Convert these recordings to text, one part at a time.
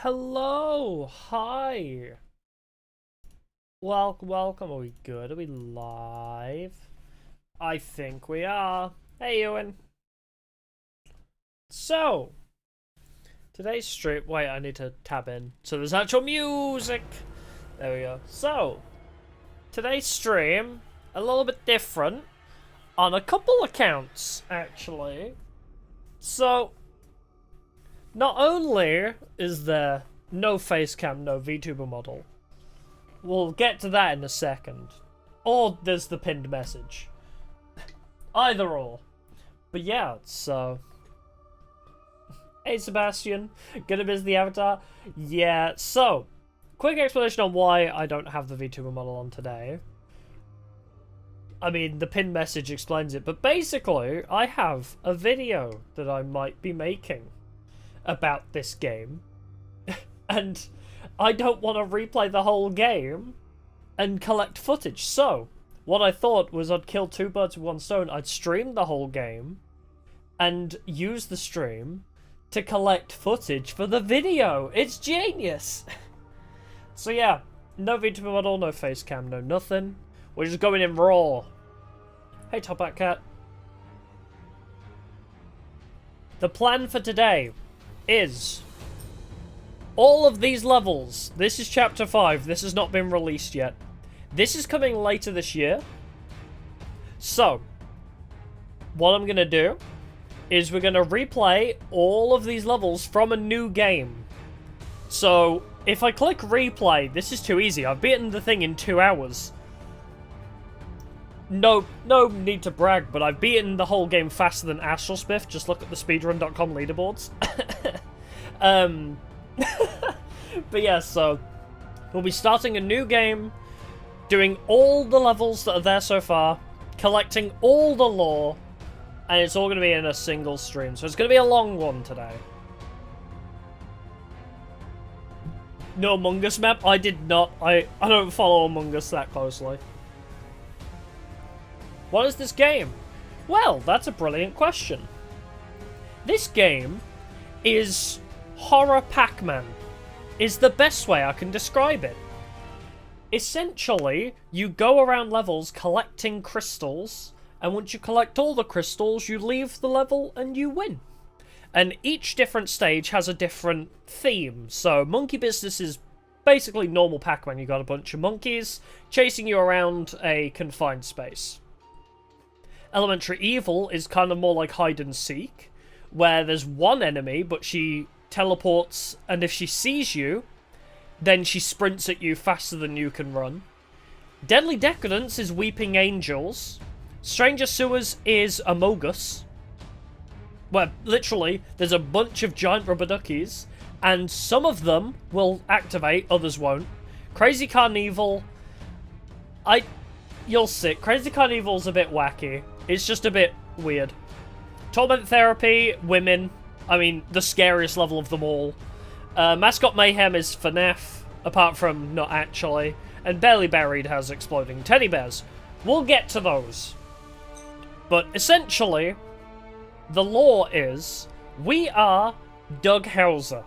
Hello, hi. Welcome. Are we good? Are we live? I think we are. Hey, Ewan. So, today's stream. Wait, I need to tab in so there's actual music. There we go. So, today's stream a little bit different on a couple accounts, actually. So, not only is there no face cam, no VTuber model. We'll get to that in a second. Or there's the pinned message. Either or. But yeah, so... Hey Sebastian, gonna miss the avatar? Yeah, so... Quick explanation on why I don't have the VTuber model on today. I mean, the pinned message explains it, but basically, I have a video that I might be making about this game. And I don't want to replay the whole game and collect footage. So, what I thought was I'd kill two birds with one stone. I'd stream the whole game and use the stream to collect footage for the video. It's genius! So yeah, no VTuber model, no face cam, no nothing. We're just going in raw. Hey Top Hat Cat. The plan for today is... all of these levels, this is chapter 5, this has not been released yet. This is coming later this year. So, what I'm going to do is we're going to replay all of these levels from a new game. So, if I click replay, this is too easy. I've beaten the thing in 2 hours. No need to brag, but I've beaten the whole game faster than Astral Spiff. Just look at the speedrun.com leaderboards. But yeah, so we'll be starting a new game, doing all the levels that are there so far, collecting all the lore, and it's all going to be in a single stream. So it's going to be a long one today. No Among Us map? I did not. I don't follow Among Us that closely. What is this game? Well, that's a brilliant question. This game is Horror Pac-Man. Is the best way I can describe it. Essentially, you go around levels collecting crystals, and once you collect all the crystals, you leave the level and you win. And each different stage has a different theme. So, Monkey Business is basically normal Pac-Man. You got a bunch of monkeys chasing you around a confined space. Elementary Evil is kind of more like hide and seek, where there's one enemy, but she teleports, and if she sees you, then she sprints at you faster than you can run. Deadly Decadence is Weeping Angels. Stranger Sewers is Amogus, where literally there's a bunch of giant rubber duckies, and some of them will activate, others won't. Crazy Carnival, you'll see. Crazy Carnival's a bit wacky. It's just a bit weird. Torment Therapy, Women. I mean, the scariest level of them all. Mascot Mayhem is FNAF, apart from not actually. And Barely Buried has exploding teddy bears. We'll get to those. But essentially, the lore is, we are Doug Hauser.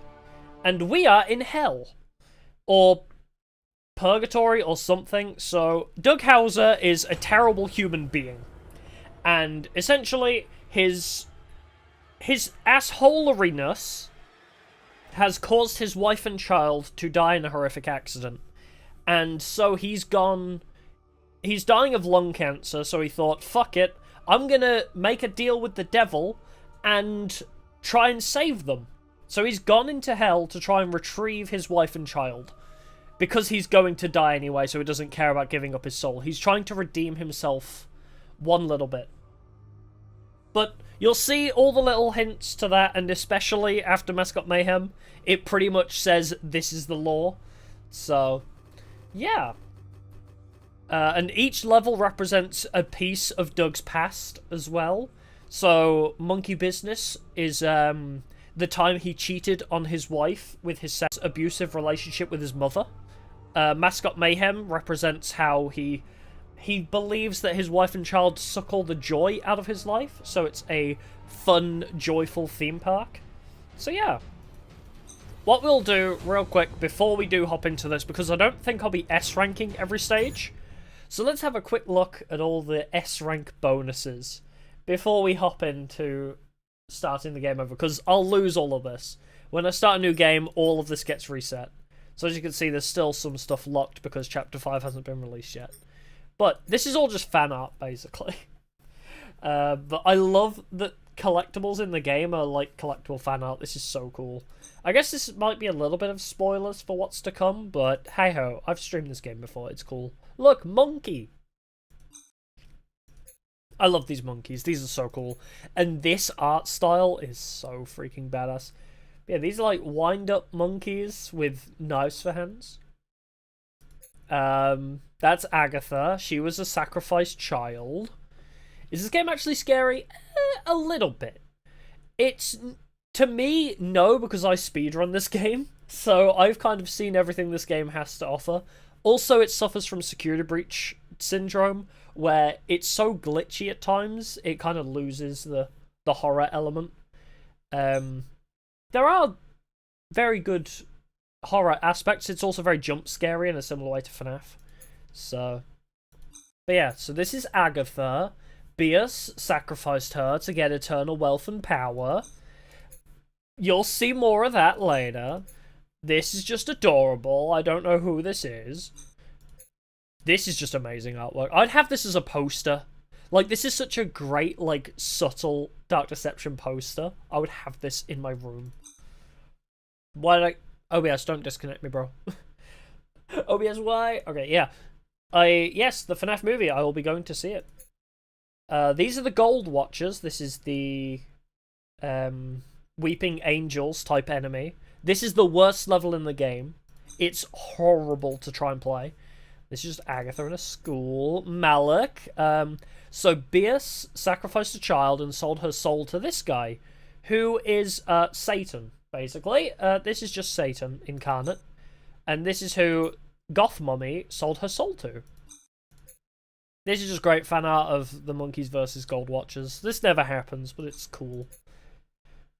And we are in hell. Or purgatory or something. So, Doug Hauser is a terrible human being. And essentially, his assholeliness has caused his wife and child to die in a horrific accident. And so he's dying of lung cancer, so he thought, fuck it, I'm gonna make a deal with the devil and try and save them. So he's gone into hell to try and retrieve his wife and child. Because he's going to die anyway, so he doesn't care about giving up his soul. He's trying to redeem himself one little bit. But you'll see all the little hints to that, and especially after Mascot Mayhem, it pretty much says this is the lore. So, yeah. And each level represents a piece of Doug's past as well. So, Monkey Business is the time he cheated on his wife with his abusive relationship with his mother. Mascot Mayhem represents how he believes that his wife and child suck all the joy out of his life, so it's a fun, joyful theme park. So yeah. what we'll do real quick before we do hop into this, because I don't think I'll be S ranking every stage. So let's have a quick look at all the S rank bonuses before we hop into starting the game over, because I'll lose all of this. When I start a new game, all of this gets reset. So as you can see, there's still some stuff locked because Chapter 5 hasn't been released yet. But this is all just fan art, basically. But I love that collectibles in the game are like collectible fan art. This is so cool. I guess this might be a little bit of spoilers for what's to come, but hey-ho, I've streamed this game before, it's cool. Look, monkey! I love these monkeys, these are so cool. And this art style is so freaking badass. Yeah, these are like wind-up monkeys with knives for hands. That's Agatha. She was a sacrificed child. Is this game actually scary? A little bit. It's, to me, no, because I speedrun this game. So I've kind of seen everything this game has to offer. Also, it suffers from security breach syndrome, where it's so glitchy at times, it kind of loses the horror element. There are very good horror aspects. It's also very jump scary in a similar way to FNAF. So, but yeah, so this is Agatha. Bias sacrificed her to get eternal wealth and power. You'll see more of that later. This is just adorable. I don't know who this is. This is just amazing artwork. I'd have this as a poster. Like, this is such a great, like, subtle Dark Deception poster. I would have this in my room. Why did I... OBS, don't disconnect me, bro. OBS, why? Okay, yeah. Yes, the FNAF movie. I will be going to see it. These are the Gold Watchers. This is the Weeping Angels type enemy. This is the worst level in the game. It's horrible to try and play. This is just Agatha in a school. Malik. So Bias sacrificed a child and sold her soul to this guy, who is Satan, basically. This is just Satan incarnate. And this is who Goth Mummy sold her soul to. This is just great fan art of the monkeys versus Gold Watchers. This never happens, but it's cool.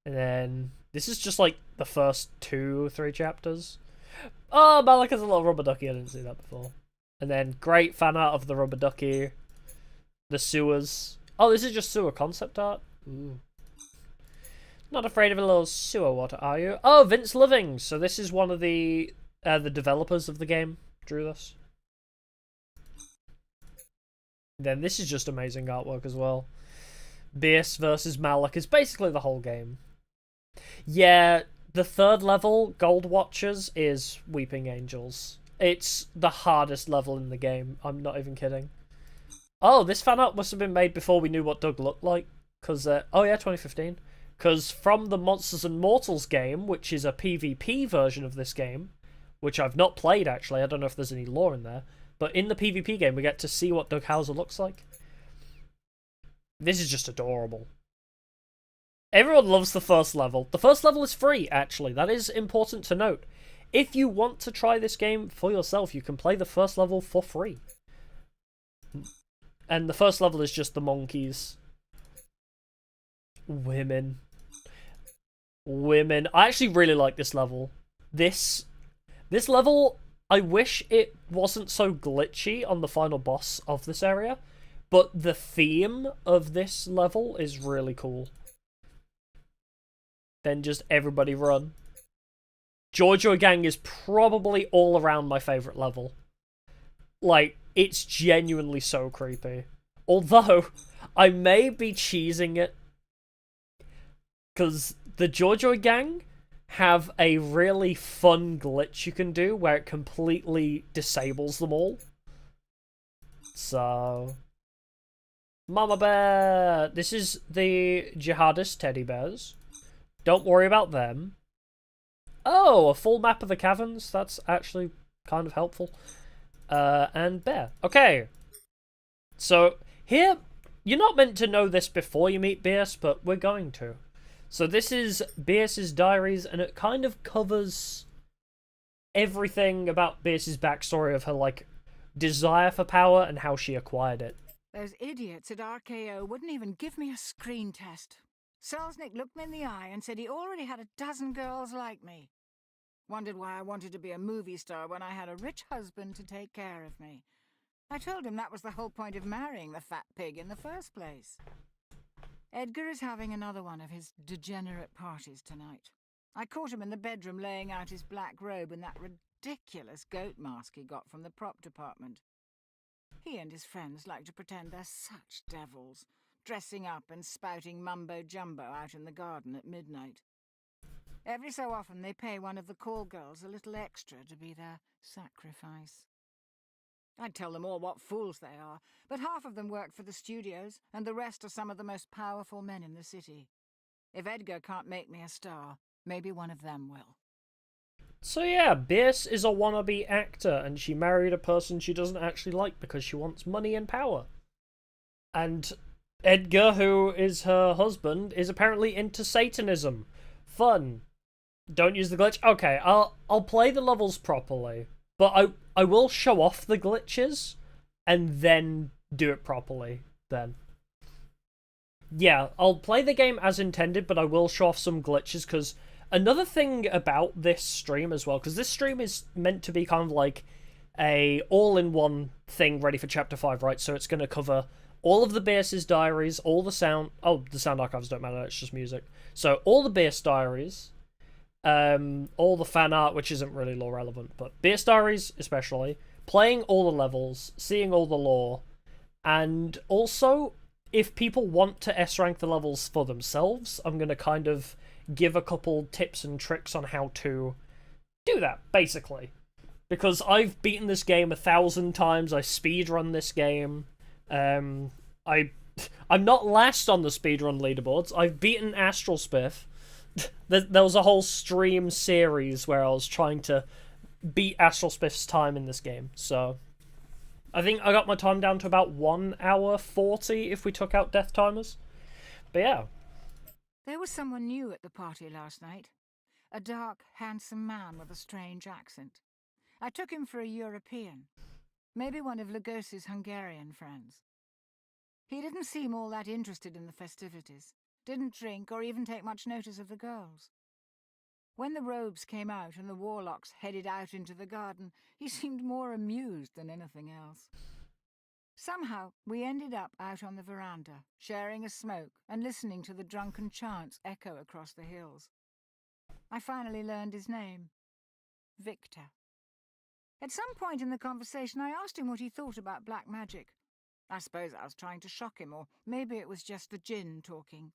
And then this is just like the first 2 or 3 chapters. Oh, Malik has a little rubber ducky. I didn't see that before. And then great fan art of the rubber ducky. The sewers. Oh, this is just sewer concept art. Ooh. Not afraid of a little sewer water, are you? Oh, Vince Living. So this is one of the developers of the game. Drew this. Then this is just amazing artwork as well. Bias versus Malik is basically the whole game. Yeah, the 3rd level, Gold Watchers, is Weeping Angels. It's the hardest level in the game. I'm not even kidding. Oh, this fan art must have been made before we knew what Doug looked like. Because, oh yeah, 2015. Because from the Monsters and Mortals game, which is a PvP version of this game, which I've not played actually, I don't know if there's any lore in there, but in the PvP game we get to see what Doug Hauser looks like. This is just adorable. Everyone loves the first level. The first level is free, actually. That is important to note. If you want to try this game for yourself, you can play the first level for free. And the first level is just the monkeys. Women. Women. I actually really like this level. This level, I wish it wasn't so glitchy on the final boss of this area, but the theme of this level is really cool. Then just everybody run. Jojo Gang is probably all around my favourite level. Like, it's genuinely so creepy. Although, I may be cheesing it, because the Jojo Gang have a really fun glitch you can do where it completely disables them all. So... Mama Bear! This is the jihadist teddy bears. Don't worry about them. Oh, a full map of the caverns. That's actually kind of helpful. And Bear. Okay. So, here, you're not meant to know this before you meet Beers, but we're going to. So this is Beers' diaries, and it kind of covers everything about Beers' backstory of her, like, desire for power and how she acquired it. Those idiots at RKO wouldn't even give me a screen test. Selznick looked me in the eye and said he already had a dozen girls like me. Wondered why I wanted to be a movie star when I had a rich husband to take care of me. I told him that was the whole point of marrying the fat pig in the first place. Edgar is having another one of his degenerate parties tonight. I caught him in the bedroom laying out his black robe and that ridiculous goat mask he got from the prop department. He and his friends like to pretend they're such devils, dressing up and spouting mumbo-jumbo out in the garden at midnight. Every so often they pay one of the call girls a little extra to be their sacrifice. I'd tell them all what fools they are, but half of them work for the studios, and the rest are some of the most powerful men in the city. If Edgar can't make me a star, maybe one of them will. So yeah, Bierce is a wannabe actor, and she married a person she doesn't actually like because she wants money and power. And Edgar, who is her husband, is apparently into Satanism. Fun. Don't use the glitch. Okay, I'll play the levels properly, but I will show off the glitches and then do it properly then. Yeah, I'll play the game as intended, but I will show off some glitches, because another thing about this stream as well, because this stream is meant to be kind of like a all-in-one thing ready for Chapter 5, right? So it's going to cover all of the Bierce's diaries, all the sound... Oh, the sound archives don't matter, it's just music. So all the Bierce diaries, all the fan art, which isn't really lore relevant, but Bierce diaries especially, playing all the levels, seeing all the lore, and also, if people want to S-rank the levels for themselves, I'm going to kind of give a couple tips and tricks on how to do that, basically. Because I've beaten this game 1,000 times, I speedrun this game, I'm not last on the speedrun leaderboards, I've beaten Astral Spiff. There was a whole stream series where I was trying to beat Astral Spiff's time in this game, so I think I got my time down to about 1 hour 40 if we took out death timers. But yeah. There was someone new at the party last night. A dark, handsome man with a strange accent. I took him for a European. Maybe one of Lagos's Hungarian friends. He didn't seem all that interested in the festivities. Didn't drink or even take much notice of the girls. When the robes came out and the warlocks headed out into the garden, he seemed more amused than anything else. Somehow, we ended up out on the veranda, sharing a smoke and listening to the drunken chants echo across the hills. I finally learned his name. Victor. At some point in the conversation, I asked him what he thought about black magic. I suppose I was trying to shock him, or maybe it was just the djinn talking.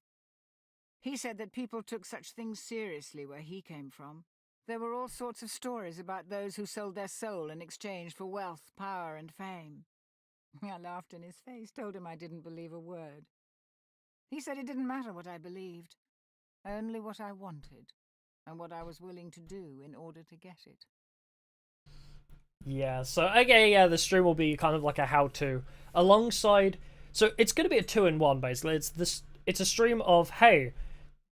He said that people took such things seriously where he came from. There were all sorts of stories about those who sold their soul in exchange for wealth, power, and fame. I laughed in his face, told him I didn't believe a word. He said it didn't matter what I believed, only what I wanted, and what I was willing to do in order to get it. Yeah, so okay, yeah, the stream will be kind of like a how-to alongside. So it's going to be a 2-in-1 basically. It's a stream of, hey,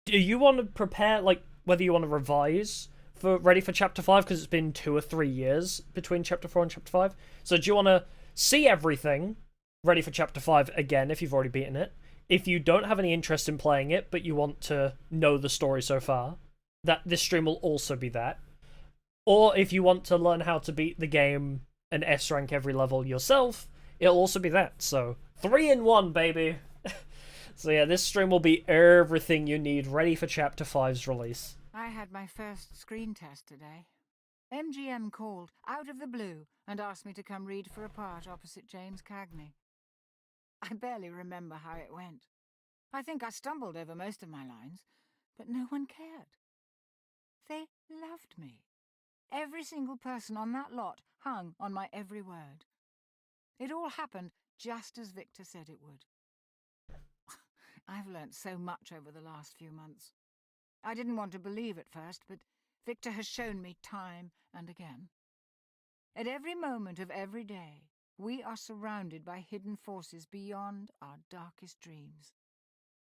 do you want to prepare, like, whether you want to revise for ready for Chapter 5, because it's been 2 or 3 years between Chapter 4 and Chapter 5. So do you want to see everything ready for Chapter 5 again if you've already beaten it? If you don't have any interest in playing it, but you want to know the story so far, that this stream will also be that. Or if you want to learn how to beat the game and S-rank every level yourself, it'll also be that. So 3-in-1, baby. So yeah, this stream will be everything you need ready for Chapter 5's release. I had my first screen test today. MGM called, out of the blue, and asked me to come read for a part opposite James Cagney. I barely remember how it went. I think I stumbled over most of my lines, but no one cared. They loved me. Every single person on that lot hung on my every word. It all happened just as Victor said it would. I've learnt so much over the last few months. I didn't want to believe at first, but Victor has shown me time and again. At every moment of every day, we are surrounded by hidden forces beyond our darkest dreams.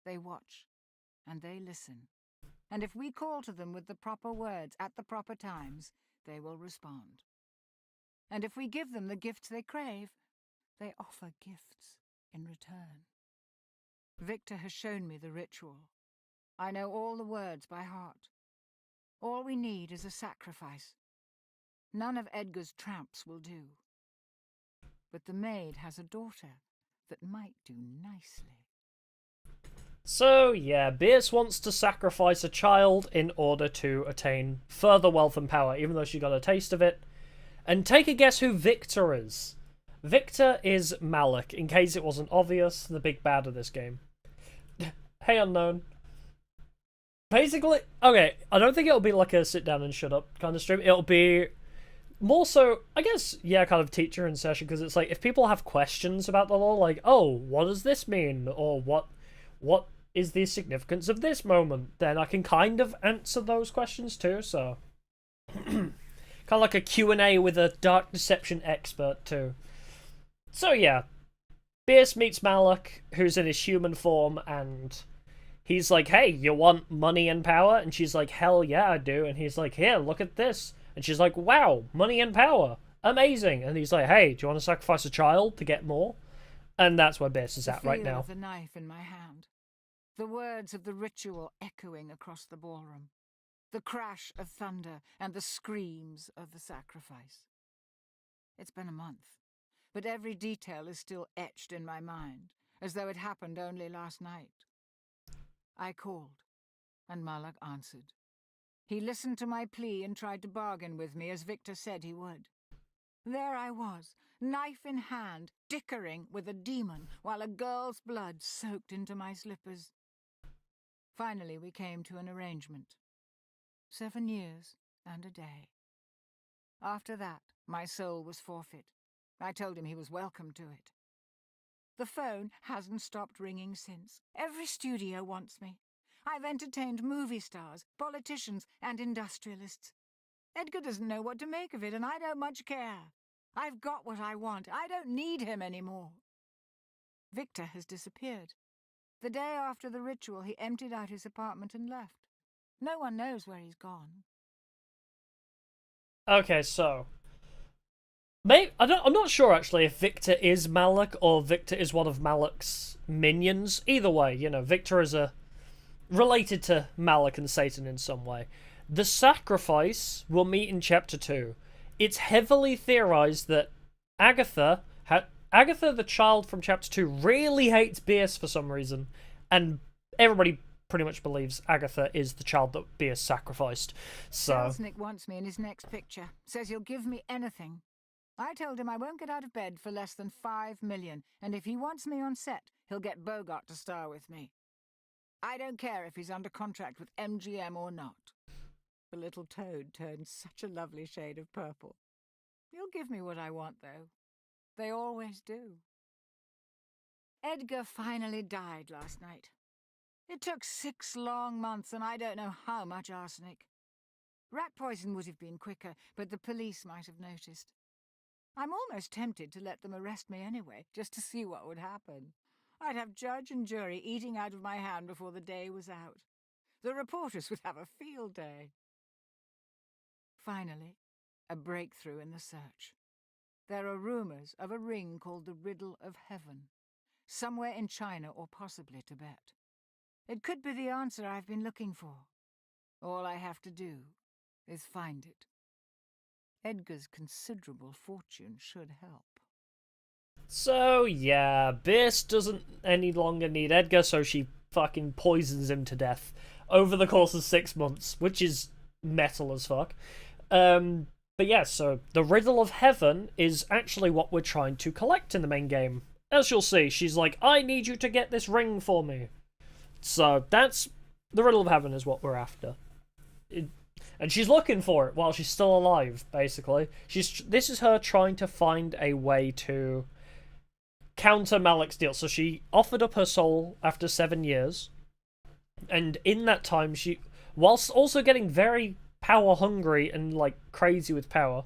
They watch, and they listen. And if we call to them with the proper words at the proper times, they will respond. And if we give them the gifts they crave, they offer gifts in return. Victor has shown me the ritual. I know all the words by heart. All we need is a sacrifice. None of Edgar's tramps will do. But the maid has a daughter that might do nicely. So, yeah, Beers wants to sacrifice a child in order to attain further wealth and power, even though she got a taste of it. And take a guess who Victor is. Victor is Malik, in case it wasn't obvious, the big bad of this game. Hey, unknown. Basically, okay, I don't think it'll be like a sit down and shut up kind of stream. It'll be more so, I guess, yeah, kind of teacher in session, because it's like, if people have questions about the lore, like, oh, what does this mean? Or what is the significance of this moment? Then I can kind of answer those questions too, so... kind of like a Q&A with a Dark Deception expert too. So yeah, Bierce meets Malik, who's in his human form, and he's like, hey, you want money and power? And she's like, hell yeah, I do. And he's like, here, look at this. And she's like, wow, money and power. Amazing. And he's like, hey, do you want to sacrifice a child to get more? And that's where Bierce is at right now. The knife in my hand. The words of the ritual echoing across the ballroom. The crash of thunder and the screams of the sacrifice. It's been a month, but every detail is still etched in my mind, as though it happened only last night. I called, and Malik answered. He listened to my plea and tried to bargain with me as Victor said he would. There I was, knife in hand, dickering with a demon, while a girl's blood soaked into my slippers. Finally, we came to an arrangement. 7 years and a day. After that, my soul was forfeit. I told him he was welcome to it. The phone hasn't stopped ringing since. Every studio wants me. I've entertained movie stars, politicians, and industrialists. Edgar doesn't know what to make of it, and I don't much care. I've got what I want. I don't need him anymore. Victor has disappeared. The day after the ritual, he emptied out his apartment and left. No one knows where he's gone. Okay, so I'm not sure actually if Victor is Malik or Victor is one of Malik's minions. Either way, you know, Victor is related to Malik and Satan in some way. The sacrifice we'll meet in chapter 2. It's heavily theorized that Agatha, the child from chapter 2, really hates Bierce for some reason, and everybody pretty much believes Agatha is the child that Bierce sacrificed. So Selznick wants me in his next picture. Says he'll give me anything. I told him I won't get out of bed for less than 5 million, and if he wants me on set, he'll get Bogart to star with me. I don't care if he's under contract with MGM or not. The little toad turned such a lovely shade of purple. He'll give me what I want, though. They always do. Edgar finally died last night. It took 6 long months, and I don't know how much arsenic. Rat poison would have been quicker, but the police might have noticed. I'm almost tempted to let them arrest me anyway, just to see what would happen. I'd have judge and jury eating out of my hand before the day was out. The reporters would have a field day. Finally, a breakthrough in the search. There are rumors of a ring called the Riddle of Heaven, somewhere in China or possibly Tibet. It could be the answer I've been looking for. All I have to do is find it. Edgar's considerable fortune should help. So, yeah, Bierce doesn't any longer need Edgar, so she fucking poisons him to death over the course of 6 months, which is metal as fuck. But yeah, so the Riddle of Heaven is actually what we're trying to collect in the main game. As you'll see, she's like, I need you to get this ring for me. So that's the Riddle of Heaven is what we're after. And she's looking for it while she's still alive, basically. This is her trying to find a way to counter Malik's deal. So she offered up her soul after 7 years. And in that time, she, whilst also getting very power hungry and like crazy with power,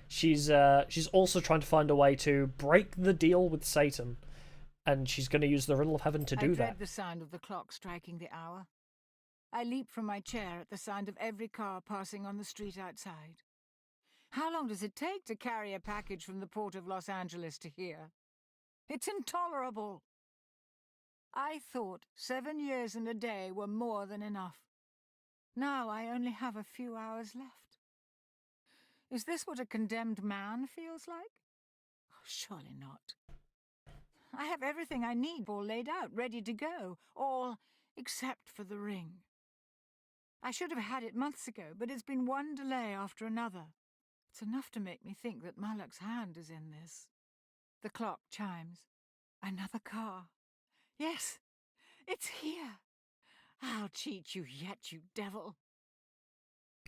she's also trying to find a way to break the deal with Satan. And she's going to use the Riddle of Heaven to do that. I dread the sound of the clock striking the hour. I leap from my chair at the sound of every car passing on the street outside. How long does it take to carry a package from the port of Los Angeles to here? It's intolerable. I thought 7 years and a day were more than enough. Now I only have a few hours left. Is this what a condemned man feels like? Oh, surely not. I have everything I need all laid out, ready to go, all except for the ring. I should have had it months ago, but it's been one delay after another. It's enough to make me think that Malak's hand is in this. The clock chimes. Another car. Yes, it's here. I'll cheat you yet, you devil.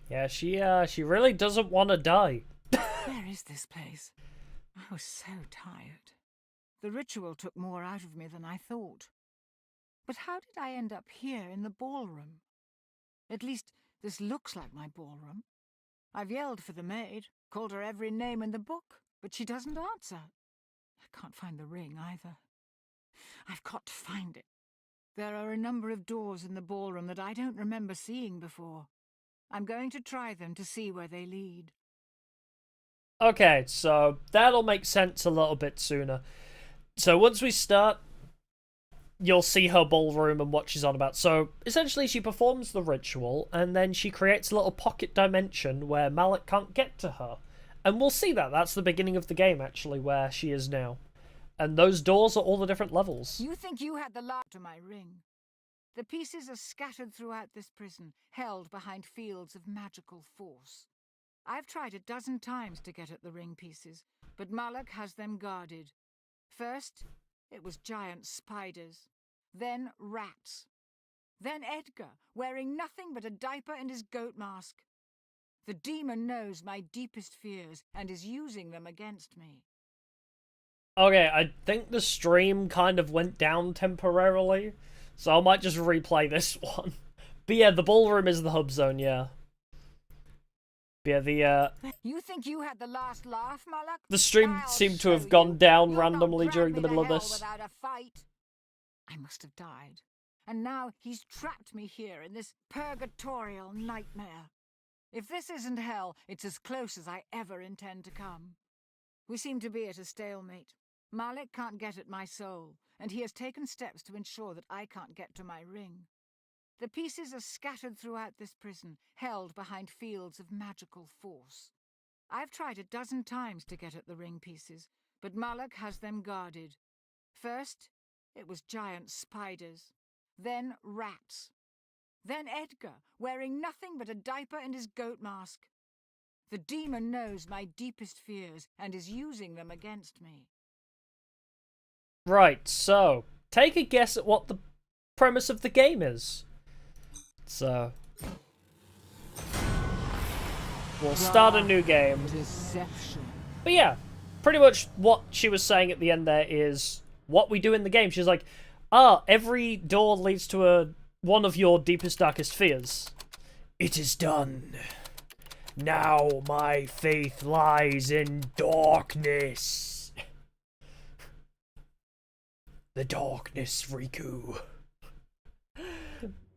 Yeah, she really doesn't want to die. Where is this place? I was so tired. The ritual took more out of me than I thought. But how did I end up here in the ballroom? At least, this looks like my ballroom. I've yelled for the maid, called her every name in the book, but she doesn't answer. I can't find the ring either. I've got to find it. There are a number of doors in the ballroom that I don't remember seeing before. I'm going to try them to see where they lead. Okay, so that'll make sense a little bit sooner. So once we start, you'll see her ballroom and what she's on about. So essentially she performs the ritual and then she creates a little pocket dimension where Malak can't get to her. And we'll see that. That's the beginning of the game, actually, where she is now. And those doors are all the different levels. You think you had the lock to my ring? The pieces are scattered throughout this prison, held behind fields of magical force. I've tried a dozen times to get at the ring pieces, but Malak has them guarded. First, it was giant spiders. Then rats. Then Edgar, wearing nothing but a diaper and his goat mask. The demon knows my deepest fears and is using them against me. Okay, I think the stream kind of went down temporarily, so I might just replay this one. But yeah, the ballroom is the hub zone, yeah. But yeah, You think you had the last laugh, Malak? the stream I'll seemed to show have gone you. down You'll randomly not during drag the me middle to of hell this. without a fight. I must have died. And now he's trapped me here in this purgatorial nightmare. If this isn't hell, it's as close as I ever intend to come. We seem to be at a stalemate. Malak can't get at my soul, and he has taken steps to ensure that I can't get to my ring. The pieces are scattered throughout this prison, held behind fields of magical force. I've tried a dozen times to get at the ring pieces, but Malak has them guarded. First, it was giant spiders. Then rats. Then Edgar, wearing nothing but a diaper and his goat mask. The demon knows my deepest fears and is using them against me. Right, so, take a guess at what the premise of the game is. So, we'll start a new game. Deception. But yeah, pretty much what she was saying at the end there is what we do in the game. She's like, every door leads to one of your deepest, darkest fears. It is done. Now my faith lies in darkness. The darkness, Riku.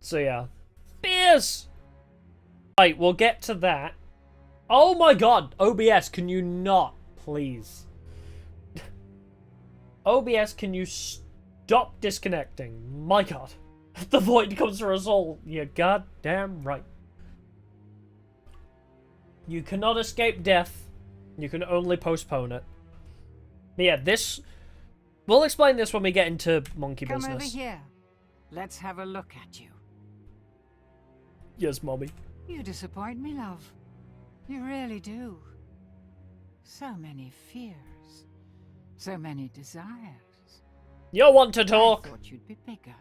So yeah. Beers! Right, we'll get to that. Oh my god! OBS, can you not, please? OBS, can you stop disconnecting? My god. The void comes for us all. You're goddamn right. You cannot escape death. You can only postpone it. But yeah, this... We'll explain this when we get into monkey Come business. over here. Let's have a look at you. Yes, mommy. You disappoint me, love. You really do. So many fears. So many desires. You want to I talk? thought you'd be bigger.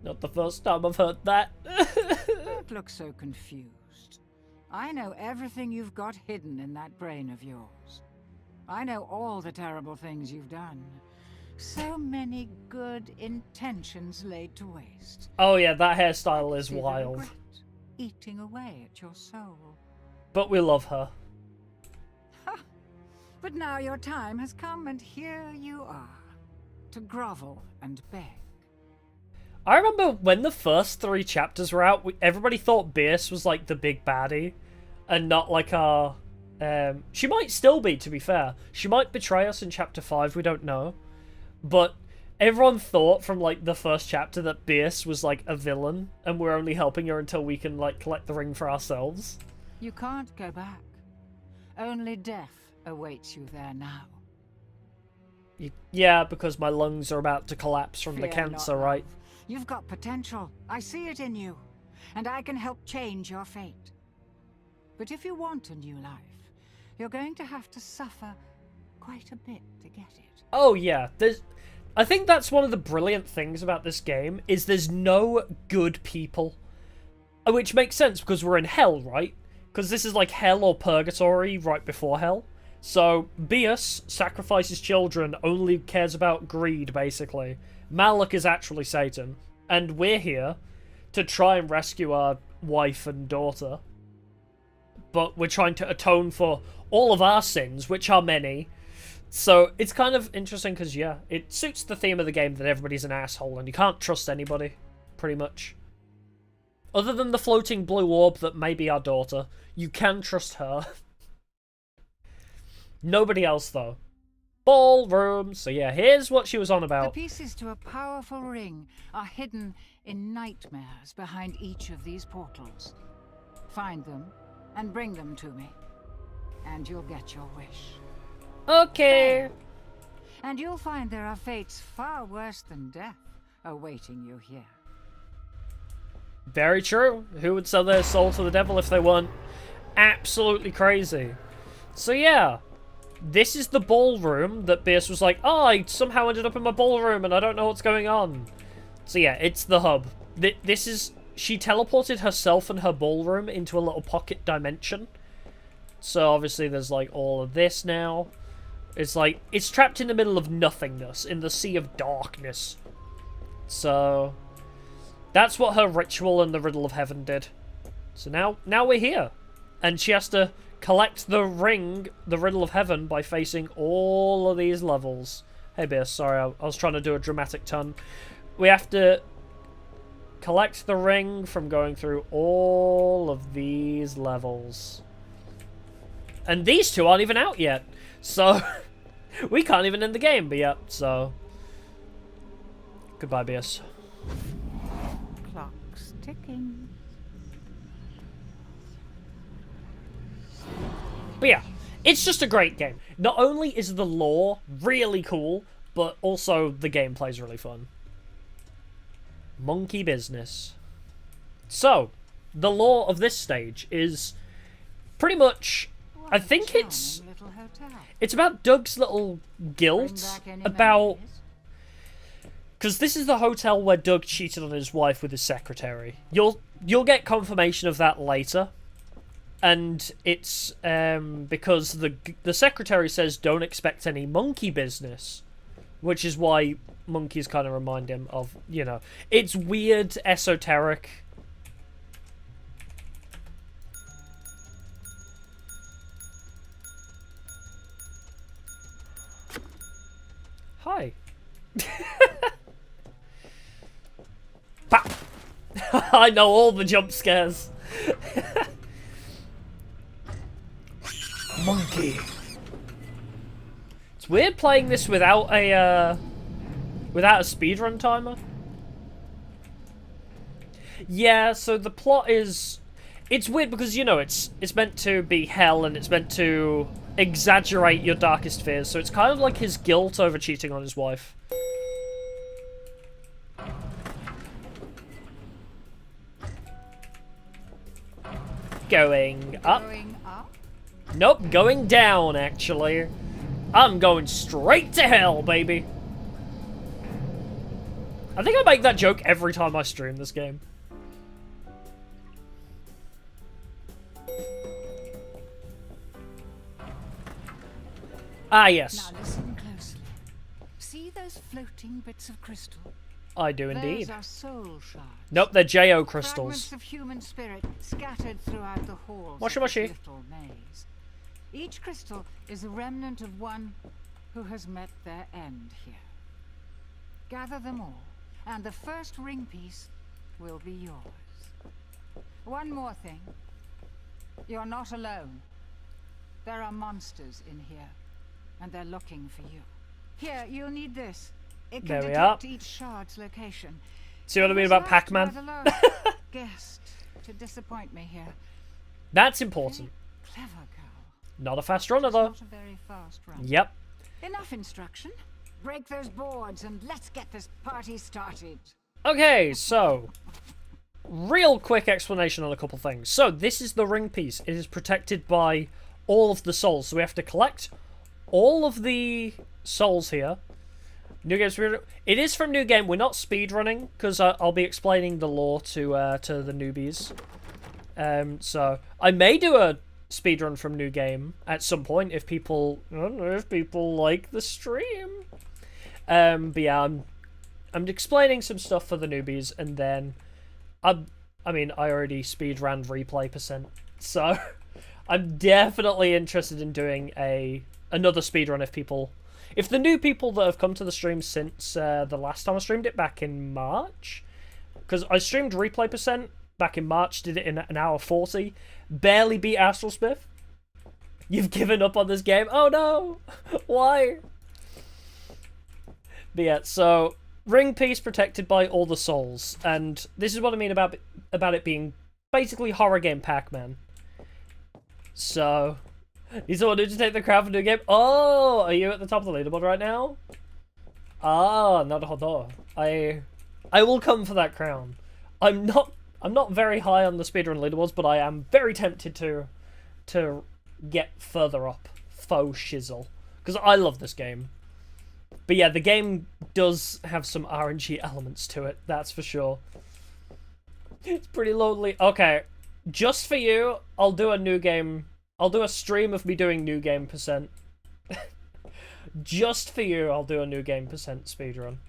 Not the first time I've heard that. Don't look so confused. I know everything you've got hidden in that brain of yours. I know all the terrible things you've done. So many good intentions laid to waste. Oh yeah, that hairstyle is See the wild. regret eating away at your soul. But we love her. But now your time has come, and here you are, to grovel and beg. I remember when the first 3 chapters were out, everybody thought Bierce was like the big baddie, and not like our... she might still be, to be fair. She might betray us in chapter 5, we don't know. But Everyone thought from, like, the first chapter that Bierce was, like, a villain, and we're only helping her until we can, like, collect the ring for ourselves. You can't go back. Only death awaits you there now. Yeah, because my lungs are about to collapse from the Fear cancer, not, right? love. You've got potential. I see it in you. And I can help change your fate. But if you want a new life, you're going to have to suffer quite a bit to get it. Oh, yeah. I think that's one of the brilliant things about this game, is there's no good people. Which makes sense, because we're in hell, right? Because this is like hell or purgatory right before hell. So, Bias sacrifices children, only cares about greed, basically. Malak is actually Satan. And we're here to try and rescue our wife and daughter. But we're trying to atone for all of our sins, which are many. So, it's kind of interesting because, yeah, it suits the theme of the game that everybody's an asshole and you can't trust anybody, pretty much. Other than the floating blue orb that may be our daughter, you can trust her. Nobody else, though. Ballroom. So yeah, here's what she was on about. The pieces to a powerful ring are hidden in nightmares behind each of these portals. Find them and bring them to me, and you'll get your wish. Okay. And you'll find there are fates far worse than death awaiting you here. Very true. Who would sell their soul to the devil if they weren't absolutely crazy? So yeah. This is the ballroom that Bierce was like, oh, I somehow ended up in my ballroom and I don't know what's going on. So yeah, it's the hub. This is... She teleported herself and her ballroom into a little pocket dimension. So obviously there's like all of this now. It's like, it's trapped in the middle of nothingness, in the sea of darkness. So... That's what her ritual and the Riddle of Heaven did. So now we're here. And she has to collect the ring, the Riddle of Heaven, by facing all of these levels. Hey, Bierce, sorry, I was trying to do a dramatic turn. We have to collect the ring from going through all of these levels. And these two aren't even out yet. So, we can't even end the game, but yeah, so... Goodbye, Bierce. Clock's ticking. But yeah, it's just a great game. Not only is the lore really cool, but also the gameplay's really fun. Monkey business. So, the lore of this stage is pretty much... I think it's about Doug's little guilt, about... Because this is the hotel where Doug cheated on his wife with his secretary. You'll get confirmation of that later. And it's because the secretary says don't expect any monkey business, which is why monkeys kind of remind him of, you know, it's weird, esoteric. Hi. Pow! I know all the jump scares. Monkey. It's weird playing this without a speedrun timer. Yeah, so the plot is... It's weird because, you know, it's meant to be hell and it's meant to exaggerate your darkest fears. So it's kind of like his guilt over cheating on his wife. Going up. Nope, going down, actually. I'm going straight to hell, baby. I think I make that joke every time I stream this game. Ah, yes. Now listen closely. See those floating bits of crystal? I do indeed. Those are soul shards. Nope, they're J.O. crystals. Fragments of human spirit scattered throughout the halls Moshi of moshi. this little maze. Each crystal is a remnant of one who has met their end here. Gather them all, and the first ring piece will be yours. One more thing. You're not alone. There are monsters in here, and they're looking for you. Here, you'll need this. It There can we are. detect each shard's location. See what I mean about Pac-Man? Guessed to disappoint me here. That's important. Clever girl. Not a fast runner, though. Not a very fast run. Yep. Enough instruction. Break those boards and let's get this party started. Okay, so real quick explanation on a couple things. So this is the ring piece. It is protected by all of the souls. So we have to collect all of the souls here. New game speed. It is from new game. We're not speed running because I'll be explaining the lore to the newbies. So I may do a speed run from new game at some point if people, I don't know, if people like the stream. But yeah, I'm explaining some stuff for the newbies, and then I already speed ran replay %, so I'm definitely interested in doing another speed run if the new people that have come to the stream since the last time I streamed it back in March, because I streamed replay % back in March, did it in an hour 40, barely beat Astral Smith. You've given up on this game? Oh no! Why? But yeah, so ring piece protected by all the souls, and this is what I mean about it being basically horror game Pac-Man. So, need someone new to take the crown for new game? Oh, are you at the top of the leaderboard right now? Ah, naruhodo. I will come for that crown. I'm not very high on the speedrun leaderboards, but I am very tempted to get further up. Faux shizzle. Because I love this game. But yeah, the game does have some RNG elements to it, that's for sure. It's pretty lonely. Okay, just for you, I'll do a new game. I'll do a stream of me doing new game %. Just for you, I'll do a new game % speedrun.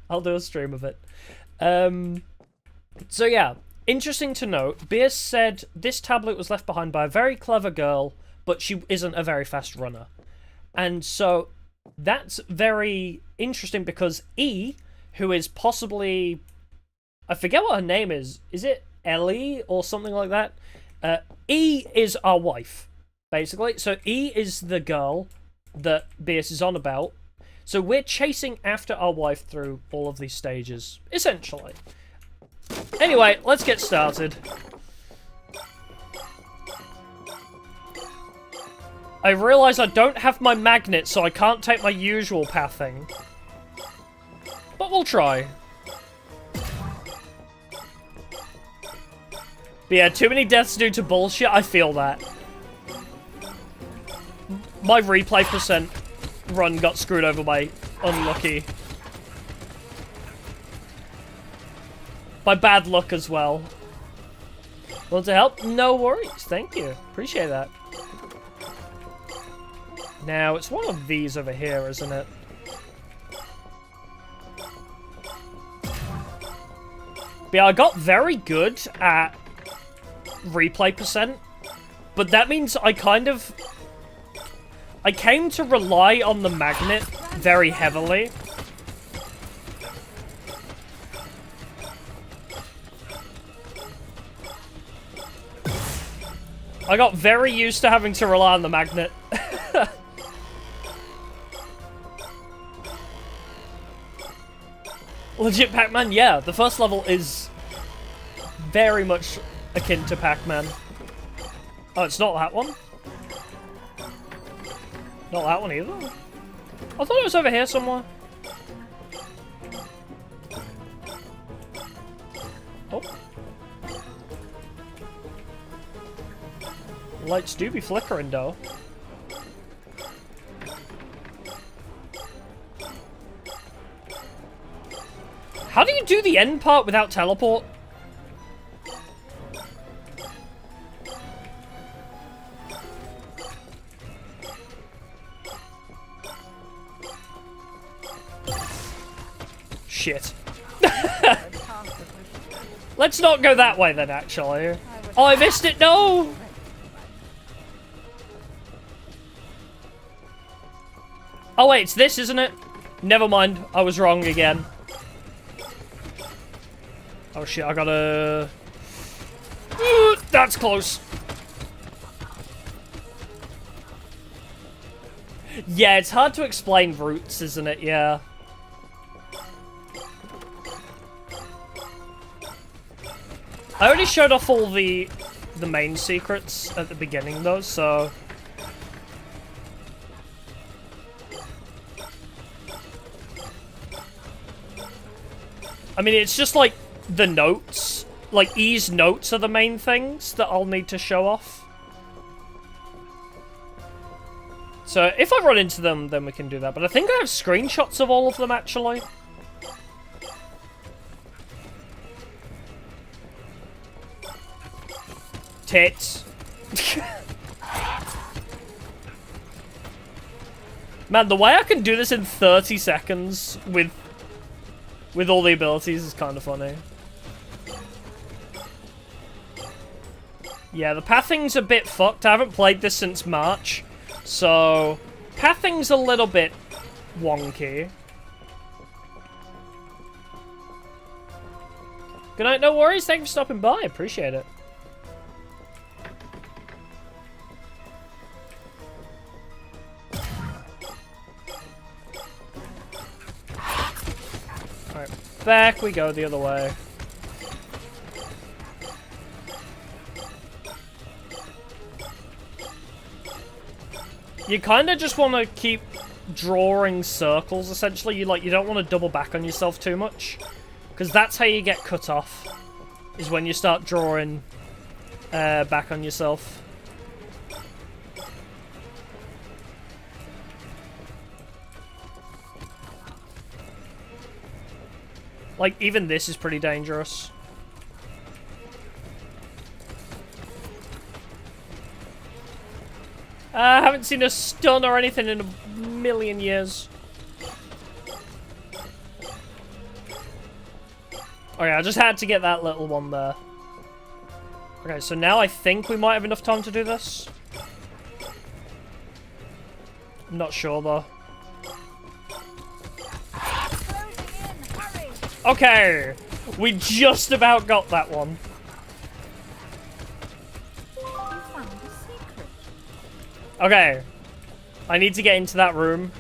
I'll do a stream of it. So yeah, interesting to note, Beers said this tablet was left behind by a very clever girl, but she isn't a very fast runner. And so that's very interesting because E, who is possibly, I forget what her name is it Ellie or something like that? E is our wife, basically. So E is the girl that Beers is on about. So we're chasing after our wife through all of these stages, essentially. Anyway, let's get started. I realise I don't have my magnet, so I can't take my usual pathing. But we'll try. But yeah, too many deaths due to bullshit, I feel that. My replay % run got screwed over by unlucky. By bad luck as well. Want to help? No worries, thank you. Appreciate that. Now, it's one of these over here, isn't it? But yeah, I got very good at replay %, but that means I came to rely on the magnet very heavily. I got very used to having to rely on the magnet. Legit Pac-Man, yeah. The first level is very much akin to Pac-Man. Oh, it's not that one? Not that one either? I thought it was over here somewhere. Oh. Lights do be flickering, though. How do you do the end part without teleport? Shit. Let's not go that way then, actually. Oh, I missed it, no! Oh wait, it's this, isn't it? Never mind, I was wrong again. Oh shit, I gotta... Ooh, that's close. Yeah, it's hard to explain routes, isn't it? Yeah. I already showed off all the main secrets at the beginning though, so... I mean, it's just like the notes. Like, E's notes are the main things that I'll need to show off. So, if I run into them, then we can do that. But I think I have screenshots of all of them, actually. Tits. Man, the way I can do this in 30 seconds with all the abilities is kind of funny. Yeah, the pathing's a bit fucked. I haven't played this since March, so pathing's a little bit wonky. Good night, no worries. Thank you for stopping by. Appreciate it. Alright, back we go the other way. You kind of just want to keep drawing circles, essentially. You don't want to double back on yourself too much. Because that's how you get cut off. Is when you start drawing back on yourself. Like, even this is pretty dangerous. I haven't seen a stun or anything in a million years. Okay, I just had to get that little one there. Okay, so now I think we might have enough time to do this. I'm not sure, though. Okay, we just about got that one. Okay, I need to get into that room.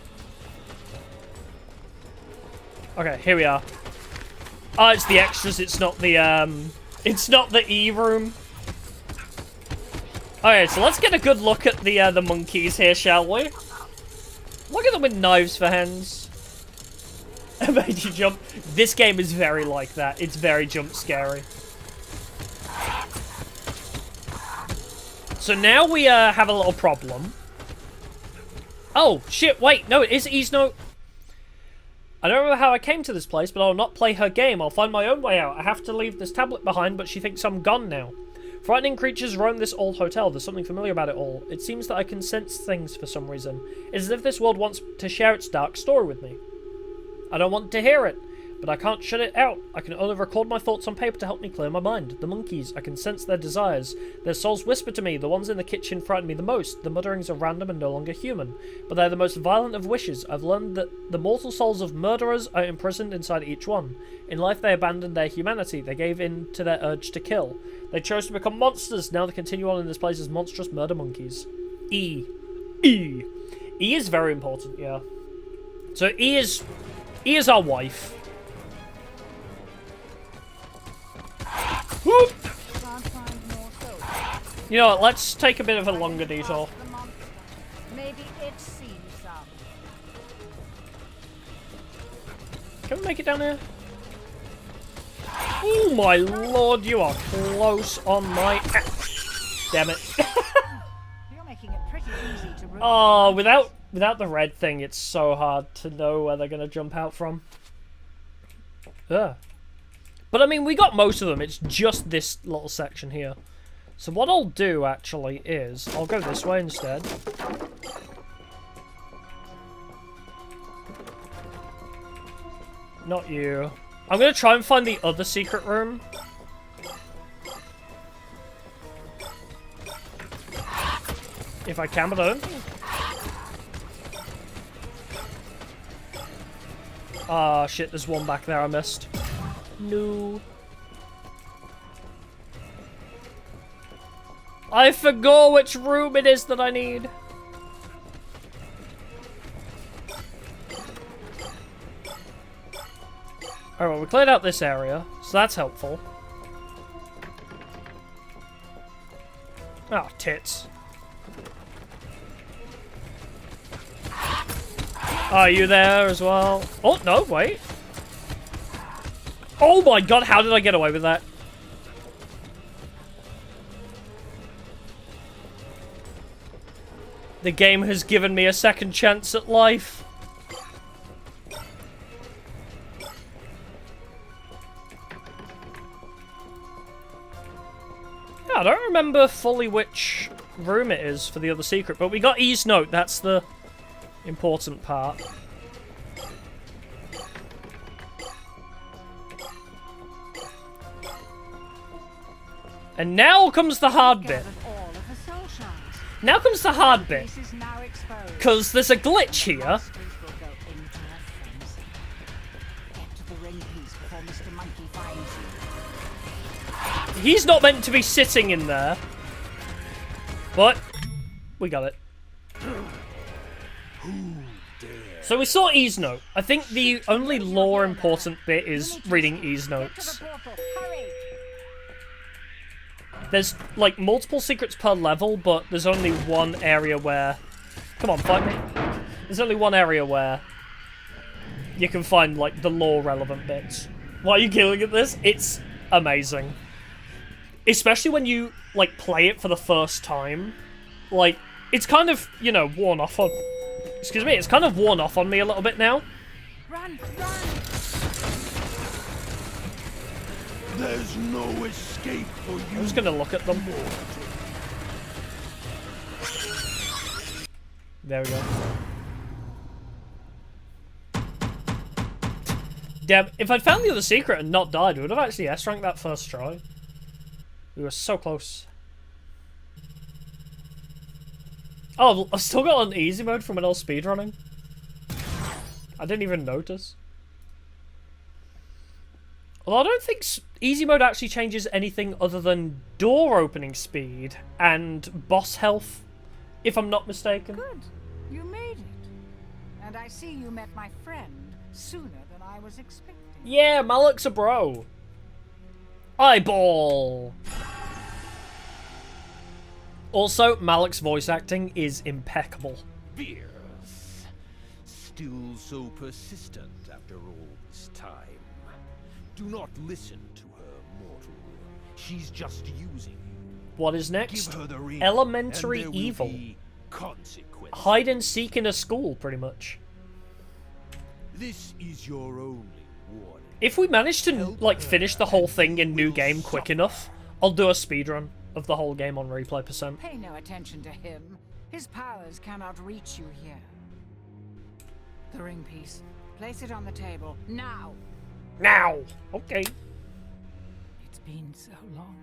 Okay, here we are. Oh, it's the extras. It's not the E room. Okay, so let's get a good look at the monkeys here, shall we? Look at them with knives for hands. I made you jump. This game is very like that. It's very jump scary. So now we have a little problem. Oh, shit, wait, no, it is E's note. I don't remember how I came to this place, but I'll not play her game. I'll find my own way out. I have to leave this tablet behind, but she thinks I'm gone now. Frightening creatures roam this old hotel. There's something familiar about it all. It seems that I can sense things for some reason. It's as if this world wants to share its dark story with me. I don't want to hear it, but I can't shut it out. I can only record my thoughts on paper to help me clear my mind. The monkeys, I can sense their desires. Their souls whisper to me. The ones in the kitchen frighten me the most. The mutterings are random and no longer human, but they're the most violent of wishes. I've learned that the mortal souls of murderers are imprisoned inside each one. In life they abandoned their humanity. They gave in to their urge to kill. They chose to become monsters. Now they continue on in this place as monstrous murder monkeys. E is very important, yeah. So E is our wife. Whoop. You know what, let's take a bit of a longer detour. Maybe it sees some. Can we make it down here? Oh my lord, you are close on my... Damn it. You're making it pretty easy to ruin. Oh, without the red thing, it's so hard to know where they're going to jump out from. Ugh. But I mean, we got most of them. It's just this little section here. So what I'll do, actually, is... I'll go this way instead. Not you. I'm going to try and find the other secret room. If I can, but I don't think... Ah, shit, there's one back there I missed. No. I forgot which room it is that I need. Alright, well, we cleared out this area, so that's helpful. Oh, tits. Are you there as well? Oh, no, wait. Oh my god, how did I get away with that? The game has given me a second chance at life. Yeah, I don't remember fully which room it is for the other secret, but we got E's note, that's the important part. And now comes the hard bit. Now comes the hard bit. Because there's a glitch here. He's not meant to be sitting in there. But we got it. So we saw E's note. I think the only lore important bit is reading E's notes. There's, like, multiple secrets per level, but there's only one area where... Come on, fight me. There's only one area where you can find, like, the lore-relevant bits. Why are you killing at this? It's amazing. Especially when you, like, play it for the first time. Like, it's kind of, you know, worn off on... Excuse me, it's kind of worn off on me a little bit now. Run, run! There's no escape for you. I'm just gonna look at them. There we go. Damn, if I'd found the other secret and not died, we would have actually S-ranked that first try. We were so close. Oh, I've still got on easy mode from when I was speedrunning. I didn't even notice. Although I don't think easy mode actually changes anything other than door opening speed and boss health, if I'm not mistaken. Good. You made it. And I see you met my friend sooner than I was expecting. Yeah, Malak's a bro. Eyeball! Also, Malak's voice acting is impeccable. Fierce. Still so persistent after all this time. Do not listen to her, mortal. She's just using you. What is next? Give her the ring, Elementary and there evil. will be consequences. Hide and seek in a school, pretty much. This is your only warning. If we manage to, like, finish the whole thing in New Game quick enough, I'll do a speedrun of the whole game on replay %. Pay no attention to him. His powers cannot reach you here. The ring piece. Place it on the table. Now! Now! Okay. It's been so long.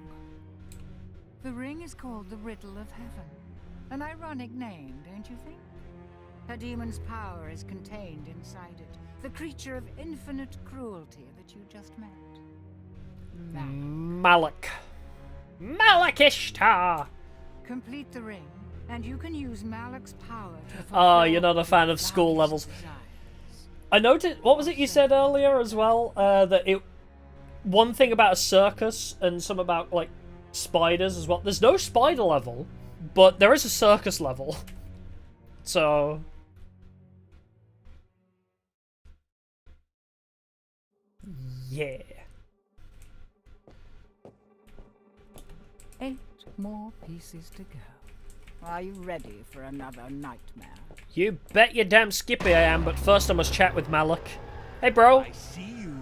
The ring is called the Riddle of Heaven. An ironic name, don't you think? A demon's power is contained inside it. The creature of infinite cruelty that you just met. Malak. Malak Ishtar! Complete the ring, and you can use Malak's power to fulfill Oh, you're not a fan of school levels. desires. I noticed, what was it you said earlier as well? That it... One thing about a circus and some about, like, spiders as well. There's no spider level, but there is a circus level. So... Yeah. 8 more pieces to go. Are you ready for another nightmare? You bet your damn skippy I am, but first I must chat with Malak. Hey, bro. I see you.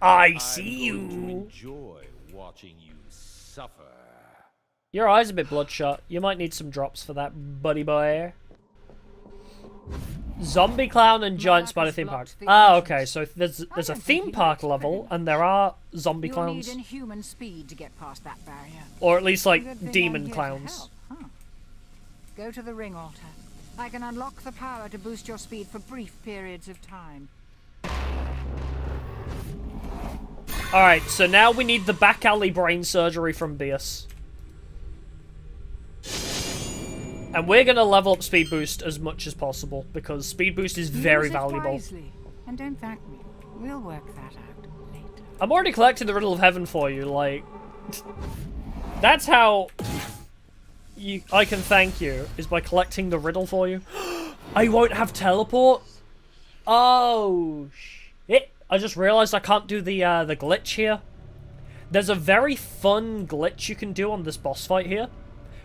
I see I'm going to you. enjoy watching you suffer. Your eye's a bit bloodshot. You might need some drops for that, buddy boy. Zombie Clown and Giant Spider theme parks. Ah, okay. So there's a theme park level, and there are zombie You'll clowns, need inhuman speed to get past that barrier. or at least Good like thing I'm demon here to clowns. help, huh? Go to the ring altar. I can unlock the power to boost your speed for brief periods of time. All right. So now we need the back alley brain surgery from Bias. And we're going to level up Speed Boost as much as possible, because Speed Boost is very Use it valuable. wisely, and don't thank me. We'll work that out later. I'm already collecting the Riddle of Heaven for you, like... That's how... I can thank you is by collecting the riddle for you. I won't have teleport? Oh, shit. I just realized I can't do the glitch here. There's a very fun glitch you can do on this boss fight here,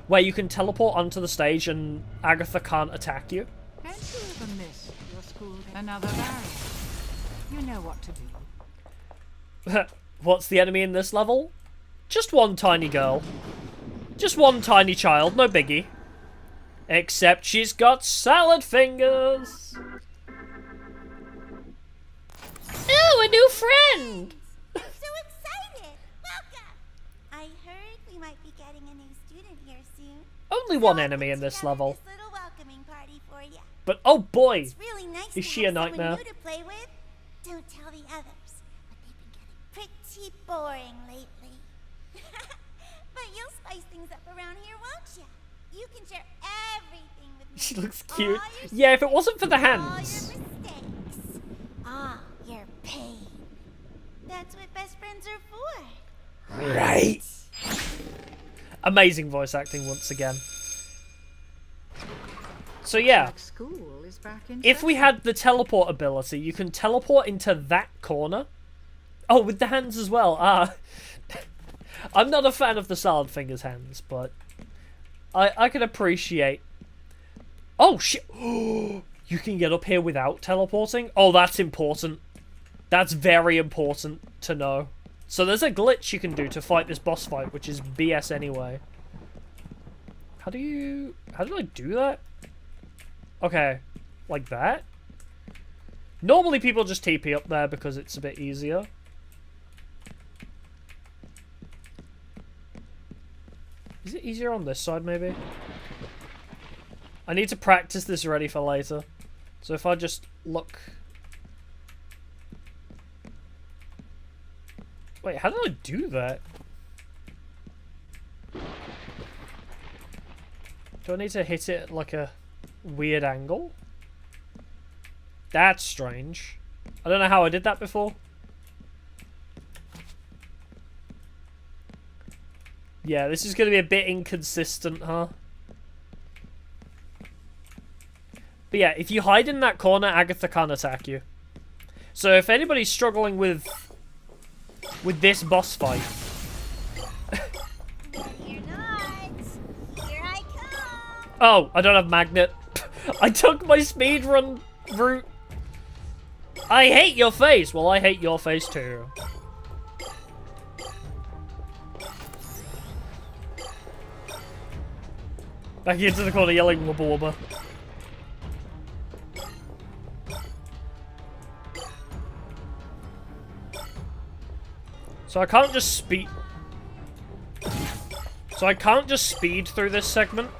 where you can teleport onto the stage and Agatha can't attack you. Don't you ever miss your school? Another barrier. You know what to do. What's the enemy in this level? Just one tiny girl. Just one tiny child, no biggie. Except she's got salad fingers. Oh, a new friend! I'm so excited! Welcome! I heard we might be getting a new student here soon. Only one enemy in this level. This little welcoming party for you. But oh boy, It's really nice is to she a have nightmare? someone new to play with. Don't tell the others, but they've been getting pretty boring lately. But you'll spice things up around here, won't you? You can share everything with me. She looks All cute. your Yeah, if it wasn't for the all your hands. mistakes. All your pain. That's what best friends are for. Right. Amazing voice acting once again. So yeah, Like school is back in if we had the teleport ability, you can teleport into that corner. Oh, with the hands as well. I'm not a fan of the salad fingers hands, but I can appreciate. Oh shit! You can get up here without teleporting. Oh, that's important. That's very important to know. So there's a glitch you can do to fight this boss fight, which is BS anyway. How do I do that? Okay, like that? Normally people just TP up there because it's a bit easier. Is it easier on this side, maybe? I need to practice this ready for later. So if I just look... Wait, how did I do that? Do I need to hit it at like a weird angle? That's strange. I don't know how I did that before. Yeah, this is going to be a bit inconsistent, huh? But yeah, if you hide in that corner, Agatha can't attack you. So if anybody's struggling with this boss fight... You're not. Here I come. Oh, I don't have magnet. I took my speedrun route. I hate your face. Well, I hate your face too. Back into the corner yelling wubba wubba. So I can't just speed... So I can't just speed through this segment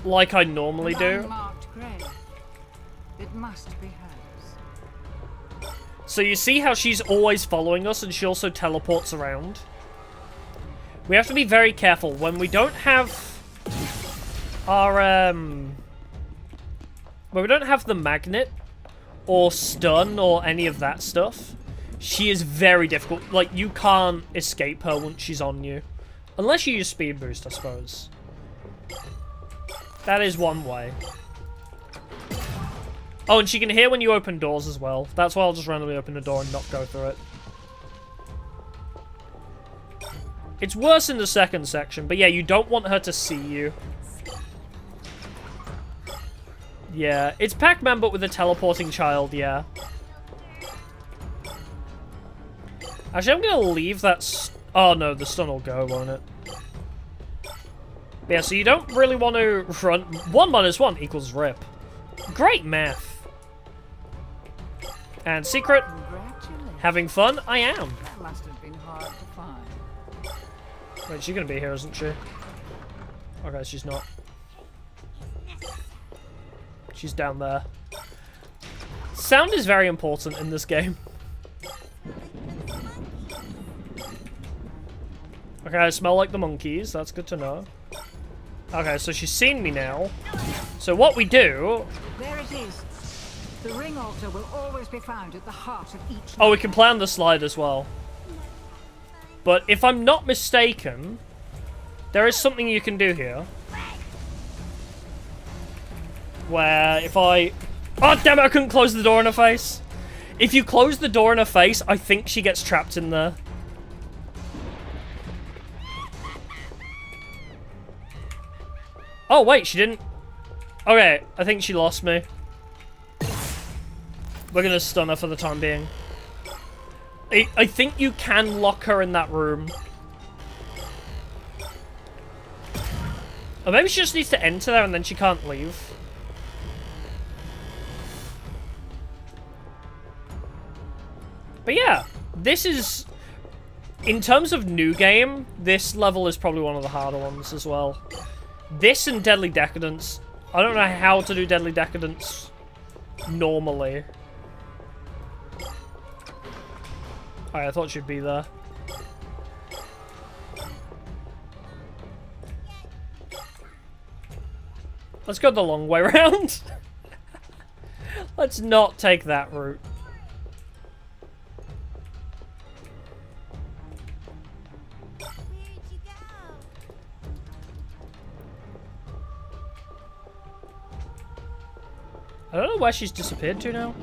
like I normally do. Unmarked grave. It must be hers. So you see how she's always following us and she also teleports around? We have to be very careful when we don't have our when we don't have the magnet or stun or any of that stuff. She is very difficult. Like, you can't escape her once she's on you. Unless you use speed boost, I suppose. That is one way. Oh, and she can hear when you open doors as well. That's why I'll just randomly open the door and not go through it. It's worse in the second section, but yeah, you don't want her to see you. Yeah, it's Pac-Man but with a teleporting child, yeah. Actually, I'm gonna leave that oh no, the stun will go, won't it? But yeah, so you don't really want to run... 1 minus 1 equals rip. Great math. And secret, Congratulations. having fun? I am. That must have been hard to find. Wait, she's gonna be here, isn't she? Okay, she's not. She's down there. Sound is very important in this game. Okay, I smell like the monkeys. That's good to know. Okay, so she's seen me now. So what we do... There it is. The ring altar will always be found at the heart of each. Oh, we can play on the slide as well. But if I'm not mistaken... there is something you can do here. Where if I... Oh, damn it, I couldn't close the door in her face. If you close the door in her face, I think she gets trapped in there. Oh, wait, she didn't... Okay, I think she lost me. We're gonna stun her for the time being. I think you can lock her in that room. Or maybe she just needs to enter there and then she can't leave. But yeah, this is... In terms of new game, this level is probably one of the harder ones as well. This and Deadly Decadence. I don't know how to do Deadly Decadence normally. Alright, I thought she'd be there. Let's go the long way around. Let's not take that route. Where'd you go? I don't know where she's disappeared to now.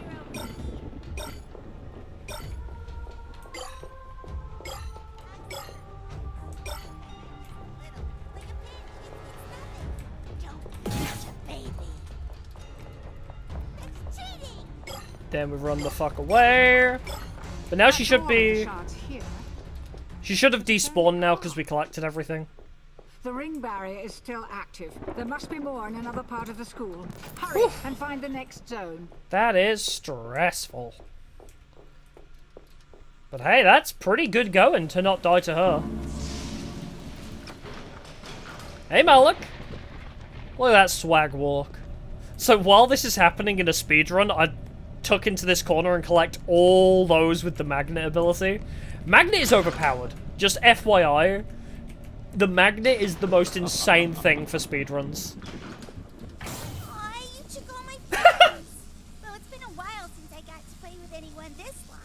Then we run the fuck away. But now she should be... She should have despawned now because we collected everything. The ring barrier is still active. There must be more in another part of the school. Hurry and find the next zone. That is stressful. But hey, that's pretty good going to not die to her. Hey, Malik. Look at that swag walk. So while this is happening in a speedrun, I tuck into this corner and collect all those with the magnet ability. Magnet is overpowered. Just FYI. The magnet is the most insane thing for speedruns. Aw, you took all my friends. Well, it's been a while since I got to play with anyone this long.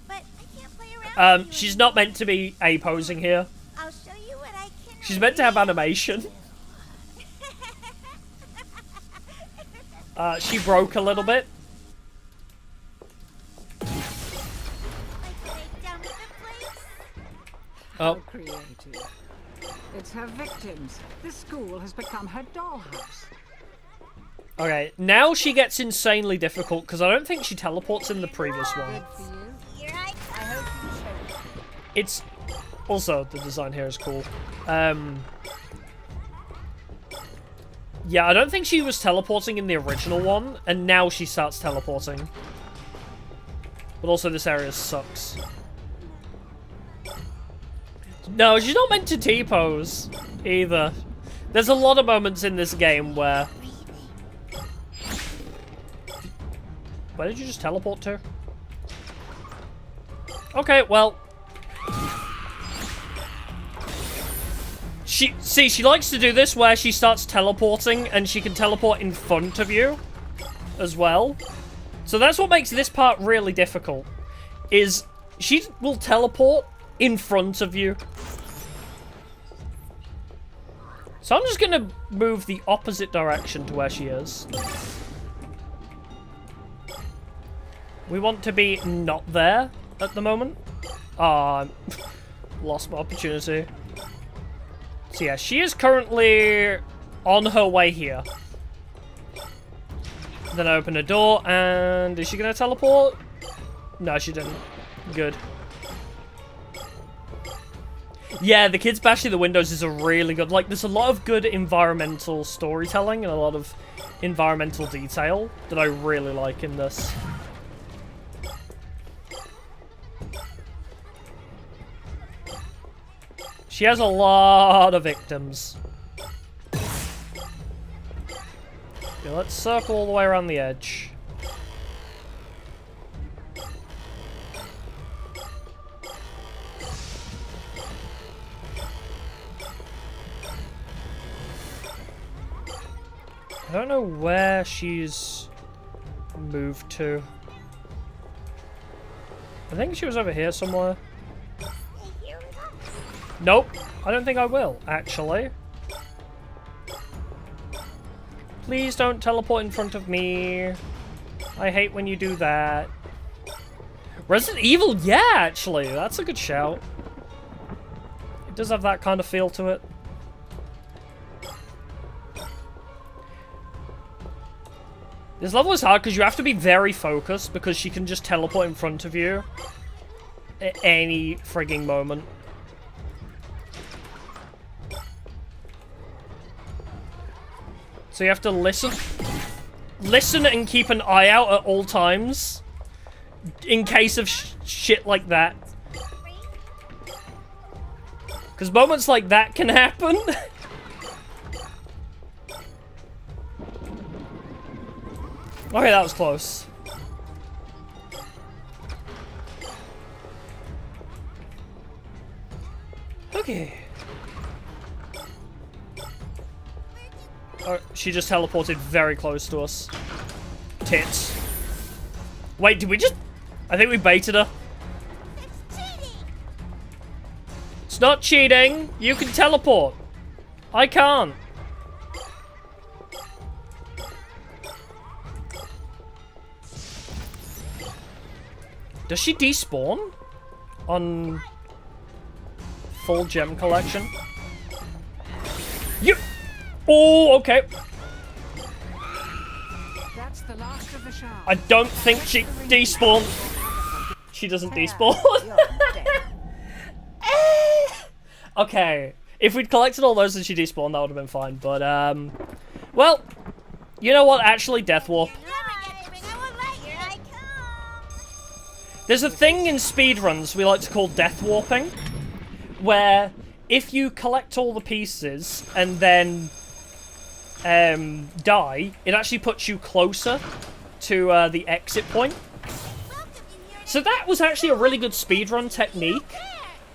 But I can't play around with you She's not meant to be A-posing here. I'll show you what I can. She's meant to have animation. She broke a little bit. Like what I've done with the place? Oh. Creative. It's her victims. This school has become her dollhouse. Okay, now she gets insanely difficult because I don't think she teleports in the previous one. Good for you. Here I I hope you show. It's... Also, the design here is cool. Yeah, I don't think she was teleporting in the original one, and now she starts teleporting. But also this area sucks. No, she's not meant to T-pose, either. There's a lot of moments in this game where... Where did you just teleport to? Okay, well... She likes to do this where she starts teleporting and she can teleport in front of you as well. So that's what makes this part really difficult, is she will teleport in front of you. So I'm just gonna move the opposite direction to where she is. We want to be not there at the moment. Ah, lost my opportunity. So yeah, she is currently on her way here. Then I open a door, and is she gonna teleport? No, she didn't. Good. Yeah, the kids bashing the windows is a really good... Like, there's a lot of good environmental storytelling and a lot of environmental detail that I really like in this. She has a lot of victims. Okay, let's circle all the way around the edge. I don't know where she's moved to. I think she was over here somewhere. Hey, here we go. Nope. I don't think I will, actually. Please don't teleport in front of me. I hate when you do that. Resident Evil, yeah, actually. That's a good shout. It does have that kind of feel to it. This level is hard because you have to be very focused because she can just teleport in front of you at any frigging moment. So you have to listen. Listen and keep an eye out at all times. In case of shit like that. Because moments like that can happen. Okay, that was close. Okay. Oh, she just teleported very close to us. Tits. Wait, did we just... I think we baited her. It's cheating! It's not cheating. You can teleport. I can't. Does she despawn? On... full gem collection? You... Oh, okay. That's the last of the show. I don't think she despawned. She doesn't despawn. Okay. If we'd collected all those and she despawned, that would have been fine. But, well, you know what? Actually, Death Warp. There's a thing in speedruns we like to call Death Warping, where if you collect all the pieces and then die, it actually puts you closer to the exit point. So that was actually a really good speedrun technique,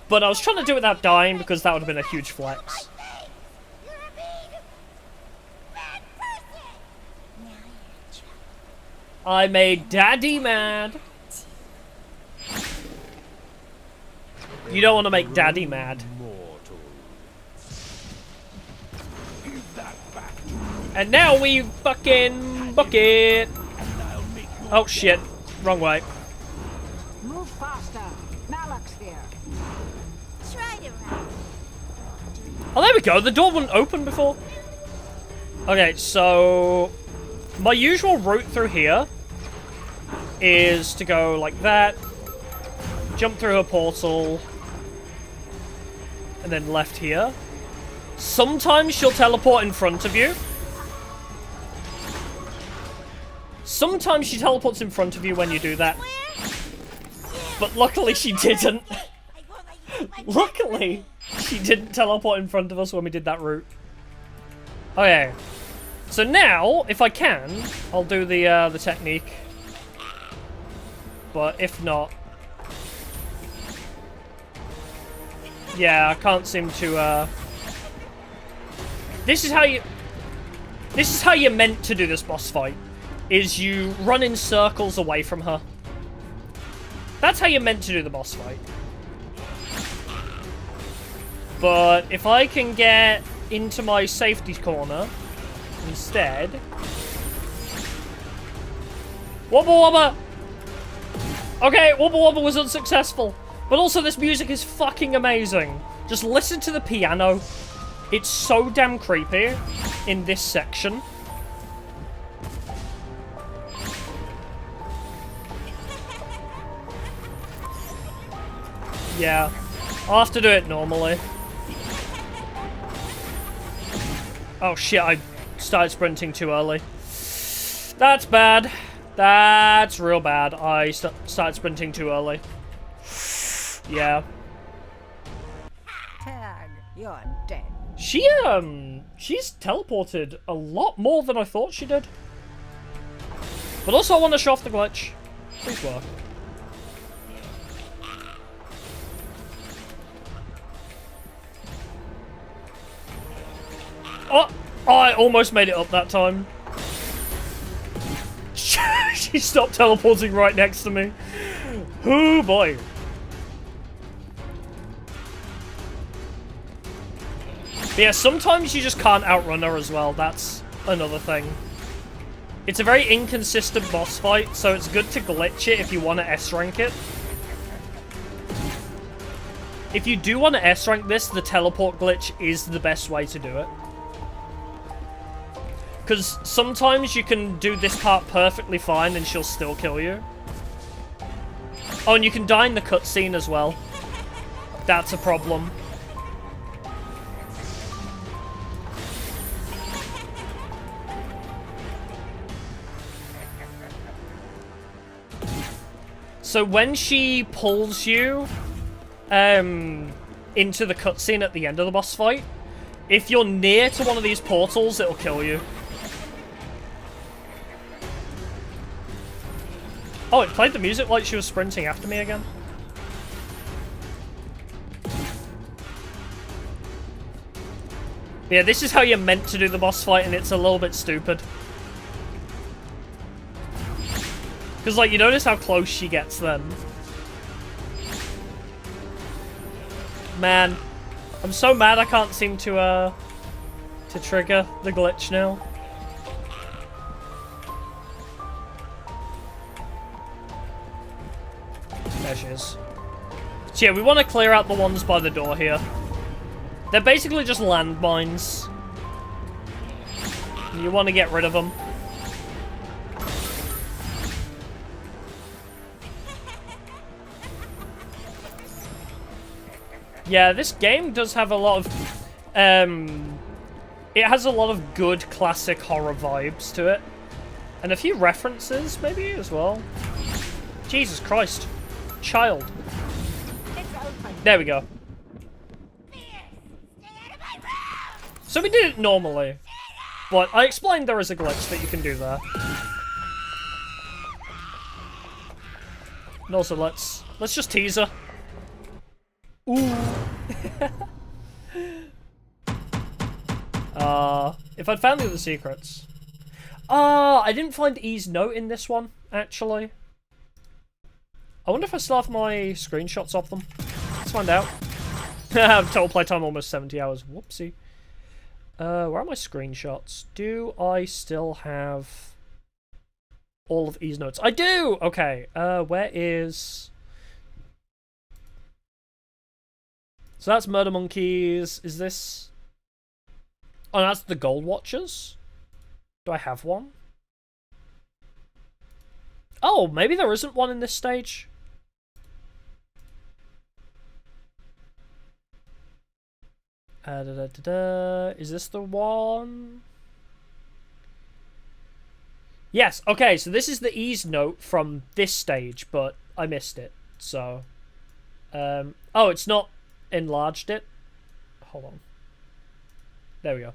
but I was trying to do it without dying because that would have been a huge flex. I made Daddy mad. You don't want to make Daddy mad. And now we fucking bucket. Oh shit, wrong way. Move faster. Malak's here. Try to run. Oh, there we go. The door wouldn't open before. Okay, so my usual route through here is to go like that, jump through a portal, and then left here. Sometimes she'll teleport in front of you. Sometimes she teleports in front of you when you do that. But luckily she didn't. Luckily, she didn't teleport in front of us when we did that route. Okay. So now, if I can, I'll do the technique. But if not... Yeah, I can't seem to, This is how you're meant to do this boss fight. Is you run in circles away from her. That's how you're meant to do the boss fight. But if I can get into my safety corner instead... Wobble wobble! Okay, wobble wobble was unsuccessful. But also this music is fucking amazing. Just listen to the piano. It's so damn creepy in this section. Yeah, I'll have to do it normally. Oh shit, I started sprinting too early. That's bad. That's real bad. I started sprinting too early. Yeah. Tag, you're dead. She's teleported a lot more than I thought she did. But also I want to show off the glitch. Please work. Oh, I almost made it up that time. She stopped teleporting right next to me. Oh boy. Yeah, sometimes you just can't outrun her as well. That's another thing. It's a very inconsistent boss fight, so it's good to glitch it if you want to S-rank it. If you do want to S-rank this, the teleport glitch is the best way to do it. Because sometimes you can do this part perfectly fine and she'll still kill you. Oh, and you can die in the cutscene as well. That's a problem. So when she pulls you into the cutscene at the end of the boss fight, if you're near to one of these portals, it'll kill you. Oh, it played the music like she was sprinting after me again. Yeah, this is how you're meant to do the boss fight, and it's a little bit stupid. Because, like, you notice how close she gets then. Man, I'm so mad I can't seem to trigger the glitch now. There she is. So yeah, we want to clear out the ones by the door here. They're basically just landmines. You want to get rid of them. Yeah, this game does have a lot of, it has a lot of good classic horror vibes to it. And a few references, maybe, as well. Jesus Christ. Child. There we go. So we did it normally. But I explained there is a glitch that you can do there. And also, let's just tease her. Ooh. If I'd found the other secrets. I didn't find E's note in this one, actually. I wonder if I still have my screenshots of them. Let's find out. Total playtime almost 70 hours. Whoopsie. Where are my screenshots? Do I still have all of E's notes? I do! Okay, where is... So that's Murder Monkeys. Is this... Oh, that's the Gold Watchers? Do I have one? Oh, maybe there isn't one in this stage. Is this the one? Yes, okay, so this is the E's note from this stage, but I missed it, so... oh, it's not enlarged it. Hold on. There we go.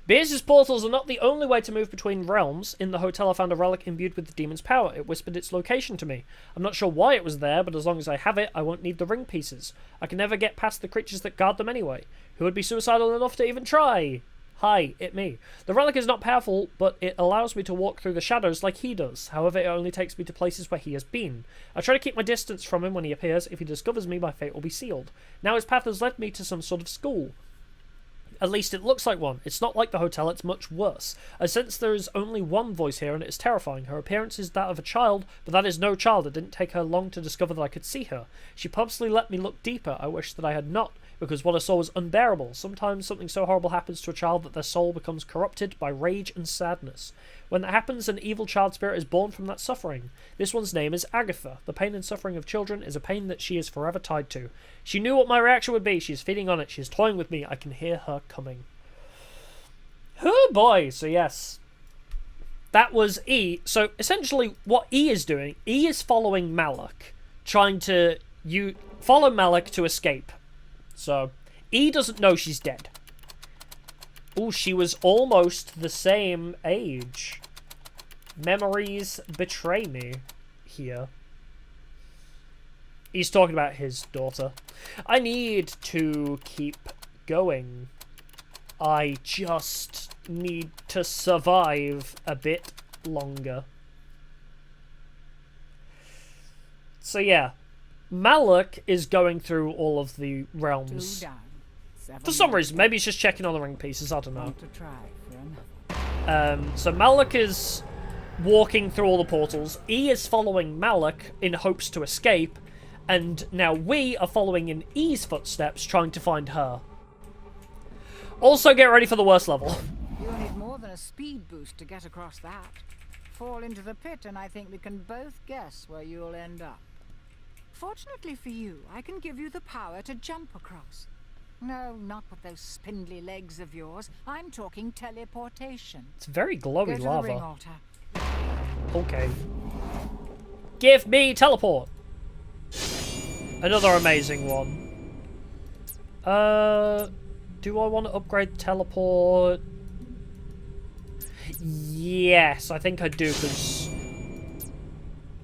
Beers' portals are not the only way to move between realms. In the hotel I found a relic imbued with the demon's power. It whispered its location to me. I'm not sure why it was there, but as long as I have it, I won't need the ring pieces. I can never get past the creatures that guard them anyway. Who would be suicidal enough to even try? Hi, it me. The relic is not powerful, but it allows me to walk through the shadows like he does. However, it only takes me to places where he has been. I try to keep my distance from him when he appears. If he discovers me, my fate will be sealed. Now his path has led me to some sort of school. At least it looks like one. It's not like the hotel, it's much worse. I sense there is only one voice here, and it is terrifying. Her appearance is that of a child, but that is no child. It didn't take her long to discover that I could see her. She purposely let me look deeper. I wish that I had not, because what I saw was unbearable. Sometimes something so horrible happens to a child that their soul becomes corrupted by rage and sadness. When that happens, an evil child spirit is born from that suffering. This one's name is Agatha. The pain and suffering of children is a pain that she is forever tied to. She knew what my reaction would be. She is feeding on it. She is toying with me. I can hear her coming. Oh boy. So yes. That was E. So essentially what E is doing, E is following Malak. Trying to follow Malak to escape. So E doesn't know she's dead. Oh, she was almost the same age. Memories betray me here. He's talking about his daughter. I need to keep going. I just need to survive a bit longer. So yeah, Malak is going through all of the realms. Too done. For some reason, maybe he's just checking on the ring pieces, I don't know. Want to try for another? So Malak is walking through all the portals. E is following Malak in hopes to escape, and now we are following in E's footsteps, trying to find her. Also, get ready for the worst level. You'll need more than a speed boost to get across that. Fall into the pit and I think we can both guess where you'll end up. Fortunately for you, I can give you the power to jump across. No, not with those spindly legs of yours. I'm talking teleportation. It's very glowy Go to the ring lava. altar. Okay. Give me teleport. Another amazing one. Do I want to upgrade teleport? Yes, I think I do, because...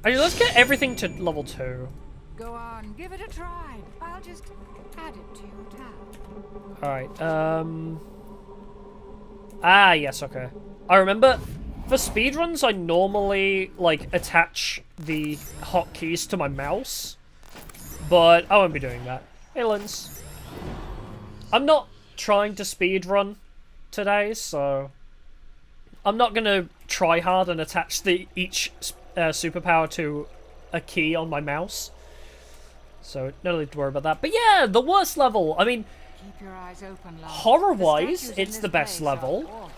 let's get everything to level 2. Go on, give it a try. I'll just add it to your tab. Alright, yes, okay. I remember, for speedruns, I normally, like, attach the hotkeys to my mouse. But I won't be doing that. Hey, Lens. I'm not trying to speedrun today, so... I'm not gonna try hard and attach each superpower to a key on my mouse. So, no need to worry about that. But yeah, the worst level. I mean, Keep your eyes open, love. horror-wise, it's the best level.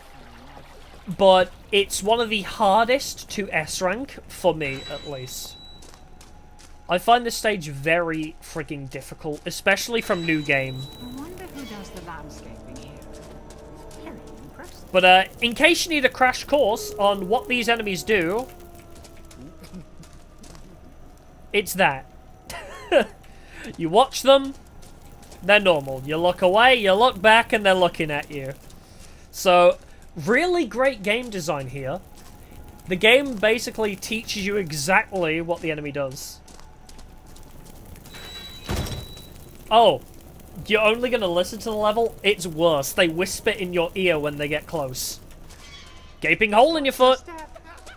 But it's one of the hardest to S-rank, for me, at least. I find this stage very freaking difficult, especially from new game. I wonder who does the landscaping here. Very impressive. But in case you need a crash course on what these enemies do, it's that. You watch them, they're normal. You look away, you look back, and they're looking at you. So, really great game design here. The game basically teaches you exactly what the enemy does. Oh, you're only going to listen to the level? It's worse. They whisper in your ear when they get close. Gaping hole in your foot.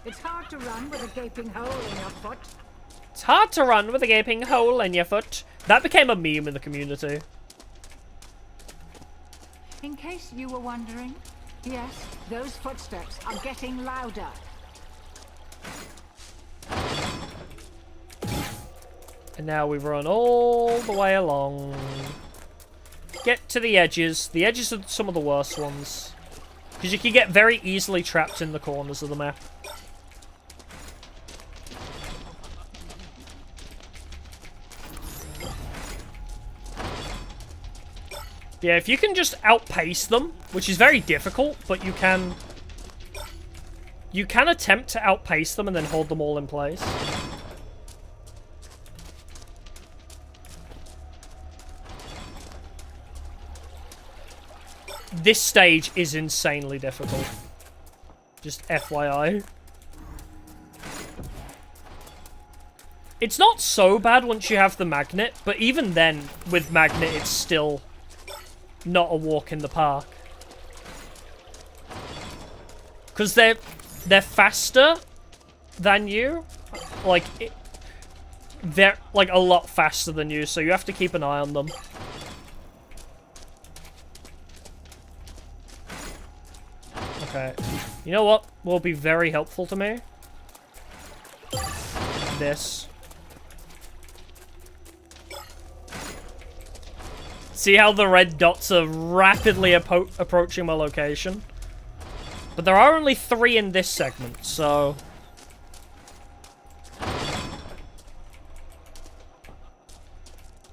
It's hard to run with a gaping hole in your foot. It's hard to run with a gaping hole in your foot. That became a meme in the community. In case you were wondering, yes, those footsteps are getting louder. And now we run all the way along. Get to the edges. The edges are some of the worst ones. Because you can get very easily trapped in the corners of the map. Yeah, if you can just outpace them, which is very difficult, but you can attempt to outpace them and then hold them all in place. This stage is insanely difficult. Just FYI. It's not so bad once you have the magnet, but even then, with magnet, it's still not a walk in the park. Because they're faster than you. Like, they're like a lot faster than you, so you have to keep an eye on them. Okay. You know what will be very helpful to me? This. See how the red dots are rapidly approaching my location? But there are only 3 in this segment, so...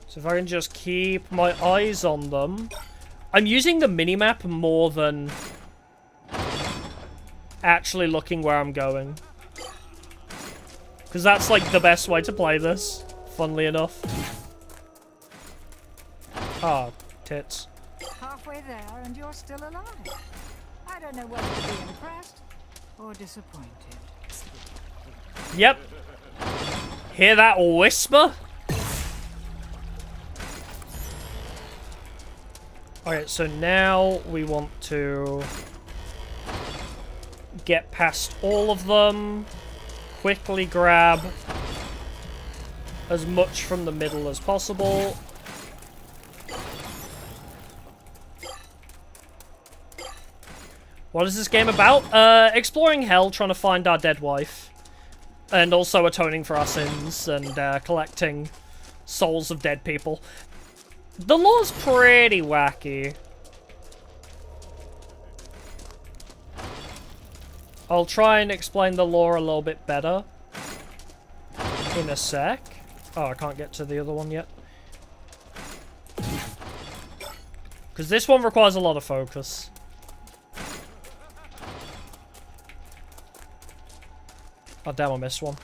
So if I can just keep my eyes on them... I'm using the minimap more than actually looking where I'm going. Because that's like the best way to play this, funnily enough. Ah, tits. Halfway there and you're still alive. I don't know whether to be impressed or disappointed. Yep. Hear that whisper? Alright, so now we want to get past all of them. Quickly grab as much from the middle as possible. What is this game about? Exploring hell, trying to find our dead wife. And also atoning for our sins and collecting souls of dead people. The lore's pretty wacky. I'll try and explain the lore a little bit better in a sec. Oh, I can't get to the other one yet. Because this one requires a lot of focus. Oh, damn, I missed one.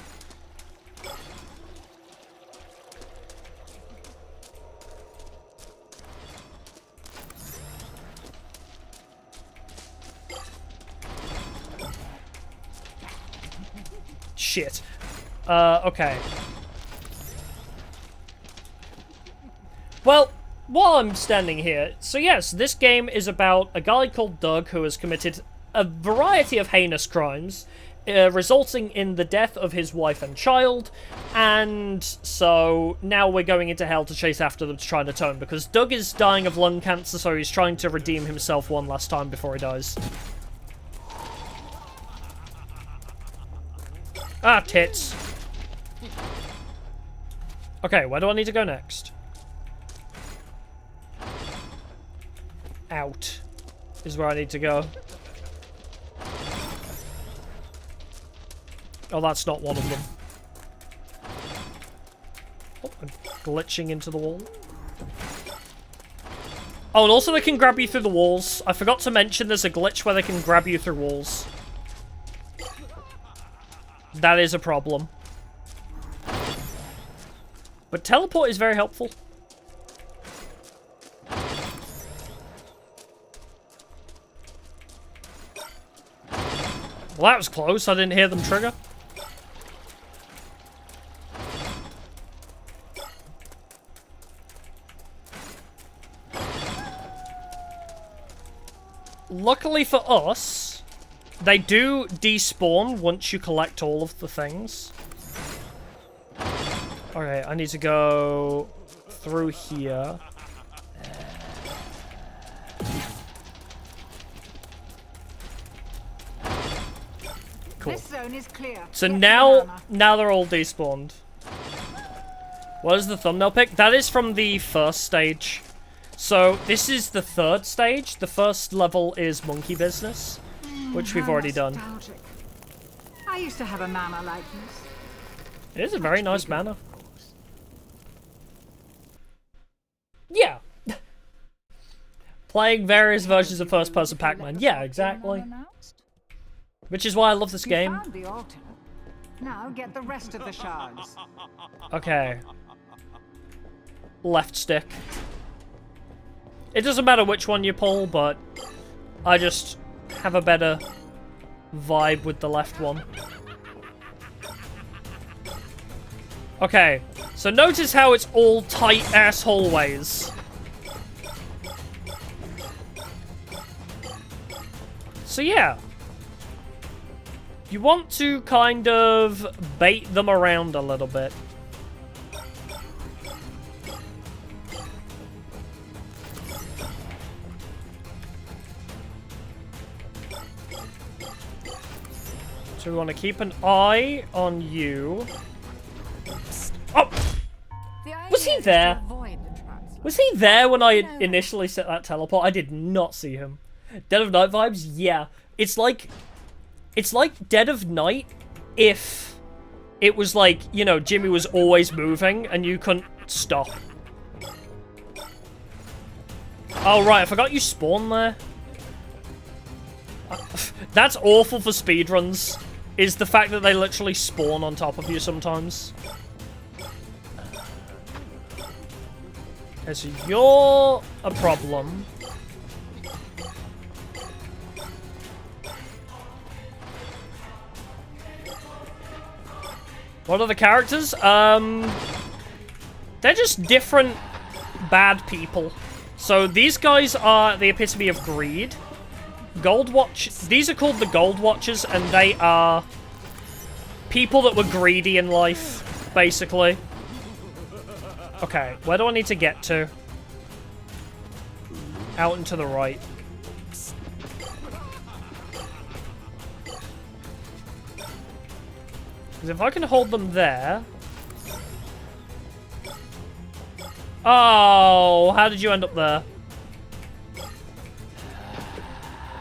Shit. Okay. Well, while I'm standing here, so yes, this game is about a guy called Doug who has committed a variety of heinous crimes, resulting in the death of his wife and child, and so now we're going into hell to chase after them to try and atone, because Doug is dying of lung cancer, so he's trying to redeem himself one last time before he dies. Ah, tits. Okay, where do I need to go next? Out is where I need to go. Oh, that's not one of them. Oh, I'm glitching into the wall. Oh, and also they can grab you through the walls. I forgot to mention there's a glitch where they can grab you through walls. That is a problem. But teleport is very helpful. Well, that was close. I didn't hear them trigger. Luckily for us, they do despawn once you collect all of the things. Okay, I need to go through here. Cool. This zone is clear. So Get now they're all despawned. What is the thumbnail pic? That is from the first stage. So this is the third stage. The first level is monkey business, which we've already done. Nostalgic. I used to have a manor like this. It is a very nice manor. Yeah. Playing various versions of first-person Pac-Man. Yeah, exactly. Which is why I love this game. Found the altar. Now get the rest of the shards. Okay. Left stick. It doesn't matter which one you pull, but I just have a better vibe with the left one. Okay, so notice how it's all tight-ass hallways. So yeah. You want to kind of bait them around a little bit. So we want to keep an eye on you. Oh! Was he there? Was he there when I initially set that teleport? I did not see him. Dead of Night vibes? Yeah. It's like Dead of Night if it was like, you know, Jimmy was always moving and you couldn't stop. Oh, right, I forgot you spawn there. That's awful for speedruns, is the fact that they literally spawn on top of you sometimes. Okay, so you're a problem. What are the characters? They're just different bad people. So these guys are the epitome of greed. Gold Watch. These are called the Gold Watchers, and they are people that were greedy in life, basically. Okay, where do I need to get to? Out and to the right. Because if I can hold them there... Oh, how did you end up there?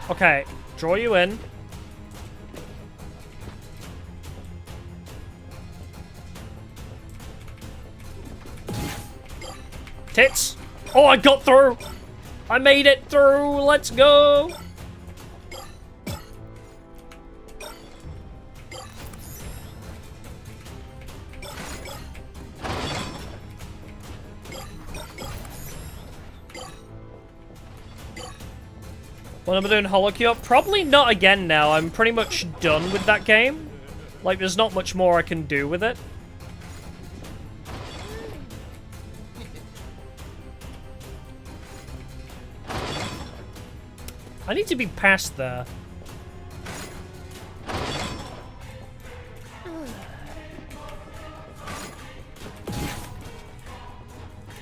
Okay, draw you in. Tits! Oh, I got through! I made it through! Let's go! When am I doing Holocure? Probably not again now. I'm pretty much done with that game. Like, there's not much more I can do with it. I need to be past there.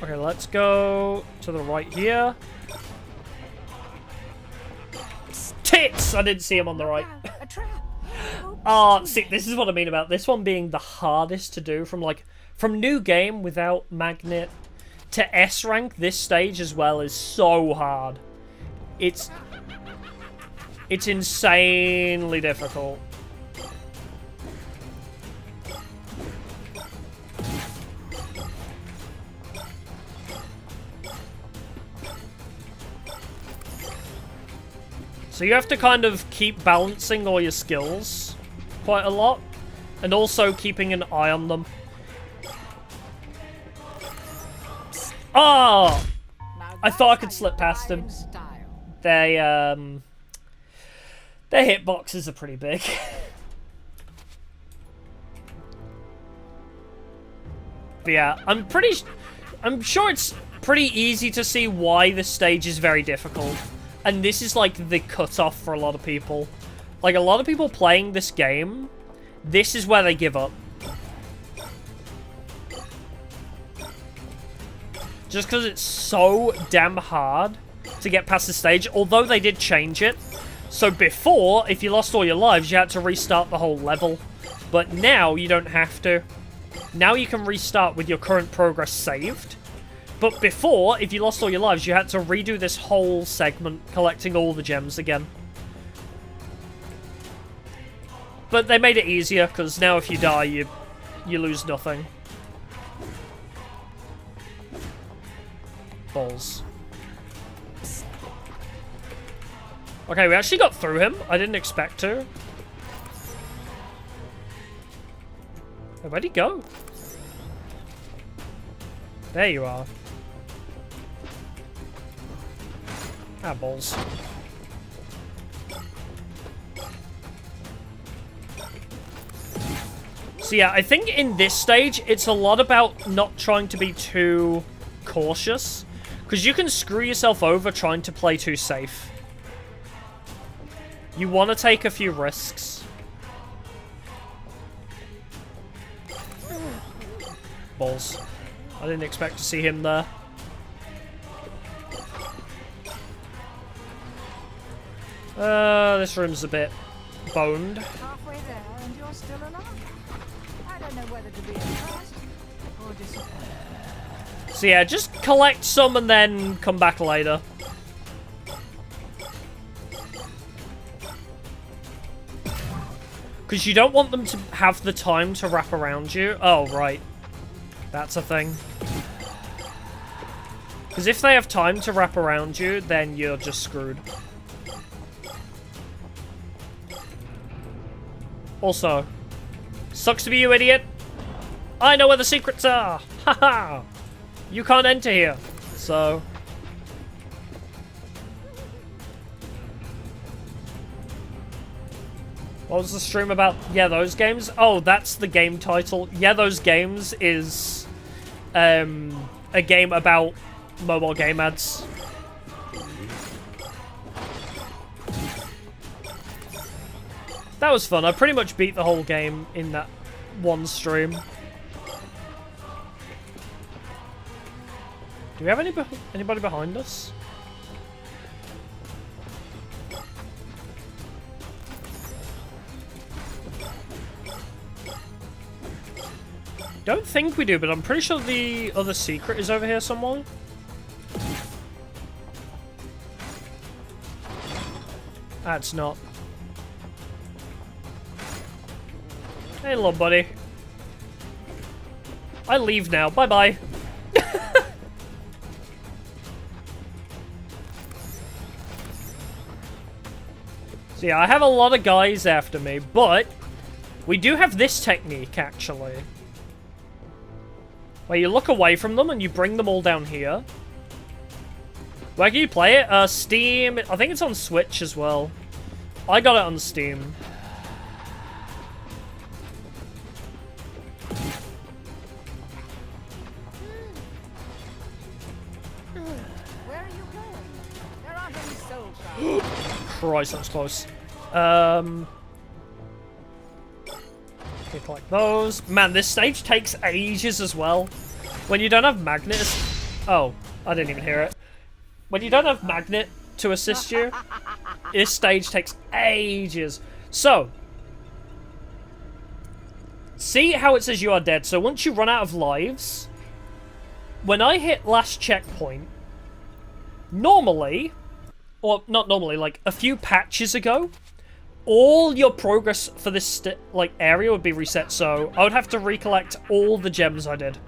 Okay, let's go to the right here. Tits! I didn't see him on the right. A trap. Oh, see, this is what I mean about this one being the hardest to do from new game without magnet to S rank. This stage as well is so hard. It's insanely difficult. So you have to kind of keep balancing all your skills quite a lot, and also keeping an eye on them. Oh! I thought I could slip past him. Their hitboxes are pretty big. But yeah, I'm sure it's pretty easy to see why this stage is very difficult. And this is like the cutoff for a lot of people. Like a lot of people playing this game, this is where they give up. Just because it's so damn hard to get past the stage, although they did change it. So before, if you lost all your lives, you had to restart the whole level. But now you don't have to. Now you can restart with your current progress saved. But before, if you lost all your lives, you had to redo this whole segment, collecting all the gems again. But they made it easier, because now if you die, you lose nothing. Balls. Okay, we actually got through him. I didn't expect to. Oh, where'd he go? There you are. Ah, balls. So yeah, I think in this stage, it's a lot about not trying to be too cautious. Because you can screw yourself over trying to play too safe. You want to take a few risks. Balls. I didn't expect to see him there. This room's a bit boned. Halfway there and you're still alive. I don't know whether to be impressed or disappointed. So yeah, just collect some and then come back later. Because you don't want them to have the time to wrap around you. Oh, right. That's a thing. Because if they have time to wrap around you, then you're just screwed. Also, sucks to be you, idiot. I know where the secrets are. Haha. You can't enter here. So... What was the stream about? Yeah, those games? Oh, that's the game title. Yeah, those games is a game about mobile game ads. That was fun. I pretty much beat the whole game in that one stream. Do we have anybody behind us? don't think we do, but I'm pretty sure the other secret is over here somewhere. That's not. Hey, little buddy. I leave now. Bye-bye. So yeah, I have a lot of guys after me, but we do have this technique, actually. Where you look away from them and you bring them all down here. Where can you play it? Steam. I think it's on Switch as well. I got it on Steam. Where are you going? There aren't any souls. Christ, that was close. Okay, collect those. Man, this stage takes ages as well. When you don't have magnets... Oh, I didn't even hear it. When you don't have magnet to assist you, this stage takes ages. So, see how it says you are dead. So once you run out of lives, when I hit last checkpoint, normally, or not normally, like a few patches ago, all your progress for this like area would be reset. So I would have to recollect all the gems I did.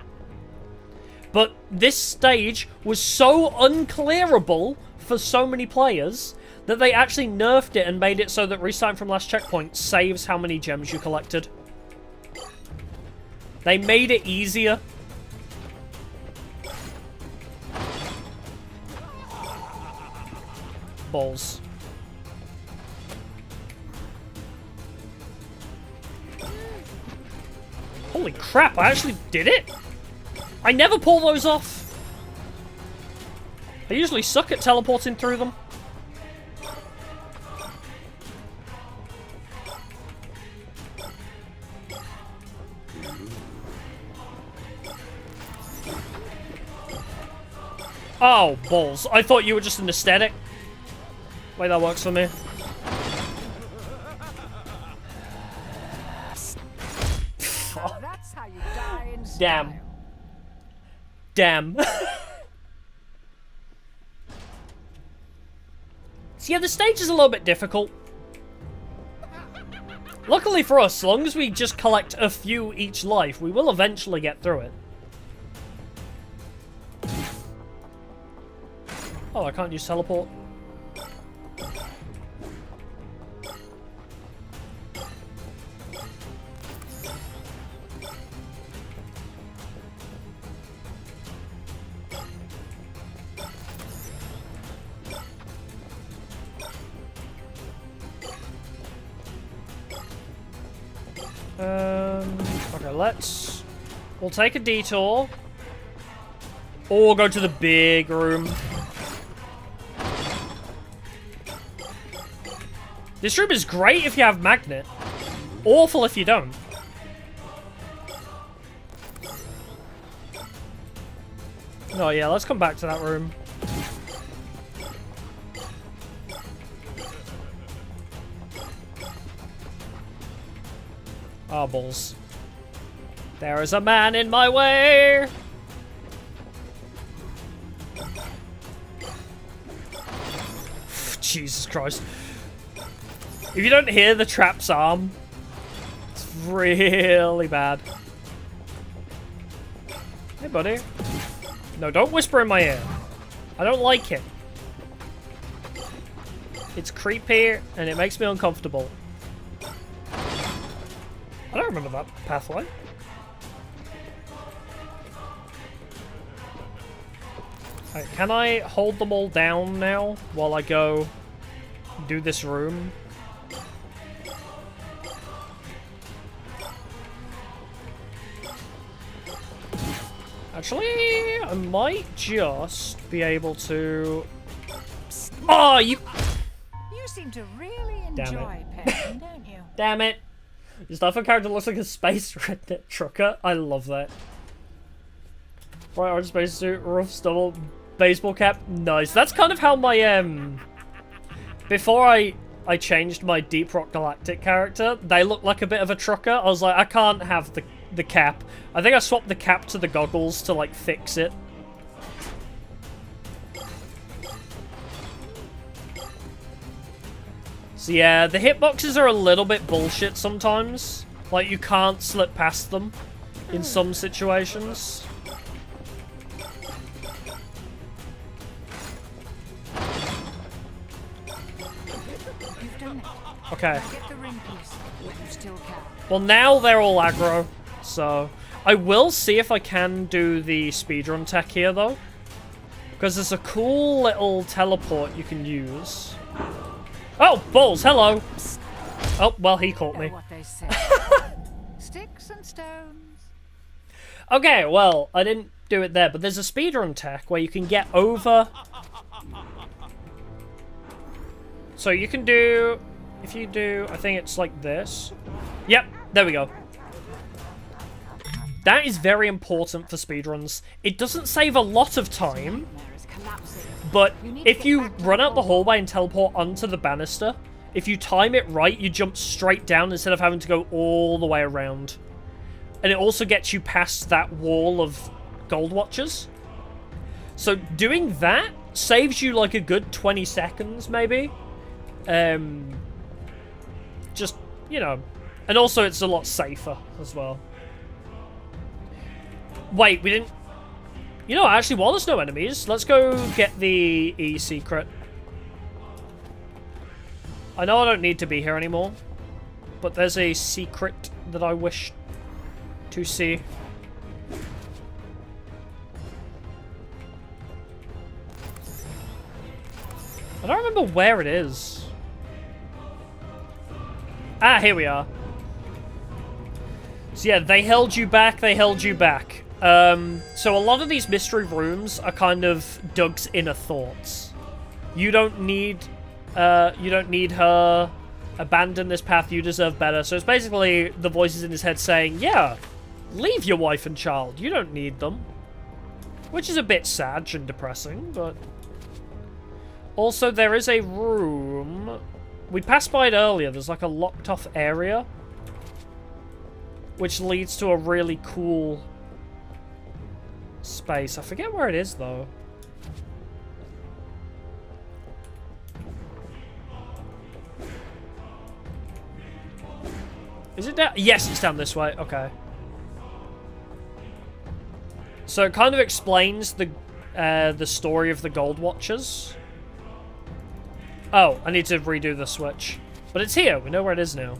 But this stage was so unclearable for so many players that they actually nerfed it and made it so that restarting from last checkpoint saves how many gems you collected. They made it easier. Balls. Holy crap, I actually did it? I never pull those off. I usually suck at teleporting through them. Oh, balls. I thought you were just an aesthetic. Wait, that works for me. That's how you die in Damn. style. Damn. So yeah, the stage is a little bit difficult. Luckily for us, as long as we just collect a few each life, we will eventually get through it. Oh, I can't use teleport. Okay, we'll take a detour. Or go to the big room. This room is great if you have magnet. Awful if you don't. Oh yeah, let's come back to that room. Oh, balls. There is a man in my way! Jesus Christ. If you don't hear the trap's arm, it's really bad. Hey, buddy. No, don't whisper in my ear. I don't like it. It's creepy, and it makes me uncomfortable. I don't remember that pathway. Right, can I hold them all down now while I go do this room? Actually, I might just be able to... Oh, you... You seem to really Damn enjoy petting, don't you? Damn it. Your Starfield character looks like a space redneck trucker. I love that. Bright orange spacesuit, rough stubble, baseball cap. Nice. That's kind of how my, before I changed my Deep Rock Galactic character, they looked like a bit of a trucker. I was like, I can't have the cap. I think I swapped the cap to the goggles to, like, fix it. So yeah, the hitboxes are a little bit bullshit sometimes. Like, you can't slip past them in some situations. You've done it. Okay. Get the ring piece, but you still can. Well, now they're all aggro, so... I will see if I can do the speedrun tech here, though. Because there's a cool little teleport you can use. Oh, balls, hello! Oh, well, he caught me. What they say. Sticks and stones. Okay, well, I didn't do it there, but there's a speedrun tech where you can get over... So you can do... If you do... I think it's like this. Yep, there we go. That is very important for speedruns. It doesn't save a lot of time, but if you run out the hallway and teleport onto the banister, if you time it right, you jump straight down instead of having to go all the way around. And it also gets you past that wall of gold watchers. So doing that saves you like a good 20 seconds, maybe. Just, you know. And also it's a lot safer as well. Wait, we didn't... You know, actually, while there's no enemies, let's go get the E-secret. I know I don't need to be here anymore, but there's a secret that I wish to see. I don't remember where it is. Ah, here we are. So yeah, they held you back, they held you back. So a lot of these mystery rooms are kind of Doug's inner thoughts. You don't need her. Abandon this path, you deserve better. So it's basically the voices in his head saying, yeah, leave your wife and child, you don't need them. Which is a bit sad and depressing, but... Also, there is a room... We passed by it earlier, there's like a locked off area. Which leads to a really cool space. I forget where it is, though. Is it down? Yes, it's down this way. Okay. So it kind of explains the story of the Gold Watchers. Oh, I need to redo the switch. But it's here. We know where it is now.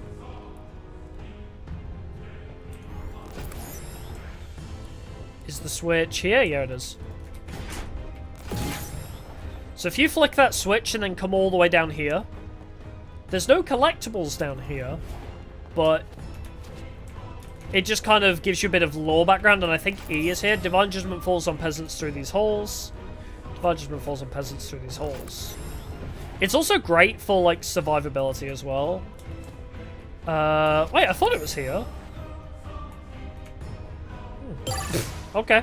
Is the switch here? Yeah, it is. So if you flick that switch and then come all the way down here, there's no collectibles down here, but it just kind of gives you a bit of lore background, and I think E is here. Divine Judgment falls on peasants through these holes. Divine Judgment falls on peasants through these holes. It's also great for, like, survivability as well. Wait, I thought it was here. Okay.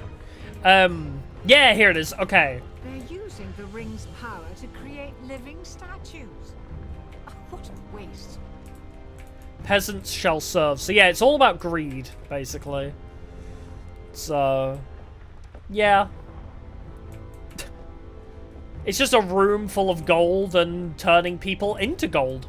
Yeah, here it is. Okay. They're using the ring's power to create living statues. Oh, what a waste. Peasants shall serve. So yeah, it's all about greed, basically. So, yeah. It's just a room full of gold and turning people into gold.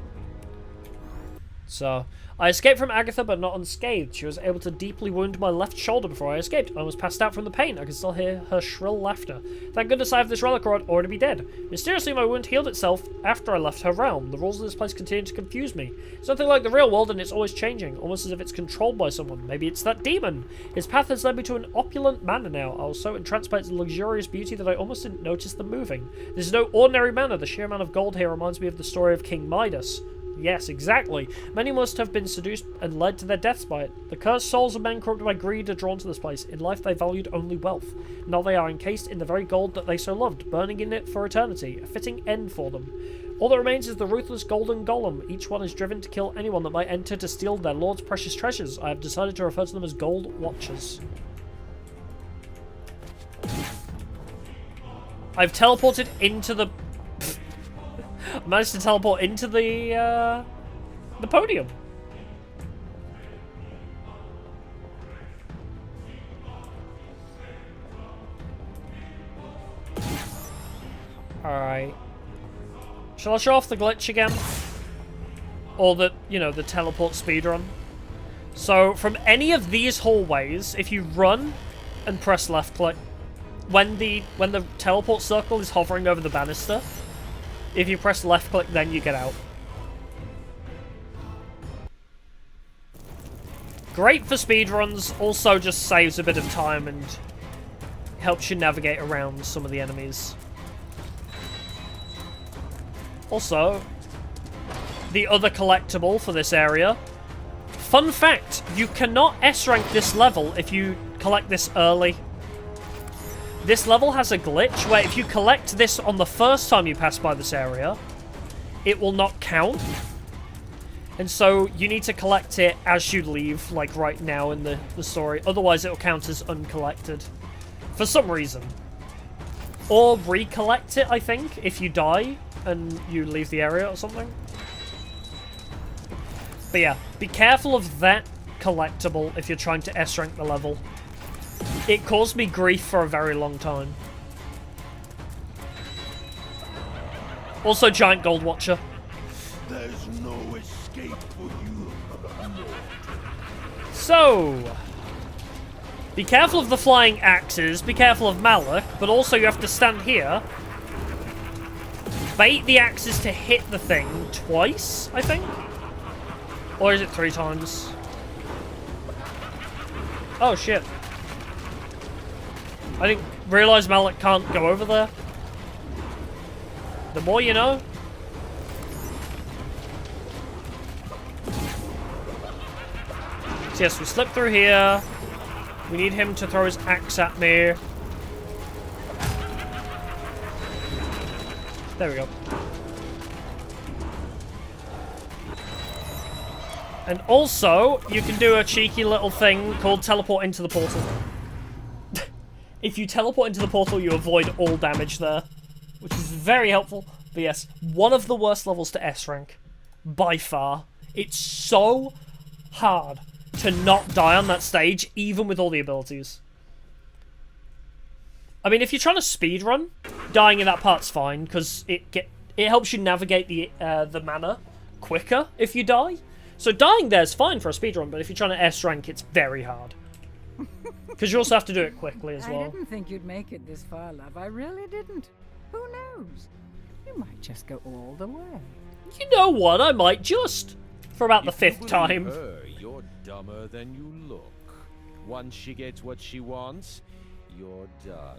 So, I escaped from Agatha, but not unscathed. She was able to deeply wound my left shoulder before I escaped. I was passed out from the pain. I could still hear her shrill laughter. Thank goodness I have this relic, or I'd already be dead. Mysteriously, my wound healed itself after I left her realm. The rules of this place continue to confuse me. It's nothing like the real world, and it's always changing, almost as if it's controlled by someone. Maybe it's that demon. His path has led me to an opulent manor now. I was so entranced by its luxurious beauty that I almost didn't notice them moving. This is no ordinary manor. The sheer amount of gold here reminds me of the story of King Midas. Yes, exactly. Many must have been seduced and led to their deaths by it. The cursed souls of men corrupted by greed are drawn to this place. In life they valued only wealth. Now they are encased in the very gold that they so loved, burning in it for eternity, a fitting end for them. All that remains is the ruthless golden golem. Each one is driven to kill anyone that might enter to steal their lord's precious treasures. I have decided to refer to them as Gold Watchers. I've teleported into the... I managed to teleport into the podium. Alright. Shall I show off the glitch again? Or the, you know, the teleport speedrun? So, from any of these hallways, if you run and press left click, when the teleport circle is hovering over the banister, if you press left click, then you get out. Great for speedruns, also just saves a bit of time and helps you navigate around some of the enemies. Also, the other collectible for this area. Fun fact, you cannot S-rank this level if you collect this early. This level has a glitch where if you collect this on the first time you pass by this area, it will not count. And so you need to collect it as you leave, like right now in the story. Otherwise it will count as uncollected. For some reason. Or recollect it, I think, if you die and you leave the area or something. But yeah, be careful of that collectible if you're trying to S-rank the level. It caused me grief for a very long time. Also, Giant Gold Watcher. There's no escape for you. So, be careful of the flying axes, be careful of Malak, but also you have to stand here. Bait the axes to hit the thing twice, I think? Or is it 3 times? Oh shit. I didn't realize Malak can't go over there. The more you know. So yes, we slip through here. We need him to throw his axe at me. There we go. And also, you can do a cheeky little thing called teleport into the portal. If you teleport into the portal, you avoid all damage there. Which is very helpful. But yes, one of the worst levels to S-rank. By far. It's so hard to not die on that stage, even with all the abilities. I mean, if you're trying to speedrun, dying in that part's fine, because it helps you navigate the mana quicker if you die. So dying there's fine for a speedrun, but if you're trying to S-rank, it's very hard. Because you also have to do it quickly as well. I didn't think you'd make it this far, love. I really didn't. Who knows? You might just go all the way. You know what? I might just. For about the 5th time. Her, you're dumber than you look. Once she gets what she wants, you're done.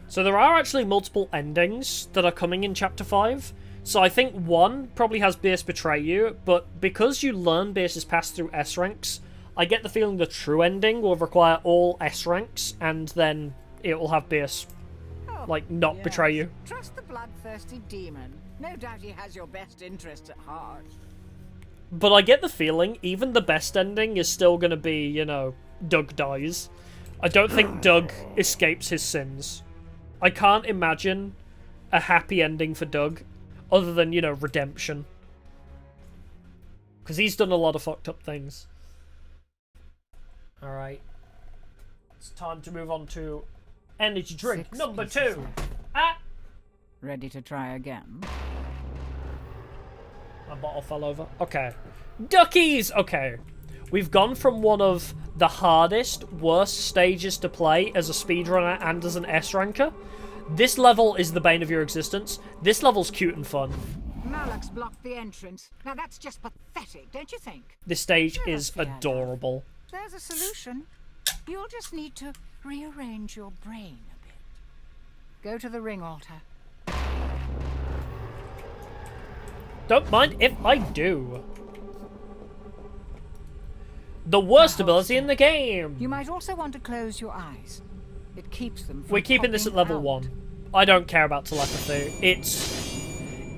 So there are actually multiple endings that are coming in Chapter 5. So I think one probably has Base betray you, but because you learn Base's pass through S ranks, I get the feeling the true ending will require all S ranks, and then it will have Base, like, not Yes. betray you. Trust the bloodthirsty demon. No doubt he has your best interests at heart. But I get the feeling even the best ending is still going to be, you know, Doug dies. I don't think Doug escapes his sins. I can't imagine a happy ending for Doug, other than, you know, redemption. Because he's done a lot of fucked up things. Alright. It's time to move on to energy drink 6 number pieces 2. left. Ah! Ready to try again? My bottle fell over. Okay. Duckies! Okay. We've gone from one of the hardest, worst stages to play as a speedrunner and as an S-ranker. This level is the bane of your existence. This level's cute and fun. Malak's blocked the entrance. Now that's just pathetic, don't you think? This stage Sure, is fair enough. adorable. There's a solution. You'll just need to rearrange your brain a bit. Go to the ring altar. Don't mind if I do. The worst ability in the game. You might also want to close your eyes. It keeps them from We're keeping this at popping level out. 1. I don't care about telepathy.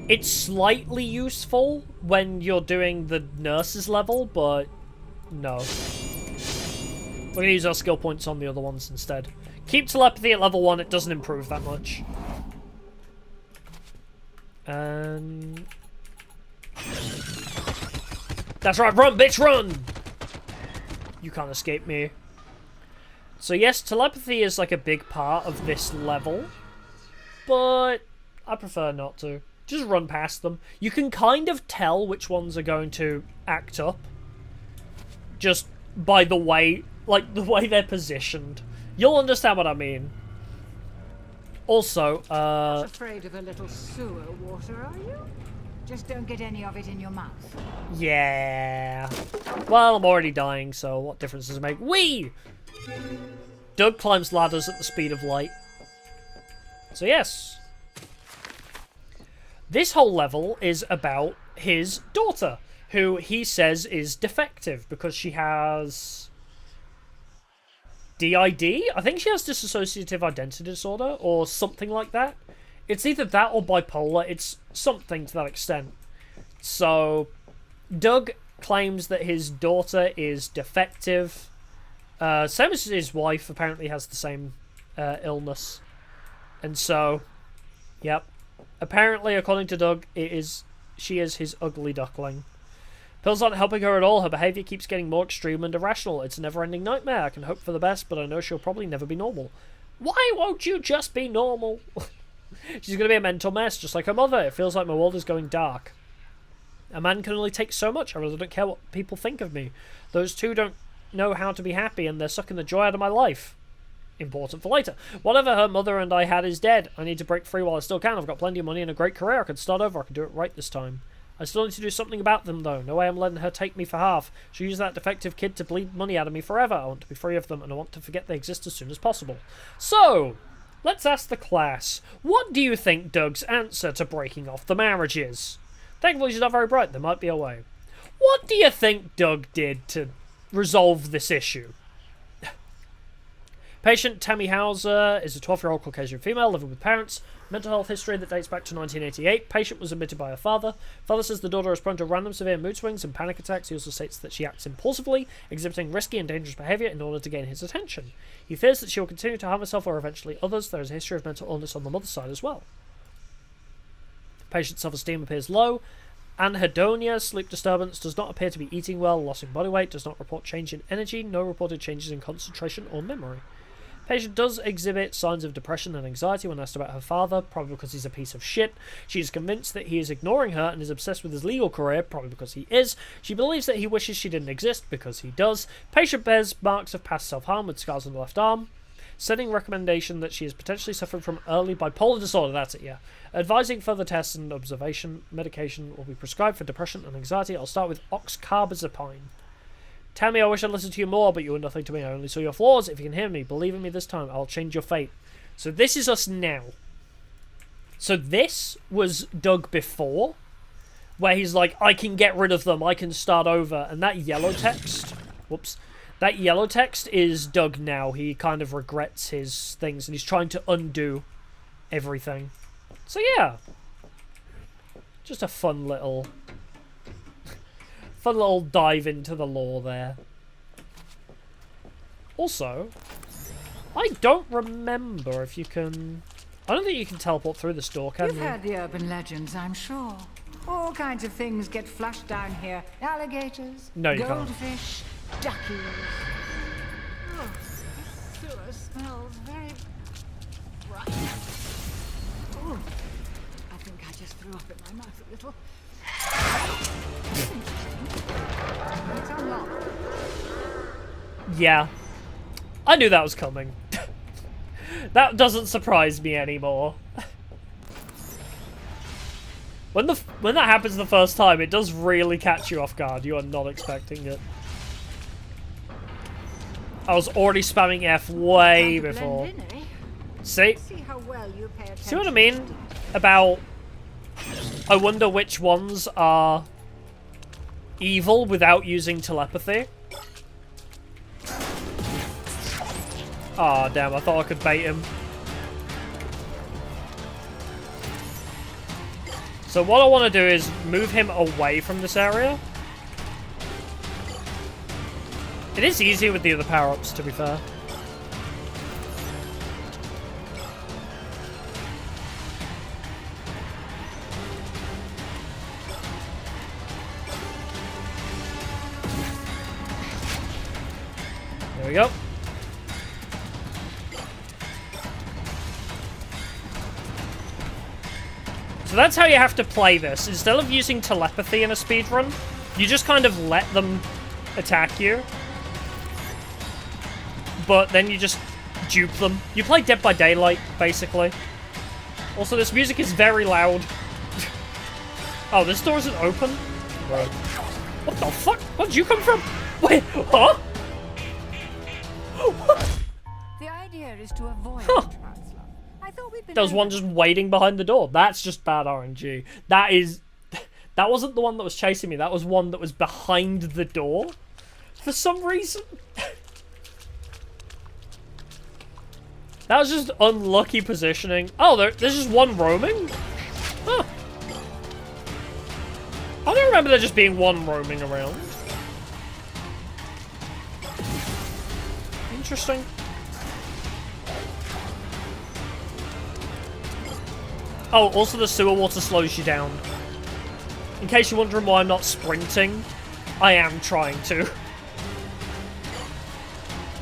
It's slightly useful when you're doing the nurse's level, but no. We're going to use our skill points on the other ones instead. Keep telepathy at level 1, it doesn't improve that much. And... That's right, run, bitch, run! You can't escape me. So yes, telepathy is like a big part of this level, but I prefer not to. Just run past them. You can kind of tell which ones are going to act up. Just by the way, like, the way they're positioned. You'll understand what I mean. Also, Not afraid of a little sewer water, are you? Just don't get any of it in your mouth. yeah. Well, I'm already dying, so what difference does it make? Whee! Doug climbs ladders at the speed of light. So yes. This whole level is about his daughter, who he says is defective because she has DID? I think she has dissociative identity disorder or something like that. It's either that or bipolar. It's something to that extent. So, Doug claims that his daughter is defective. Same as his wife apparently has the same illness. And so, yep. Apparently, according to Doug, she is his ugly duckling. Pills aren't helping her at all. Her behaviour keeps getting more extreme and irrational. It's a never-ending nightmare. I can hope for the best, but I know she'll probably never be normal. Why won't you just be normal? She's going to be a mental mess, just like her mother. It feels like my world is going dark. A man can only take so much. I really don't care what people think of me. Those two don't know how to be happy, and they're sucking the joy out of my life. Important for later. Whatever her mother and I had is dead. I need to break free while I still can. I've got plenty of money and a great career. I can start over. I can do it right this time. I still need to do something about them, though. No way I'm letting her take me for half. She'll use that defective kid to bleed money out of me forever. I want to be free of them, and I want to forget they exist as soon as possible. So, let's ask the class. What do you think Doug's answer to breaking off the marriage is? Thankfully, she's not very bright. There might be a way. What do you think Doug did to resolve this issue? Patient Tammy Hauser is a 12-year-old Caucasian female living with parents. Mental health history that dates back to 1988. Patient was admitted by her father. Father says the daughter is prone to random severe mood swings and panic attacks. He also states that she acts impulsively, exhibiting risky and dangerous behaviour in order to gain his attention. He fears that she will continue to harm herself or eventually others. There is a history of mental illness on the mother's side as well. Patient's self-esteem appears low. Anhedonia, sleep disturbance, does not appear to be eating well, loss in body weight, does not report change in energy, no reported changes in concentration or memory. Patient does exhibit signs of depression and anxiety when asked about her father, probably because he's a piece of shit. She is convinced that he is ignoring her and is obsessed with his legal career, probably because he is. She believes that he wishes she didn't exist, because he does. Patient bears marks of past self-harm with scars on the left arm. Setting recommendation that she is potentially suffering from early bipolar disorder, that's it, yeah. Advising further tests and observation. Medication will be prescribed for depression and anxiety. I'll start with oxcarbazepine. Tammy, I wish I'd listened to you more, but you were nothing to me. I only saw your flaws. If you can hear me, believe in me this time. I'll change your fate. So this is us now. So this was Doug before, where he's like, I can get rid of them. I can start over. And that yellow text, whoops, that yellow text is Doug now. He kind of regrets his things, and he's trying to undo everything. So yeah, just a fun little dive into the lore there. Also, I don't remember if you can... I don't think you can teleport through this door, can you? You've heard the urban legends, I'm sure. All kinds of things get flushed down here. Alligators, No, you can't. goldfish, duckies. Oh, this sewer smells very bright. Oh, I think I just threw up in my mouth a little. It's unlocked. Yeah. I knew that was coming. That doesn't surprise me anymore. When that happens the first time, it does really catch you off guard. You are not expecting it. I was already spamming F way Time to before. blend in, eh? See? See how well you pay attention. See what I mean? About... I wonder which ones are evil without using telepathy. Aw, damn, I thought I could bait him. So what I want to do is move him away from this area. It is easy with the other power-ups, to be fair. There we go. So that's how you have to play this. Instead of using telepathy in a speedrun, you just kind of let them attack you. But then you just dupe them. You play Dead by Daylight, basically. Also, this music is very loud. Oh, this door isn't open? Right. What the fuck? Where'd you come from? Wait, huh? What? The idea is to avoid Huh. the Chancellor. I thought we'd been There was one over just waiting behind the door. That's just bad RNG. That is... That wasn't the one that was chasing me. That was one that was behind the door. For some reason. That was just unlucky positioning. Oh, there's just one roaming? Huh. I don't remember there just being one roaming around. Interesting. Oh, also the sewer water slows you down. In case you're wondering why I'm not sprinting, I am trying to.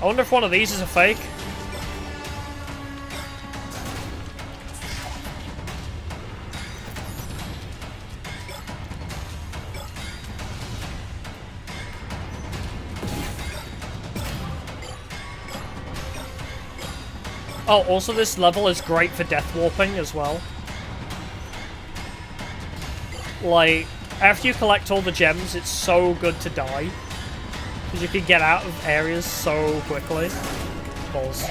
I wonder if one of these is a fake. Oh, also this level is great for death warping as well. Like, after you collect all the gems, it's so good to die. Because you can get out of areas so quickly. Balls.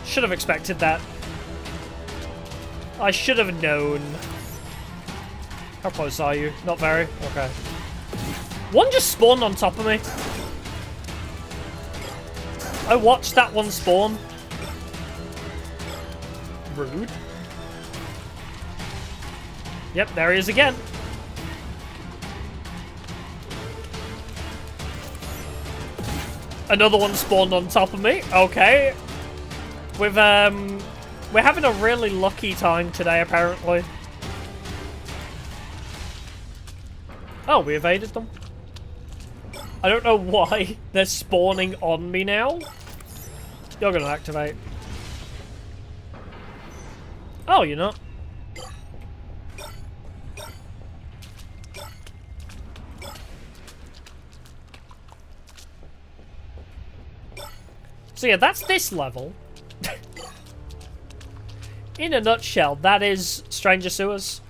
Should have expected that. I should have known. How close are you? Not very? Okay. One just spawned on top of me. I watched that one spawn. Rude. Yep, there he is again. Another one spawned on top of me. Okay. We're having a really lucky time today, apparently. Oh, we evaded them. I don't know why they're spawning on me now. You're gonna activate. Oh, you're not. So yeah, that's this level. In a nutshell, that is Stranger Sewers.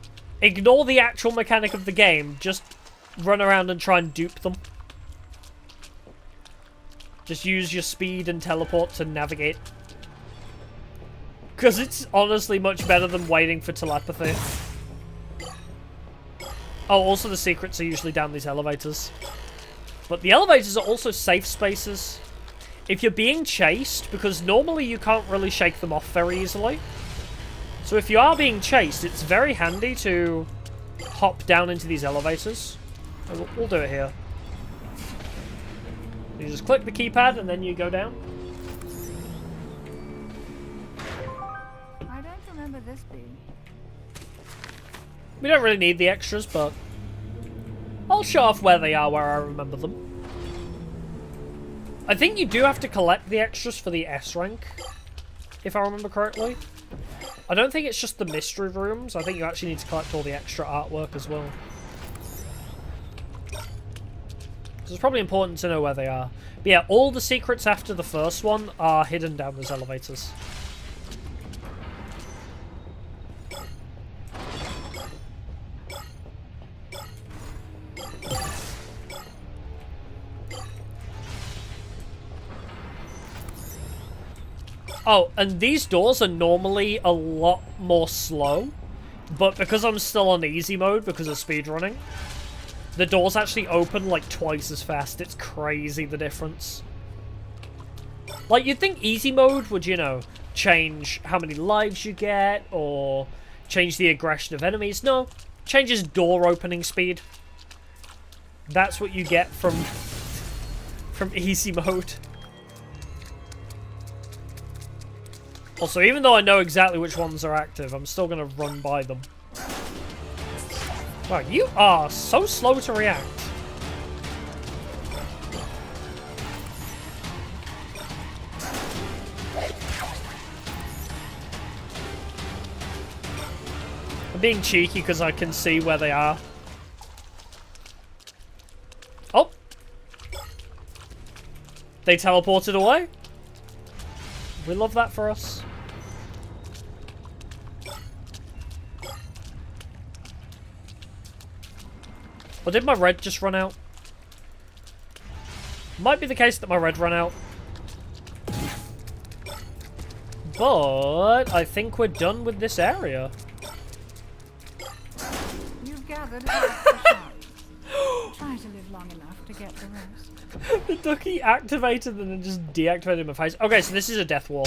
Ignore the actual mechanic of the game, just run around and try and dupe them. Just use your speed and teleport to navigate. Because it's honestly much better than waiting for telepathy. Oh, also the secrets are usually down these elevators. But the elevators are also safe spaces. If you're being chased, because normally you can't really shake them off very easily. So if you are being chased, it's very handy to hop down into these elevators. We'll do it here. You just click the keypad and then you go down. I don't remember this being. We don't really need the extras, but I'll show off where they are, where I remember them. I think you do have to collect the extras for the S rank, if I remember correctly. I don't think it's just the mystery rooms. I think you actually need to collect all the extra artwork as well. So it's probably important to know where they are. But yeah, all the secrets after the first one are hidden down those elevators. Oh, and these doors are normally a lot more slow, but because I'm still on easy mode because of speedrunning, the doors actually open like twice as fast. It's crazy, the difference. Like, you'd think easy mode would, you know, change how many lives you get, or change the aggression of enemies. No, changes door opening speed. That's what you get from easy mode. Also, even though I know exactly which ones are active, I'm still going to run by them. Wow, you are so slow to react. I'm being cheeky because I can see where they are. Oh! They teleported away? We love that for us. Or did my red just run out? Might be the case that my red ran out. But I think we're done with this area. You've gathered half the shards. Try to live long enough to get the rest. The ducky activated and then just deactivated my face. Okay, so this is a death wall.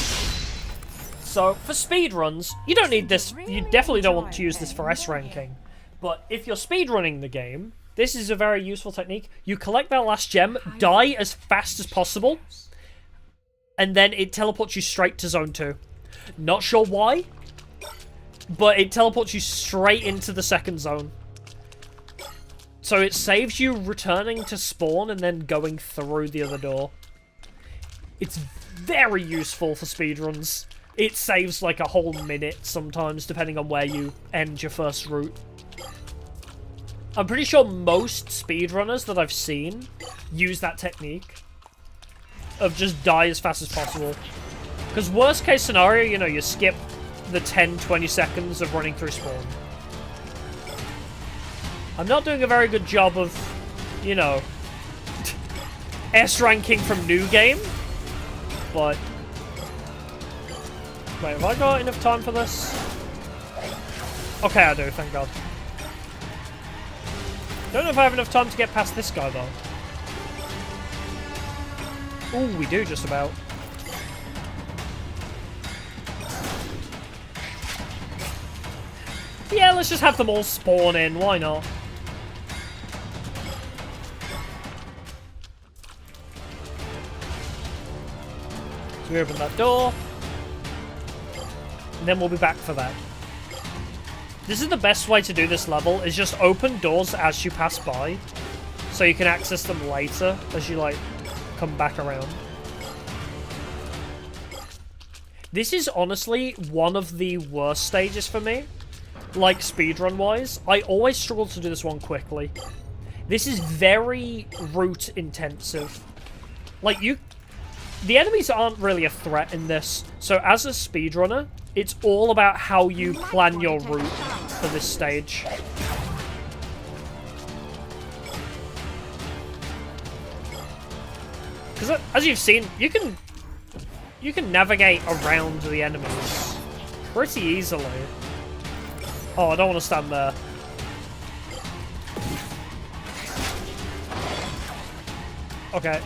So for speed runs, you don't need this. You definitely don't want to use this for S ranking. But if you're speed running the game, this is a very useful technique. You collect that last gem, die as fast as possible, and then it teleports you straight to Zone 2. Not sure why, but it teleports you straight into the second zone. So it saves you returning to spawn and then going through the other door. It's very useful for speedruns. It saves like a whole minute sometimes, depending on where you end your first route. I'm pretty sure most speedrunners that I've seen use that technique of just die as fast as possible. Because worst case scenario, you know, you skip the 10-20 seconds of running through spawn. I'm not doing a very good job of, you know, S ranking from new game, but... Wait, have I got enough time for this? Okay, I do, thank God. Don't know if I have enough time to get past this guy, though. Ooh, we do just about. Yeah, let's just have them all spawn in, why not? So we open that door. And then we'll be back for that. This is the best way to do this level, is just open doors as you pass by. So you can access them later as you, like, come back around. This is honestly one of the worst stages for me. Like, speedrun-wise. I always struggle to do this one quickly. This is very route-intensive. Like, the enemies aren't really a threat in this. So as a speedrunner, it's all about how you plan your route for this stage. Because as you've seen, you can navigate around the enemies pretty easily. Oh, I don't want to stand there. Okay.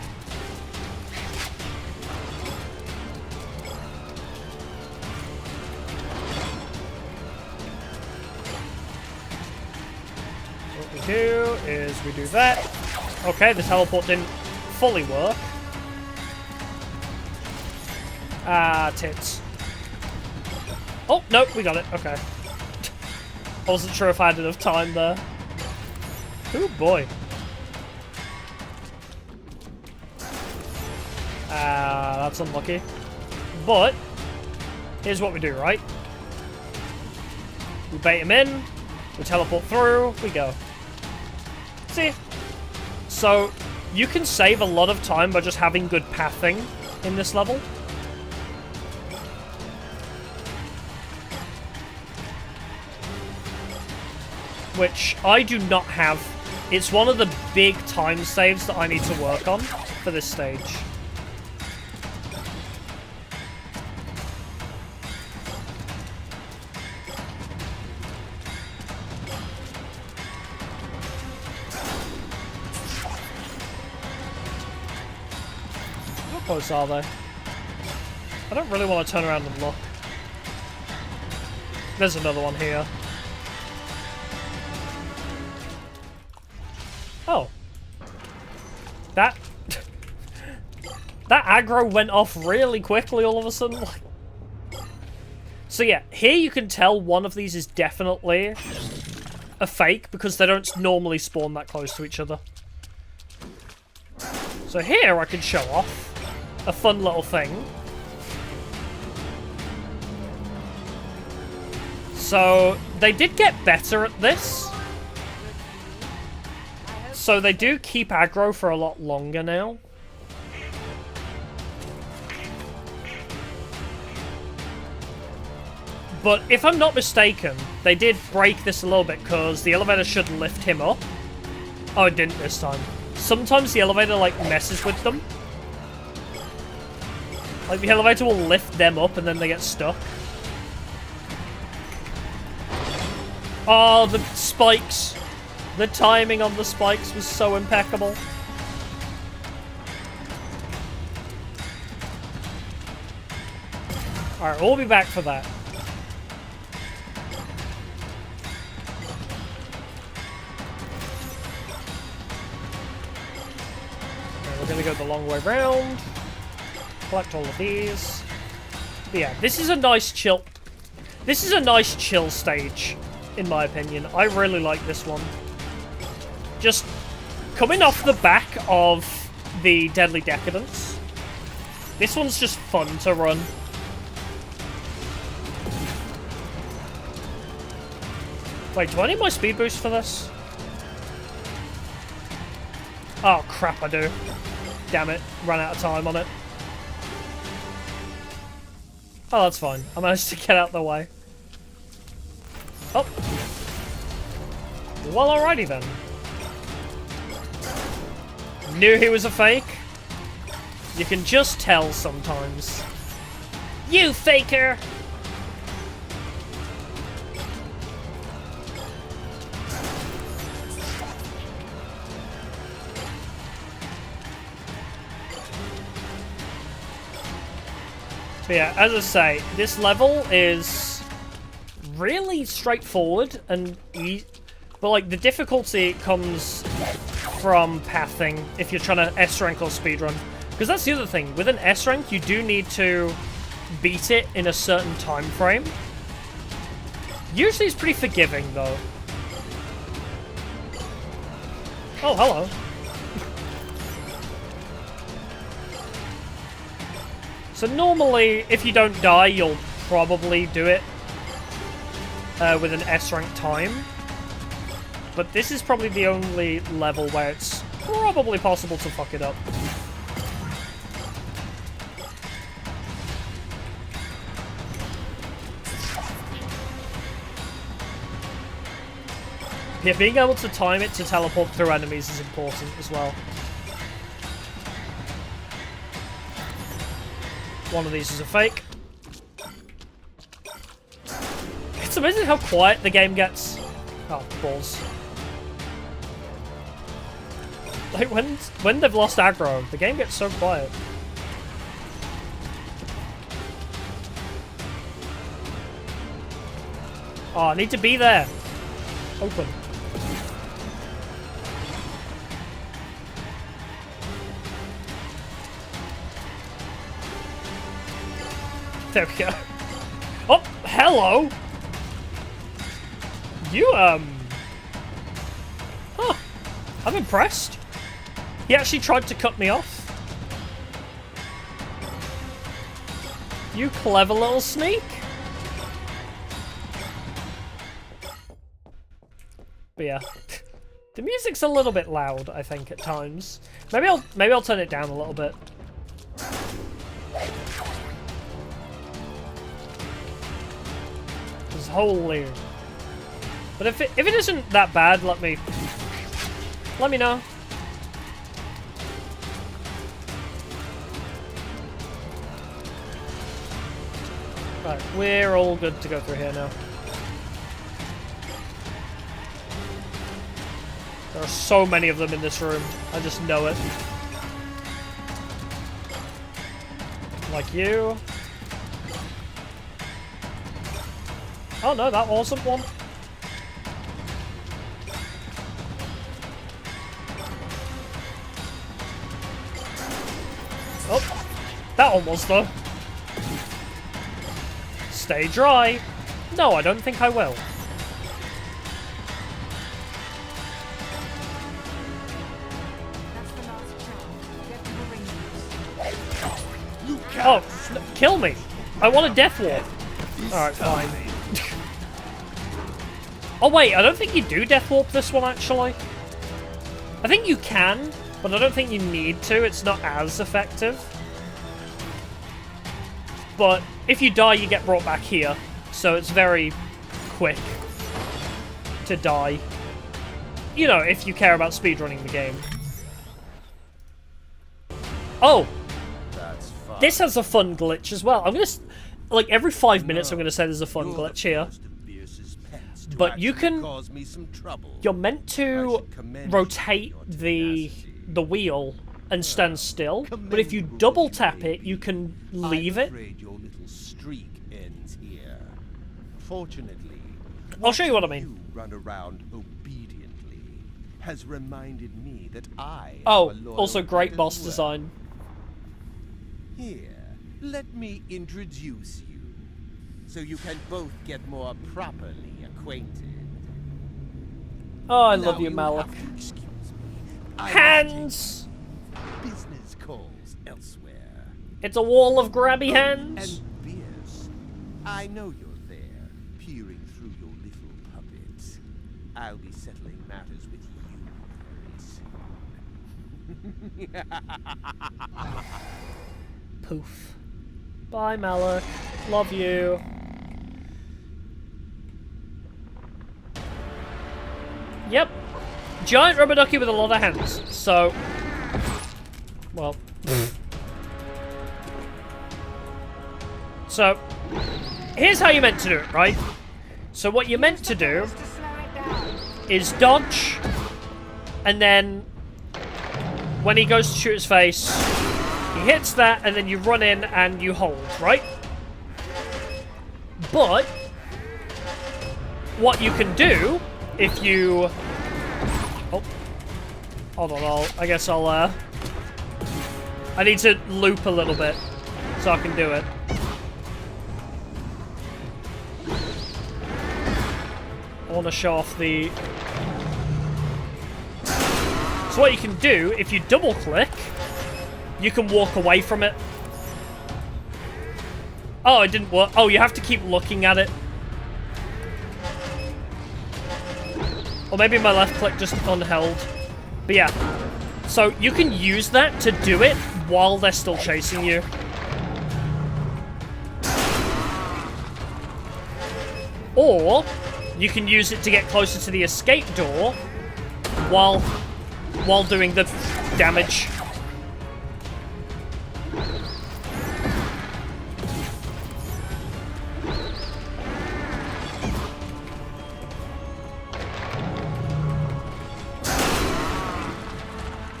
What we do is we do that. Okay, the teleport didn't fully work. Ah, tits. Oh, nope, we got it. Okay. I wasn't sure if I had enough time there. Oh boy. Ah, that's unlucky. But, here's what we do, right? We bait him in, we teleport through, we go. See? So, you can save a lot of time by just having good pathing in this level. Which I do not have. It's one of the big time saves that I need to work on for this stage. How close are they? I don't really want to turn around and look. There's another one here. Oh. That aggro went off really quickly all of a sudden. So yeah, here you can tell one of these is definitely a fake because they don't normally spawn that close to each other. So here I can show off a fun little thing. So they did get better at this. So they do keep aggro for a lot longer now. But if I'm not mistaken, they did break this a little bit because the elevator should lift him up. Oh, it didn't this time. Sometimes the elevator, like, messes with them. Like, the elevator will lift them up and then they get stuck. Oh, the spikes. The timing on the spikes was so impeccable. Alright, we'll be back for that. Okay, we're gonna go the long way round. Collect all of these. But yeah, this is a nice chill. This is a nice chill stage, in my opinion. I really like this one. Just coming off the back of the Deadly Decadence, this one's just fun to run. Wait, do I need my speed boost for this? Oh crap, I do. Damn it, ran out of time on it. Oh, that's fine. I managed to get out the way. Oh. Well, alrighty then. Knew he was a fake. You can just tell sometimes. You faker! But yeah, as I say, this level is really straightforward and easy. But like, the difficulty comes from pathing if you're trying to S rank or speedrun. Because that's the other thing. With an S rank, you do need to beat it in a certain time frame. Usually it's pretty forgiving, though. Oh, hello. So normally, if you don't die, you'll probably do it with an S rank time. But this is probably the only level where it's probably possible to fuck it up. Yeah, being able to time it to teleport through enemies is important as well. One of these is a fake. It's amazing how quiet the game gets. Oh, balls. Like, when they've lost aggro, the game gets so quiet. Oh, I need to be there. Open. There we go. Oh, hello! You, Huh. I'm impressed. He actually tried to cut me off. You clever little sneak. But yeah. The music's a little bit loud, I think, at times. Maybe I'll turn it down a little bit. It's holy. But if it isn't that bad, let me know. Right, we're all good to go through here now. There are so many of them in this room. I just know it. Like you. Oh no, that wasn't one. Oh, that one was though. Stay dry. No, I don't think I will. Oh, kill me! I want a death warp. Alright, fine. Oh wait, I don't think you do death warp this one actually. I think you can, but I don't think you need to. It's not as effective. But if you die, you get brought back here. So it's very quick to die. You know, if you care about speedrunning the game. Oh! That's fine. This has a fun glitch as well. I'm gonna... Like, every 5 minutes I'm gonna say there's a fun glitch here. But you can... You're meant to rotate the wheel and stand still. But if you double tap it, you can leave it. Your little streak ends here. Fortunately, I'll show you what I mean. You run around obediently has reminded me that I am Oh, a loyal also great pet boss as well. design. Here, let me introduce you, so you can both get more properly acquainted. Oh, I Now love you, have Malik. to excuse me. I Hands! have business calls elsewhere. It's a wall of grabby hands. And Beers, I know you're there, peering through your little puppets. I'll be settling matters with you very soon. Poof. Bye, Malik. Love you. Yep. Giant rubber ducky with a lot of hands. So... Well... So... Here's how you're meant to do it, right? So what you're meant to do To slow it down. is dodge, and then when he goes to shoot his face, he hits that, and then you run in and you hold, right? But what you can do if you... Oh. Hold on, I guess I'll, I need to loop a little bit so I can do it. I want to show off the... So what you can do, if you double click, you can walk away from it. Oh, it didn't work. Oh, you have to keep looking at it. Or maybe my left click just unheld. But yeah. So you can use that to do it while they're still chasing you. Or you can use it to get closer to the escape door while doing the damage.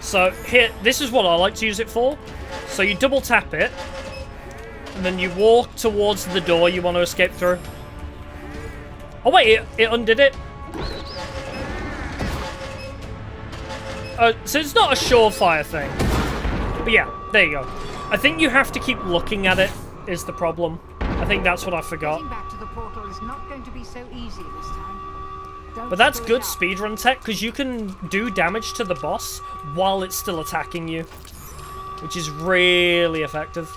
So here, this is what I like to use it for. So you double tap it, and then you walk towards the door you want to escape through. Oh wait, it undid it. So it's not a surefire thing. But yeah, there you go. I think you have to keep looking at it, is the problem. I think that's what I forgot. Getting back to the portal is not going to be so easy this time. Don't But that's screw good it up. speedrun tech, because you can do damage to the boss while it's still attacking you. Which is really effective.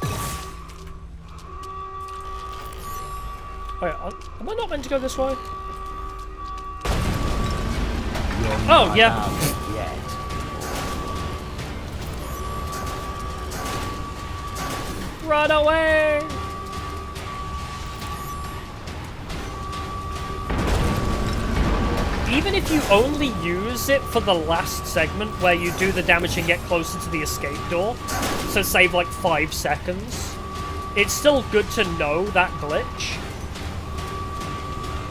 Wait, am I not meant to go this way? Oh, yeah. Run away! Even if you only use it for the last segment where you do the damage and get closer to the escape door, so save like 5 seconds, it's still good to know that glitch.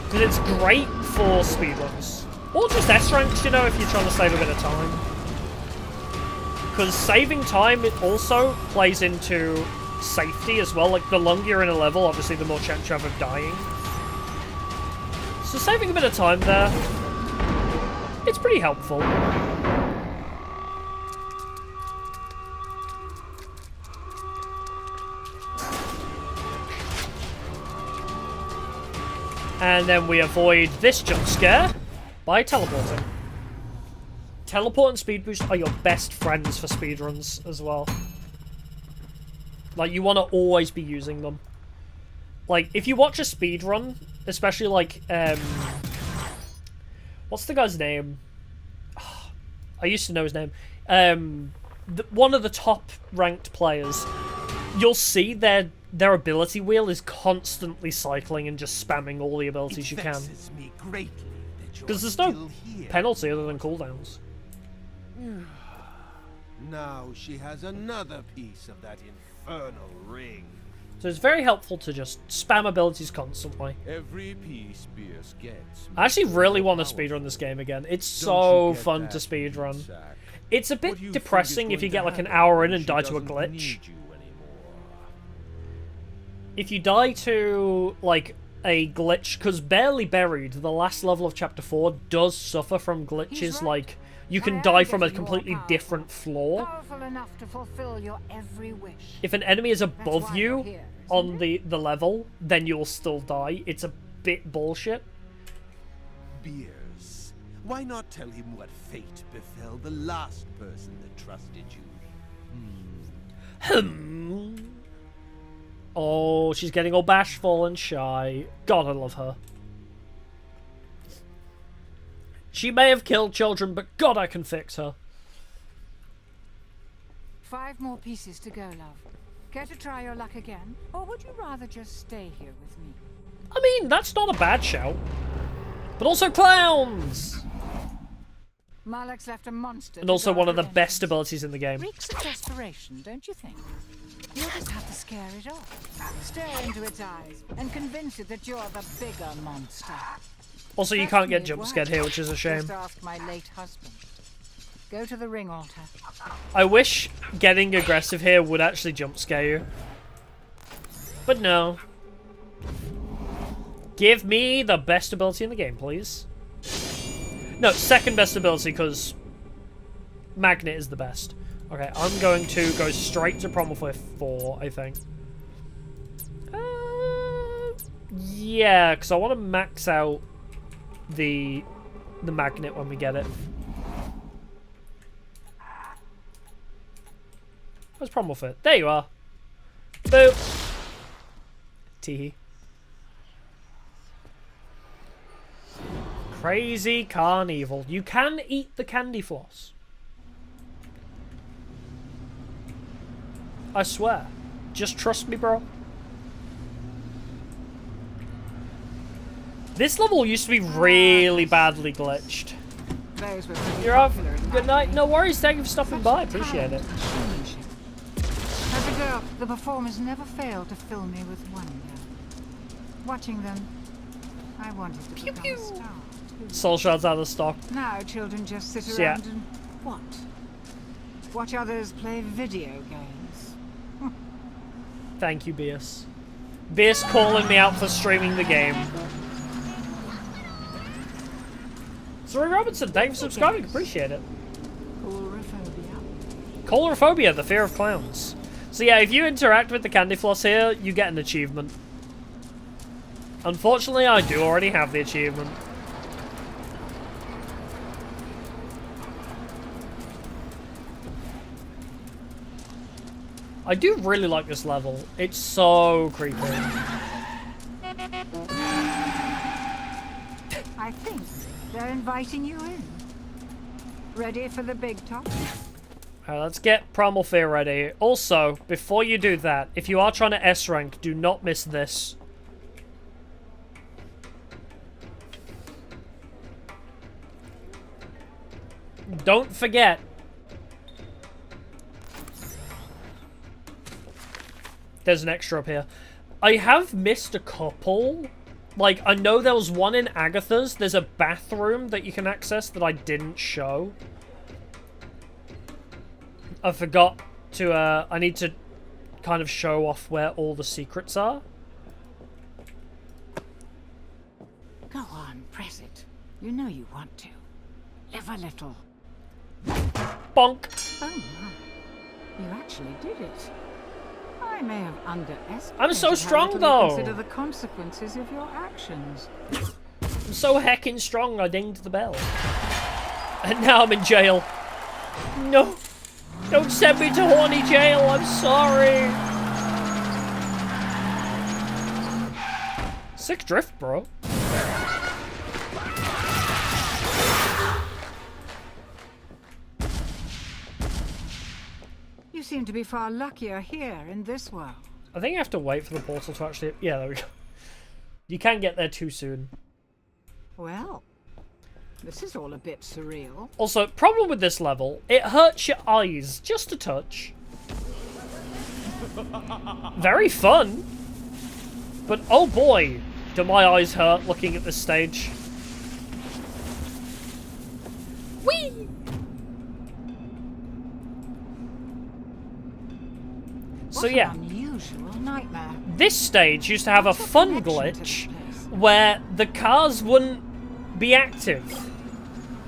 Because it's great for speedruns. Or just S-ranks, you know, if you're trying to save a bit of time. Because saving time, it also plays into safety as well. Like, the longer you're in a level, obviously, the more chance you have of dying. So saving a bit of time there, it's pretty helpful. And then we avoid this jump scare by teleporting. Teleport and speed boost are your best friends for speedruns as well. Like, you want to always be using them. Like, if you watch a speedrun, especially like What's the guy's name? I used to know his name. One of the top ranked players. You'll see their ability wheel is constantly cycling and just spamming all the abilities you can. Because there's no penalty other than cooldowns. Now she has another piece of that infernal ring. So it's very helpful to just spam abilities constantly. Every piece Beers gets. I actually really want to speedrun this game again. It's so fun to speedrun. It's a bit depressing if you get like an hour in and die to a glitch. If you die to like a glitch, because Barely Buried, the last level of Chapter 4, does suffer from glitches like you can die from a completely different floor. Powerful enough to fulfill your every wish. If an enemy is above you on the level, then you'll still die. It's a bit bullshit. Beers, why not tell him what fate befell the last person that trusted you? Oh, she's getting all bashful and shy. God, I love her. She may have killed children, but God, I can fix her. 5 more pieces to go, love. Care to try your luck again? Or would you rather just stay here with me? I mean, that's not a bad shout. But also clowns! Malek's left a monster. And also one of the best abilities in the game. Reeks of desperation, don't you think? You'll just have to scare it off. Stare into its eyes and convince it that you're the bigger monster. Also, you can't get jump scared here, which is a shame. Just ask my late husband. Go to the ring altar. I wish getting aggressive here would actually jump scare you. But no. Give me the best ability in the game, please. No, second best ability, because Magnet is the best. Okay, I'm going to go straight to Prometheus 4, I think. Yeah, because I want to max out the Magnet when we get it. Where's Prometheus? There you are. Boop. Teehee. Crazy Carnival. You can eat the candy floss. I swear. Just trust me, bro. This level used to be really badly glitched. You're off. Good night. No worries. Thank you for stopping by. Appreciate it. As a girl, the performers never failed to fill me with wonder. Watching them, I wanted to become a star. Soul Shard's out of stock. Now children just sit around and what? Watch others play video games. Thank you, Beers. Beers calling me out for streaming the game. Sorry, Robinson, thank you for subscribing. Appreciate it. Coulrophobia, the fear of clowns. So yeah, if you interact with the candy floss here, you get an achievement. Unfortunately, I do already have the achievement. I do really like this level. It's so creepy. I think they're inviting you in. Ready for the big top? Alright, let's get Primal Fear ready. Also, before you do that, if you are trying to S-rank, do not miss this. Don't forget. There's an extra up here. I have missed a couple. Like, I know there was one in Agatha's. There's a bathroom that you can access that I didn't show. I forgot to, I need to kind of show off where all the secrets are. Go on, press it. You know you want to. Live a little. Bonk. Oh my. You actually did it. I may have underestimated. I'm so strong, how little though. you consider the consequences of your actions. I'm so heckin' strong, I dinged the bell. And now I'm in jail. No. Don't send me to horny jail, I'm sorry. Sick drift, bro. You seem to be far luckier here in this world. I think you have to wait for the portal to actually... Yeah, there we go. You can't get there too soon. Well, this is all a bit surreal. Also, problem with this level, it hurts your eyes just a touch. Very fun. But oh boy, do my eyes hurt looking at this stage. Whee! So What yeah, an unusual nightmare. this stage used to have a What's the fun connection to glitch this place? where the cars wouldn't be active.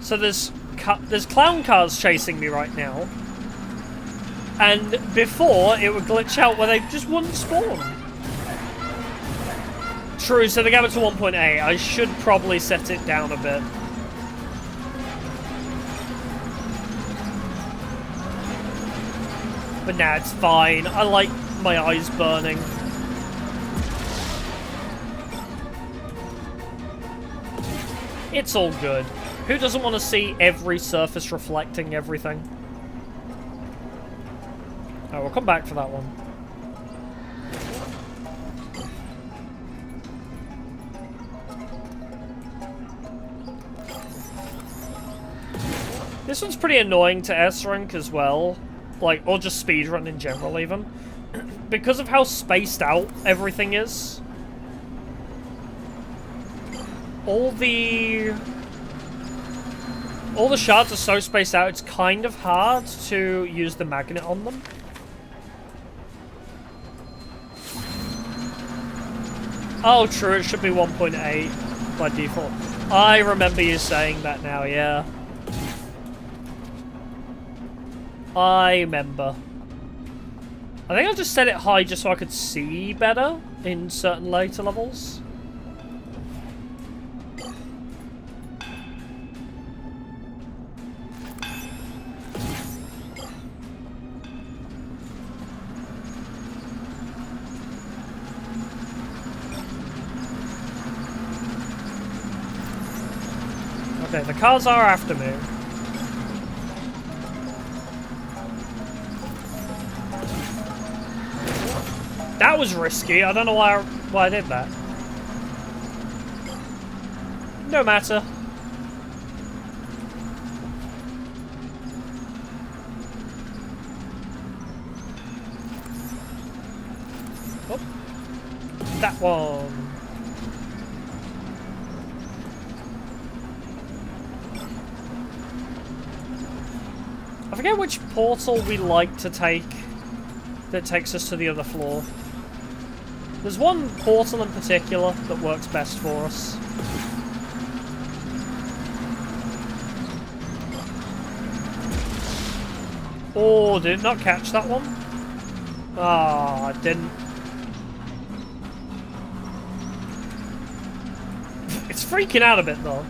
So there's clown cars chasing me right now. And before, it would glitch out where they just wouldn't spawn. True, so they gave it to 1.8. I should probably set it down a bit. But nah, it's fine. I like my eyes burning. It's all good. Who doesn't want to see every surface reflecting everything? Oh, we'll come back for that one. This one's pretty annoying to S-rank as well. Like, or just speedrun in general, even. Because of how spaced out everything is. All the shards are so spaced out, it's kind of hard to use the magnet on them. Oh, true, it should be 1.8 by default. I remember you saying that now, yeah. I remember. I think I'll just set it high just so I could see better in certain later levels. Okay, the cars are after me. That was risky. I don't know why I did that. No matter. Oh. That one. I forget which portal we like to take that takes us to the other floor. There's one portal in particular that works best for us. Oh, did it not catch that one? Ah, it didn't. It's freaking out a bit though.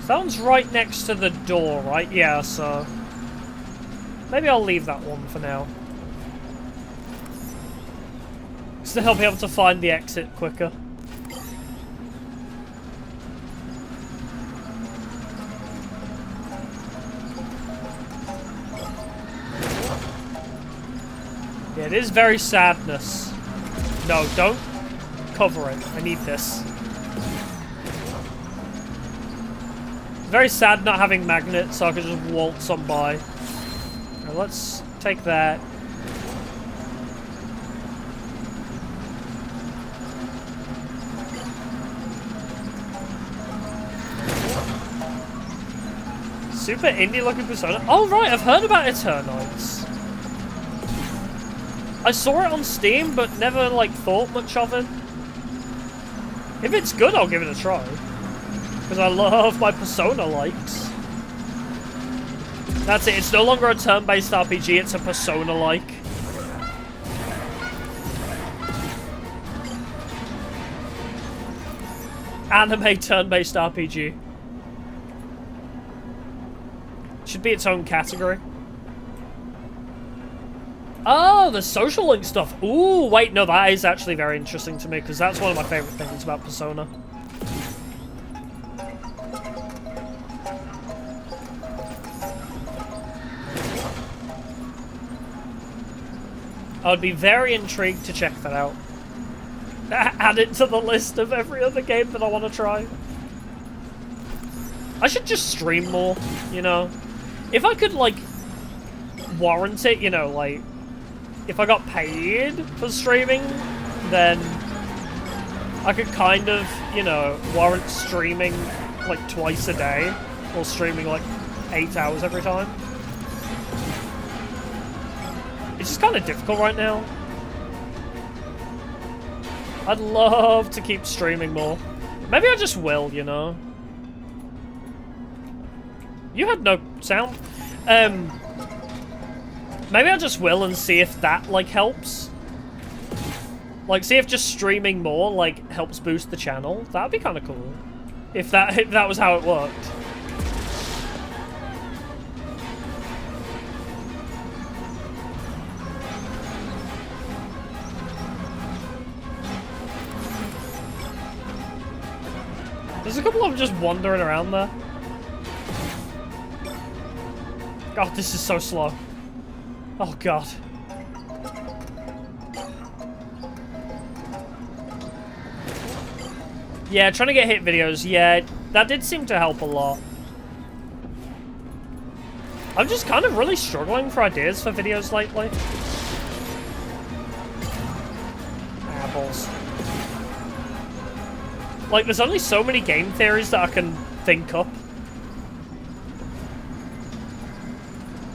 That one's right next to the door, right? Yeah, so... maybe I'll leave that one for now. So I'll be able to find the exit quicker. Yeah, it is very sadness. No, don't cover it. I need this. Very sad not having magnets, so I could just waltz on by. Right, let's take that. Super indie looking persona. Oh right, I've heard about Eternites. I saw it on Steam, but never like thought much of it. If it's good, I'll give it a try. Because I love my Persona likes. That's it, it's no longer a turn-based RPG, it's a Persona-like. Anime turn-based RPG. Should be its own category. Oh, the social link stuff. Ooh, wait, no, that is actually very interesting to me, because that's one of my favorite things about Persona. I would be very intrigued to check that out. Add it to the list of every other game that I want to try. I should just stream more, you know? If I could, like, warrant it, you know, like, if I got paid for streaming, then I could kind of, you know, warrant streaming, like, twice a day, or streaming, like, 8 hours every time. It's just kind of difficult right now. I'd love to keep streaming more. Maybe I just will, you know? You had no sound. Maybe I just will and see if that, like, helps. Like, see if just streaming more, like, helps boost the channel. That'd be kind of cool. If that was how it worked. There's a couple of them just wandering around there. God, this is so slow. Oh, God. Yeah, trying to get hit videos. Yeah, that did seem to help a lot. I'm just kind of really struggling for ideas for videos lately. Apples. Like, there's only so many game theories that I can think up.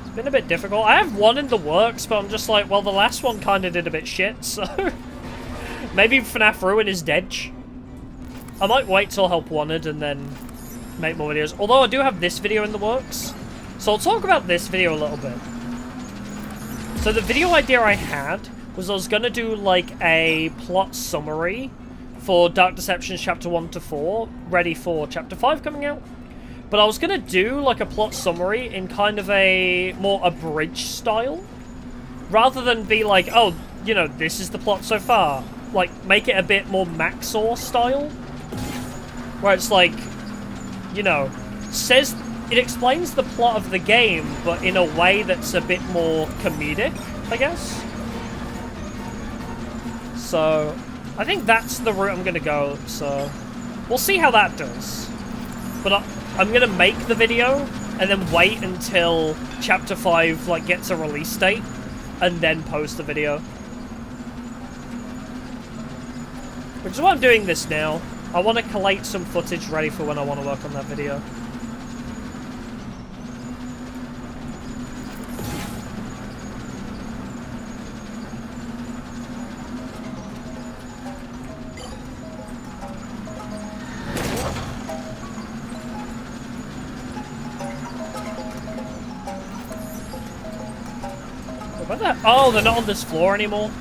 It's been a bit difficult. I have one in the works, but I'm just like, well, the last one kind of did a bit shit, so... Maybe FNAF Ruin is dead. I might wait till Help Wanted and then make more videos. Although I do have this video in the works. So I'll talk about this video a little bit. So the video idea I had was I was going to do, like, a plot summary for Dark Deceptions Chapter 1 to 4, ready for Chapter 5 coming out. But I was going to do, like, a plot summary in kind of a more abridged style. Rather than be like, oh, you know, this is the plot so far. Like, make it a bit more Maxor style. Where it's like, you know, it explains the plot of the game, but in a way that's a bit more comedic, I guess. So, I think that's the route I'm going to go, so we'll see how that does. But I'm going to make the video, and then wait until Chapter 5, like, gets a release date, and then post the video. Which is why I'm doing this now. I want to collate some footage ready for when I want to work on that video. Where the... Oh, they're not on this floor anymore.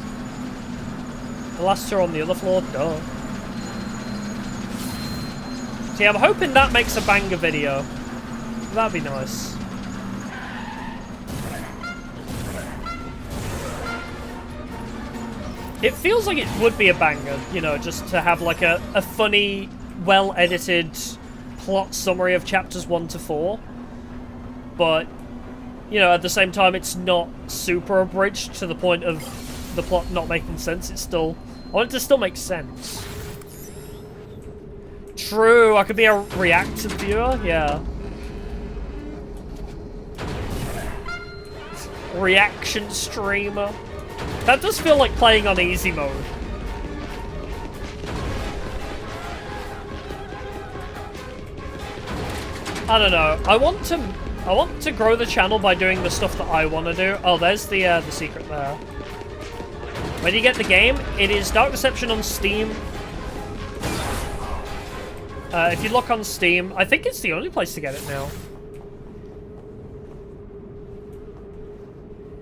The last two are on the other floor. Duh. See, I'm hoping that makes a banger video. That'd be nice. It feels like it would be a banger, you know, just to have like a funny, well-edited plot summary of chapters 1 to 4. But, you know, at the same time, it's not super abridged to the point of the plot not making sense. It's still... I want it to still make sense. True, I could be a reactive viewer, yeah. Reaction streamer. That does feel like playing on easy mode. I don't know. I want to grow the channel by doing the stuff that I want to do. Oh, there's the secret there. When you get the game, it is Dark Deception on Steam. If you look on Steam, I think it's the only place to get it now.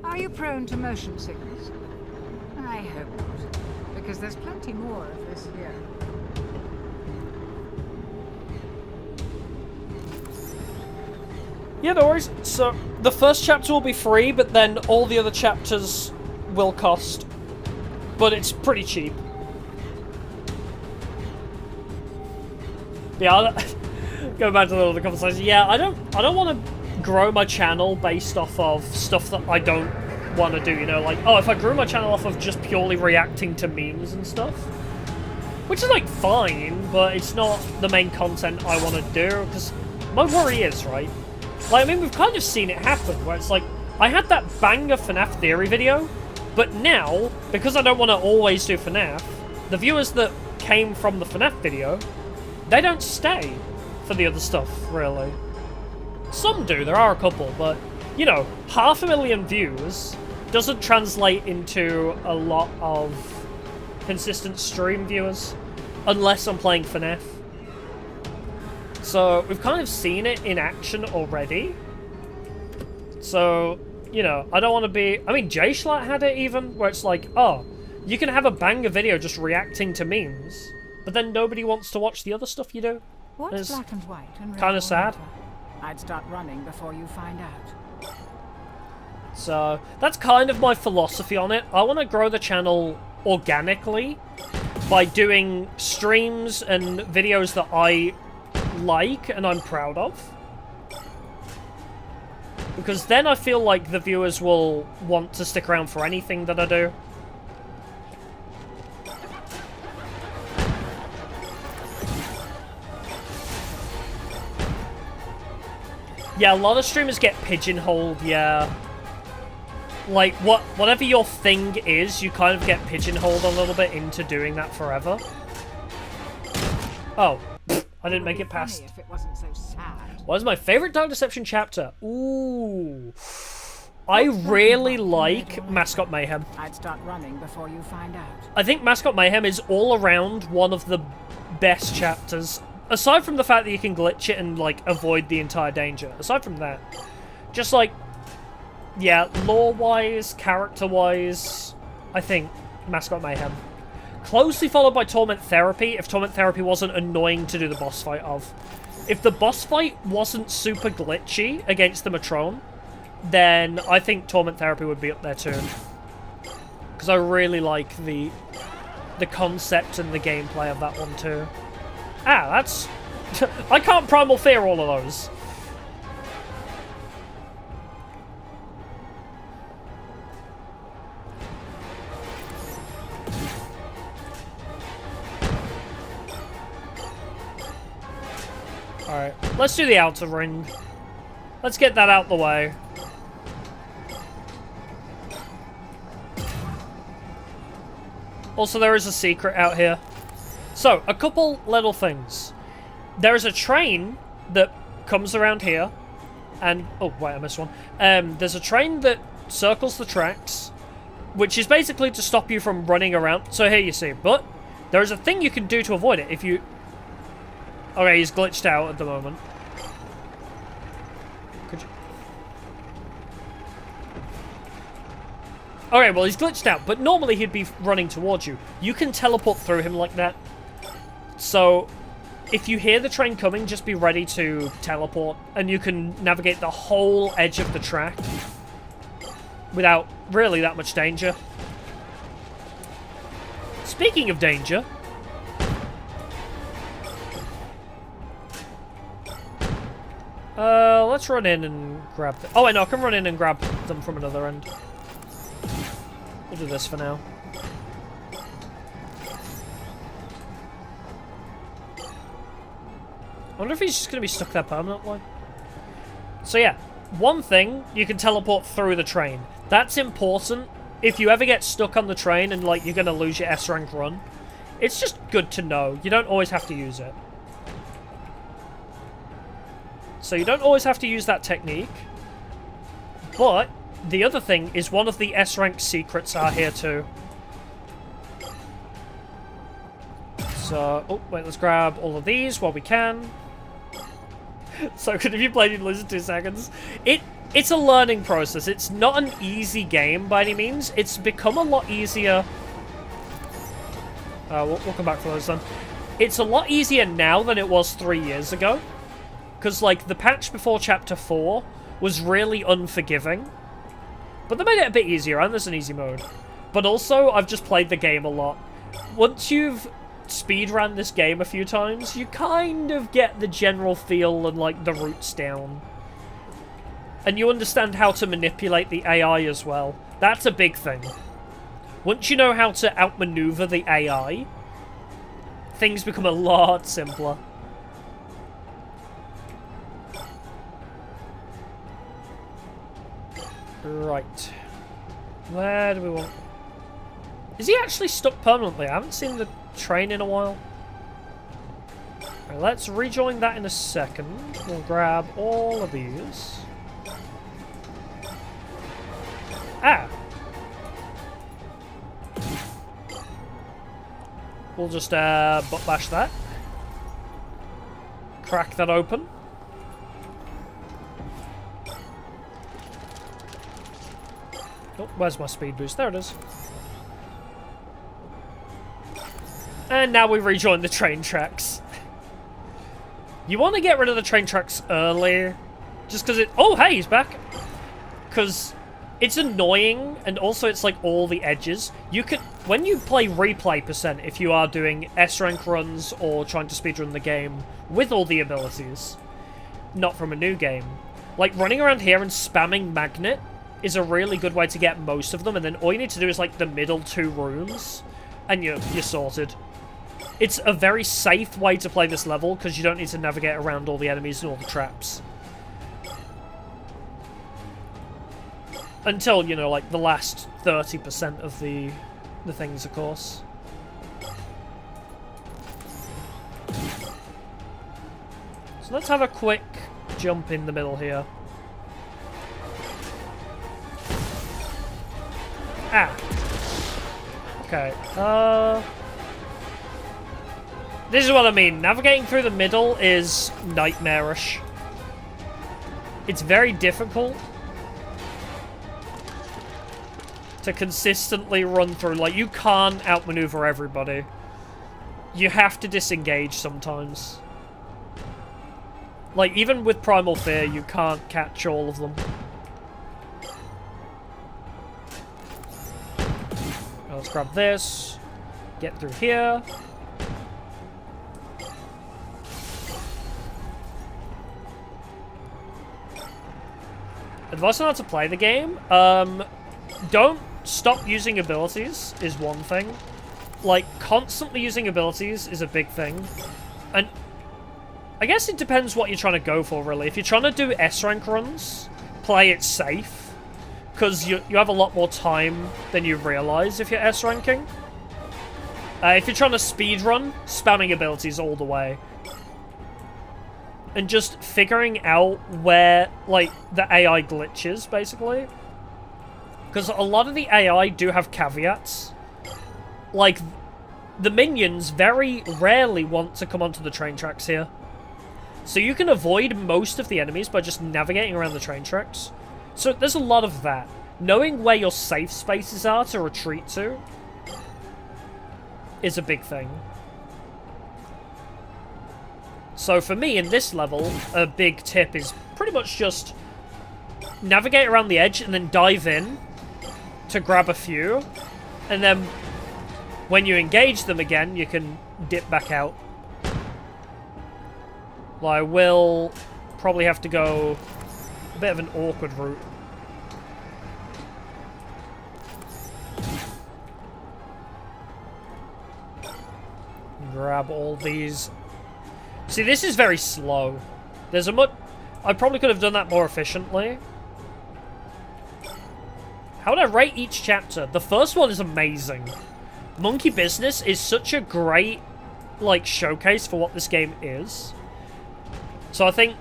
Are you prone to motion sickness? I hope not, because there's plenty more of this here. Yeah, no worries. So, the first chapter will be free, but then all the other chapters will cost, but it's pretty cheap. Yeah, go back to the other conversation. Yeah, I don't want to grow my channel based off of stuff that I don't want to do. You know, like, oh, if I grew my channel off of just purely reacting to memes and stuff, which is like fine, but it's not the main content I want to do. Because my worry is, right, like, I mean, we've kind of seen it happen where it's like, I had that banger FNAF theory video, but now, because I don't want to always do FNAF, the viewers that came from the FNAF video, they don't stay for the other stuff, really. Some do, there are a couple, but, you know, 500,000 views doesn't translate into a lot of consistent stream viewers, unless I'm playing FNAF. So, we've kind of seen it in action already. So, you know, I don't want to be... I mean, J-Schlatt had it even, where it's like, oh, you can have a banger video just reacting to memes, but then nobody wants to watch the other stuff you do. What's black and white and red kind or of sad. winter? I'd start running before you find out. So, that's kind of my philosophy on it. I want to grow the channel organically by doing streams and videos that I like and I'm proud of. Because then I feel like the viewers will want to stick around for anything that I do. Yeah, a lot of streamers get pigeonholed, yeah. Like, whatever your thing is, you kind of get pigeonholed a little bit into doing that forever. Oh, I didn't make it past. If it wasn't so sad. What is my favorite Dark Deception chapter? Ooh. I really like Mascot Mayhem. I'd start running before you find out. I think Mascot Mayhem is all around one of the best chapters. Aside from the fact that you can glitch it and, like, avoid the entire danger. Aside from that, just, like, yeah, lore-wise, character-wise, I think Mascot Mayhem. Closely followed by Torment Therapy, if Torment Therapy wasn't annoying to do the boss fight of. If the boss fight wasn't super glitchy against the Matrone, then I think Torment Therapy would be up there too. Because I really like the concept and the gameplay of that one too. Ah, that's... I can't Primal Fear all of those. Alright, let's do the outer ring. Let's get that out the way. Also, there is a secret out here. So, a couple little things. There's a train that comes around here, and... oh, wait, I missed one. There's a train that circles the tracks, which is basically to stop you from running around. So here you see, but there is a thing you can do to avoid it if you... okay, he's glitched out at the moment. Could you... okay, well, he's glitched out, but normally he'd be running towards you. You can teleport through him like that. So, if you hear the train coming, just be ready to teleport, and you can navigate the whole edge of the track without really that much danger. Speaking of danger... let's run in and grab them. Oh, wait, no, I can run in and grab them from another end. We'll do this for now. I wonder if he's just going to be stuck there permanently. So yeah, one thing, you can teleport through the train. That's important. If you ever get stuck on the train and, like, you're going to lose your S-rank run, it's just good to know. You don't always have to use it. So you don't always have to use that technique. But the other thing is one of the S-rank secrets are here too. So, oh, wait, let's grab all of these while we can. So good if you played, you'd lose in 2 seconds. It's a learning process. It's not an easy game by any means. It's become a lot easier. We'll come back for those then. It's a lot easier now than it was 3 years ago. Because, like, the patch before Chapter 4 was really unforgiving. But they made it a bit easier, and there's an easy mode. But also, I've just played the game a lot. Once you've speedrun this game a few times, you kind of get the general feel and, like, the roots down. And you understand how to manipulate the AI as well. That's a big thing. Once you know how to outmaneuver the AI, things become a lot simpler. Right. Where do we want... Is he actually stuck permanently? I haven't seen the train in a while. Right, let's rejoin that in a second. We'll grab all of these. Ah! We'll just butt bash that. Crack that open. Oh, where's my speed boost? There it is. And now we rejoin the train tracks. You want to get rid of the train tracks early, just because it... Oh, hey, he's back. Because it's annoying, and also it's like all the edges. You could... When you play replay percent, if you are doing S-rank runs or trying to speedrun the game with all the abilities, not from a new game, like running around here and spamming magnet is a really good way to get most of them, and then all you need to do is like the middle 2 rooms, and you're sorted. It's a very safe way to play this level, because you don't need to navigate around all the enemies and all the traps. Until, you know, like the last 30% of the things, of course. So let's have a quick jump in the middle here. Ah. Okay. This is what I mean. Navigating through the middle is nightmarish. It's very difficult to consistently run through. Like, you can't outmaneuver everybody. You have to disengage sometimes. Like, even with Primal Fear, you can't catch all of them. Let's grab this. Get through here. Advice on how to play the game. Don't stop using abilities is one thing. Like, constantly using abilities is a big thing. And I guess it depends what you're trying to go for, really. If you're trying to do S-rank runs, play it safe. Because you have a lot more time than you realize if you're S-ranking. If you're trying to speedrun, spamming abilities all the way. And just figuring out where, like, the AI glitches, basically. Because a lot of the AI do have caveats. Like, the minions very rarely want to come onto the train tracks here. So you can avoid most of the enemies by just navigating around the train tracks. So there's a lot of that. Knowing where your safe spaces are to retreat to is a big thing. So for me, in this level, a big tip is pretty much just navigate around the edge and then dive in to grab a few. And then when you engage them again, you can dip back out. Well, I will probably have to go a bit of an awkward route. Grab all these. See, this is very slow. There's a much... I probably could have done that more efficiently. How would I rate each chapter? The first one is amazing. Monkey Business is such a great, like, showcase for what this game is. So I think...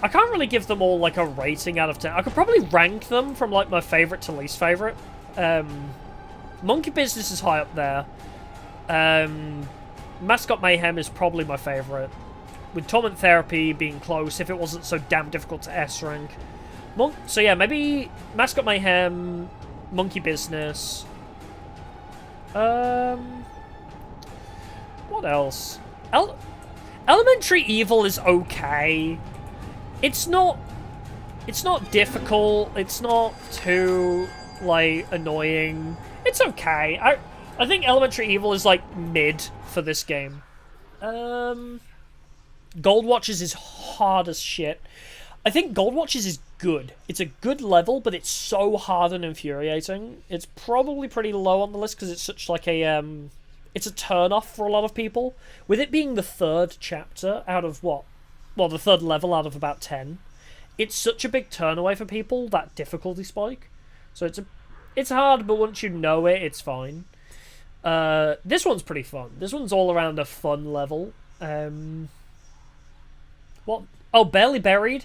I can't really give them all, like, a rating out of 10. I could probably rank them from, like, my favorite to least favorite. Monkey Business is high up there. Mascot Mayhem is probably my favorite. With Torment Therapy being close, if it wasn't so damn difficult to S-rank. So yeah, maybe Mascot Mayhem, Monkey Business. What else? Elementary Evil is okay. It's not It's not difficult. It's not too, like, annoying. It's okay. I think Elementary Evil is, like, mid for this game. Gold Watches is hard as shit. I think Gold Watches is good. It's a good level, but it's so hard and infuriating. It's probably pretty low on the list because it's such, like, a, it's a turn-off for a lot of people. With it being the third chapter out of what? Well, the third level out of about 10. It's such a big turn away for people, that difficulty spike. So it's hard, but once you know it, it's fine. This one's pretty fun. This one's all around a fun level. What? Oh, Barely Buried.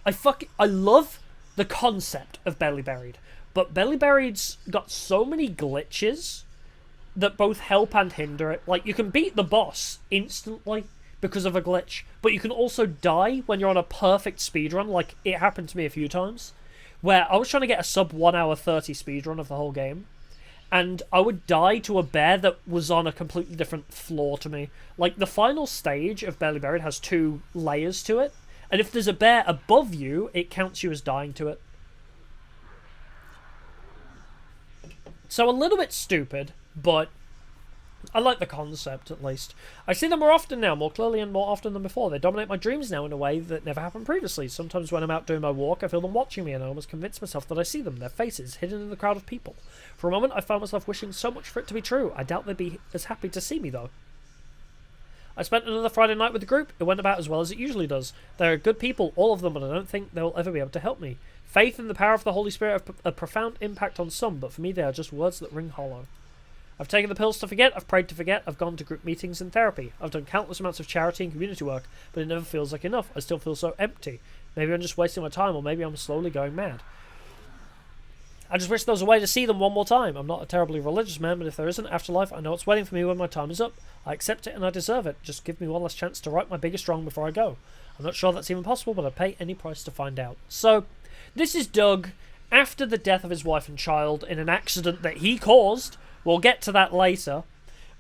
I love the concept of Barely Buried, but Barely Buried's got so many glitches that both help and hinder it. Like, you can beat the boss instantly because of a glitch, but you can also die when you're on a perfect speedrun. Like, it happened to me a few times, where I was trying to get a sub 1 hour 30 speedrun of the whole game, and I would die to a bear that was on a completely different floor to me. Like, the final stage of Barely Buried has 2 layers to it, and if there's a bear above you, it counts you as dying to it. So a little bit stupid, but I like the concept, at least. I see them more often now, more clearly and more often than before. They dominate my dreams now in a way that never happened previously. Sometimes when I'm out doing my walk, I feel them watching me, and I almost convince myself that I see them, their faces, hidden in the crowd of people. For a moment, I found myself wishing so much for it to be true. I doubt they'd be as happy to see me, though. I spent another Friday night with the group. It went about as well as it usually does. They're good people, all of them, but I don't think they'll ever be able to help me. Faith in the power of the Holy Spirit have a profound impact on some, but for me they are just words that ring hollow. I've taken the pills to forget, I've prayed to forget, I've gone to group meetings and therapy. I've done countless amounts of charity and community work, but it never feels like enough. I still feel so empty. Maybe I'm just wasting my time, or maybe I'm slowly going mad. I just wish there was a way to see them one more time. I'm not a terribly religious man, but if there is an afterlife, I know what's waiting for me when my time is up. I accept it and I deserve it. Just give me one last chance to right my biggest wrong before I go. I'm not sure that's even possible, but I'd pay any price to find out. So, this is Doug after the death of his wife and child in an accident that he caused. We'll get to that later.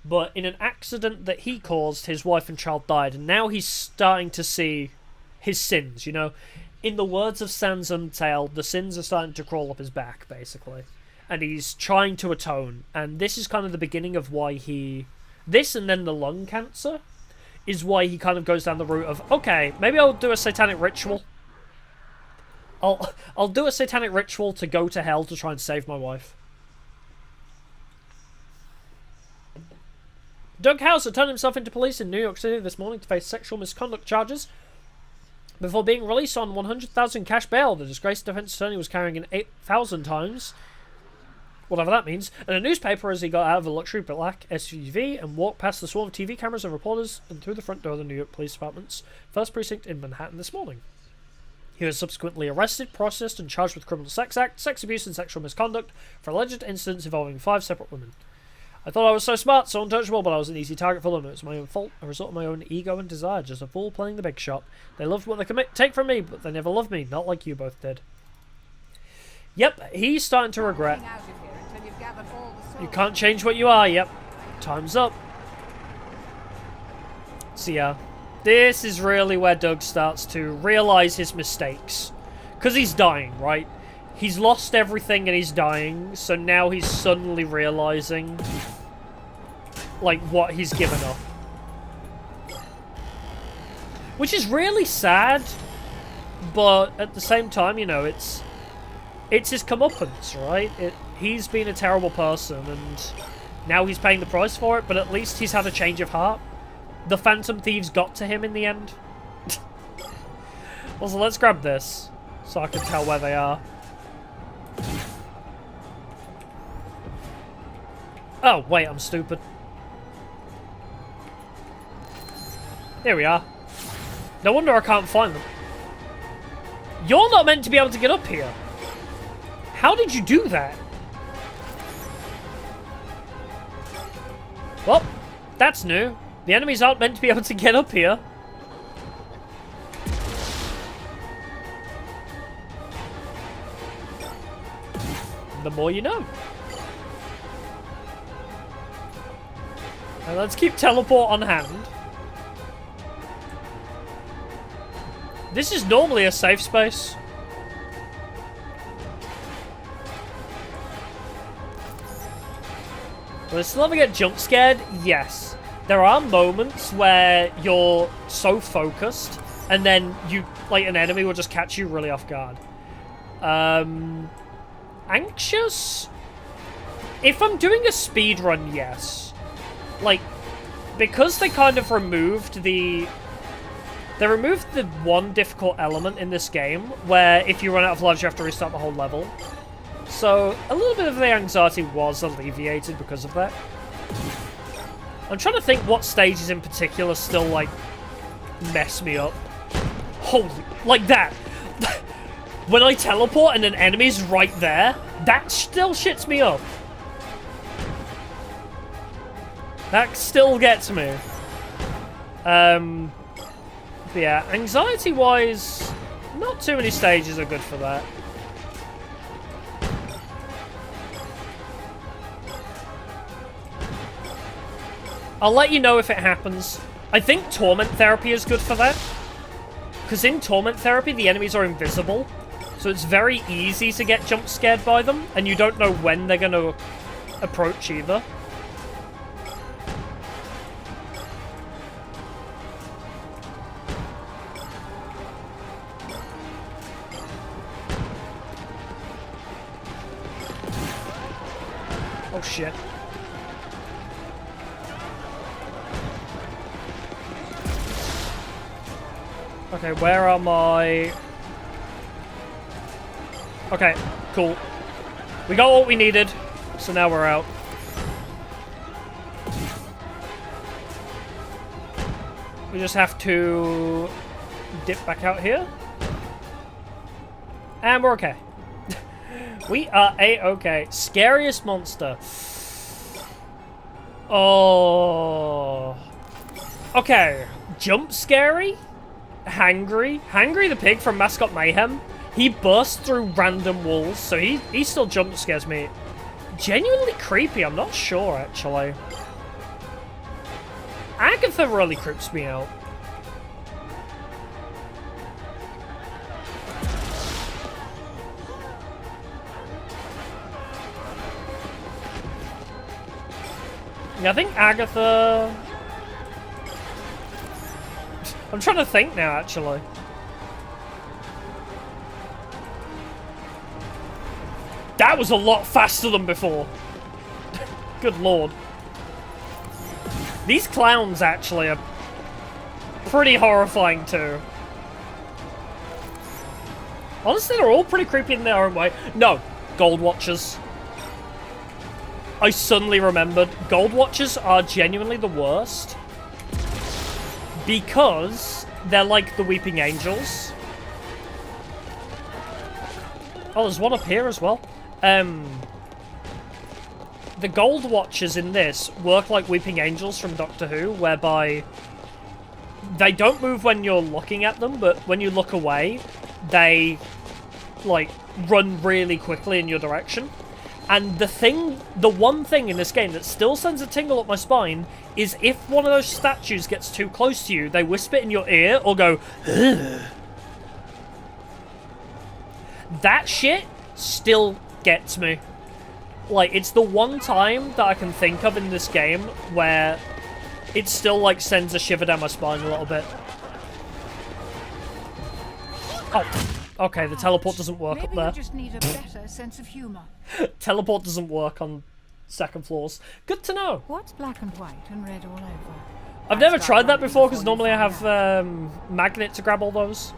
But in an accident that he caused, his wife and child died, and now he's starting to see his sins, you know. In the words of Sans Untail, the sins are starting to crawl up his back, basically. And he's trying to atone. And this is kind of the beginning of why he... This and then the lung cancer is why he kind of goes down the route of, okay, maybe I'll do a satanic ritual. I'll do a satanic ritual to go to hell to try and save my wife. Doug Hauser turned himself into police in New York City this morning to face sexual misconduct charges before being released on $100,000 cash bail. The disgraced defense attorney was carrying an 8,000 times, whatever that means, and a newspaper as he got out of a luxury black SUV and walked past the swarm of TV cameras and reporters and through the front door of the New York Police Department's first precinct in Manhattan this morning. He was subsequently arrested, processed, and charged with criminal sex act, sex abuse, and sexual misconduct for alleged incidents involving 5 separate women. I thought I was so smart, so untouchable, but I was an easy target for them. It was my own fault, a result of my own ego and desire, just a fool playing the big shot. They loved what they could take from me, but they never loved me, not like you both did. Yep, he's starting to regret. You can't change what you are, yep. Time's up. So yeah, this is really where Doug starts to realise his mistakes. Because he's dying, right? He's lost everything and he's dying, so now he's suddenly realising, like, what he's given up. Which is really sad, but at the same time, you know, it's his comeuppance, right? He's been a terrible person, and now he's paying the price for it, but at least he's had a change of heart. The Phantom Thieves got to him in the end. Also, let's grab this, so I can tell where they are. Oh, wait, I'm stupid. Here we are. No wonder I can't find them. You're not meant to be able to get up here. How did you do that? Well, that's new. The enemies aren't meant to be able to get up here. The more you know. And let's keep teleport on hand. This is normally a safe space. Will I still ever get jump scared? Yes. There are moments where you're so focused, and then you, like, an enemy will just catch you really off guard. Anxious? If I'm doing a speed run, yes. Like, because they kind of removed the... They removed the one difficult element in this game, where if you run out of lives, you have to restart the whole level. So, a little bit of the anxiety was alleviated because of that. I'm trying to think what stages in particular still, like, mess me up. Holy... Like that! When I teleport and an enemy's right there, that still shits me up. That still gets me. But yeah, anxiety-wise, not too many stages are good for that. I'll let you know if it happens. I think Torment Therapy is good for that. Because in Torment Therapy, the enemies are invisible. So it's very easy to get jump scared by them. And you don't know when they're going to approach either. Oh shit. Okay, where are my... Okay, cool. We got what we needed, so now we're out. We just have to dip back out here. And we're okay. We are A-okay. Scariest monster. Oh. Okay. Jump scary? Hangry. Hangry the pig from Mascot Mayhem. He bursts through random walls, so he still jump scares me. Genuinely creepy, I'm not sure, actually. Agatha really creeps me out. Yeah, I think Agatha... I'm trying to think now, actually. That was a lot faster than before. Good lord. These clowns, actually, are pretty horrifying, too. Honestly, they're all pretty creepy in their own way. No, Gold Watchers. I suddenly remembered. Gold Watchers are genuinely the worst. Because they're like the Weeping Angels. Oh, there's one up here as well. The Gold Watchers in this work like Weeping Angels from Doctor Who, whereby they don't move when you're looking at them, but when you look away, they, like, run really quickly in your direction. And the one thing in this game that still sends a tingle up my spine is if one of those statues gets too close to you, they whisper in your ear or go, ugh. That shit still gets me. Like, it's the one time that I can think of in this game where it still, like, sends a shiver down my spine a little bit. Oh. Okay, the teleport doesn't work up there. Maybe you just need a better sense of humor. Teleport doesn't work on second floors. Good to know. What's black and white and red all over? I've never tried that before because normally I have magnet to grab all those.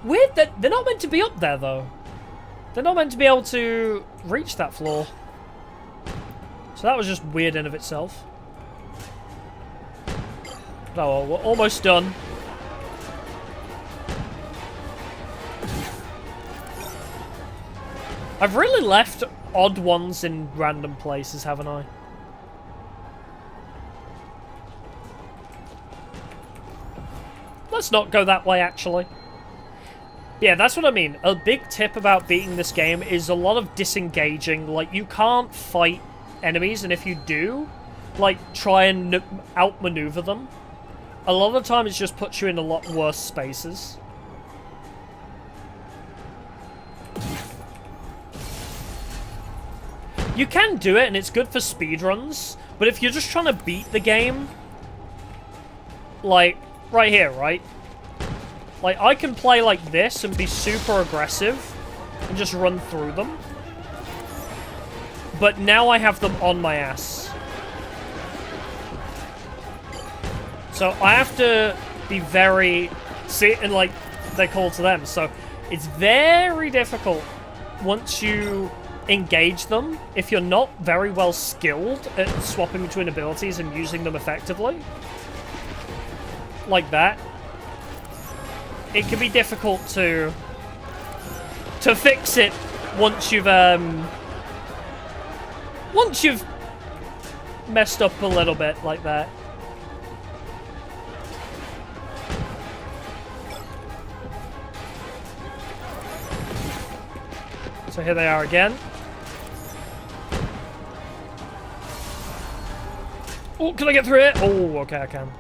Weird that they're not meant to be up there though. They're not meant to be able to reach that floor. So that was just weird in of itself. Oh well, we're almost done. I've really left odd ones in random places, haven't I? Let's not go that way, actually. Yeah, that's what I mean. A big tip about beating this game is a lot of disengaging. Like, you can't fight enemies, and if you do, like, try and outmaneuver them. A lot of the time, it just puts you in a lot worse spaces. You can do it, and it's good for speedruns, but if you're just trying to beat the game, like, right here, right? Like, I can play like this and be super aggressive and just run through them. But now I have them on my ass. So I have to be very... See, and like, they call to them. So it's very difficult once you engage them, if you're not very well skilled at swapping between abilities and using them effectively. Like that. It can be difficult to fix it once you've messed up a little bit like that. So here they are again. Oh, can I get through it? Oh, okay, I can.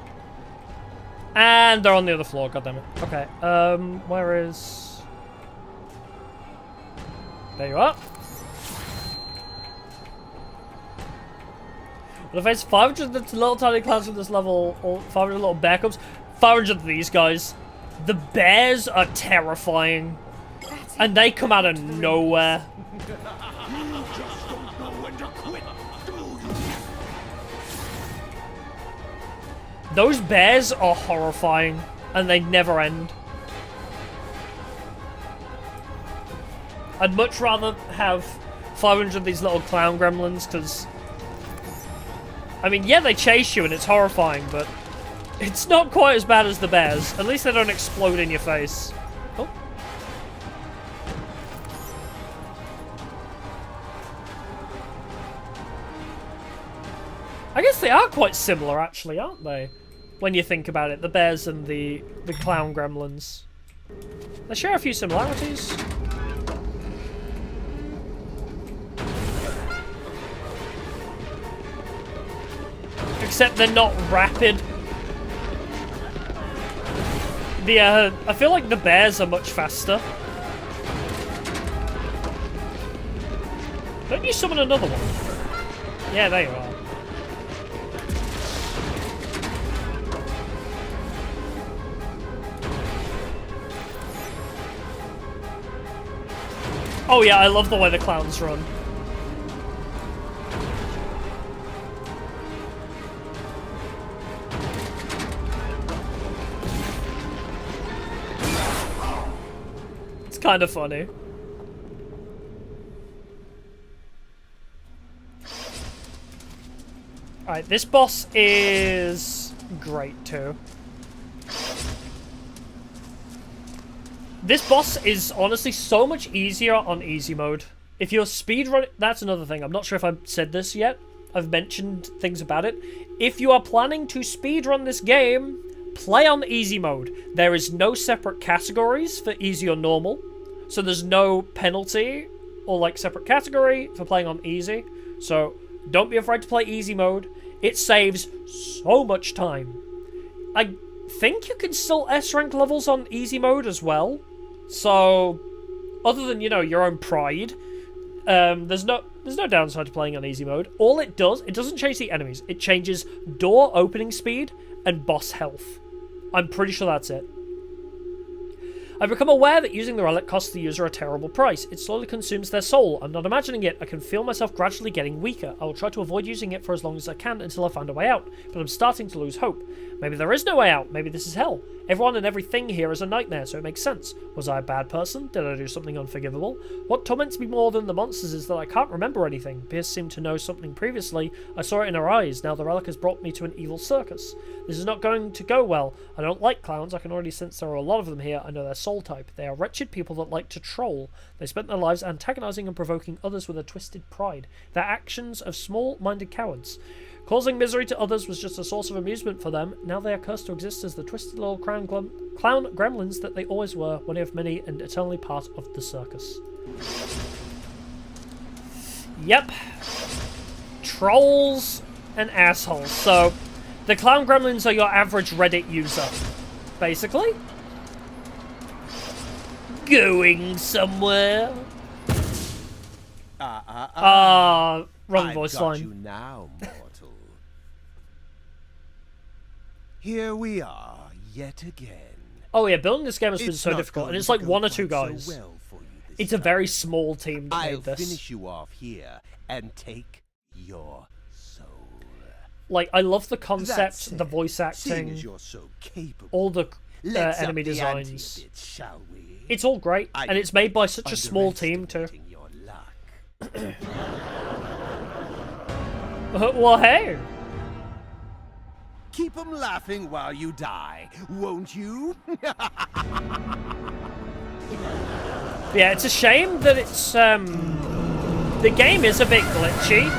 And they're on the other floor, goddammit. Okay, where is... There you are. Well, if it's 500 the little tiny clowns from this level, or 500 little bear cubs, 500 of these guys. The bears are terrifying. And they come out of nowhere. You just don't know when to quit, do you? Those bears are horrifying, and they never end. I'd much rather have 500 of these little clown gremlins, because... I mean, yeah, they chase you, and it's horrifying, but... It's not quite as bad as the bears. At least they don't explode in your face. Oh. I guess they are quite similar, actually, aren't they? When you think about it, the bears and the clown gremlins. They share a few similarities. Except they're not rapid. I feel like the bears are much faster. Don't you summon another one? Yeah, there you are. Oh yeah, I love the way the clowns run. It's kind of funny. Alright, this boss is great too. This boss is honestly so much easier on easy mode. If you're speedrunning... That's another thing. I'm not sure if I've said this yet. I've mentioned things about it. If you are planning to speedrun this game, play on easy mode. There is no separate categories for easy or normal. So there's no penalty or like separate category for playing on easy. So don't be afraid to play easy mode. It saves so much time. I think you can still S-rank levels on easy mode as well. So, other than, you know, your own pride, there's no downside to playing on easy mode. All it does, it doesn't change the enemies. It changes door opening speed and boss health. I'm pretty sure that's it. I've become aware that using the relic costs the user a terrible price. It slowly consumes their soul. I'm not imagining it. I can feel myself gradually getting weaker. I will try to avoid using it for as long as I can until I find a way out. But I'm starting to lose hope. Maybe there is no way out. Maybe this is hell. Everyone and everything here is a nightmare, so it makes sense. Was I a bad person? Did I do something unforgivable? What torments me more than the monsters is that I can't remember anything. Pierce seemed to know something previously. I saw it in her eyes. Now the relic has brought me to an evil circus. This is not going to go well. I don't like clowns. I can already sense there are a lot of them here. I know their soul type. They are wretched people that like to troll. They spent their lives antagonizing and provoking others with a twisted pride. Their actions of small-minded cowards. Causing misery to others was just a source of amusement for them. Now they are cursed to exist as the twisted little clown gremlins that they always were, one of many and eternally part of the circus. Yep. Trolls and assholes. So, the clown gremlins are your average Reddit user, basically. Going somewhere. Wrong I've voice got line. you now, mortal. Here we are, yet again. Oh yeah, building this game has been It's so not difficult, and going it's to like go one or two quite so guys. well for you this It's a time. very small team that I'll made this. finish you off here and take your soul. Like, I love the That concept, said, the voice seeing acting, as you're so capable, all the let's enemy up the ante a designs. bit, shall we? It's all great, I and it's made by such a small team too. underestimating your luck. Well, hey. Keep 'em laughing while you die, won't you? Yeah, it's a shame that it's, the game is a bit glitchy.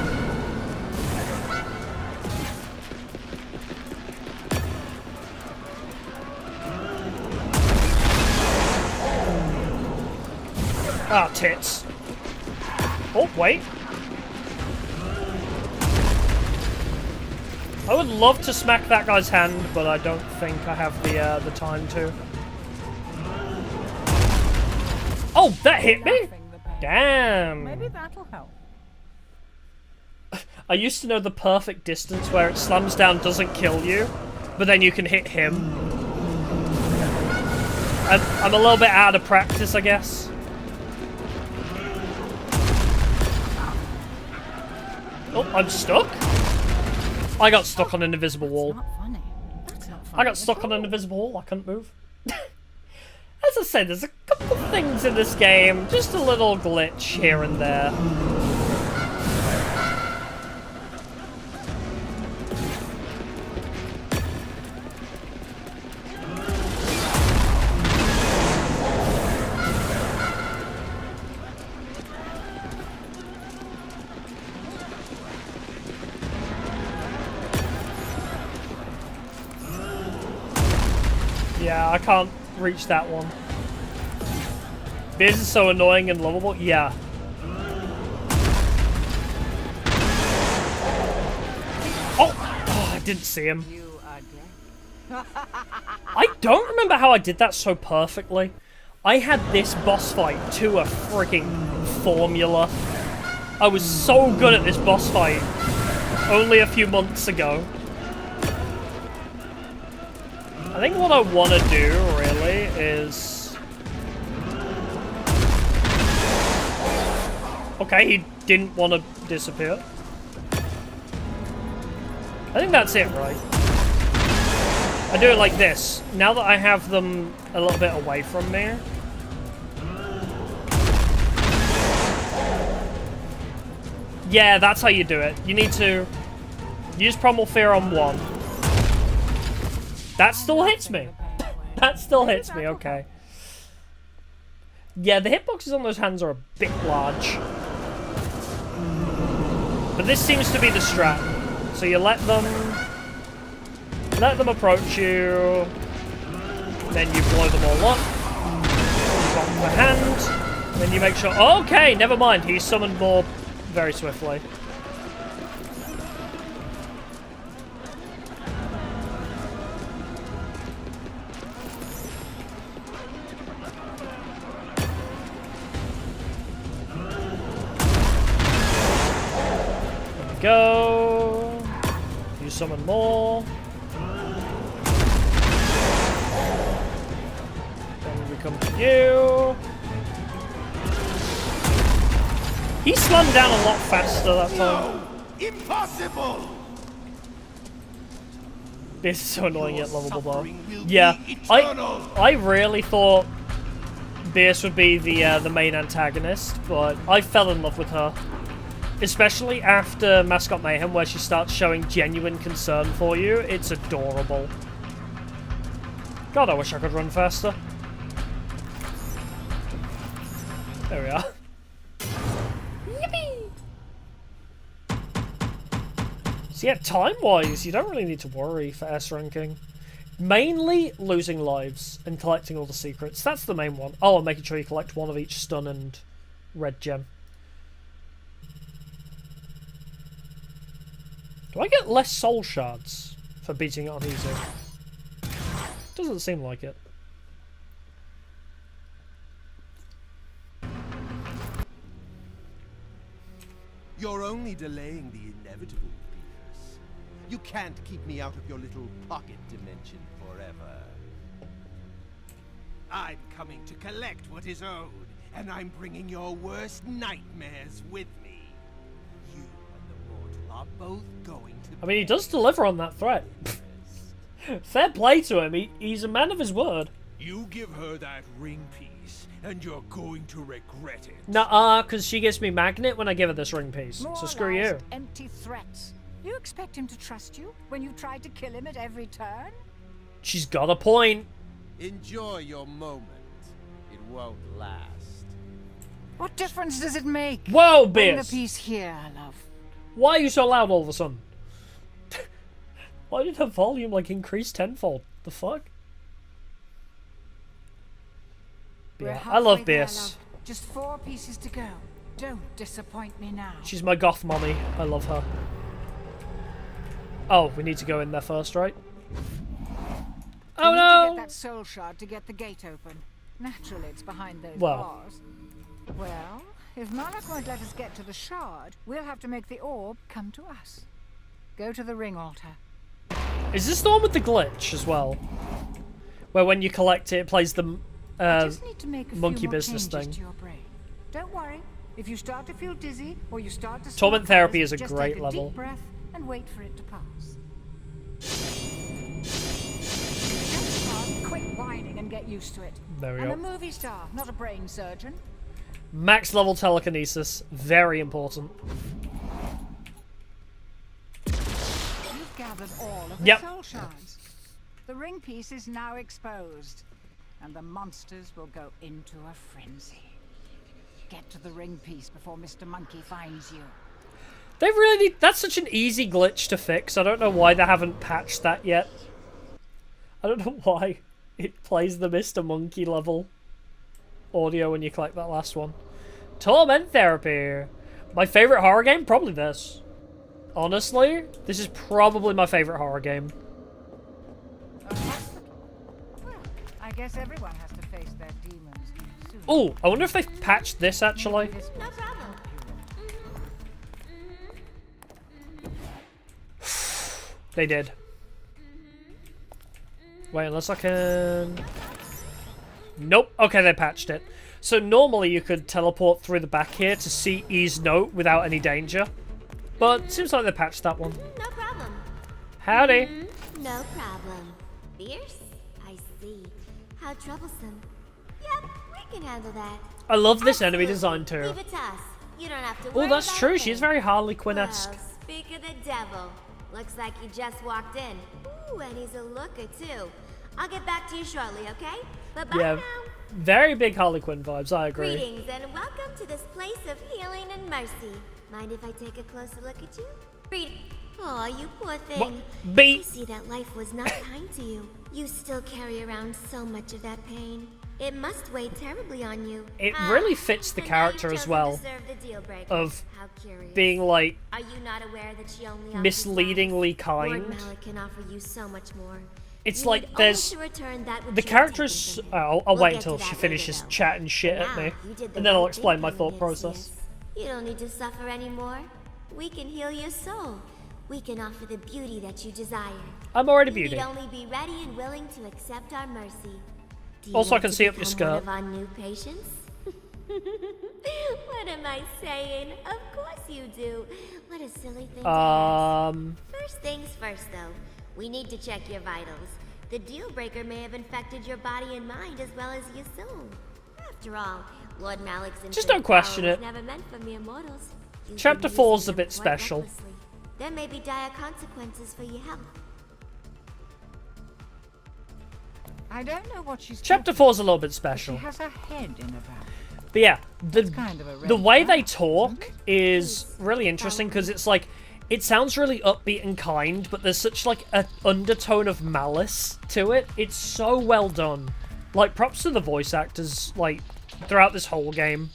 Ah, tits. Oh, wait. I would love to smack that guy's hand, but I don't think I have the time to. Oh, that hit me? Laughing the pain. Damn. Maybe that'll help. I used to know the perfect distance where it slams down doesn't kill you, but then you can hit him. I'm a little bit out of practice, I guess. Oh, I'm stuck? I got stuck on an invisible wall. Not funny. That's not funny. I got stuck on an invisible wall. I couldn't move. As I said, there's a couple things in this game. Just a little glitch here and there. Yeah, I can't reach that one. Biz is so annoying and lovable. Yeah. Oh, I didn't see him. You are dead. I don't remember how I did that so perfectly. I had this boss fight to a freaking formula. I was so good at this boss fight only a few months ago. I think what I want to do, really, is... Okay, he didn't want to disappear. I think that's it, right? I do it like this. Now that I have them a little bit away from me. Yeah, that's how you do it. You need to use Primal Fear on one. That still hits me. That still hits me, okay. Yeah, the hitboxes on those hands are a bit large. But this seems to be the strat. So you let them approach you, then you blow them all up, you bomb the hand, then you make sure... Okay, never mind, he summoned more very swiftly. There we go. You summon more. Then we come to you. He slammed down a lot faster that time. Impossible! This is so annoying yet lovable though. Suffering will Yeah, be eternal. I really thought Beerus would be the main antagonist, but I fell in love with her. Especially after Mascot Mayhem, where she starts showing genuine concern for you. It's adorable. God, I wish I could run faster. There we are. Yippee! So yeah, time-wise, you don't really need to worry for S ranking. Mainly losing lives and collecting all the secrets. That's the main one. Oh, and making sure you collect one of each stun and red gem. Do I get less soul shards for beating it on easy? Doesn't seem like it. You're only delaying the inevitable, Beerus. You can't keep me out of your little pocket dimension forever. I'm coming to collect what is owed, and I'm bringing your worst nightmares with me. You and the mortal are both going to I mean, he does deliver on that threat. Fair play to him. He's a man of his word. You give her that ring piece, and you're going to regret it. Nuh-uh, because she gives me magnet when I give her this ring piece. More So screw lies you. and empty threats. You expect him to trust you when you tried to kill him at every turn? She's got a point. Enjoy your moment. It won't last. What difference does it make? Whoa, Bring the Beerus. piece here, love. Why are you so loud all of a sudden? Why did her volume, like, increase tenfold? The fuck? We're Yeah, I love halfway there, Beerus. love. Just 4 pieces to go. Don't disappoint me now. She's my goth mommy. I love her. Oh, we need to go in there first, right? Oh We need to no! get that soul shard to get the gate open. Naturally, it's behind those Well. bars. Well, if Malak won't let us get to the shard, we'll have to make the orb come to us. Go to the ring altar. Is this the one with the glitch as well? Where when you collect it, it plays the Just need to make a monkey few more business changes thing. to your brain. Don't worry. If you start to feel dizzy or you start to see Torment therapy colours, is a just great take a level. deep breath and wait for it to pass. Just pass, quit whining and get used to it. There we I'm go. a movie star, not a brain surgeon. Max level telekinesis. Very important. You've gathered all of the Yep. soul shards. The ring piece is now exposed, and the monsters will go into a frenzy. Get to the ring piece before Mr. Monkey finds you. They really need... That's such an easy glitch to fix. I don't know why they haven't patched that yet. I don't know why it plays the Mr. Monkey level audio when you collect that last one. Torment therapy. My favorite horror game? Probably this. Honestly, this is probably my favorite horror game. Well, I guess everyone has to face their demons soon. Oh, I wonder if they've patched this actually. This No problem. They did. Wait, unless I can... Nope. Okay, they patched it. So normally you could teleport through the back here to see E's note without any danger. But it seems like they patched that one. No problem. Howdy. No problem. Fierce? I see. How troublesome. Yep, we can handle that. I love this enemy Absolutely. design too. Leave it to us. You don't have to Oh, worry that's about true. a She is thing. very Harley Well, Quinn-esque. speak of the devil. Looks like he just walked in. Ooh, and he's a looker too. I'll get back to you shortly, okay? Bye-bye Yeah, now. very big Harley Quinn vibes. I agree. Greetings and welcome to this place of healing and mercy. Mind if I take a closer look at you? Aw, you poor thing. What? I see that life was not kind to you. You still carry around so much of that pain. It must weigh terribly on you. It really fits the and now you've character as chosen well to serve the deal breaker. of How curious. being like Are you not aware that she only offers misleadingly violence? kind. Lord Malik can offer you so much more. It's You like need only there's to return that which the you have character taken is. from him. I'll We'll wait get until to she that finishes later, though. chatting shit For at me, now, you did the and then I'll right explain thing my coming thought here, process. sis. You don't need to suffer anymore. We can heal your soul. We can offer the beauty that you desire. I'm already You beauty. need only be ready and willing to accept our mercy. Do you Also, I want can to see up your become one skirt. of our new patients? What am I saying? Of course you do. What a silly thing to ask. First things first, though. We need to check your vitals. The deal breaker may have infected your body and mind as well as your soul. After all, Lord Malik's Just don't infinite question power it. was never meant for mere mortals. You've Chapter been 4 is using a bit them quite special. recklessly. There may be dire consequences for your health. I don't know what she's Chapter talking 4 is a little bit about. She special. has her head in a bag. But yeah, kind of a the red way they flag, talk is really interesting because it's like it sounds really upbeat and kind, but there's such like an undertone of malice to it. It's so well done. Like props to the voice actors like throughout this whole game.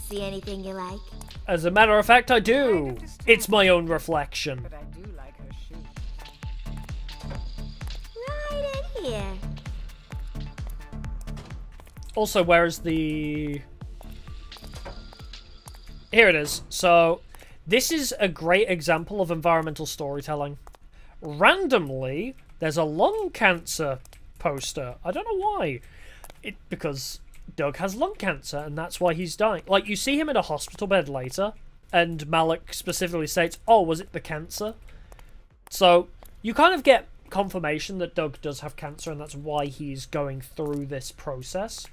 See anything you like? As a matter of fact, I do. It's my own reflection. But I do like her shoes. Right in here. Also, where is the... Here it is. So, this is a great example of environmental storytelling. Randomly, there's a lung cancer poster. I don't know why. Because Doug has lung cancer, and that's why he's dying. Like, you see him in a hospital bed later, and Malik specifically states, oh, was it the cancer? So, you kind of get confirmation that Doug does have cancer, and that's why he's going through this process.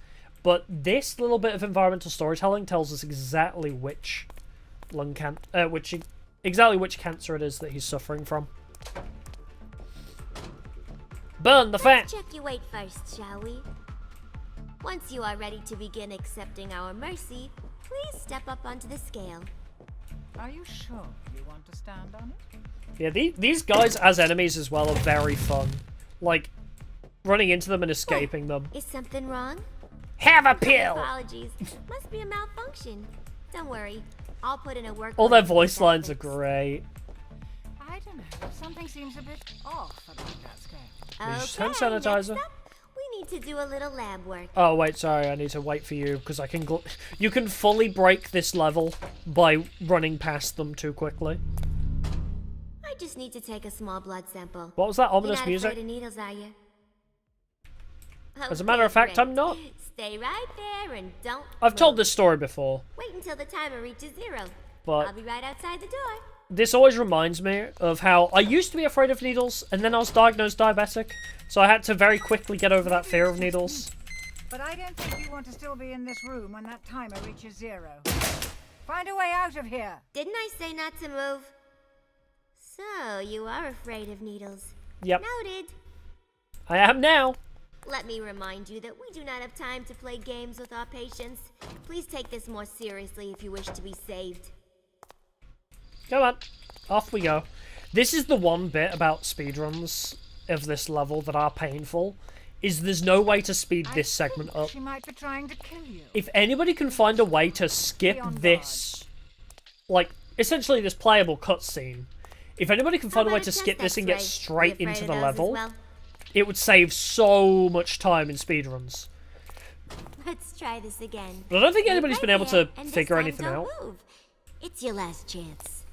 But this little bit of environmental storytelling tells us exactly which exactly which cancer it is that he's suffering from. Burn the fat! Let's check your weight first, shall we? Once you are ready to begin accepting our mercy, please step up onto the scale. Are you sure you want to stand on it? Yeah, these guys as enemies as well are very fun. Like, running into them and escaping them. Is something wrong? Have a pill! Apologies. Must be a malfunction. Don't worry. I'll put in a work. All their voice lines are great. I don't know. Something seems a bit off about that scale. Use hand sanitizer. Next up, we need to do a little lab work. Oh, wait, sorry. I need to wait for you, because I can... You can fully break this level by running past them too quickly. I just need to take a small blood sample. What was that ominous You're not music? afraid of needles, are you? As a matter of fact, I'm not. Stay right there and don't I've move. told this story before, Wait until the timer reaches 0. but I'll be right outside the door. this always reminds me of how I used to be afraid of needles, and then I was diagnosed diabetic, so I had to very quickly get over that fear of needles. But I don't think you want to still be in this room when that timer reaches 0. Find a way out of here. Didn't I say not to move? So, you are afraid of needles. Yep, Noted. I am now. Let me remind you that we do not have time to play games with our patients. Please take this more seriously if you wish to be saved. Come on, off we go. This is the one bit about speedruns of this level that are painful, is there's no way to speed this segment up. She might be trying to kill you. If anybody can find a way to skip this, like, essentially this playable cutscene, if anybody can find a way to skip this and get straight into the level, it would save so much time in speedruns. Let's try this again. But I don't think Stay anybody's right been able there, to and this figure time anything don't out. Move. It's your last chance.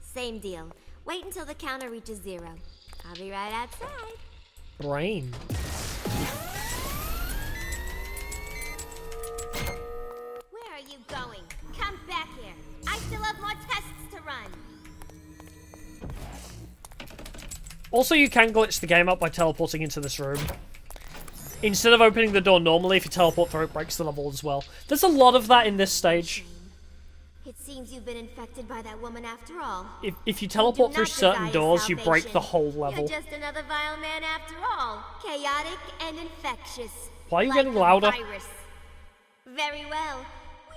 Same deal. Wait until the counter reaches 0. I'll be right outside. Brain. Where are you going? Come back here. I still have more tests to run. Also, you can glitch the game up by teleporting into this room. Instead of opening the door normally, if you teleport through, it breaks the level as well. There's a lot of that in this stage. It seems you've been infected by that woman after all. If you teleport Do through not certain desire doors, you break salvation. the whole level. You're just another vile man after all. Chaotic and infectious. Why are you like getting a louder? Virus. Very well.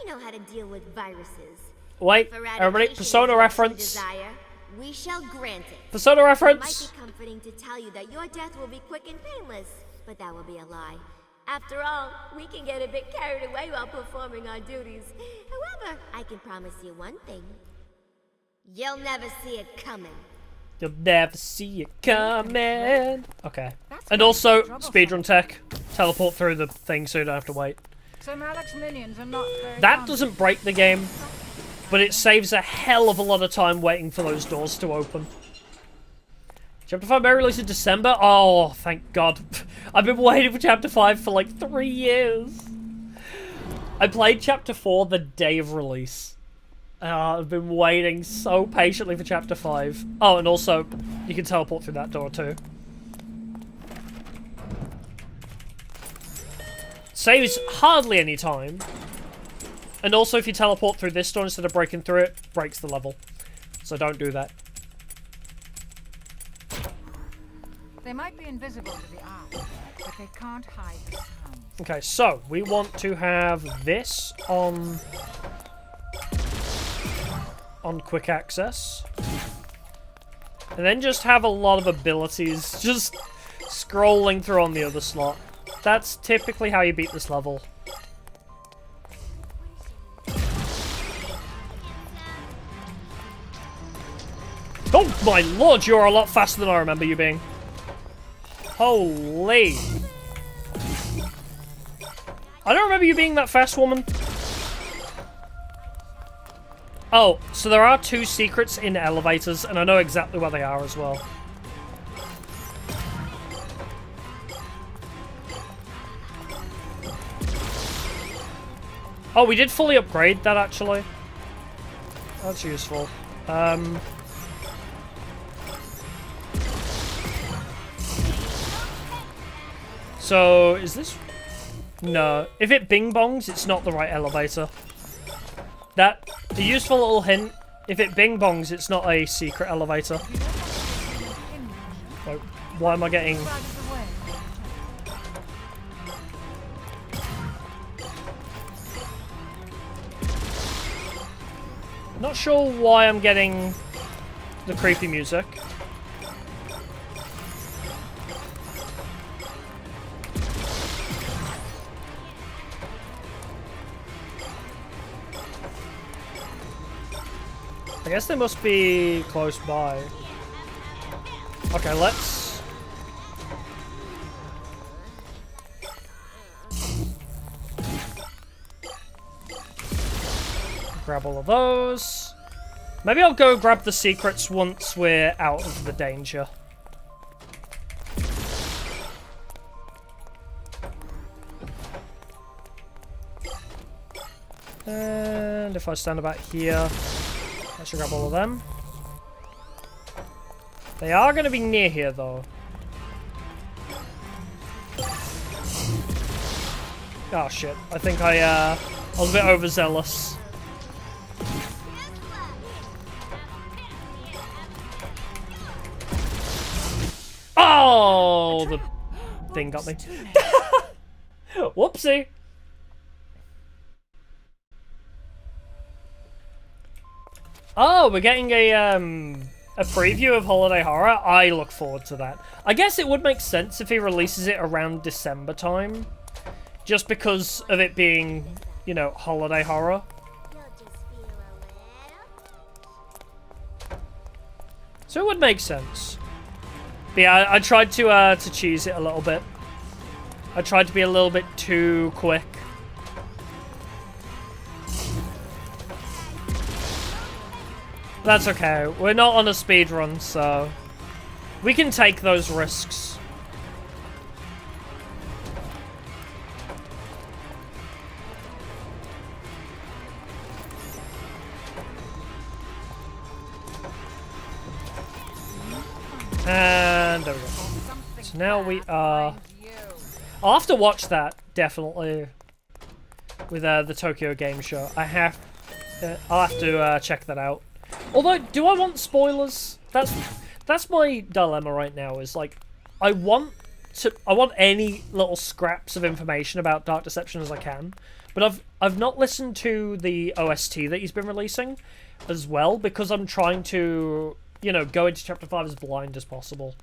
We know how to deal with viruses. Wait, For everybody, eradication Persona is what you reference. desire, we shall grant it. Persona It might reference. be comforting to tell you that your death will be quick and painless, but that will be a lie. After all, we can get a bit carried away while performing our duties. However, I can promise you one thing. You'll never see it coming. You'll never see it coming. Okay. That's And gotta also, be troublesome. speedrun tech. Teleport through the thing so you don't have to wait. So Malik's minions are not very That harmless. doesn't break the game, but it saves a hell of a lot of time waiting for those doors to open. Chapter 5 may release in December? Oh, thank God. I've been waiting for Chapter 5 for like 3 years. I played Chapter 4 the day of release. I've been waiting so patiently for Chapter 5. Oh, and also, you can teleport through that door too. Saves hardly any time. And also, if you teleport through this door instead of breaking through it, breaks the level. So don't do that. They might be invisible to the eye, but they can't hide the sound. Okay, so we want to have this on quick access. And then just have a lot of abilities just scrolling through on the other slot. That's typically how you beat this level. Oh my lord, you're a lot faster than I remember you being. Holy. I don't remember you being that fast, woman. Oh, so there are 2 secrets in elevators, and I know exactly where they are as well. Oh, we did fully upgrade that, actually. That's useful. So, is this... No. If it bing-bongs, it's not the right elevator. That... A useful little hint. If it bing-bongs, it's not a secret elevator. Like, why am I getting... Not sure why I'm getting the creepy music. I guess they must be close by. Okay, let's... grab all of those. Maybe I'll go grab the secrets once we're out of the danger. And if I stand about here, I should grab all of them. They are going to be near here, though. Oh, shit. I think I was a bit overzealous. Oh, the thing got me. Whoopsie. Oh, we're getting a preview of Holiday Horror. I look forward to that. I guess it would make sense if he releases it around December time. Just because of it being, you know, Holiday Horror. So it would make sense. But yeah, I tried to cheese it a little bit. I tried to be a little bit too quick. That's okay. We're not on a speed run, so we can take those risks. And there we go. So now we are... I'll have to watch that, definitely, with the Tokyo Game Show. I'll have to check that out. Although, do I want spoilers? That's my dilemma right now. Is like, I want any little scraps of information about Dark Deception as I can, but I've not listened to the OST that he's been releasing as well because I'm trying to, you know, go into Chapter 5 as blind as possible.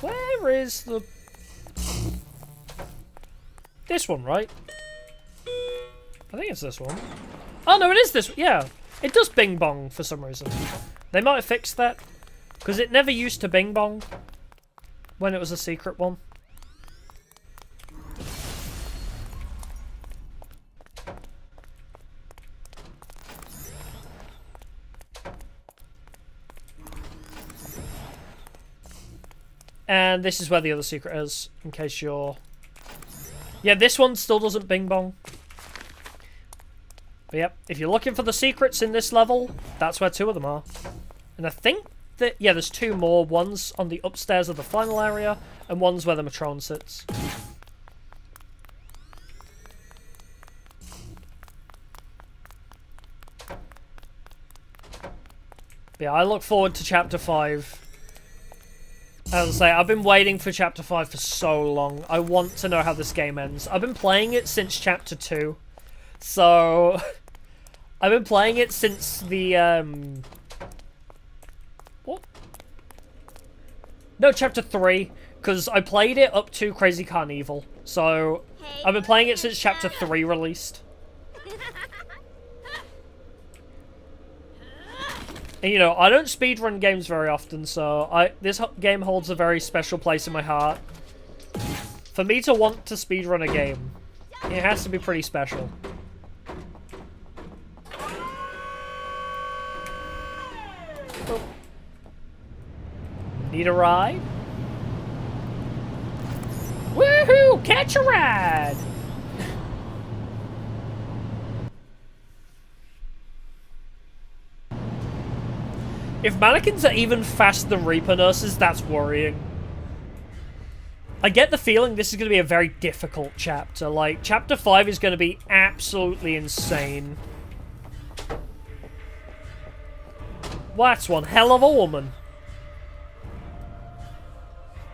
Where is the... This one, right? I think it's this one. Oh, no, it is this. Yeah, it does bing bong for some reason. They might have fixed that. Because it never used to bing bong when it was a secret one. And this is where the other secret is, in case you're... Yeah, this one still doesn't bing bong. But yep, if you're looking for the secrets in this level, that's where 2 of them are. And I think that, yeah, there's 2 more. One's on the upstairs of the final area, and one's where the Matron sits. But yeah, I look forward to Chapter 5. As I say, I've been waiting for Chapter 5 for so long. I want to know how this game ends. I've been playing it since Chapter 2. So... I've been playing it since the, What? No, Chapter 3. Because I played it up to Crazy Carnival. So, I've been playing it since Chapter 3 released. And, you know, I don't speedrun games very often, so this game holds a very special place in my heart. For me to want to speedrun a game, it has to be pretty special. Oh. Need a ride? Woohoo! Catch a ride! If mannequins are even faster than Reaper nurses, that's worrying. I get the feeling this is going to be a very difficult chapter. Like, chapter 5 is going to be absolutely insane. Well, that's one hell of a woman.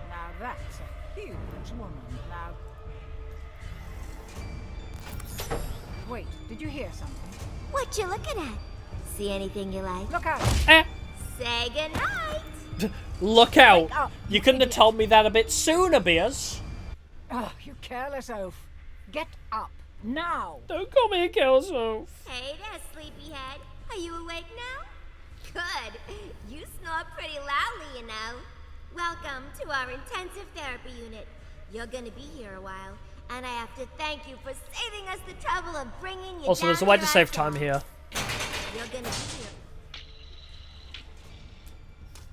Now that's a huge woman. Now... Wait, did you hear something? What you looking at? See anything you like? Look out! Eh. Say goodnight. Look out! Wake up, You couldn't have idiot. told me that a bit sooner, Beers. Oh, you careless oaf. Get up, now! Don't call me a killsoof. Hey there, sleepyhead. Are you awake now? Good. You snore pretty loudly, you know. Welcome to our intensive therapy unit. You're gonna be here a while, and I have to thank you for saving us the trouble of bringing you Also, down there's a way to here save time ourselves. here. You're gonna be here.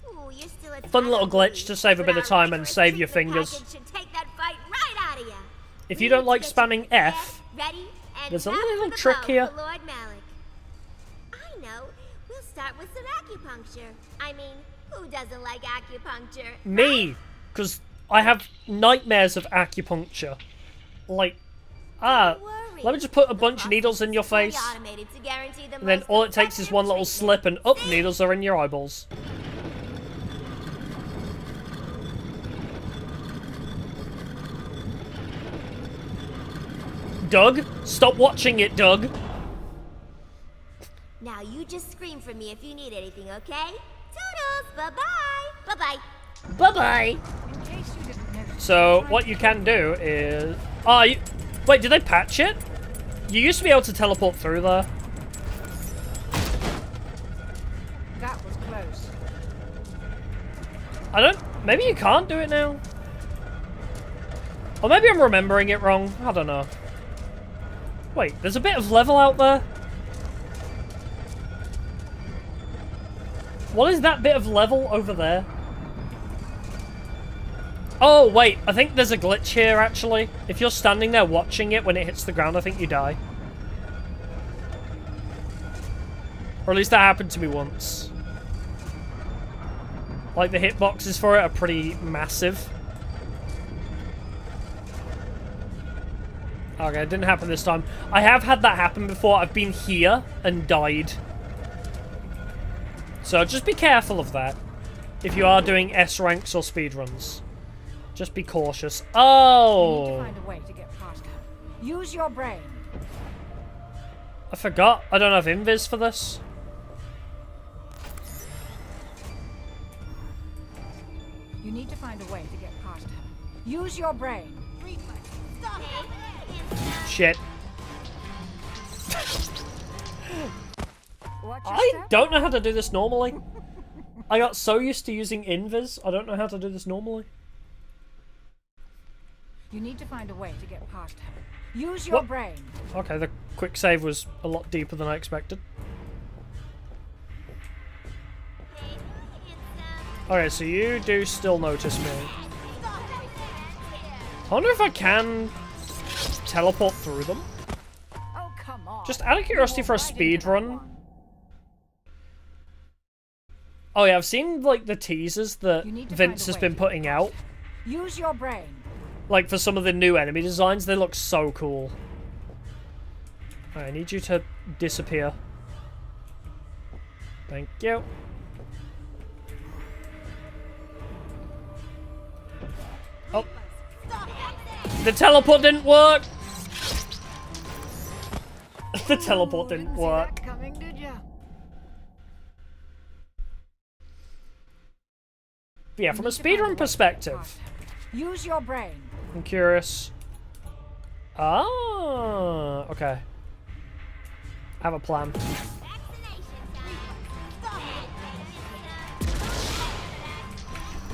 Ooh, you're still a Fun little tiny glitch baby, to save a but bit of our time and rigorous save your treatment fingers. package should take that fight right out of ya. If We you don't need like to get you spamming F, ready, and there's a back little for the trick blow here. for Lord Malik. I know. We'll start with some acupuncture. I mean, who doesn't like acupuncture? me, because I have nightmares of acupuncture. Like, Don't worry. let me just put a The bunch of needles in your process is face, fully automated to guarantee the and then most all it takes is one little effective slip and up, treatment. needles are in your eyeballs. Doug, stop watching it, Doug. Now you just scream for me if you need anything, okay? Toodles, bye-bye. Bye-bye. Bye-bye. In case you didn't notice... So, I'm what trying you to- can do is... Oh, wait, did they patch it? You used to be able to teleport through there. That was close. I don't... Maybe you can't do it now? Or maybe I'm remembering it wrong. I don't know. Wait, there's a bit of level out there? What is that bit of level over there? Oh, wait. I think there's a glitch here, actually. If you're standing there watching it when it hits the ground, I think you die. Or at least that happened to me once. Like, the hitboxes for it are pretty massive. Okay, it didn't happen this time. I have had that happen before. I've been here and died. So just be careful of that. If you are doing S ranks or speedruns. Just be cautious. You need to Oh! find a way to get past her. Use your brain. I forgot. I don't have invis for this. You need to find a way to get past her. Use your brain. Shit. Watch your I step. don't know how to do this normally. I got so used to using invis, I don't know how to do this normally. You need to find a way to get past her. Use your What? brain. Okay, the quick save was a lot deeper than I expected. Okay, so you do still notice me. I wonder if I can teleport through them. Oh, come on. Just out of curiosity for a Right into speed that run. one. Oh yeah, I've seen like the teasers that You need to Vince find a has way been to get putting past out. her. Use your brain. Like for some of the new enemy designs, they look so cool. I need you to disappear. Thank you. Oh. The teleport didn't work! The teleport Ooh, didn't see work. that coming, did ya? But yeah, You from a need to find way speedrun to get perspective, past her. Use your brain. I'm curious. Ah, okay. I have a plan.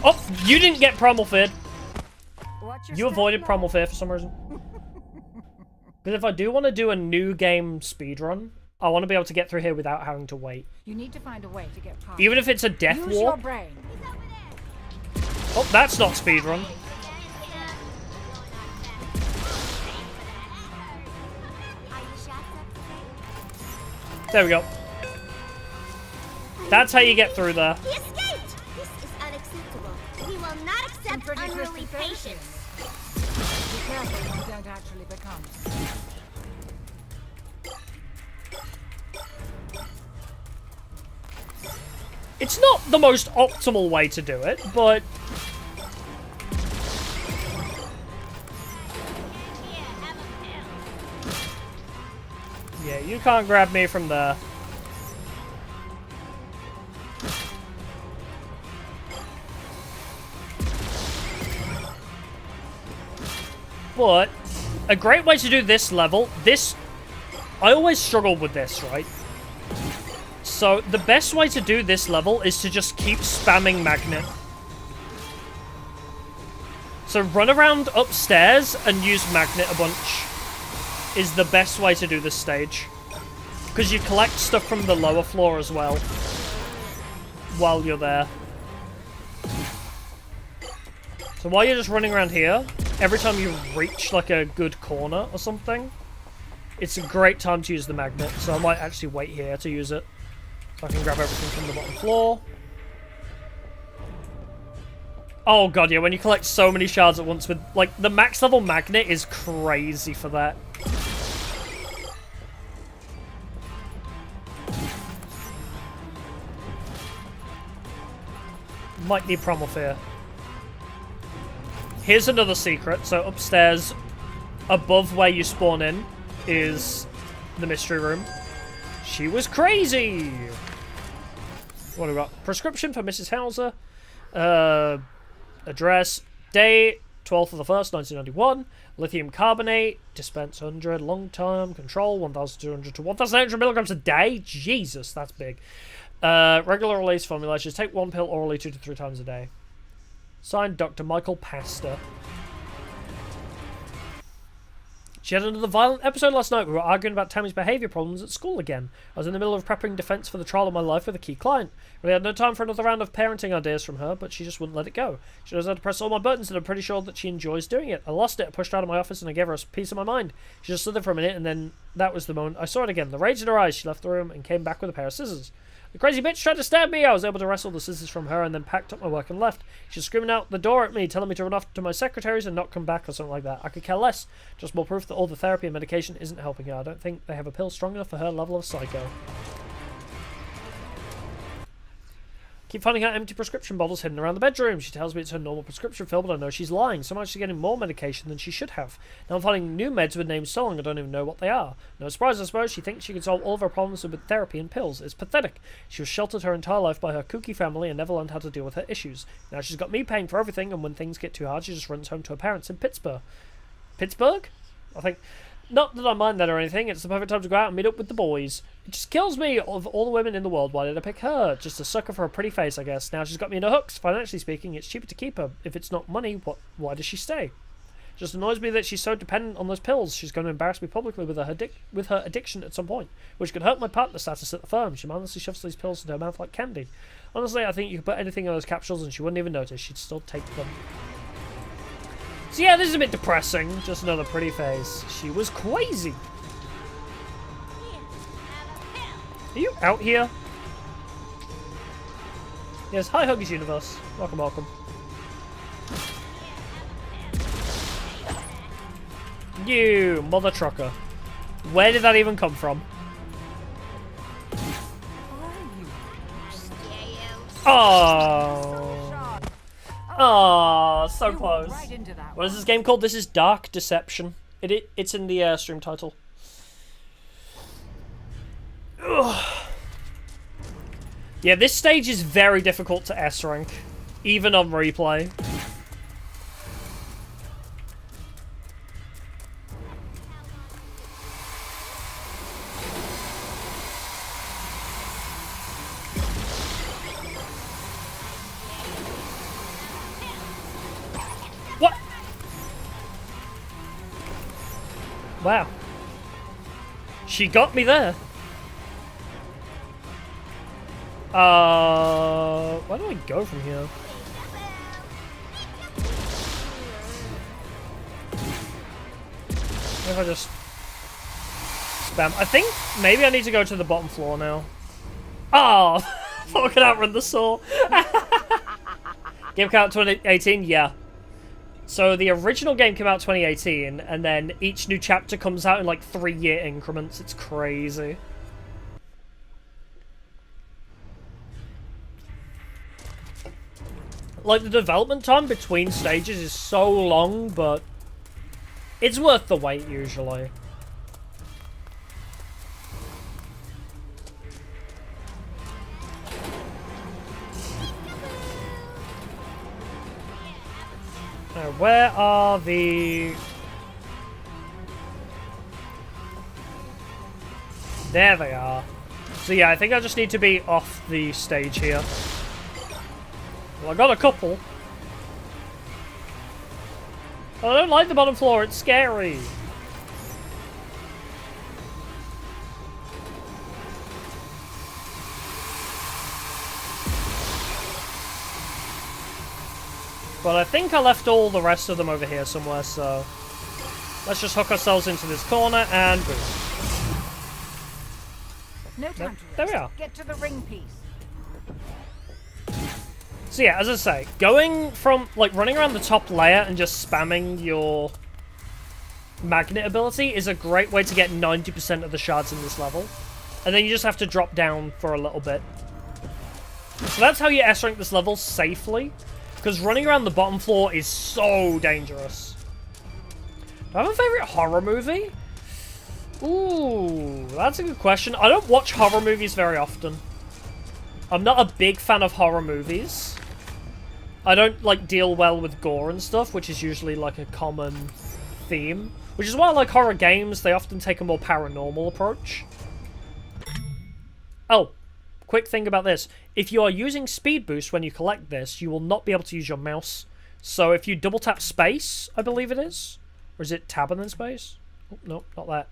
Oh, you didn't get Primal Feared. Watch your You step, avoided love. Primal Fear for some reason. Because if I do want to do a new game speedrun, I want to be able to get through here without having to wait. You need to find a way to get past. Even if it's a death Use your warp. brain. Oh, that's not speedrun. There we go. That's how you get through there. He escaped! This is unacceptable. We will not accept pretty unruly twisted patience. Be careful when you don't actually become. It's not the most optimal way to do it, but... Yeah, you can't grab me from there. But a great way to do this level, I always struggled with this, right? So the best way to do this level is to just keep spamming magnet. So run around upstairs and use magnet a bunch is the best way to do this stage. Because you collect stuff from the lower floor as well while you're there. So while you're just running around here, every time you reach like a good corner or something, it's a great time to use the magnet. So I might actually wait here to use it. So I can grab everything from the bottom floor. Oh god, yeah, when you collect so many shards at once with, like, the max level magnet is crazy for that. Might need Primal Fear. Here's another secret. So upstairs, above where you spawn in, is the mystery room. She was crazy! What do we got? Prescription for Mrs. Hauser. Address. Date. 12th of the 1st, 1991. Lithium carbonate. Dispense 100. Long term. Control. 1,200 to 1,800 milligrams a day. Jesus, that's big. Regular release formulations. Take one pill orally 2 to 3 times a day. Signed, Dr. Michael Pastor. She had another violent episode last night. We were arguing about Tammy's behaviour problems at school again. I was in the middle of prepping defence for the trial of my life with a key client. Really had no time for another round of parenting ideas from her, but she just wouldn't let it go. She knows how to press all my buttons, and I'm pretty sure that she enjoys doing it. I lost it, I pushed her out of my office, and I gave her a piece of my mind. She just stood there for a minute, and then that was the moment I saw it again. The rage in her eyes. She left the room and came back with a pair of scissors. The crazy bitch tried to stab me. I was able to wrestle the scissors from her and then packed up my work and left. She was screaming out the door at me, telling me to run off to my secretaries and not come back or something like that. I could care less. Just more proof that all the therapy and medication isn't helping her. I don't think they have a pill strong enough for her level of psycho. Keep finding out empty prescription bottles hidden around the bedroom. She tells me it's her normal prescription fill, but I know she's lying. So much she's getting more medication than she should have. Now I'm finding new meds with names so long I don't even know what they are. No surprise, I suppose. She thinks she can solve all of her problems with therapy and pills. It's pathetic. She was sheltered her entire life by her kooky family and never learned how to deal with her issues. Now she's got me paying for everything, and when things get too hard, she just runs home to her parents in Pittsburgh. Pittsburgh? I think... Not that I mind that or anything, it's the perfect time to go out and meet up with the boys. It just kills me, of all the women in the world, why did I pick her? Just a sucker for a pretty face, I guess. Now she's got me in her hooks. Financially speaking, it's cheaper to keep her. If it's not money, why does she stay? It just annoys me that she's so dependent on those pills. She's going to embarrass me publicly with her addiction at some point, which could hurt my partner status at the firm. She mindlessly shoves these pills into her mouth like candy. Honestly, I think you could put anything in those capsules and she wouldn't even notice. She'd still take them. So yeah, this is a bit depressing. Just another pretty face. She was crazy. Are you out here? Yes, hi Huggies Universe. Welcome, welcome. You mother trucker. Where did that even come from? Oh. Oh, so close. What is this game called? This is Dark Deception. It's in the stream title. Ugh. Yeah, this stage is very difficult to S rank, even on replay. Wow. She got me there. Where do I go from here? If I just spam. I think maybe I need to go to the bottom floor now. Oh, thought I could outrun the saw. Game came out 2018, yeah. So the original game came out 2018, and then each new chapter comes out in like 3-year increments. It's crazy. Like, the development time between stages is so long, but it's worth the wait usually. Now, where are the... There they are. So yeah, I think I just need to be off the stage here. Well, I got a couple. I don't like the bottom floor, it's scary. But I think I left all the rest of them over here somewhere, so... Let's just hook ourselves into this corner and boom. No time to There we rest. are. Get to the ring piece. So yeah, as I say, going from, like, running around the top layer and just spamming your magnet ability is a great way to get 90% of the shards in this level. And then you just have to drop down for a little bit. So that's how you S-rank this level safely. Because running around the bottom floor is so dangerous. Do I have a favorite horror movie? Ooh, that's a good question. I don't watch horror movies very often. I'm not a big fan of horror movies. I don't, like, deal well with gore and stuff, which is usually, like, a common theme. Which is why I like horror games. They often take a more paranormal approach. Oh, quick thing about this. If you are using speed boost when you collect this, you will not be able to use your mouse. So if you double tap space, I believe it is. Or is it tab and then space? Oh, no, not that.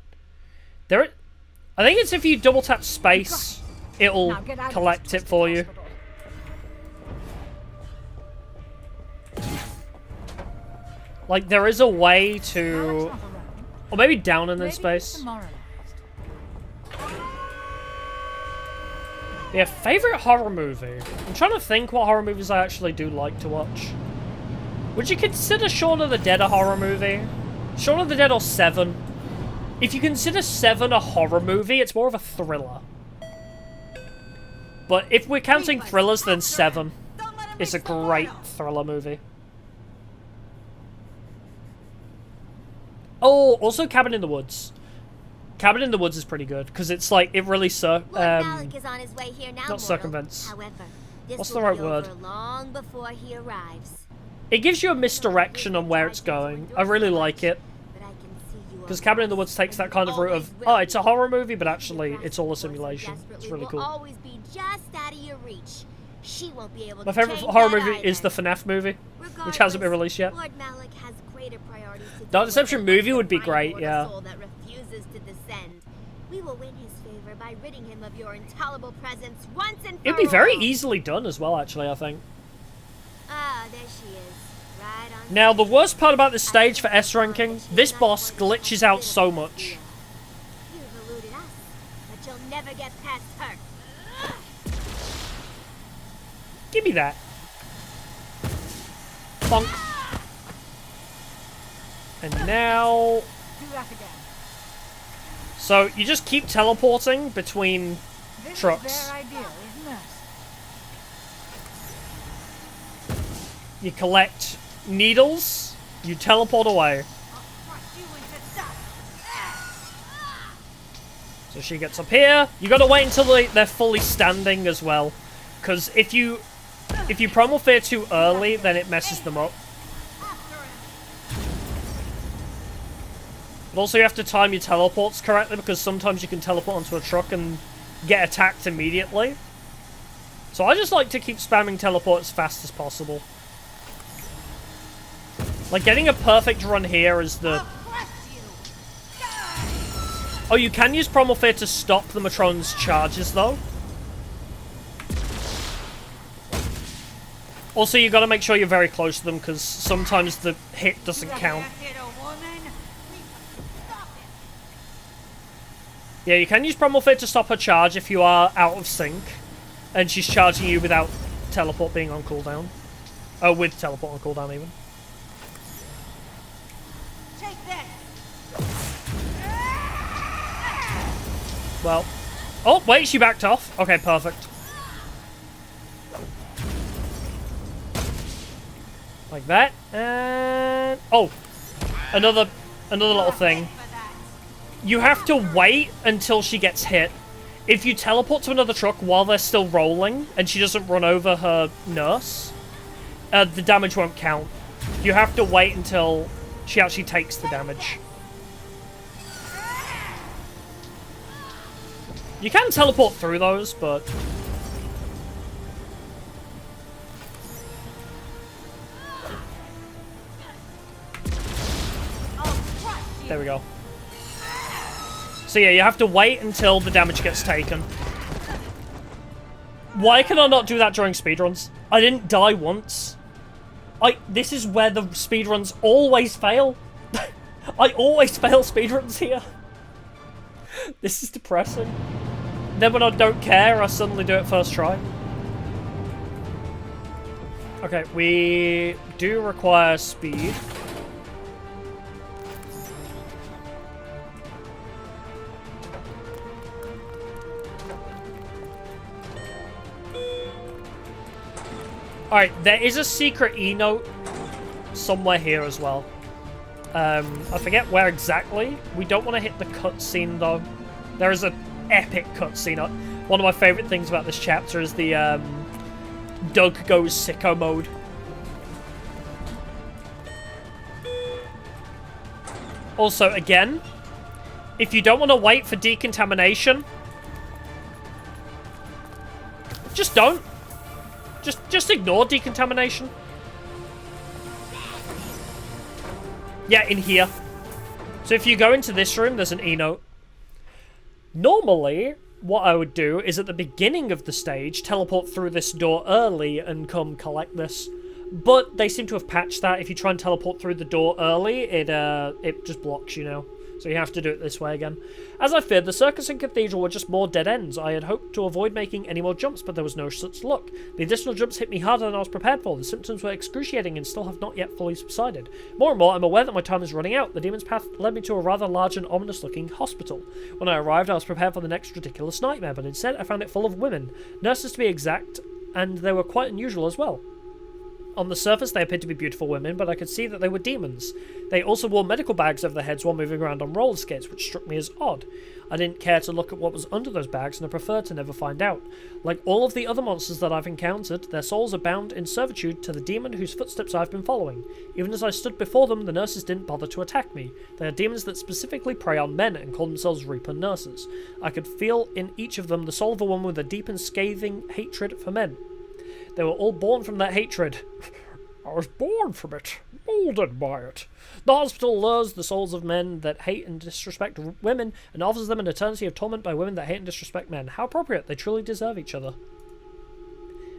I think it's if you double tap space, it'll collect it for you. Like, there is a way to... Or maybe down and then space. Yeah, favorite horror movie. I'm trying to think what horror movies I actually do like to watch. Would you consider Shaun of the Dead a horror movie? Shaun of the Dead or Seven? If you consider Seven a horror movie, it's more of a thriller. But if we're counting thrillers, then Seven is a great thriller movie. Oh, also Cabin in the Woods. Cabin in the Woods is pretty good because it's like it really Malik is on his way here now, not circumvents. However, this What's will the right be word? over long before he arrives. It gives you a misdirection on where it's going. I really like it But I can see you because are Cabin in the Woods takes that kind of route of, oh, it's a horror movie, but actually it's all a simulation. It's really will cool. always be just out of your reach. She won't be able My to favorite change horror that movie is the either. FNAF movie, which hasn't been released yet. Lord Malik has greater priorities to Dark deal with Deception than movie would be find great, for yeah. the soul that refuses to descend. We will win his favor by ridding him of your intolerable presence once and for It'd be very all. easily done as well, actually, I think. Ah, there she is. Right on. Now, the worst part about this stage for S ranking, this boss glitches out so much. You've eluded us, but you'll never get past her. Give me that. Bonk. And now... Do that again. So, you just keep teleporting between This trucks. is their idea, isn't it? You collect needles, you teleport away. Crush you into dust. So she gets up here. You gotta wait until they're fully standing as well. Because if you promo fear too early, then it messes them up. But also you have to time your teleports correctly because sometimes you can teleport onto a truck and get attacked immediately. So I just like to keep spamming teleport as fast as possible. Like getting a perfect run here is the... Oh, you can use Primal Fear to stop the Matron's charges, though. Also, you gotta make sure you're very close to them, because sometimes the hit doesn't count. Yeah, you can use Primal Fear to stop her charge if you are out of sync, and she's charging you without teleport being on cooldown. Oh, with teleport on cooldown, even. Well. Oh, wait, she backed off. Okay, perfect. Like that. And... oh. Another little thing. You have to wait until she gets hit. If you teleport to another truck while they're still rolling, and she doesn't run over her nurse, the damage won't count. You have to wait until she actually takes the damage. You can teleport through those, but... there we go. So yeah, you have to wait until the damage gets taken. Why can I not do that during speedruns? I didn't die once. This is where the speedruns always fail. I always fail speedruns here. This is depressing. Then when I don't care, I suddenly do it first try. Okay, we do require speed. Alright, there is a secret E-note somewhere here as well. I forget where exactly. We don't want to hit the cutscene though. There is an epic cutscene. One of my favourite things about this chapter is the Doug goes sicko mode. Also, again, if you don't want to wait for decontamination, just don't. Just ignore decontamination. Yeah, in here. So if you go into this room, there's an E-note. Normally, what I would do is at the beginning of the stage, teleport through this door early and come collect this. But they seem to have patched that. If you try and teleport through the door early, it just blocks you now. So you have to do it this way again. As I feared, the circus and cathedral were just more dead ends. I had hoped to avoid making any more jumps, but there was no such luck. The additional jumps hit me harder than I was prepared for. The symptoms were excruciating and still have not yet fully subsided. More and more, I'm aware that my time is running out. The demon's path led me to a rather large and ominous-looking hospital. When I arrived, I was prepared for the next ridiculous nightmare, but instead I found it full of women. Nurses to be exact, and they were quite unusual as well. On the surface, they appeared to be beautiful women, but I could see that they were demons. They also wore medical bags over their heads while moving around on roller skates, which struck me as odd. I didn't care to look at what was under those bags, and I preferred to never find out. Like all of the other monsters that I've encountered, their souls are bound in servitude to the demon whose footsteps I've been following. Even as I stood before them, the nurses didn't bother to attack me. They are demons that specifically prey on men and call themselves Reaper nurses. I could feel in each of them the soul of a woman with a deep and scathing hatred for men. They were all born from that hatred. I was born from it, molded by it. The hospital lures the souls of men that hate and disrespect women and offers them an eternity of torment by women that hate and disrespect men. How appropriate, they truly deserve each other.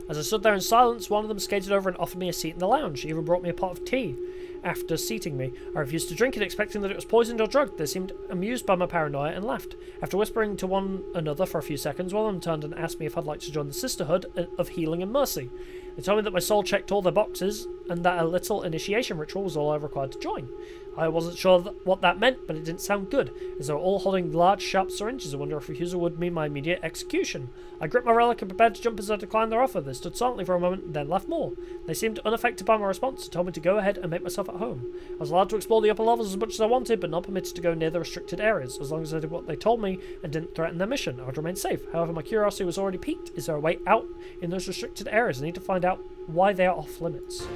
As I stood there in silence, one of them skated over and offered me a seat in the lounge. He even brought me a pot of tea. After seating me, I refused to drink it, expecting that it was poisoned or drugged. They seemed amused by my paranoia and laughed. After whispering to one another for a few seconds, one of them turned and asked me if I'd like to join the Sisterhood of Healing and Mercy. They told me that my soul checked all their boxes and that a little initiation ritual was all I required to join. I wasn't sure what that meant, but it didn't sound good, as they were all holding large, sharp syringes. I wonder if refusal would mean my immediate execution. I gripped my relic and prepared to jump as I declined their offer. They stood silently for a moment, and then laughed more. They seemed unaffected by my response, and told me to go ahead and make myself at home. I was allowed to explore the upper levels as much as I wanted, but not permitted to go near the restricted areas. As long as I did what they told me and didn't threaten their mission, I would remain safe. However, my curiosity was already piqued. Is there a way out in those restricted areas? I need to find out why they are off limits.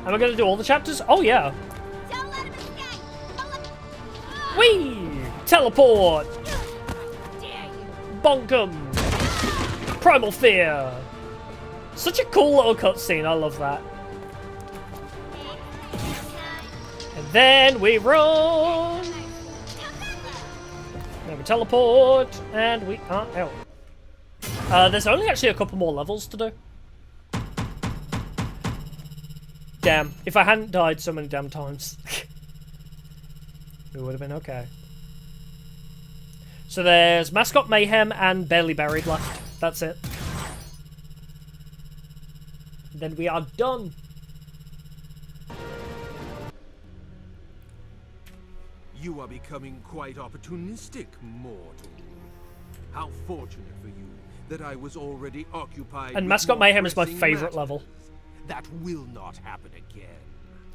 Am I going to do all the chapters? Oh, yeah. Don't let him escape! Whee! Teleport! Bonkum! Primal Fear! Such a cool little cutscene, I love that. And then we run! Now we teleport, and we are out. There's only actually a couple more levels to do. Damn, if I hadn't died so many damn times, it would have been okay. So there's Mascot Mayhem and Barely Buried left. That's it. Then we are done. You are becoming quite opportunistic, mortal. How fortunate for you that I was already occupied. And with Mascot more Mayhem is my pressing favourite matters. level. That will not happen again.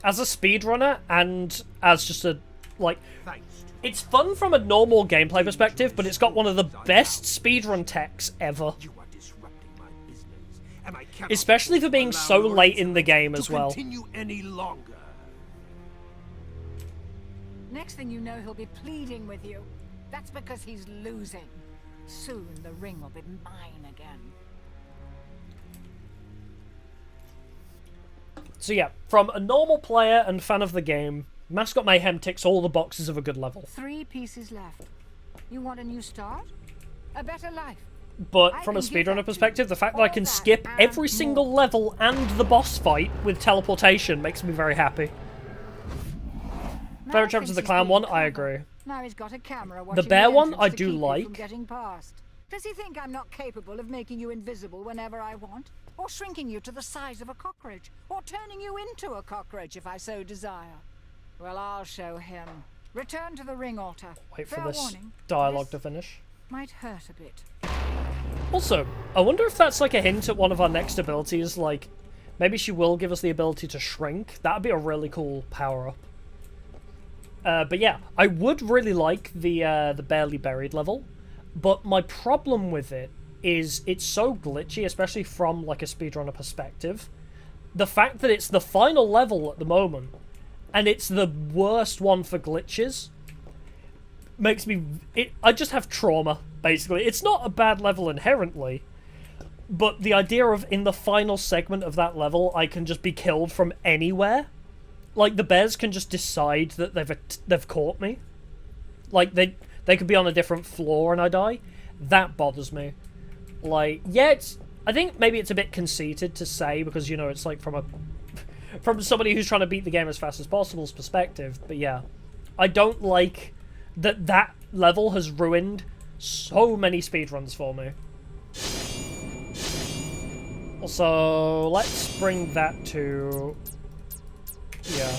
As a speedrunner and as just a, like, Thanks to it's fun from a normal gameplay perspective, but it's got one of the best speedrun techs ever. you are disrupting my business, and I cannot Especially for being allow so your late in the game to as well. Continue any longer. Next thing you know, he'll be pleading with you. That's because he's losing. Soon the ring will be mine again. So yeah, from a normal player and fan of the game, Mascot Mayhem ticks all the boxes of a good level. 3 pieces left. You want a new start? A better life? But from a speedrunner perspective, the fact that I can skip every single level and the boss fight with teleportation makes me very happy. Favorite chapters of the clown one, I agree. Now he's got a camera The bear watching one, entrance I to do keep you like. from getting past. Does he think I'm not capable of making you invisible whenever I want? Or shrinking you to the size of a cockroach? Or turning you into a cockroach if I so desire? Well, I'll show him. Return to the ring altar. Wait for Fair this warning, dialogue this to finish. might hurt a bit. Also, I wonder if that's like a hint at one of our next abilities, like, maybe she will give us the ability to shrink. That'd be a really cool power-up. But yeah, I would really like the Barely Buried level, but my problem with it is it's so glitchy, especially from like a speedrunner perspective. The fact that it's the final level at the moment, and it's the worst one for glitches, makes me... I just have trauma, basically. It's not a bad level inherently, but the idea of in the final segment of that level, I can just be killed from anywhere. Like, the bears can just decide that they've caught me. Like, they could be on a different floor and I die. That bothers me. Like, yeah, I think maybe it's a bit conceited to say because, you know, it's like from somebody who's trying to beat the game as fast as possible's perspective. But yeah, I don't like that level has ruined so many speedruns for me. Also, let's bring that to... yeah.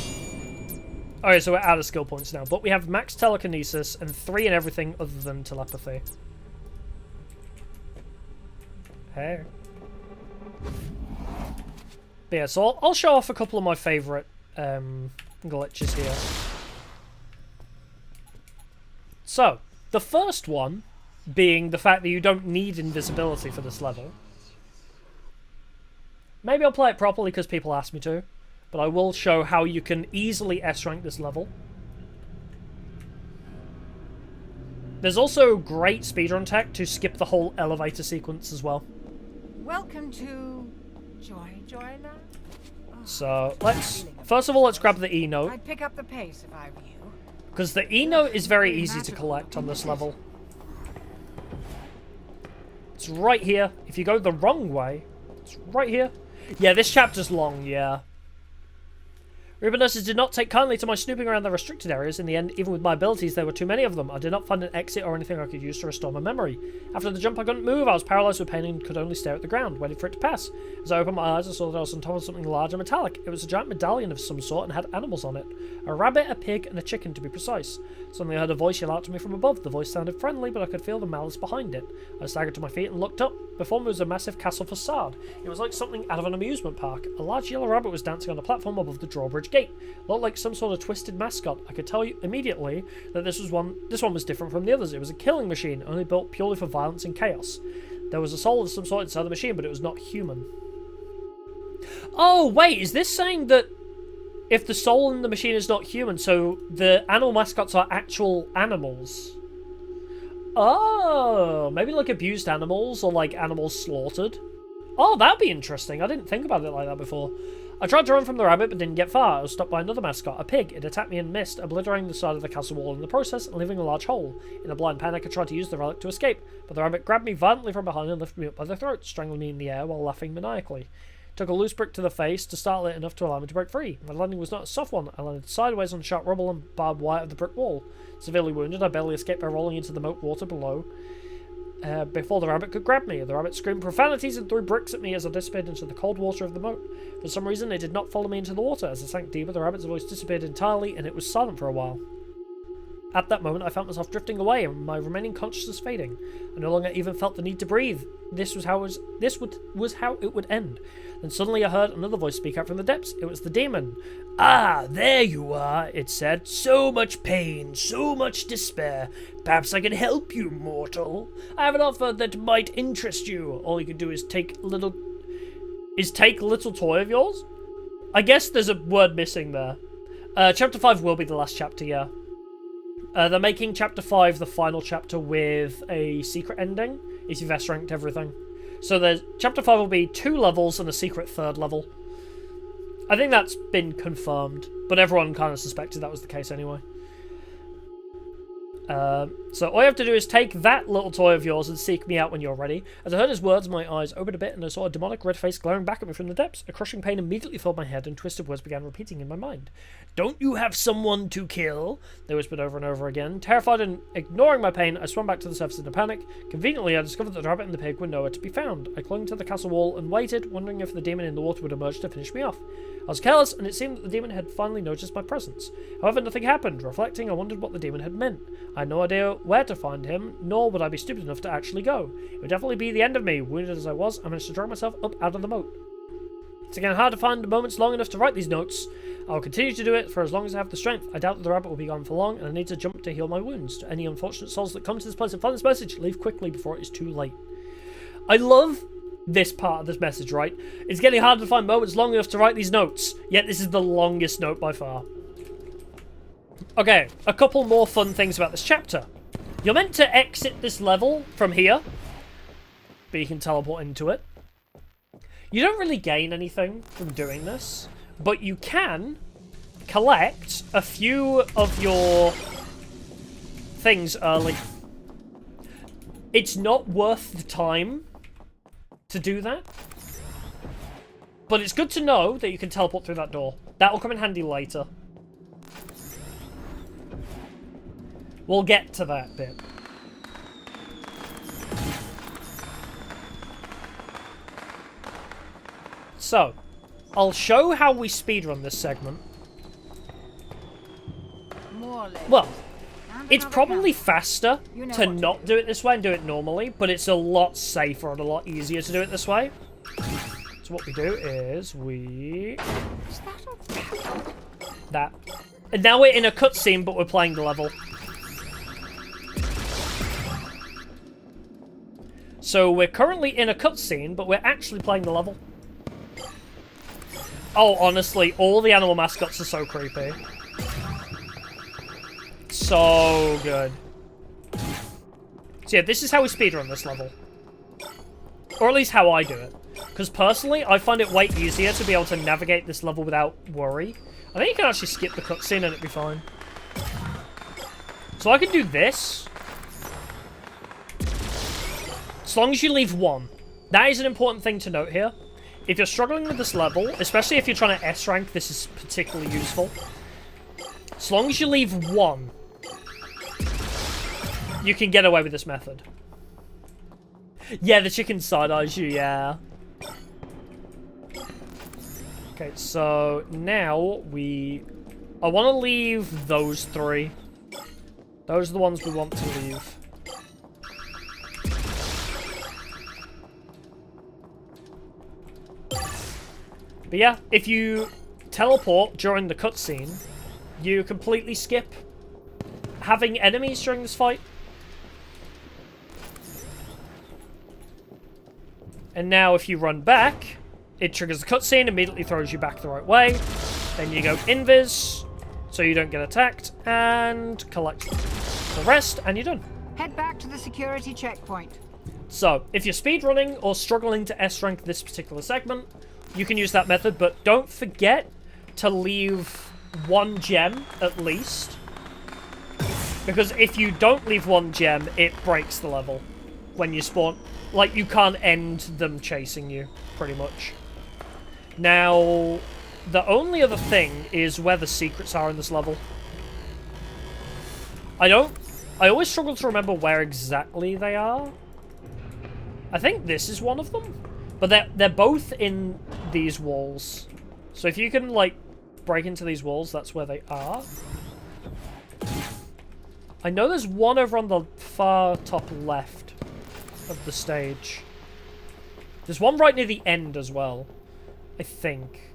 Alright, so we're out of skill points now, but we have max telekinesis and 3 in everything other than telepathy. Hey. But yeah, so I'll show off a couple of my favourite glitches here. So, the first one being the fact that you don't need invisibility for this level. Maybe I'll play it properly because people ask me to, but I will show how you can easily S-rank this level. There's also great speedrun tech to skip the whole elevator sequence as well. Welcome to Joyland. So, first of all, let's grab the E-note, I'd pick up the pace if I were you. because the E-note is very easy to collect on this level. It's right here. If you go the wrong way, it's right here. Yeah, this chapter's long, yeah. Rubenusses did not take kindly to my snooping around the restricted areas. In the end, even with my abilities, there were too many of them. I did not find an exit or anything I could use to restore my memory. After the jump, I couldn't move. I was paralysed with pain and could only stare at the ground, waiting for it to pass. As I opened my eyes, I saw that I was on top of something large and metallic. It was a giant medallion of some sort and had animals on it. A rabbit, a pig, and a chicken, to be precise. Suddenly I heard a voice yell out to me from above. The voice sounded friendly, but I could feel the malice behind it. I staggered to my feet and looked up. Before me was a massive castle facade. It was like something out of an amusement park. A large yellow rabbit was dancing on a platform above the drawbridge gate. It looked like some sort of twisted mascot. I could tell you immediately that this one was different from the others. It was a killing machine, only built purely for violence and chaos. There was a soul of some sort inside the machine, but it was not human. Oh, wait, is this saying that if the soul in the machine is not human, so the animal mascots are actual animals? Oh, maybe like abused animals or like animals slaughtered. Oh, that'd be interesting. I didn't think about it like that before. I tried to run from the rabbit, but didn't get far. I was stopped by another mascot, a pig. It attacked me and missed, obliterating the side of the castle wall in the process and leaving a large hole. In a blind panic, I tried to use the relic to escape, but the rabbit grabbed me violently from behind and lifted me up by the throat, strangling me in the air while laughing maniacally. Took a loose brick to the face to startle it enough to allow me to break free. My landing was not a soft one. I landed sideways on sharp rubble and barbed wire of the brick wall. Severely wounded, I barely escaped by rolling into the moat water below. Before the rabbit could grab me. The rabbit screamed profanities and threw bricks at me as I dissipated into the cold water of the moat. For some reason, it did not follow me into the water. As I sank deeper, the rabbit's voice disappeared entirely, and it was silent for a while. At that moment, I felt myself drifting away, and my remaining consciousness fading. I no longer even felt the need to breathe. This was how it would end. Then suddenly I heard another voice speak out from the depths. It was the demon. "Ah, there you are," it said. "So much pain, so much despair. Perhaps I can help you, mortal. I have an offer that might interest you. All you can do is take little toy of yours?" I guess there's a word missing there. Chapter 5 will be the last chapter, yeah. They're making Chapter 5 the final chapter with a secret ending, if you've S-ranked everything. So Chapter 5 will be 2 levels and a secret 3rd level. I think that's been confirmed, but everyone kind of suspected that was the case anyway. So all you have to do is take that little toy of yours and seek me out when you're ready. As I heard his words, my eyes opened a bit and I saw a demonic red face glaring back at me from the depths. A crushing pain immediately filled my head and twisted words began repeating in my mind. "Don't you have someone to kill?" they whispered over and over again. Terrified and ignoring my pain, I swam back to the surface in a panic. Conveniently, I discovered that the rabbit and the pig were nowhere to be found. I clung to the castle wall and waited, wondering if the demon in the water would emerge to finish me off. I was careless, and it seemed that the demon had finally noticed my presence. However, nothing happened. Reflecting, I wondered what the demon had meant. I had no idea where to find him, nor would I be stupid enough to actually go. It would definitely be the end of me. Wounded as I was, I managed to drag myself up out of the moat. It's again hard to find moments long enough to write these notes. I will continue to do it for as long as I have the strength. I doubt that the rabbit will be gone for long, and I need to jump to heal my wounds. To any unfortunate souls that come to this place and find this message, leave quickly before it is too late. I love this part of this message, right? It's getting harder to find moments long enough to write these notes, yet this is the longest note by far. Okay, a couple more fun things about this chapter. You're meant to exit this level from here, but you can teleport into it. You don't really gain anything from doing this, but you can collect a few of your things early. It's not worth the time to do that, but it's good to know that you can teleport through that door. That'll come in handy later. We'll get to that bit. So, I'll show how we speedrun this segment. Well, it's probably faster to not do it this way and do it normally, but it's a lot safer and a lot easier to do it this way. So what we do is we... that. And now we're in a cutscene, but we're playing the level. So we're currently in a cutscene, but we're actually playing the level. Oh, honestly, all the animal mascots are so creepy. So good. So yeah, this is how we speedrun this level. Or at least how I do it. Because personally, I find it way easier to be able to navigate this level without worry. I think you can actually skip the cutscene and it'd be fine. So I can do this. As long as you leave one. That is an important thing to note here. If you're struggling with this level, especially if you're trying to S-rank, this is particularly useful. As long as you leave one, you can get away with this method. Yeah, the chicken side-eyes you, yeah. Okay, so now I want to leave those 3. Those are the ones we want to leave. But yeah, if you teleport during the cutscene, you completely skip having enemies during this fight. And now if you run back, it triggers the cutscene, immediately throws you back the right way. Then you go invis, so you don't get attacked, and collect the rest, and you're done. Head back to the security checkpoint. So, if you're speedrunning or struggling to S-rank this particular segment, you can use that method, but don't forget to leave 1 gem at least. Because if you don't leave 1 gem, it breaks the level when you spawn. Like, you can't end them chasing you, pretty much. Now, the only other thing is where the secrets are in this level. I always struggle to remember where exactly they are. I think this is one of them. But they're both in these walls. So if you can, like, break into these walls, that's where they are. I know there's one over on the far top left of the stage. There's one right near the end as well, I think.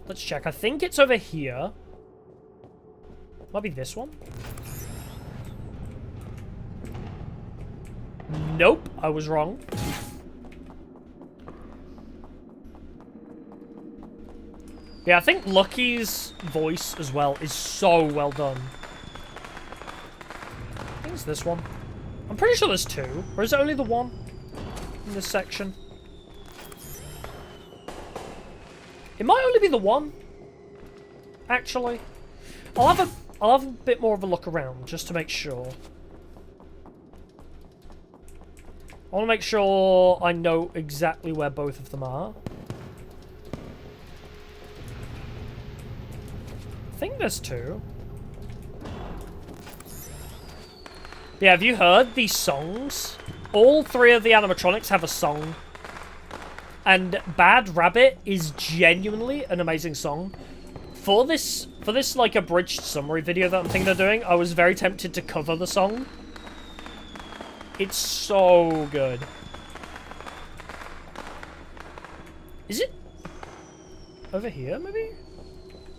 Let's check. I think it's over here. Might be this one. Nope, I was wrong. Yeah, I think Lucky's voice as well is so well done. I think it's this one. I'm pretty sure there's 2. Or is it only the one in this section? It might only be the one, actually. I'll have a bit more of a look around just to make sure. I want to make sure I know exactly where both of them are. I think there's 2. Yeah, have you heard these songs? All 3 of the animatronics have a song. And Bad Rabbit is genuinely an amazing song. For this like abridged summary video that I'm thinking of doing, I was very tempted to cover the song. It's so good. Is it over here, maybe?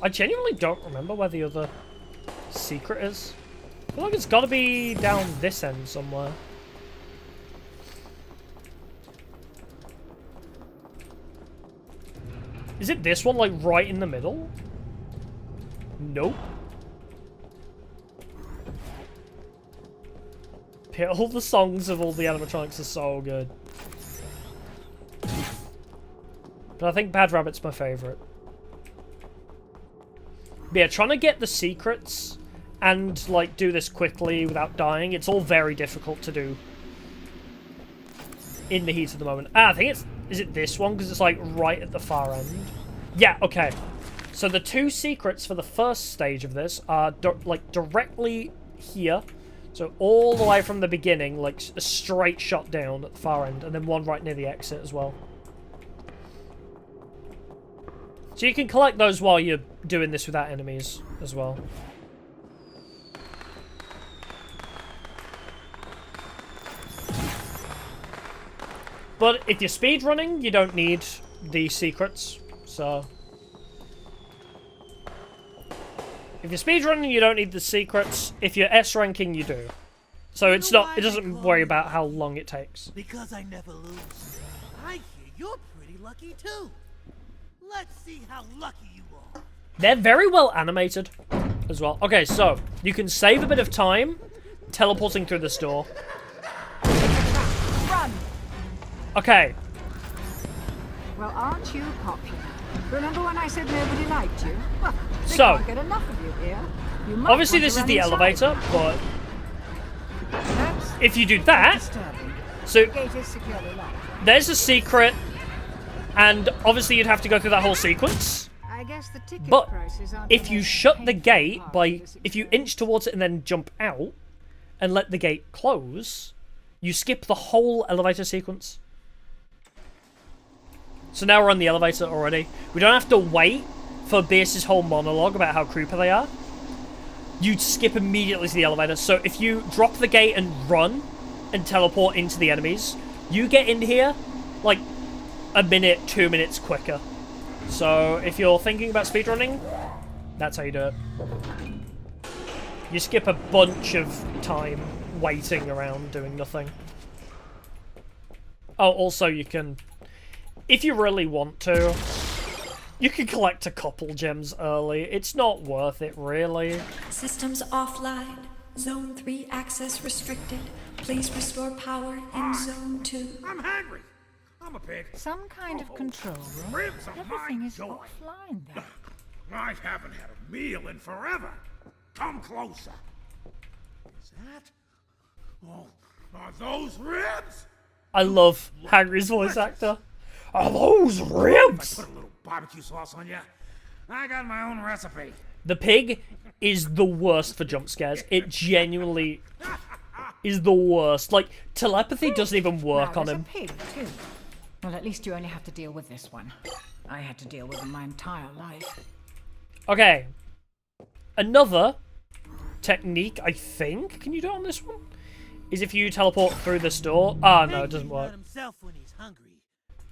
I genuinely don't remember where the other secret is. I feel like it's got to be down this end somewhere. Is it this one, like, right in the middle? Nope. Yeah, all the songs of all the animatronics are so good. But I think Bad Rabbit's my favorite. But yeah, trying to get the secrets and, like, do this quickly without dying, it's all very difficult to do in the heat of the moment. Ah, I think it's... Is it this one? Because it's, like, right at the far end. Yeah, okay. So the 2 secrets for the first stage of this are, like, directly here. So all the way from the beginning, like, a straight shot down at the far end. And then one right near the exit as well. So you can collect those while you're doing this without enemies as well. But if you're speedrunning, you don't need the secrets, so... If you're speedrunning, you don't need the secrets. If you're S-ranking, you do. So it's not... It doesn't worry about how long it takes. Because I never lose. I hear you're pretty lucky too. Let's see how lucky you are. They're very well animated as well. Okay, so you can save a bit of time teleporting through this door. Run! Okay. Well, aren't you popular? Remember when I said nobody liked you? Well, they So, can't get enough of you here. You might obviously want this to is run the inside. elevator, but That's if you do that, disturbing. so The gate is securely locked. there's a secret, and obviously you'd have to go through that whole sequence. I guess the ticket But prices aren't if the you most shut the painful gate part by, of this if you experience. inch towards it and then jump out, and let the gate close, you skip the whole elevator sequence. So now we're on the elevator already. We don't have to wait for Bierce's whole monologue about how creepy they are. You skip immediately to the elevator. So if you drop the gate and run and teleport into the enemies, you get in here like a minute, 2 minutes quicker. So if you're thinking about speedrunning, that's how you do it. You skip a bunch of time waiting around doing nothing. Oh, also you can, if you really want to, you can collect a couple gems early. It's not worth it, really. Systems offline. Zone 3 access restricted. Please restore power in Zone 2. I'm hungry. I'm a pig. Some kind of control room. Ribs are my Everything is joy. offline there. I haven't had a meal in forever. Come closer. Is that? Oh, are those ribs? I love Hagrid's voice actor. Are those I ribs? put a little barbecue sauce on you. I got my own recipe. The pig is the worst for jump scares. It genuinely is the worst. Like, telepathy doesn't even work Now, on there's him. a pig, too. Well, at least you only have to deal with this one. I had to deal with them my entire life. Okay. Another technique, I think, can you do it on this one? Is if you teleport through this door. Ah, no, it doesn't work. Himself when he's hungry.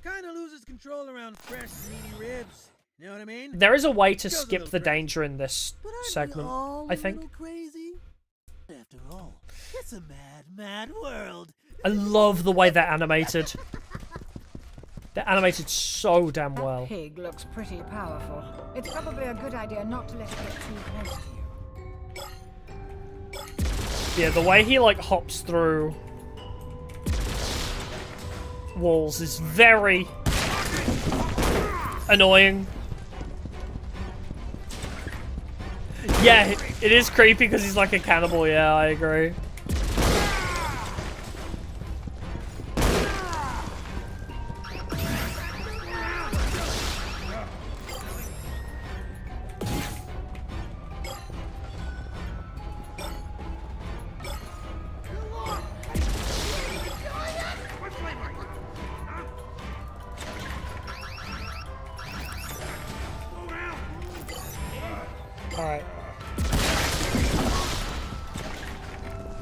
Kind of loses control around fresh, meaty ribs. You know what I mean? There is a way to Goes a skip little the crazy. danger in this But aren't we segment, all I a think. little crazy? After all, it's a mad, mad world. I love the way they're animated. They're animated so damn That well. pig looks pretty powerful. It's probably a good idea not to let it get too close to you. Yeah, the way he, like, hops through walls is very annoying. Yeah, it is creepy because he's like a cannibal. Yeah, I agree. Alright.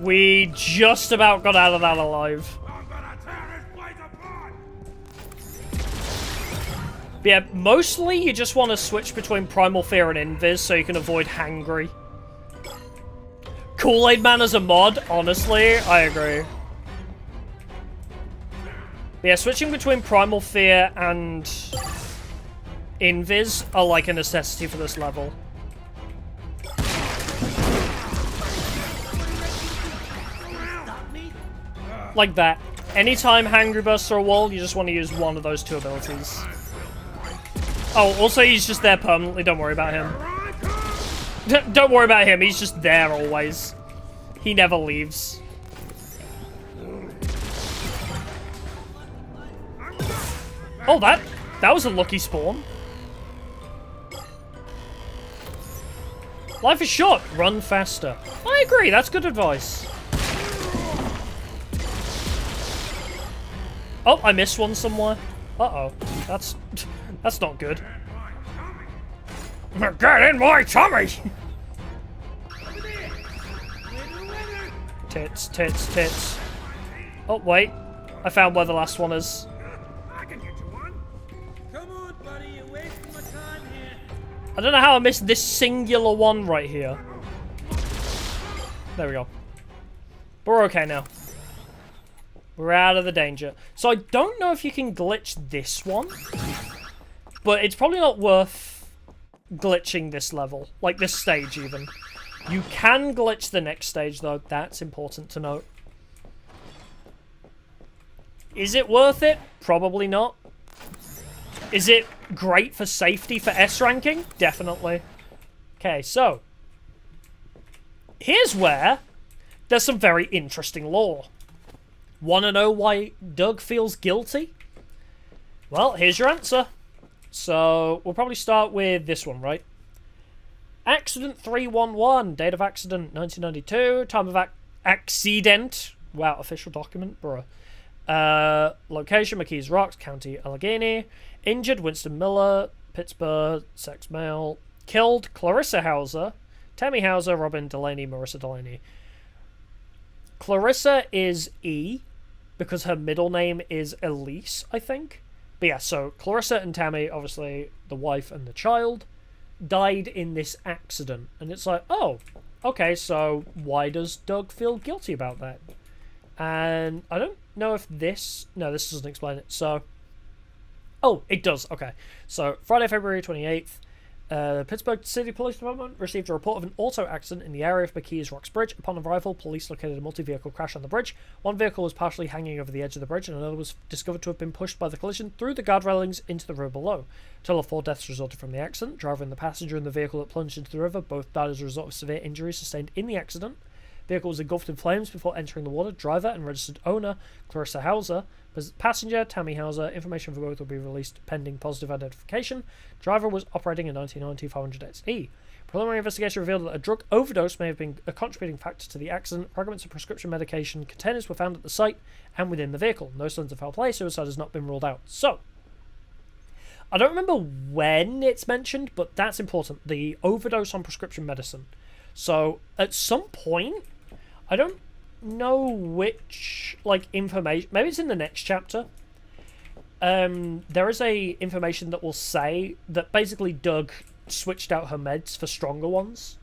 We just about got out of that alive. I'm gonna tear this place apart. But yeah, mostly you just want to switch between Primal Fear and Invis so you can avoid Hangry. Kool-Aid Man as a mod, honestly, I agree. But yeah, switching between Primal Fear and Invis are like a necessity for this level. Like that. Anytime Hangry bursts through a wall, you just want to use one of those two abilities. Oh, also he's just there permanently, don't worry about him. Don't worry about him, he's just there always. He never leaves. Oh, that was a lucky spawn. Life is short, run faster. I agree, that's good advice. Oh, I missed one somewhere. Uh-oh. That's not good. Get in my tummy! Tits, tits, tits. Oh, wait. I found where the last one is. I can get you one. Come on, buddy, you're wasting my time here. I don't know how I missed this singular one right here. There we go. But we're okay now. We're out of the danger. So I don't know if you can glitch this one. But it's probably not worth glitching this level. Like this stage, even. You can glitch the next stage, though. That's important to note. Is it worth it? Probably not. Is it great for safety for S ranking? Definitely. Okay, so. Here's where there's some very interesting lore. Want to know why Doug feels guilty? Well, here's your answer. So, we'll probably start with this one, right? Accident 311. Date of accident, 1992. Time of accident. Wow, official document, bruh. Location, McKees Rocks, County Allegheny. Injured, Winston Miller, Pittsburgh, sex male. Killed, Clarissa Hauser, Tammy Hauser, Robin Delaney, Marissa Delaney. Clarissa is E, because her middle name is Elise, I think. But yeah, so Clarissa and Tammy, obviously the wife and the child, died in this accident. And it's like, oh, okay, so why does Doug feel guilty about that? And I don't know if this... No, this doesn't explain it. So... Oh, it does. Okay. So, Friday, February 28th. Pittsburgh City Police Department received a report of an auto accident in the area of McKees Rocks Bridge. Upon arrival, police located a multi-vehicle crash on the bridge. One vehicle was partially hanging over the edge of the bridge, and another was discovered to have been pushed by the collision through the guard railings into the river below. A total of 4 deaths resulted from the accident. Driver and the passenger in the vehicle that plunged into the river both died as a result of severe injuries sustained in the accident. The vehicle was engulfed in flames before entering the water. Driver and registered owner, Clarissa Hauser. Passenger, Tammy Hauser. Information for both will be released pending positive identification. Driver was operating a 1990 500XE. Preliminary investigation revealed that a drug overdose may have been a contributing factor to the accident. Fragments of prescription medication containers were found at the site and within the vehicle. No signs of foul play. Suicide has not been ruled out. So, I don't remember when it's mentioned, but that's important. The overdose on prescription medicine. So, at some point, I don't know which, like, information... Maybe it's in the next chapter. There is a information that will say that basically Doug switched out her meds for stronger ones.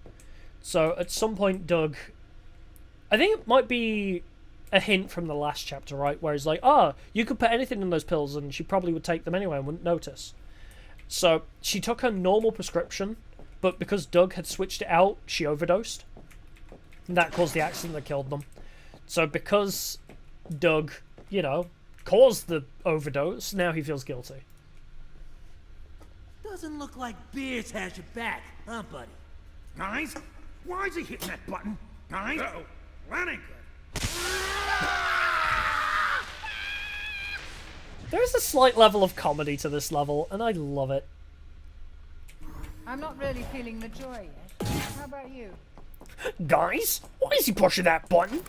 So, at some point, Doug... I think it might be a hint from the last chapter, right? Where he's like, you could put anything in those pills and she probably would take them anyway and wouldn't notice. So, she took her normal prescription, but because Doug had switched it out, she overdosed. And that caused the accident that killed them. So because Doug, caused the overdose, now he feels guilty. Doesn't look like Beers has your back, huh, buddy? Guys, why is he hitting that button? Guys? Uh-oh, that ain't good. There is a slight level of comedy to this level, and I love it. I'm not really feeling the joy yet. How about you? Guys, why is he pushing that button?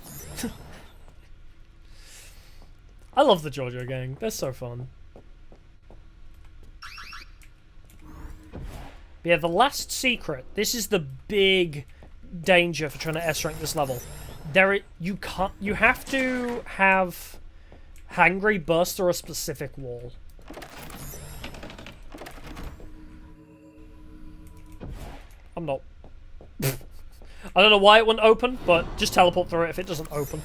I love the JoJo gang. They're so fun. But yeah, the last secret. This is the big danger for trying to S-rank this level. You have to have Hangry burst through a specific wall. I'm not... I don't know why it wouldn't open, but just teleport through it if it doesn't open.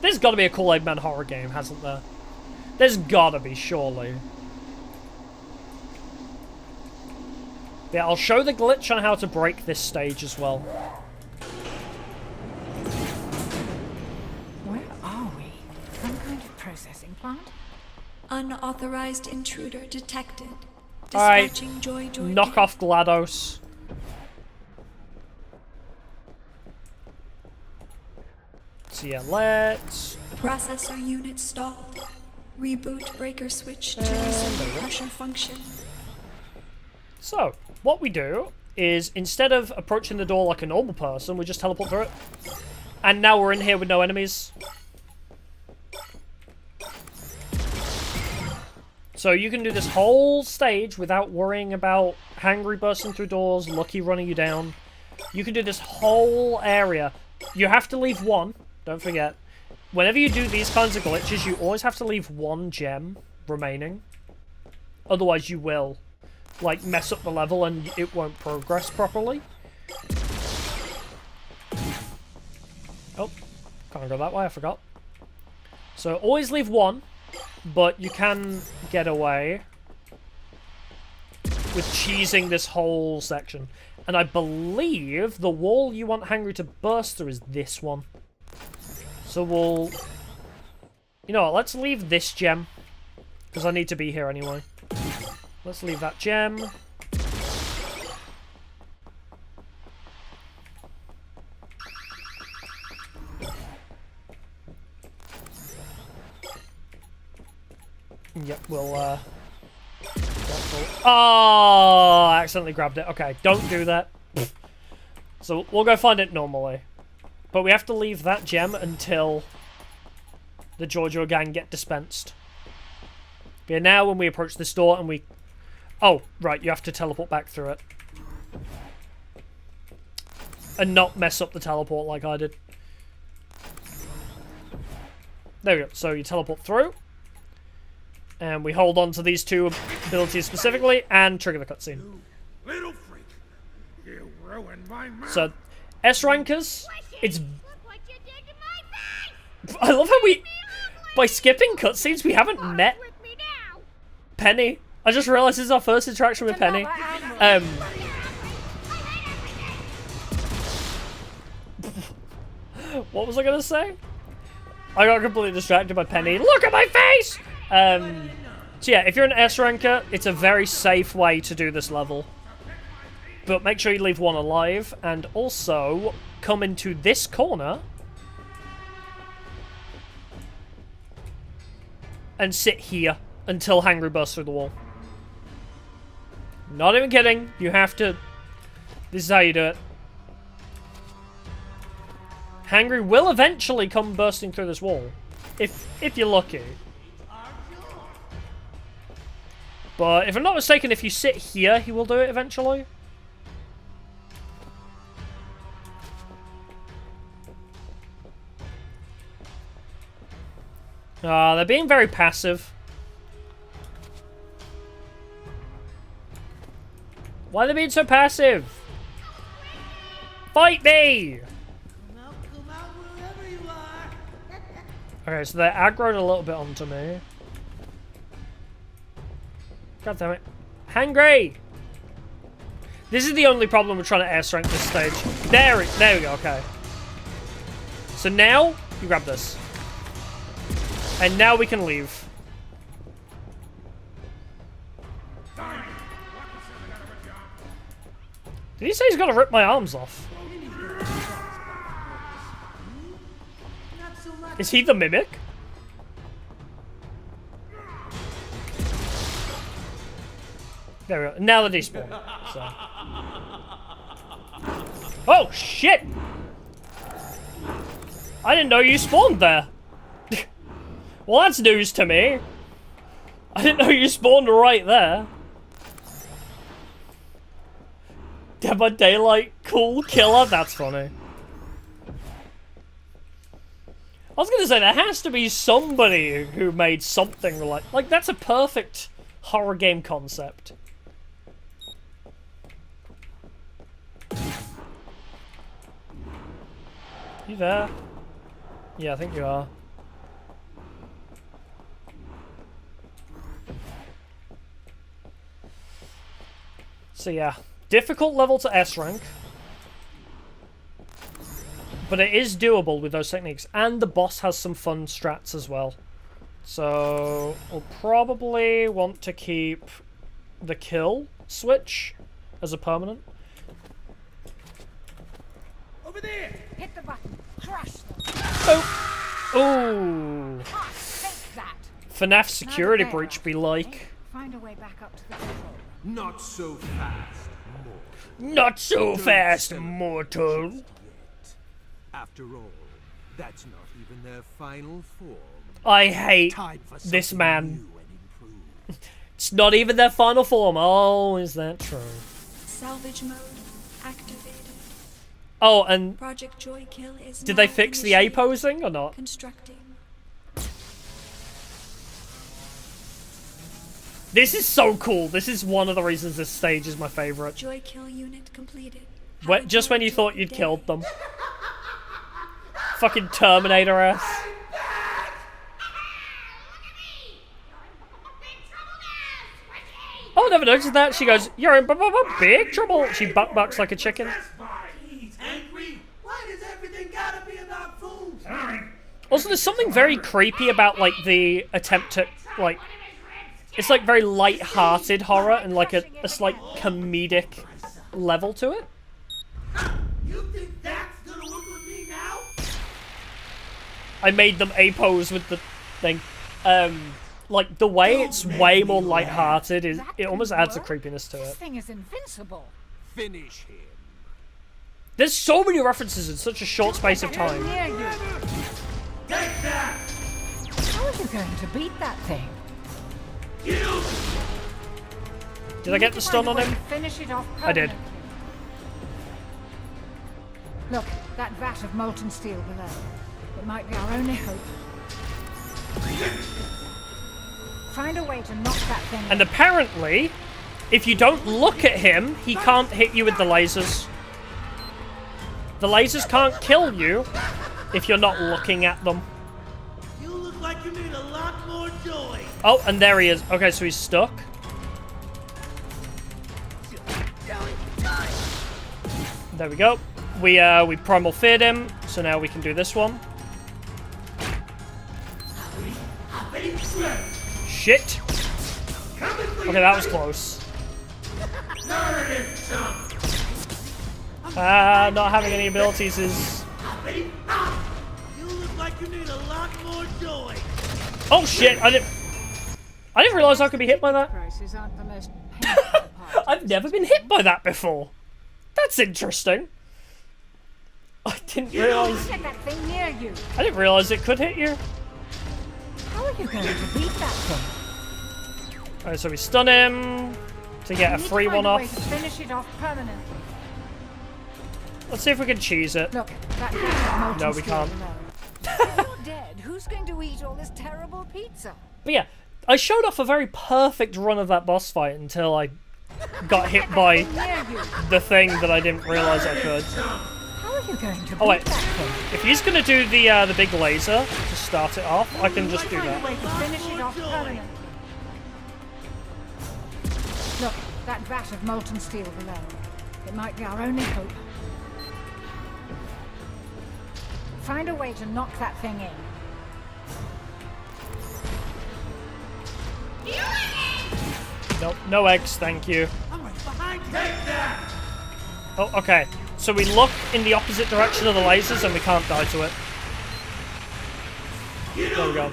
There's gotta be a Kool-Aid Man horror game, hasn't there? There's gotta be, surely. Yeah, I'll show the glitch on how to break this stage as well. Where are we? Some kind of processing plant? Unauthorized intruder detected. Alright, Dispatching Joy. knock off GLaDOS. So yeah, let's... Processor unit stalled. Reboot breaker switch to resume pressure function. So, what we do is, instead of approaching the door like a normal person, we just teleport through it. And now we're in here with no enemies. So you can do this whole stage without worrying about Hangry bursting through doors, Lucky running you down. You can do this whole area. You have to leave one, don't forget. Whenever you do these kinds of glitches, you always have to leave one gem remaining. Otherwise you will, like, mess up the level and it won't progress properly. Oh, can't go that way, I forgot. So always leave one. But you can get away with cheesing this whole section. And I believe the wall you want Hangry to burst through is this one. So we'll... You know what, let's leave this gem. Because I need to be here anyway. Let's leave that gem. Yep, we'll, Oh, I accidentally grabbed it. Okay, don't do that. So, we'll go find it normally. But we have to leave that gem until the JoJo gang get dispensed. But yeah, now when we approach this door and we... Oh, right, you have to teleport back through it. And not mess up the teleport like I did. There we go. So you teleport through. And we hold on to these two abilities specifically and trigger the cutscene. Little freak, you ruined my mouth. So, S-rankers, it's... I love how we... By skipping cutscenes, we haven't met Penny. I just realized this is our first interaction with Penny. What was I gonna say? I got completely distracted by Penny. Look at my face! So yeah, if you're an S-ranker, it's a very safe way to do this level. But make sure you leave one alive, and also come into this corner and sit here until Hangry bursts through the wall. Not even kidding. You have to... This is how you do it. Hangry will eventually come bursting through this wall. If you're lucky. But if I'm not mistaken, if you sit here, he will do it eventually. They're being very passive. Why are they being so passive? Fight me! Come out wherever you are. Okay, so they're aggroed a little bit onto me. God damn it. Hangry! This is the only problem with trying to air strength this stage. There we go, okay. So now, you grab this. And now we can leave. Did he say he's gonna rip my arms off? Is he the mimic? There we go. Now the despawn. So. Oh shit! I didn't know you spawned there. Well, that's news to me. I didn't know you spawned right there. Dead by Daylight, cool killer. That's funny. I was gonna say there has to be somebody who made something like that's a perfect horror game concept. You there? Yeah, I think you are. So yeah, difficult level to S rank. But it is doable with those techniques. And the boss has some fun strats as well. So we'll probably want to keep the kill switch as a permanent. Over there! Hit the button. Crush them. Oh! Ooh! Take that. FNAF security Now the breach be like. Find a way back up to the control room. Not so fast, mortal. Not so fast, mortal. Yet. After all, that's not even their final form. I hate Time for this something man. new and improved. It's not even their final form. Oh, is that true? Salvage mode activated. Oh, and Project Joy Kill is did now they fix the initiated. A-posing or not? Constructing. This is so cool. This is one of the reasons this stage is my favorite. Joy Kill unit completed. Just when you thought you'd killed them. Fucking Terminator ass. Oh, never noticed that. She goes, "You're in big trouble." She bucks like a chicken. He's angry. Why does everything gotta be about food? Also, there's something very creepy about like the attempt to like. It's like very light-hearted horror and like a slight comedic level to it. You think that's gonna work with me now? I made them A-pose with the thing. Like the way it's way more light-hearted is it almost adds a creepiness to This it. thing is invincible. Finish him. There's so many references in such a short space of time. Near you. Take that! How are you going to beat that thing? Did I get the stun on him? Finish it off I did. permanently. Look, that vat of molten steel below. It might be our only hope. Find a way to knock that thing. And apparently, if you don't look at him, he can't hit you with the lasers. The lasers can't kill you if you're not looking at them. You look like you need a lot more joy. Oh, and there he is. Okay, so he's stuck. There we go. We primal feared him, so now we can do this one. Shit. Okay, that was close. Not having any abilities is... You look like you need a lot more joy. Oh shit, I didn't realize I could be hit by that. Prices aren't the most painful part. I've never been hit by that before. That's interesting. I didn't realize... Get that thing near you. I didn't realize it could hit you. How are you going to beat that thing? Alright, so we stun him to get a free one Way to off. finish it off permanently. Let's see if we can cheese it. Look, that No, we can't. You're dead. Who's going to eat all this terrible pizza? But yeah, I showed off a very perfect run of that boss fight until I got hit by Near you. the thing that I didn't realize I could. How are you going to Oh wait, beat that thing? if he's gonna do the big laser to start it off, I can just do Find a that. way to finish it off permanently. Look, that vat of molten steel below. It might be our only hope. Find a way to knock that thing in. Nope, no eggs, thank you. I'm right behind you. Take that. Oh, okay. So we look in the opposite direction of the lasers and we can't die to it. There we go.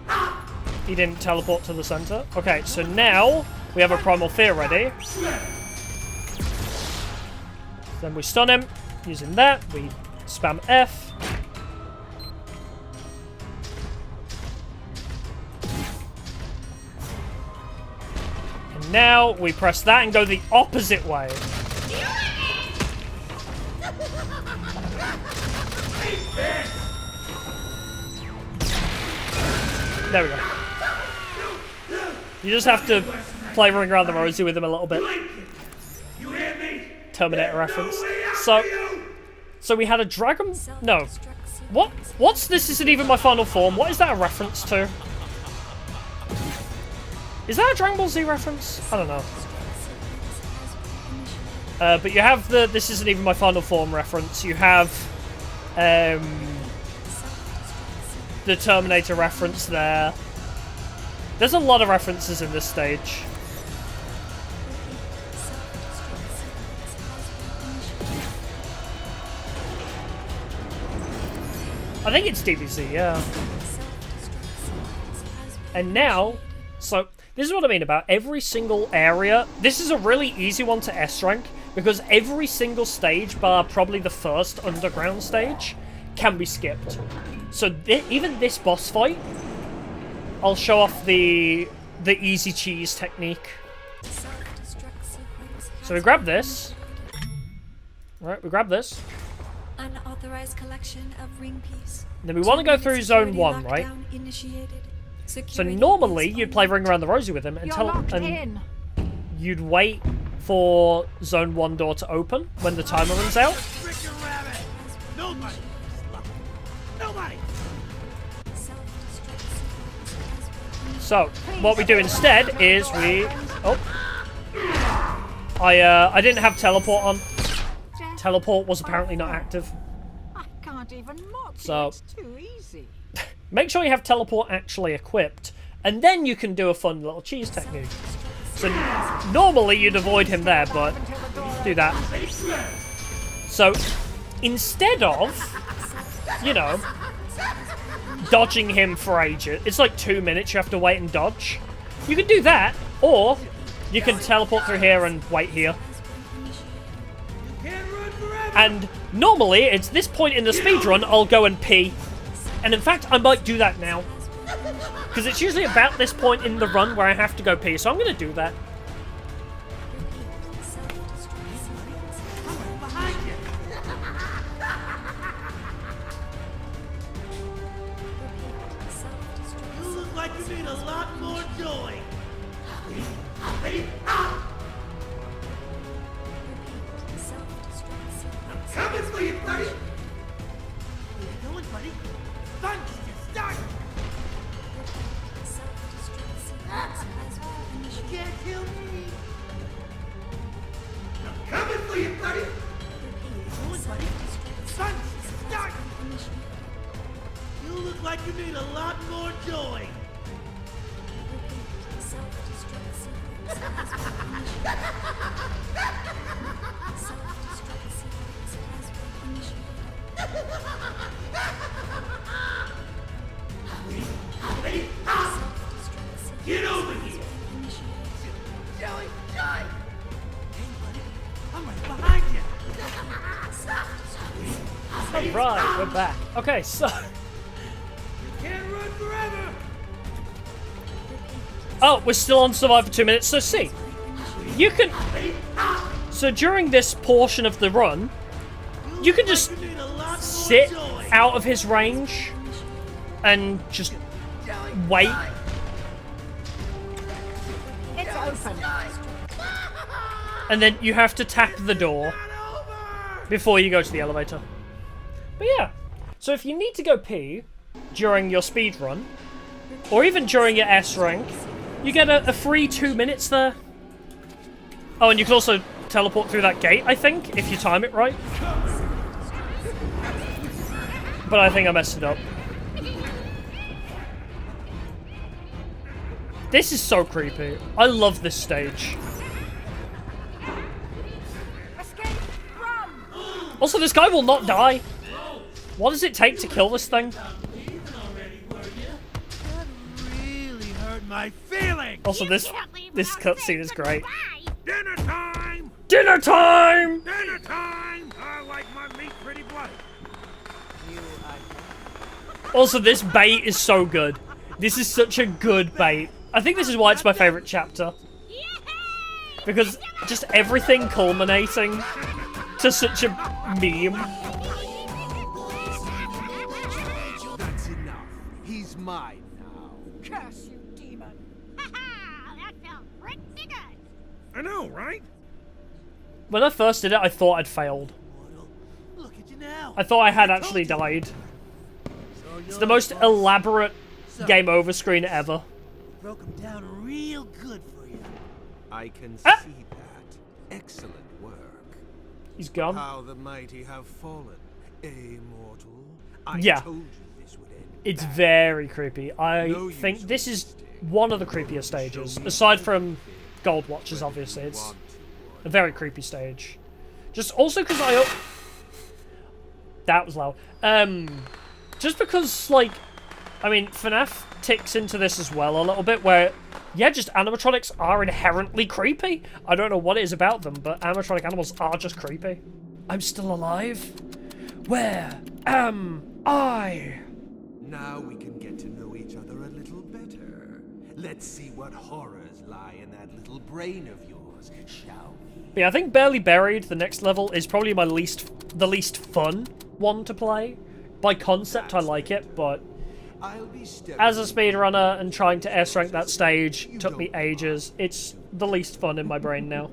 Oh. He didn't teleport to the center. Okay, so now we have a primal fear ready. Then we stun him using that. We spam F. And now we press that and go the opposite way. There we go. You just have to play Ring Around the Rosie with him a little bit. Terminator reference. So we had a dragon... No. What? What's This Isn't Even My Final Form? What is that a reference to? Is that a Dragon Ball Z reference? I don't know. But you have the This Isn't Even My Final Form reference. You have the Terminator reference there. There's a lot of references in this stage. I think it's DBZ, yeah. And now, so this is what I mean about every single area. This is a really easy one to S rank because every single stage, bar probably the first underground stage, can be skipped. So even this boss fight, I'll show off the easy cheese technique. So we grab this. Right, we grab this. Unauthorized collection of ring piece. Then we want to go through zone 1, right? So normally you'd play Ring Around the Rosie with him and you'd wait for zone 1 door to open when the timer runs out. Freaking rabbit. Nobody. Nobody. So what we do instead is we... Oh. I didn't have teleport on. Teleport was apparently not active. I can't even mock you. So It's too easy. make sure you have teleport actually equipped, and then you can do a fun little cheese technique. So normally you'd avoid him there, but do that. So instead of, you know, dodging him for ages, it's like 2 minutes you have to wait and dodge. You can do that, or you can teleport through here and wait here. And normally, it's this point in the speedrun, I'll go and pee. And in fact, I might do that now. Because it's usually about this point in the run where I have to go pee, so I'm going to do that. You look like you need a lot more joy. Coming for you, buddy! Where you going, buddy? Fun's just starting! kill me. I'm coming for you, buddy. Going, buddy. Son, start. You look like you need a lot more joy. Self-destruct sequence has been initiated. Self-destruct sequence has been initiated. Ready? Ah! Self-destruct sequence Get over has here. been initiated. Joey, die! Hey, buddy. I'm right behind you. Alright, we're back. Okay, so... You can't run forever. Oh, we're still on survive for 2 minutes, so see. You can... So during this portion of the run, you can just You need a lot more sit joy. out of his range and just wait. It's open. And then you have to tap the door before you go to the elevator. But yeah, so if you need to go pee during your speed run, or even during your S rank, you get a free 2 minutes there. Oh, and you can also teleport through that gate, I think, if you time it right. But I think I messed it up. This is so creepy. I love this stage. Escape! Run! Also, this guy will not die. What does it take to kill this thing? That really hurt my feelings. Also, this cutscene is great. Dinner time! Dinner time! Dinner time! I like my meat pretty bloody. Also, this bait is so good. This is such a good bait. I think this is why it's my favorite chapter. Because just everything culminating to such a meme. That's enough. He's mine now. Curse you, demon! That felt pretty good. I know, right? When I first did it, I thought I'd failed. Look at you now. I thought I had actually died. It's the most elaborate game over screen ever. Broke him down real good for you. I can Ah! see that. Excellent work. He's gone. How the mighty have fallen, mortal. I Yeah. told you this would end. It's bad. very creepy. I No think use this is resisting. one of the creepier stages. Aside from Gold Watchers, obviously. It's a very creepy stage. Just also because that was loud. Just because, like, I mean, FNAF ticks into this as well a little bit, where, yeah, just animatronics are inherently creepy. I don't know what it is about them, but animatronic animals are just creepy. I'm still alive? Where am I? Now we can get to know each other a little better. Let's see what horrors lie in that little brain of yours, shall we? Yeah, I think Barely Buried, the next level, is probably the least fun one to play. By concept, I like it, but I'll be stepping as a speedrunner and trying to S-rank that stage took me ages. It's the least fun in my brain now.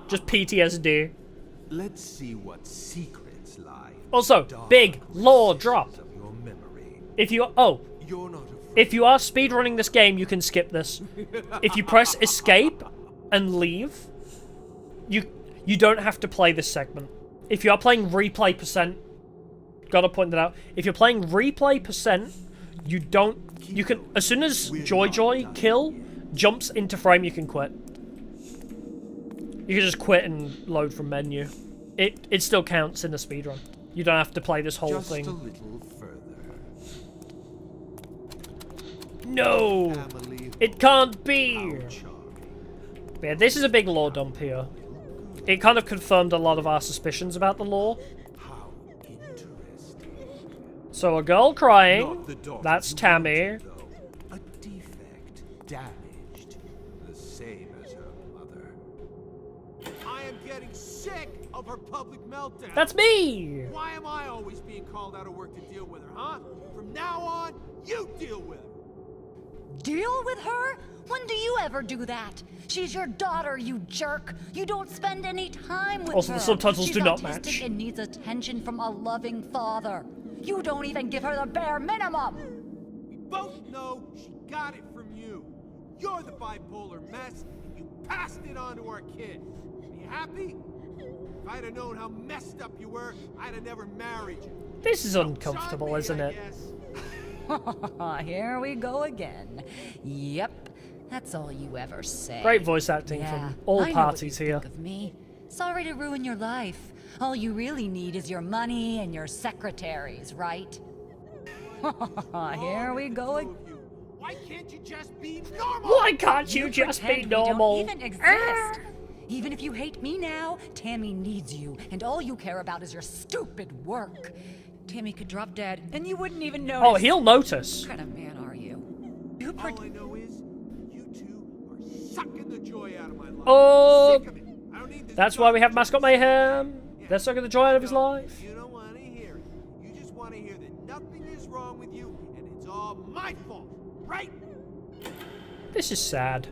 Just PTSD. Let's see what secrets lie. in Also, the dark big lore drop. recesses of your memory. If you You're not afraid. if you are speedrunning this game, you can skip this. If you press escape and leave, you don't have to play this segment. If you are playing replay percent, gotta point that out. If you're playing replay percent, you can, as soon as Joy kill jumps into frame, you can quit. You can just quit and load from menu. It still counts in the speedrun. You don't have to play this whole Just thing. a little further. No! Family, It can't be! charming. But yeah, this is a big lore dump here. It kind of confirmed a lot of our suspicions about the lore. How interesting. So a girl crying, Not the daughter that's you Tammy. wanted, though. A defect, damaged, the same as her mother. I am getting sick of her public meltdown. That's me! Why am I always being called out of work to deal with her, huh? From now on, you deal with her. Deal with her? When do you ever do that? She's your daughter, you jerk. You don't spend any time with Also, her. the subtitles She's do not autistic match. and needs attention from a loving father. You don't even give her the bare minimum. We both know she got it from you. You're the bipolar mess, and you passed it on to our kid. Are you happy? If I'd have known how messed up you were, I'd have never married you. This is uncomfortable, isn't it? Here we go again. Yep, that's all you ever say. Great voice acting Yeah, from all I know parties what you here. think of me. Sorry to ruin your life. All you really need is your money and your secretaries, right? Here we go again. Why can't you just be normal? Why can't you just be Pretend we normal? don't even exist. Even if you hate me now, Tammy needs you, and all you care about is your stupid work. Tammy could drop dead, and you wouldn't even notice. Oh, he'll notice. What kind of man are you? All I know is, you two are sucking the joy out of my life. Oh, Sick of it. I don't need this that's why we have nonsense. Mascot Mayhem. They're sucking the joy out of his No, life. You don't want to hear it. You just want to hear that nothing is wrong with you, and it's all my fault, right? This is sad.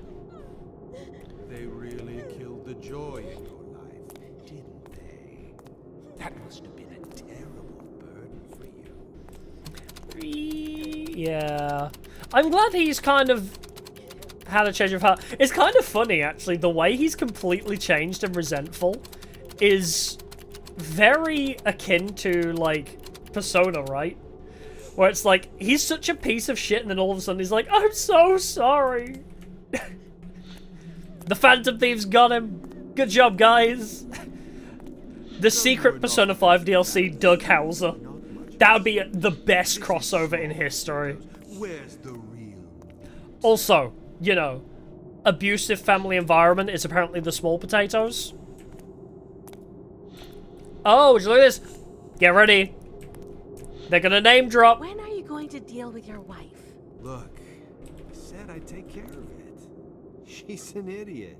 They really killed the joy in your life, didn't they? That must have been a terrible burden for you. Yeah. I'm glad he's kind of had a change of heart. It's kind of funny, actually. The way he's completely changed and resentful is very akin to, like, Persona, right? Where it's like, he's such a piece of shit, and then all of a sudden he's like, I'm so sorry. The Phantom Thieves got him. Good job, guys. The secret Persona 5 DLC, Doug Hauser. That would be the best crossover in history. Where's the real? Also, you know, abusive family environment is apparently the small potatoes. Oh, would you look at this? Get ready. They're gonna name drop. When are you going to deal with your wife? Look, I said I'd take care of it. She's an idiot.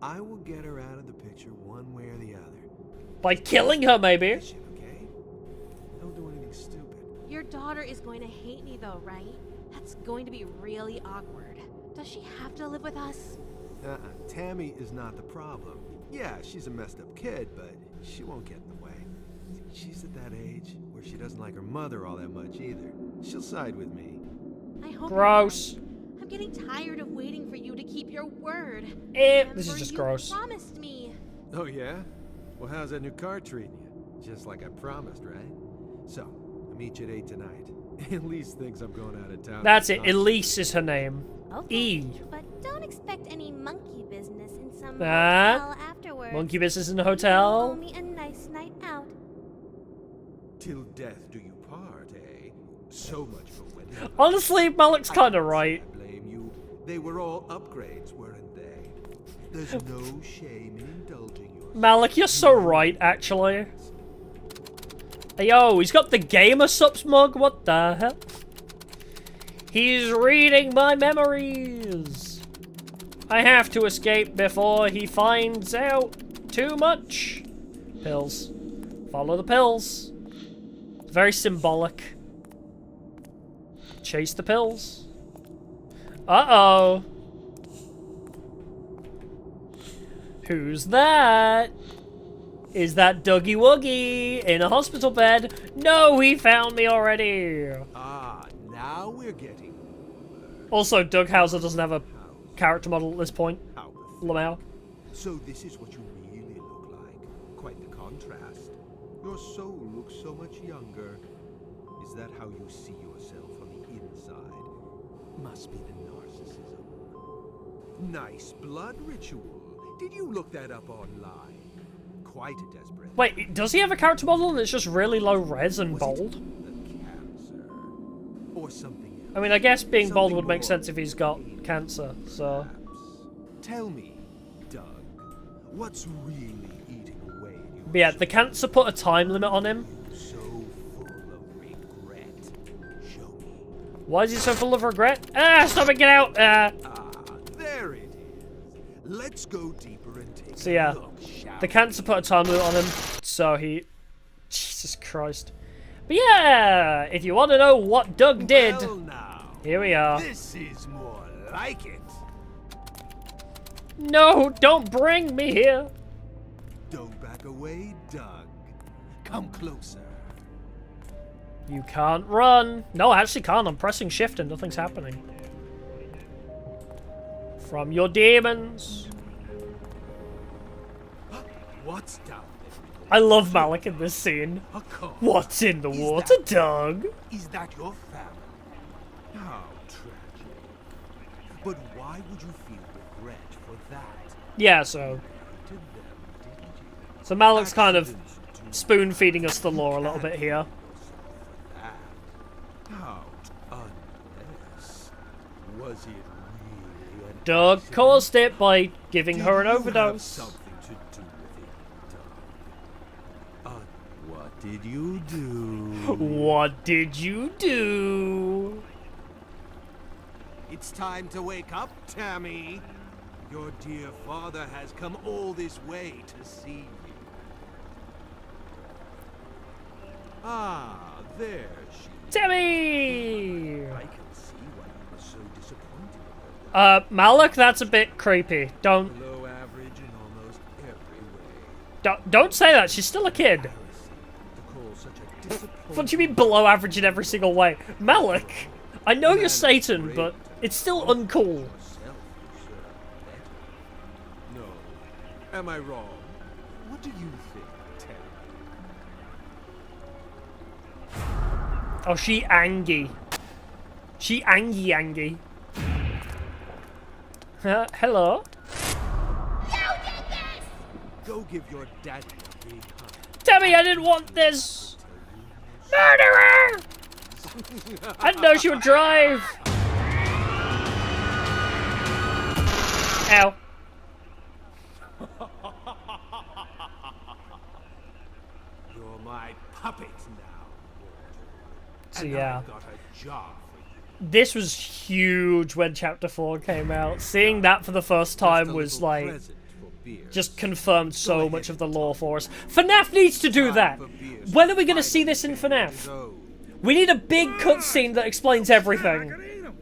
I will get her out of the picture one way or the other. By killing her, maybe. Okay? Don't do anything stupid. Your daughter is going to hate me though, right? That's going to be really awkward. Does she have to live with us? Tammy is not the problem. Yeah, she's a messed up kid, but she won't get in the way. She's at that age where she doesn't like her mother all that much either. She'll side with me. I hope. Gross. You're right. I'm getting tired of waiting for you to keep your word. This is Remember, just you gross. promised me. Oh yeah? Well, how's that new car treating you? Just like I promised, right? So, I'll meet you at 8 tonight. Elise thinks I'm going out of town. That's it. Elise is her name. Okay, E. but don't expect any monkey business in some Ah, hotel afterwards. Monkey business in the You owe hotel. me a nice night out. Till death do you part, eh? So much for wedding. Honestly, Malik's kind of right. I blame you. They were all upgrades, weren't they? There's no shame in indulging yourself. Malik, you're so right, actually. Hey, yo, he's got the gamer subs mug. What the hell? He's reading my memories. I have to escape before he finds out too much. Pills. Follow the pills. Very symbolic. Chase the pills. Uh-oh. Who's that? Is that Dougie Woogie in a hospital bed? No, he found me already. Ah, now we're getting Also, Doug Hauser doesn't have a character model at this point. out. Lamau. So this is what you really look like. Quite the contrast. Your soul looks so much younger. Is that how you see yourself on the inside? Must be the narcissism. Nice blood ritual. Did you look that up online? Quite a desperate. Wait, does he have a character model and it's just really low res and Was bold? it the cancer or something else? I mean, I guess being bold Something would make more sense if he's got cancer, so... perhaps. Tell me, Doug, what's really eating away at you? But yeah, the cancer put a time limit on him. So full of regret. Show me. Why is he so full of regret? Ah, stop it, get out! Ah, there it is. Let's go deeper and take So yeah, a look, shall the cancer put a time limit on him, so he... Jesus Christ. But yeah, if you want to know what Doug did, Well now, here we are. this is more like it. No, don't bring me here! Don't back away, Doug. Come closer. You can't run. No, I actually can't. I'm pressing shift and nothing's happening. from your demons. What's down there? I love Malik in this scene. A car. What's in the Is water, that- Doug? Is that your family? How tragic. But why would you feel regret for that? Yeah, so To them, didn't you? so Malik's kind of Accidents do spoon feeding us the lore a little bit here. that. How? Unless. Was it really an Doug accident? caused it by giving Did her an you have overdose. something to do with it, Doug? What did you do? What did you do? It's time to wake up, Tammy. Your dear father has come all this way to see you. Ah, there she is. Timmy! I can see why you were so disappointed in her. Malik, that's a bit creepy. Don't Below average in almost every way. don't say that. She's still a kid. Heresy to call such a disappointment. What do you mean below average in every single way? Malik, I know you're Man, Satan, great. but it's still uncool. Yourself deserve better. No. Am I wrong? What do you think, Tammy? Oh, she angy. She angy. Hello? Go give your daddy a big hug. Tammy, I didn't want this! Murderer! I didn't know she would drive! Ow. You're my puppet now, So and yeah. I've got a job for you. This was huge when Chapter 4 came out. Seeing that for the first time Just a was little like, present for Beers. just confirmed so much of the lore for us. FNAF needs to do that! When are we gonna see this in FNAF? We need a big cutscene that explains everything. Eat 'em.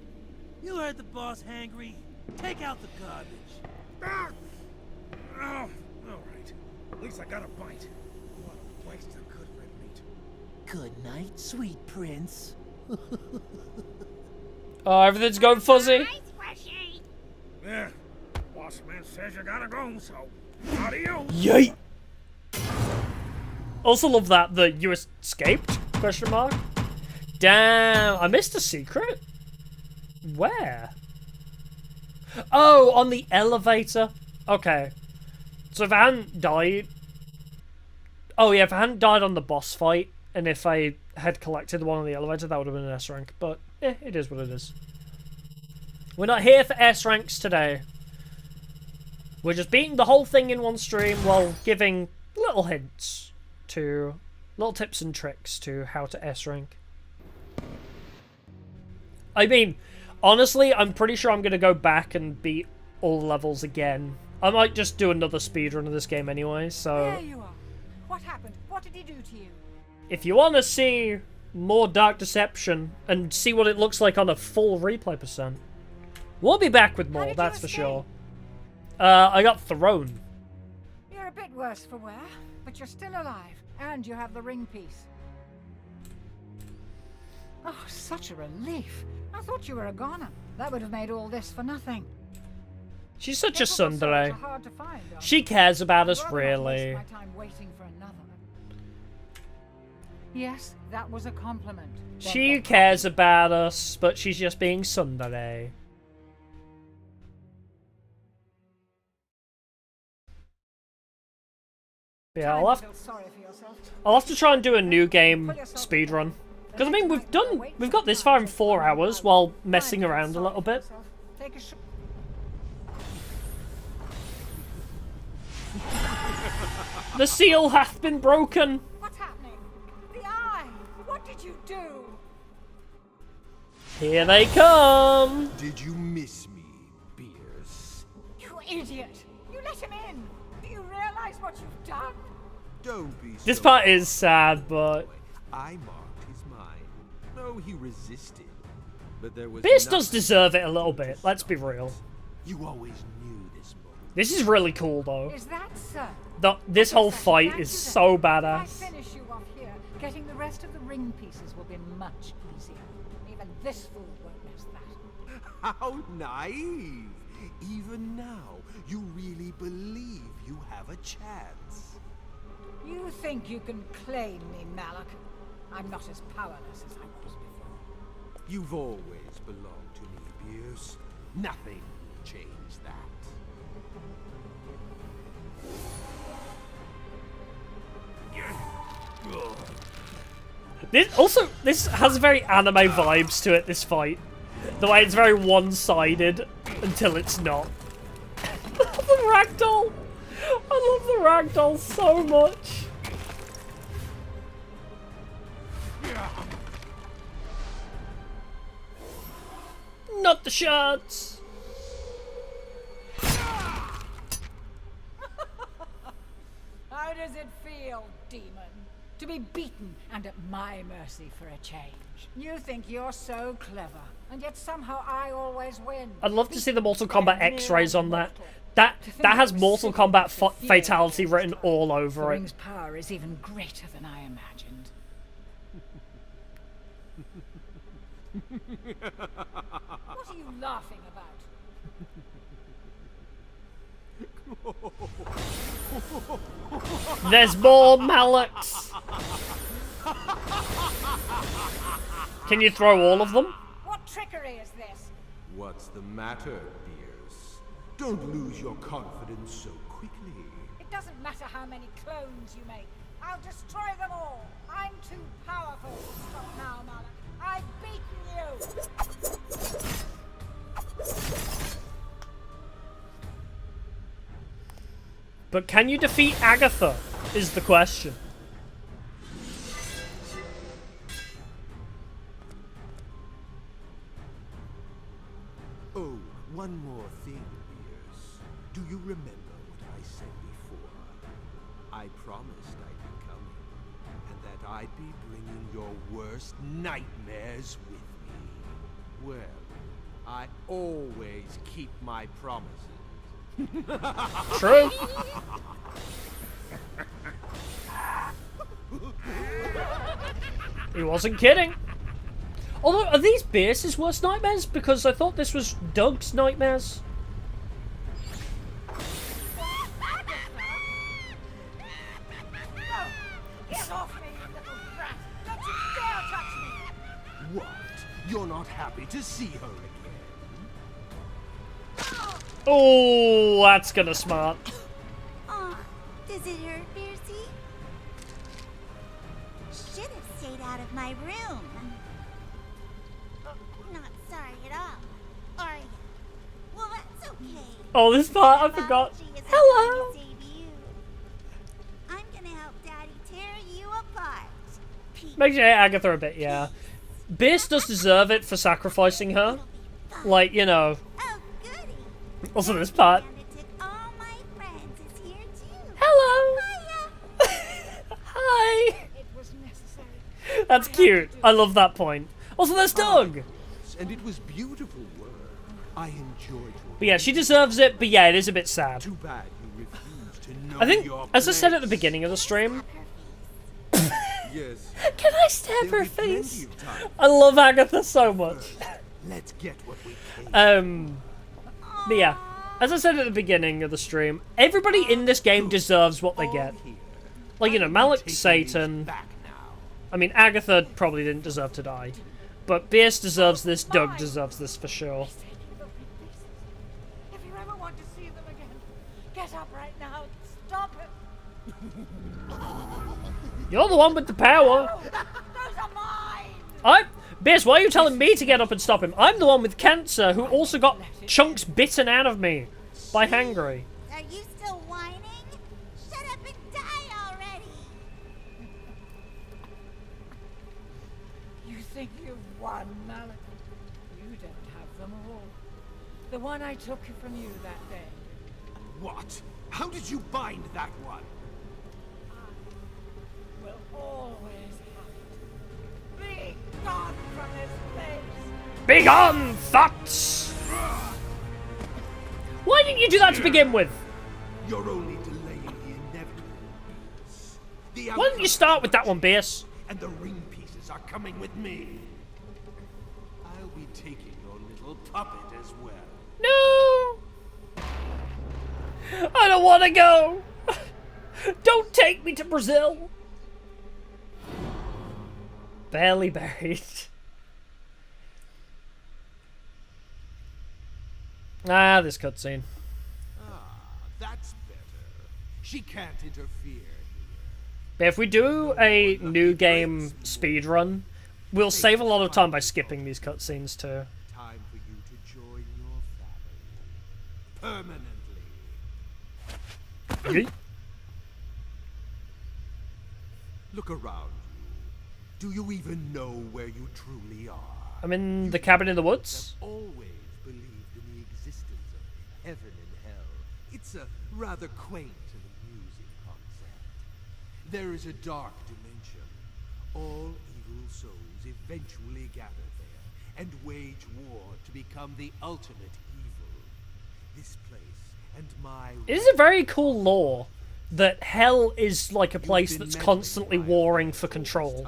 You heard the boss hangry. Take out the garbage. Oh, all right. At least I got a bite. What a waste of good red meat. Good night, sweet prince. Oh, everything's going fuzzy. Yeah. Boss man says you gotta go, so adios. Yay! Also love that the you escaped? Question mark. Damn, I missed a secret. Where? Oh, on the elevator. Okay. So if I hadn't died. Oh yeah, if I hadn't died on the boss fight, and if I had collected the one on the elevator, that would have been an S rank. But it is what it is. We're not here for S ranks today. We're just beating the whole thing in one stream while giving little hints to, little tips and tricks to how to S rank. I mean, honestly, I'm pretty sure I'm going to go back and beat all the levels again. I might just do another speedrun of this game anyway, so There you are. What happened? What did he do to you? if you want to see more Dark Deception and see what it looks like on a full replay percent, we'll be back with How more, did you that's for escape? sure. I got thrown. You're a bit worse for wear, but you're still alive, and you have the ring piece. Oh, such a relief. I thought you were a goner. That would have made all this for nothing. She's such a Capable souls are tsundere. hard to find, aren't She cares about they? us, I'd rather not waste really. my time waiting for another. Yes, that was a compliment. Don't She get cares about us, but she's just being tsundere. Yeah, time I'll to have, feel sorry for yourself. I'll have to try and do a new game speedrun. Because, I mean, we've got this far in 4 hours while messing Time to feel around a sorry little for bit. yourself. Take a sh- The seal hath been broken. What's happening? The eye! What did you do? Here they come. Did you miss me, Beers? You idiot! You let him in! Do you realize what you've done? Don't be This so part is sad, but I marked his mind. No, he resisted. But there was Beast does nothing deserve it a little bit. Let's be real. You always knew this moment. This is really cool, though. Is that so? This whole Yes, fight that's is it. so If I badass. finish you off here, getting the rest of the ring pieces will be much easier. Even this fool won't miss that. How naive! Even believe you have a chance. You think you can claim me, Malak? I'm not as powerless as I was before. You've always belonged to me, Beers. Nothing will change that. This has very anime vibes to it, this fight. The way it's very one-sided until it's not. The ragdoll! I love the ragdoll so much. Not the shots! How does it feel, demon? To be beaten and at my mercy for a change. You think you're so clever, and yet somehow I always win. I'd love to see the Mortal Kombat X-rays on that. That has Mortal Kombat fatality written all The over it. ring's power is even greater than I imagined. What are you laughing about? There's more Malaks. Can you throw all of them? What trickery is this? What's the matter, Beers? Don't lose your confidence so quickly. It doesn't matter how many clones you make. I'll destroy them all. I'm too powerful. Stop now, Malak. I've beaten you. But can you defeat Agatha, is the question. Oh, one more thing, Beers. Do you remember what I said before? I promised I'd be coming, and that I'd be bringing your worst nightmares with me. Well, I always keep my promises. True. He wasn't kidding. Although, are these Beerus's worst nightmares? Because I thought this was Doug's nightmares. Get off me, you little brat! Don't you dare touch me! What? You're not happy to see her again? Oh, that's gonna smart. Aw, does it hurt, Beersy? Should have stayed out of my room. Not sorry at all, are you? Well, that's okay. Oh, this part I forgot. Apology isn't Hello. going to save you. I'm gonna help Daddy tear you apart. Makes you hate Agatha a bit, yeah. Beerus does deserve it for sacrificing her. Like, you know. Oh, goody. Also this part. And it took all my friends is here too. Hello. Hiya. Hi. It was necessary. That's cute. I love that point. Also, there's Doug. And it was beautiful work. I enjoyed your. But yeah, she deserves it. But yeah, it is a bit sad. Too bad you refused to know I think, your as I said at the place. beginning of the stream. Yes. Can I stab her There'll be plenty face? of time. I love Agatha so much. Let's get what we came. But yeah, as I said at the beginning of the stream, everybody in this game deserves what they get. Here. Like, you know, Malak, Satan. Back now. I mean, Agatha probably didn't deserve to die. But Beerus deserves this, Doug deserves this for sure. If you ever want to see them again, get up right now. Stop it. You're the one with the power. Those are mine. Beerus, why are you telling me to get up and stop him? I'm the one with cancer who also got chunks bitten out of me by Hangry. Are you still whining? Shut up and die already. You think you've won, Malak? You don't have them all. The one I took from you that day. What? How did you bind that one? Will always have it. Be gone from this place. Begone, thoughts! Why didn't you do that to begin with? You're only delaying the inevitable. The Why didn't you start with that one, Beerus? And the ring pieces are coming with me. I'll be taking your little puppet as well. No! I don't want to go! Don't take me to Brazil! Barely buried. Ah, this cutscene. Ah, that's better. She can't interfere here. But if we do a new game speedrun, we'll save a lot of time by skipping these cutscenes too. Time for you to join your family. Permanently. Yeet. Look around you. Do you even know where you truly are? I'm in the cabin in the woods. I've always believed in the existence of heaven and hell. It's a rather quaint and amusing concept. There is a dark dimension. All evil souls eventually gather there and wage war to become the ultimate evil. This place and my... It is a very cool lore that hell is like a place that's constantly warring for control.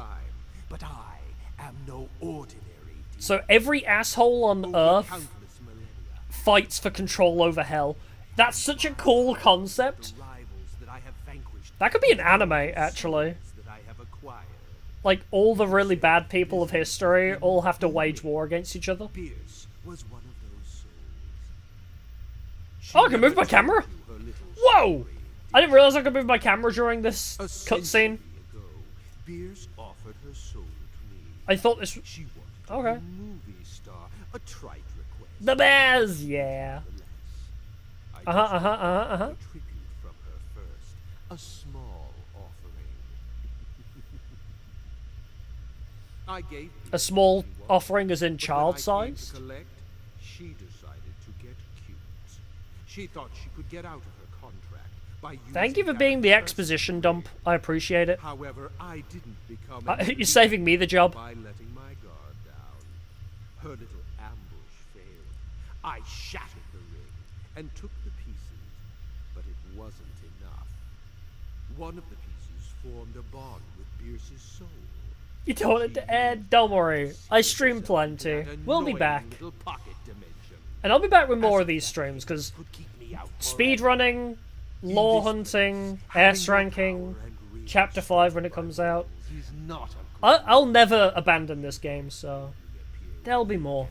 But I am no ordinary demon. So every asshole on Earth Countless millennia, fights for control over hell. That's such a cool concept. the rivals that I have vanquished, That could be an anime, actually. that I have acquired. Like, all the really bad people of history all have to wage war against each other. Pierce was one of those souls. Oh, I can move my camera? Her little Whoa! I didn't realize I could move my camera during this A cutscene. century ago, Pierce offered her soul to me. I thought this... She wanted to Okay. be a movie star, a trite request. The bears, yeah. I Uh-huh. a tribute from her first, a small offering. I gave A small Pierce what she wanted, offering as in but when child I came size? to collect, she decided to get cute. She thought she could get out of her contract by Thank you for using being the that exposition dump. I appreciate it. However, I didn't become You're saving me the job. by letting my guard down. Her little ambush failed. I shattered the ring and took the pieces, but it wasn't enough. One of the pieces formed a bond with Pierce's soul. You don't want it to end? Don't worry. I stream plenty. That We'll be annoying back. little pocket dimension. And I'll be back with more of these streams, because Could keep me out speedrunning, lore hunting, S ranking, Chapter 5 when it comes out. He's not a I'll never abandon this game, so there'll be more.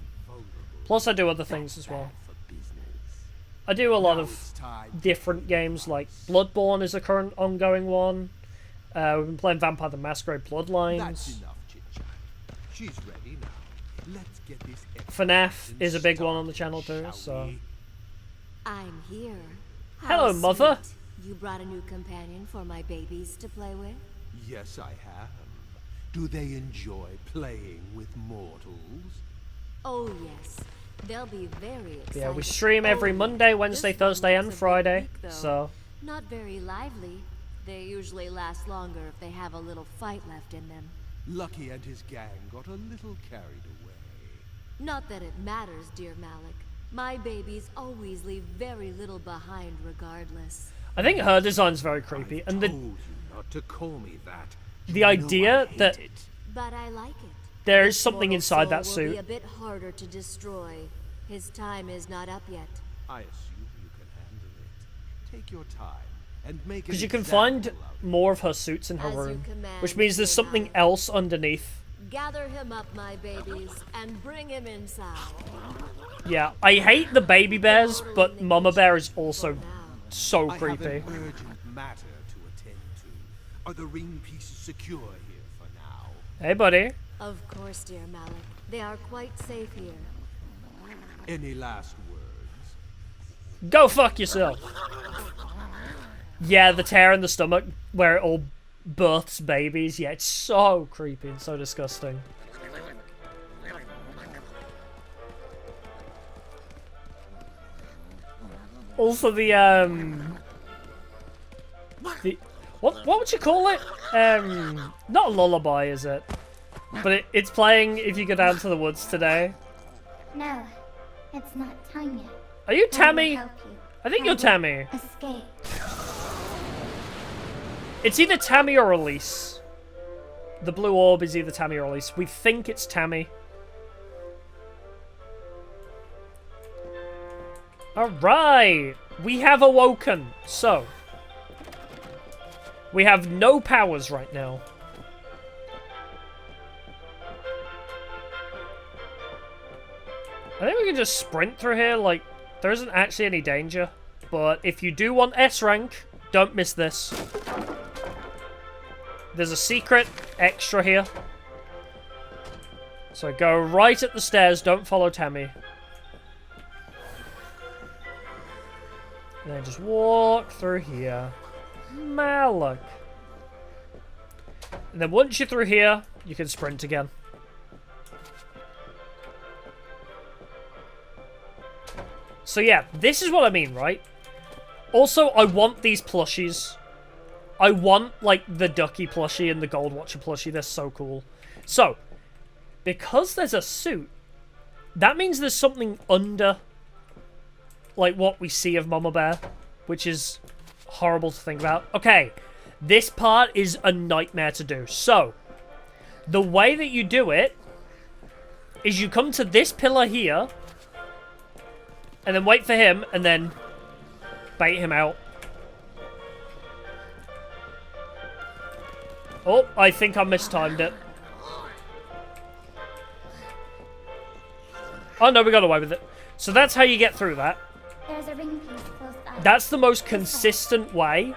Plus I do other things as well. for business. I do a lot Now of it's time. different games, like Bloodborne is a current ongoing one. We've been playing Vampire the Masquerade That's Bloodlines. enough chit-chat. She's ready now. Let's get this FNAF is a big one on the channel too, shall so... we? I'm here. Hello, How Mother. sweet. You brought a new companion for my babies to play with? Yes, I have. Do they enjoy playing with mortals? Oh, yes. They'll be very excited. Yeah, we stream every Oh, Monday, this Wednesday, one Thursday, was and a big Friday, week, though. so... Not very lively. They usually last longer if they have a little fight left in them. Lucky and his gang got a little carried away. Not that it matters, dear Malik. My babies always leave very little behind regardless. I think her design's very creepy, and Told you not to call me that. the You know idea I hate that it. But I like it. there is This something mortal inside that soul will be suit. a bit harder to destroy. His time is not up yet. I assume you can handle it. Take your time and make Because an you can find example of it. more of her suits in her As you room, command, which means there's Mr. something Malik. else underneath. Gather him up, my babies, and bring him inside. Yeah, I hate the baby bears, but Mama Bear is also Now, so I have creepy. an urgent matter to attend to. Are the ring pieces secure here for now? Hey, buddy. of course, dear Malik. They are quite safe here. Any last words? Go fuck yourself. Yeah, the tear in the stomach where it all births babies. Yeah, it's so creepy and so disgusting. Also the what would you call it? Not a lullaby, is it? But it's playing if you go down to the woods today. No, it's not time yet. Are you I will Tammy? help you. I think I you're will Tammy. Escape. It's either Tammy or Elise. The blue orb is either Tammy or Elise. We think it's Tammy. Alright! we have awoken. So, we have no powers right now. I think we can just sprint through here, like, there isn't actually any danger. But if you do want S rank, don't miss this. There's a secret extra here. So go right at the stairs, don't follow Tammy. And then just walk through here. Malik. And then once you're through here, you can sprint again. So yeah, this is what I mean, right? Also, I want these plushies. I want, like, the Ducky plushie and the Gold Watcher plushie. They're so cool. So, because there's a suit, that means there's something under, like, what we see of Mama Bear, which is horrible to think about. Okay, this part is a nightmare to do. So, the way that you do it is you come to this pillar here, and then wait for him, and then bait him out. Oh, I think I mistimed it. Oh no, we got away with it. So that's how you get through that. There's a ring piece close by. That's the most consistent way,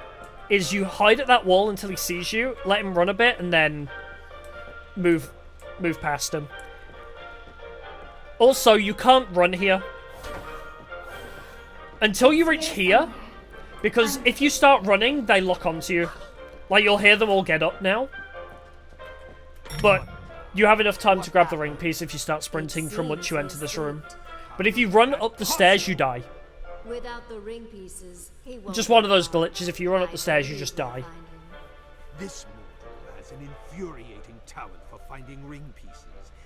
is you hide at that wall until he sees you, let him run a bit, and then move past him. Also, you can't run here until you reach here, because if you start running, they lock onto you. Like, you'll hear them all get up now. But you have enough time to grab the ring piece if you start sprinting from once you enter this room. But if you run up the stairs, you die. Without the ring pieces, he won't Just one of those glitches. If you run up the stairs, you just die. This mortal has an infuriating talent for finding ring pieces.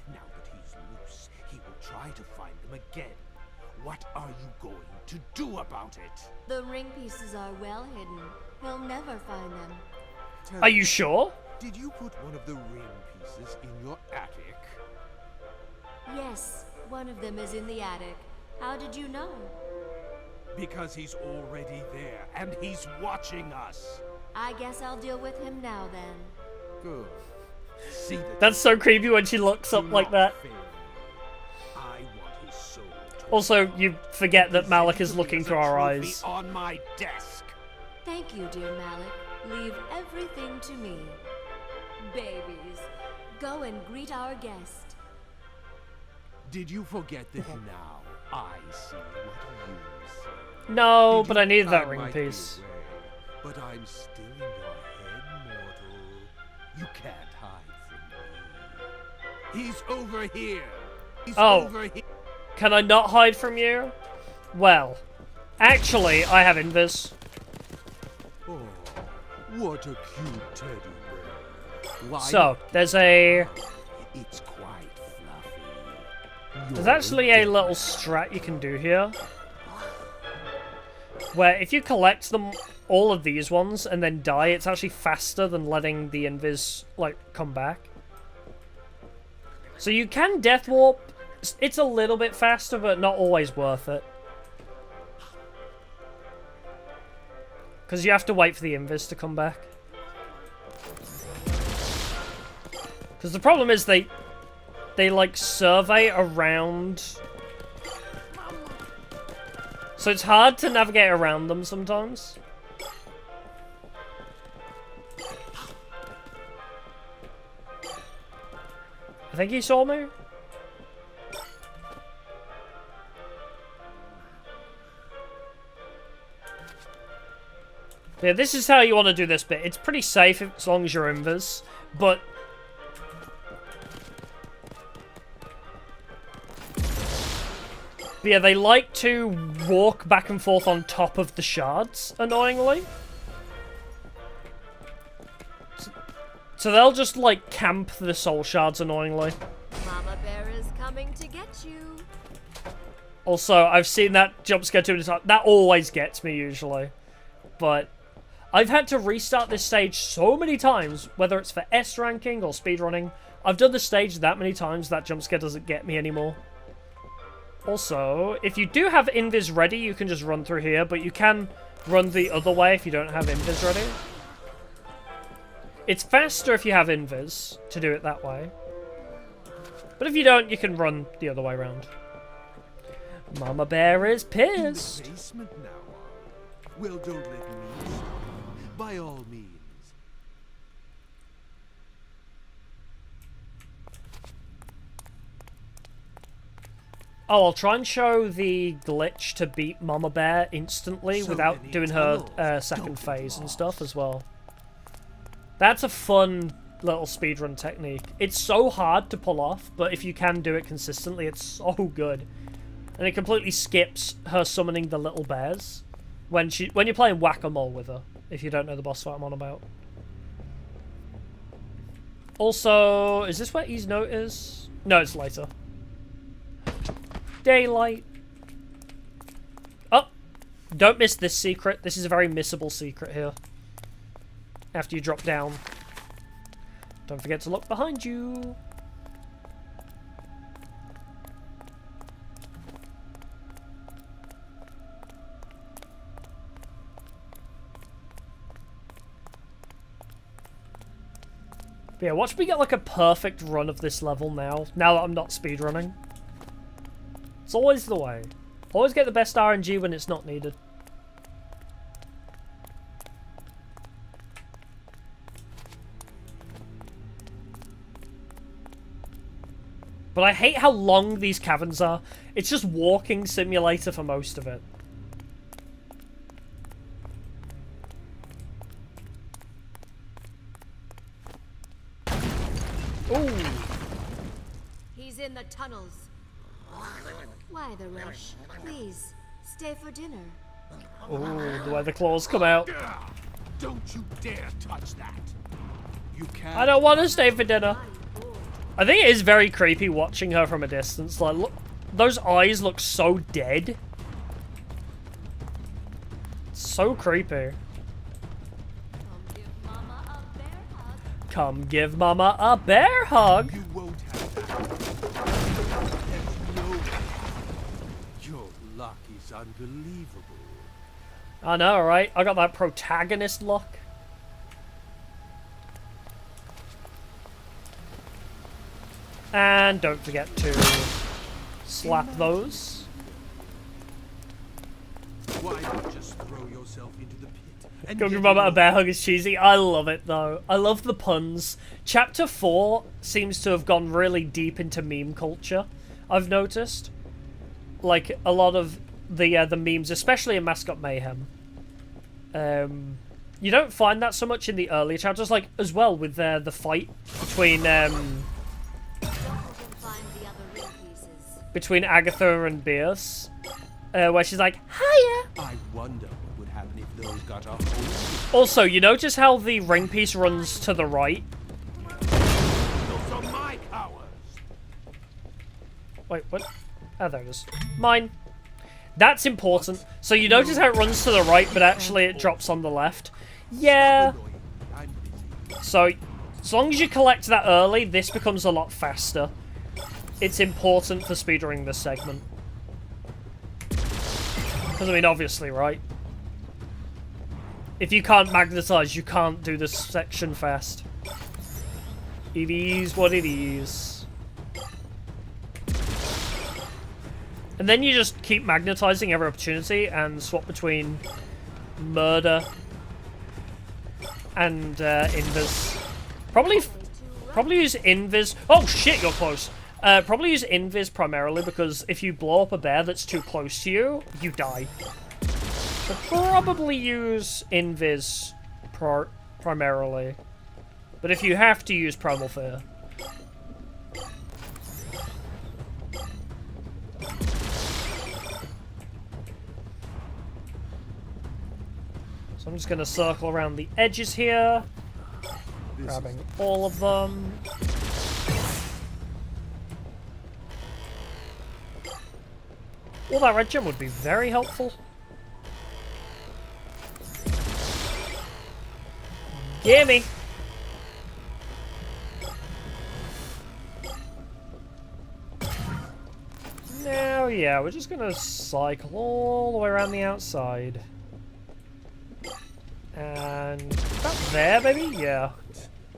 Now that he's loose, he will try to find them again. What are you going to do about it? The ring pieces are well hidden. He'll never find them. Are you sure? Did you put one of the ring pieces in your attic? Yes, one of them is in the attic. How did you know? Because he's already there, and he's watching us. I guess I'll deal with him now then. Good. See that. That's so creepy when she looks up like that. I want his soul. Also, you forget that Malik is looking through our eyes. On my desk. Thank you, dear Malik. Leave everything to me. Babies, go and greet our guest. Did you forget that now I see what you see? No, but I needed that ring piece. But I'm still in your head, mortal. You can't hide from me. He's over here. He's over here. Can I not hide from you? Well, actually, I have invis. Oh, what a cute teddy bear. Why? So, there's a... It's quite fluffy. There's actually a little strat you can do here. Where if you collect them, all of these ones, and then die, it's actually faster than letting the invis, like, come back. So you can death warp. It's a little bit faster, but not always worth it. Because you have to wait for the invis to come back. Because the problem is they like survey around. So it's hard to navigate around them sometimes. I think he saw me. Yeah, this is how you want to do this bit. It's pretty safe as long as you're invis, but... yeah, they like to walk back and forth on top of the shards, annoyingly. So they'll just, like, camp the soul shards, annoyingly. Mama Bear is coming to get you. Also, I've seen that jump scare too many times. That always gets me, usually. But I've had to restart this stage so many times, whether it's for S ranking or speedrunning. I've done the stage that many times that jump scare doesn't get me anymore. Also, if you do have invis ready, you can just run through here, but you can run the other way if you don't have invis ready. It's faster if you have invis to do it that way. But if you don't, you can run the other way around. Mama Bear is pissed. In the basement now. Well, don't let me stop. By all means. Oh, I'll try and show the glitch to beat Mama Bear instantly So without many doing her tunnels. second Don't phase get and stuff lost. as well. That's a fun little speedrun technique. It's so hard to pull off, but if you can do it consistently, it's so good. And it completely skips her summoning the little bears when you're playing whack-a-mole with her, if you don't know the boss fight I'm on about. Also, is this where Ease Note is? No, it's later. Daylight. Oh! Don't miss this secret. This is a very missable secret here. After you drop down. Don't forget to look behind you. But yeah, watch me get like a perfect run of this level now that I'm not speedrunning. It's always the way. Always get the best RNG when it's not needed. But I hate how long these caverns are. It's just walking simulator for most of it. Ooh. He's in the tunnels. Why the rush? Please, stay for dinner. Ooh, the way the claws come out. Don't you dare touch that. You can't. I don't want to stay for dinner. I think it is very creepy watching her from a distance. Like, look, those eyes look so dead. So creepy. Come give Mama a bear hug. You won't have that. There's no way. Your luck is unbelievable. I know, right? I got that protagonist luck. And don't forget to slap those. Why not just throw yourself into the pit? And Go get give Mama it a bear hug is cheesy. I love it though. I love the puns. Chapter 4 seems to have gone really deep into meme culture. I've noticed, like a lot of the memes, especially in Mascot Mayhem. You don't find that so much in the earlier chapters, like as well with the fight between Agatha and Beers, where she's like, "Hiya." I wonder what would happen if those got a hold. Also, you notice how the ring piece runs to the right? Those are my powers. Wait, what? Oh, there it is. Mine. That's important. So you notice how it runs to the right, but actually it drops on the left? Yeah. I'm busy. So, as long as you collect that early, this becomes a lot faster. It's important for speedrunning this segment. Because, I mean, obviously, right? If you can't magnetize, you can't do this section fast. It is what it is. And then you just keep magnetizing every opportunity and swap between murder and invis. Probably use invis. Oh shit, you're close. Probably use invis primarily because if you blow up a bear that's too close to you, you die. So probably use invis primarily. But if you have to use primal fear. So I'm just going to circle around the edges here, grabbing all of them. All that red gem would be very helpful. Gimme! Now, yeah, we're just gonna cycle all the way around the outside. And about there, maybe? Yeah.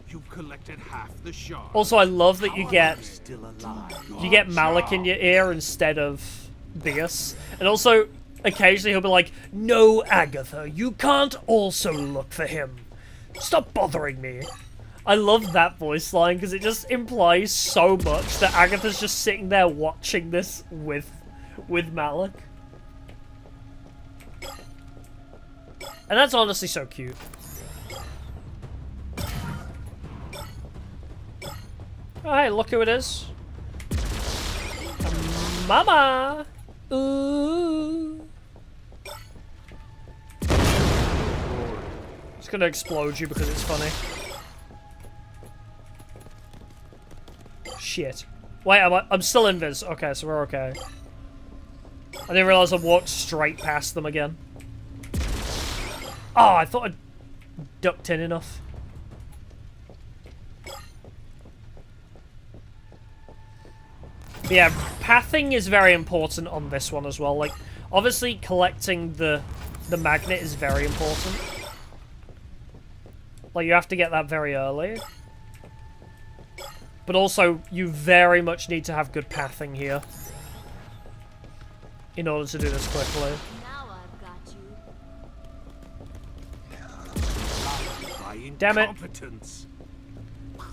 You've collected half the shards. Also, I love that you How get am I still alive? you get Malik in your ear instead of Bias. And also, occasionally he'll be like, "No, Agatha, you can't also look for him. Stop bothering me." I love that voice line because it just implies so much that Agatha's just sitting there watching this with Malik. And that's honestly so cute. Oh, hey, look who it is. Mama! Ooh. Just gonna explode you because it's funny. Shit. Wait, I'm still invis. Okay, so we're okay. I didn't realize I walked straight past them again. Oh, I thought I ducked in enough. But yeah, pathing is very important on this one as well. Like, obviously collecting the magnet is very important. Like, you have to get that very early. But also, you very much need to have good pathing here in order to do this quickly. Now I've got you. Damn it. Incompetence.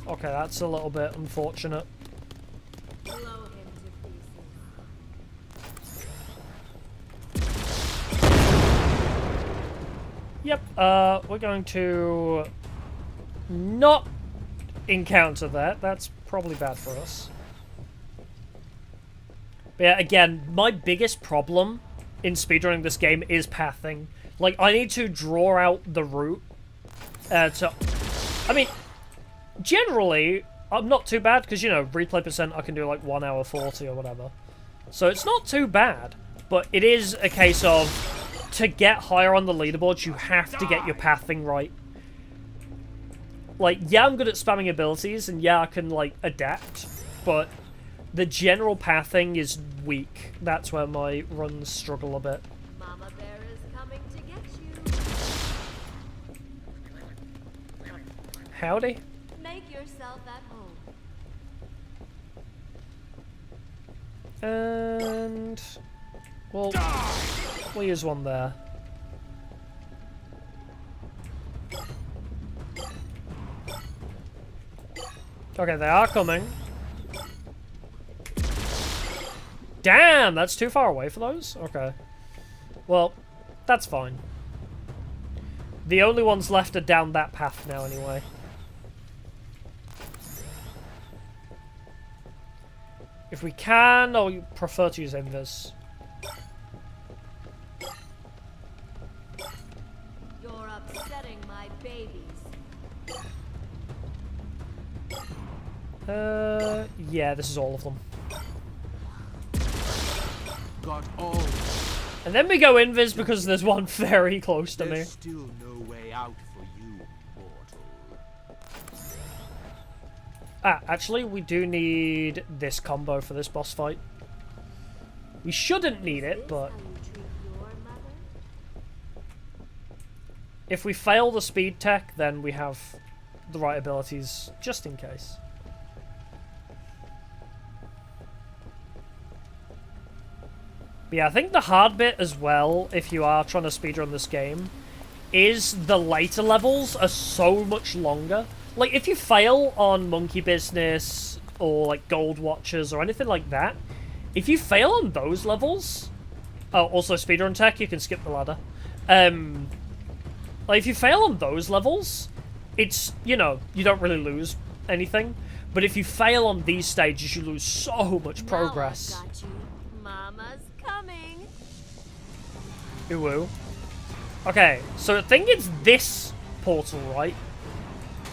Okay, that's a little bit unfortunate. Blow him to pieces. Yep, we're going to not encounter that. That's probably bad for us. But yeah, again, my biggest problem in speedrunning this game is pathing. Like, I need to draw out the route I mean, generally, I'm not too bad, because, you know, replay percent, I can do, like, 1 hour 40 or whatever. So it's not too bad, but it is a case of, to get higher on the leaderboards, you have to get your pathing right. Like, yeah, I'm good at spamming abilities, and yeah, I can, like, adapt, but the general pathing is weak. That's where my runs struggle a bit. Mama Bear is coming to get you. Howdy. Make yourself at home. And we'll use one there. Okay, they are coming. Damn, that's too far away for those? Okay. Well, that's fine. The only ones left are down that path now anyway. If we can, I'll prefer to use invis. You're upsetting my babies. Yeah, this is all of them. Got all. And then we go invis because there's one very close to me. There's still no way out for you, mortal. Ah, actually, we do need this combo for this boss fight. We shouldn't need it, but How you treat your mother? if we fail the speed tech, then we have the right abilities just in case. But yeah, I think the hard bit as well, if you are trying to speedrun this game, is the later levels are so much longer. Like, if you fail on Monkey Business, or, like, Gold Watchers, or anything like that, if you fail on those levels... Oh, also speedrun tech, you can skip the ladder. Like, if you fail on those levels, it's, you know, you don't really lose anything. But if you fail on these stages, you lose so much progress. Now I've got you. Mama's coming. Ooh. Okay, so I think it's this portal, right?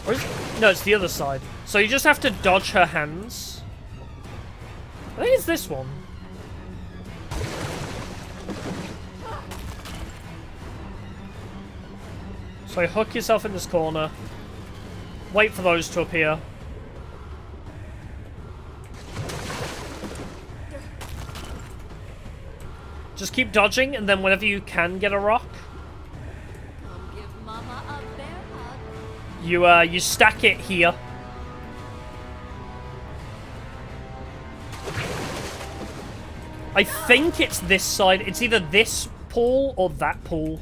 Or is it? No, it's the other side. So you just have to dodge her hands. I think it's this one. So you hook yourself in this corner. Wait for those to appear. Just keep dodging, and then whenever you can get a rock, Come give Mama a bear hug. you stack it here. I think it's this side. It's either this pool or that pool.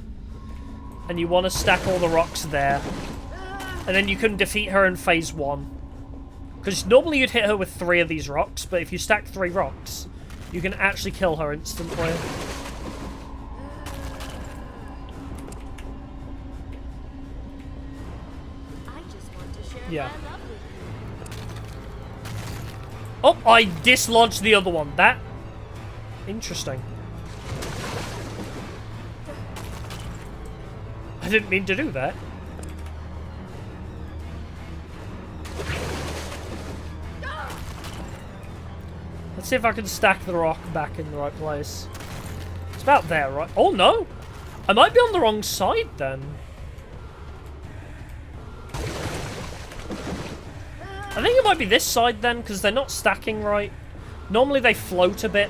And you want to stack all the rocks there. And then you can defeat her in phase 1. Because normally you'd hit her with 3 of these rocks, but if you stack 3 rocks, you can actually kill her instantly. I just want to share Yeah. my love with you. Oh, I dislodged the other one. That... Interesting. I didn't mean to do that. Let's see if I can stack the rock back in the right place. It's about there, right? Oh, no! I might be on the wrong side, then. I think it might be this side, then, because they're not stacking right. Normally they float a bit.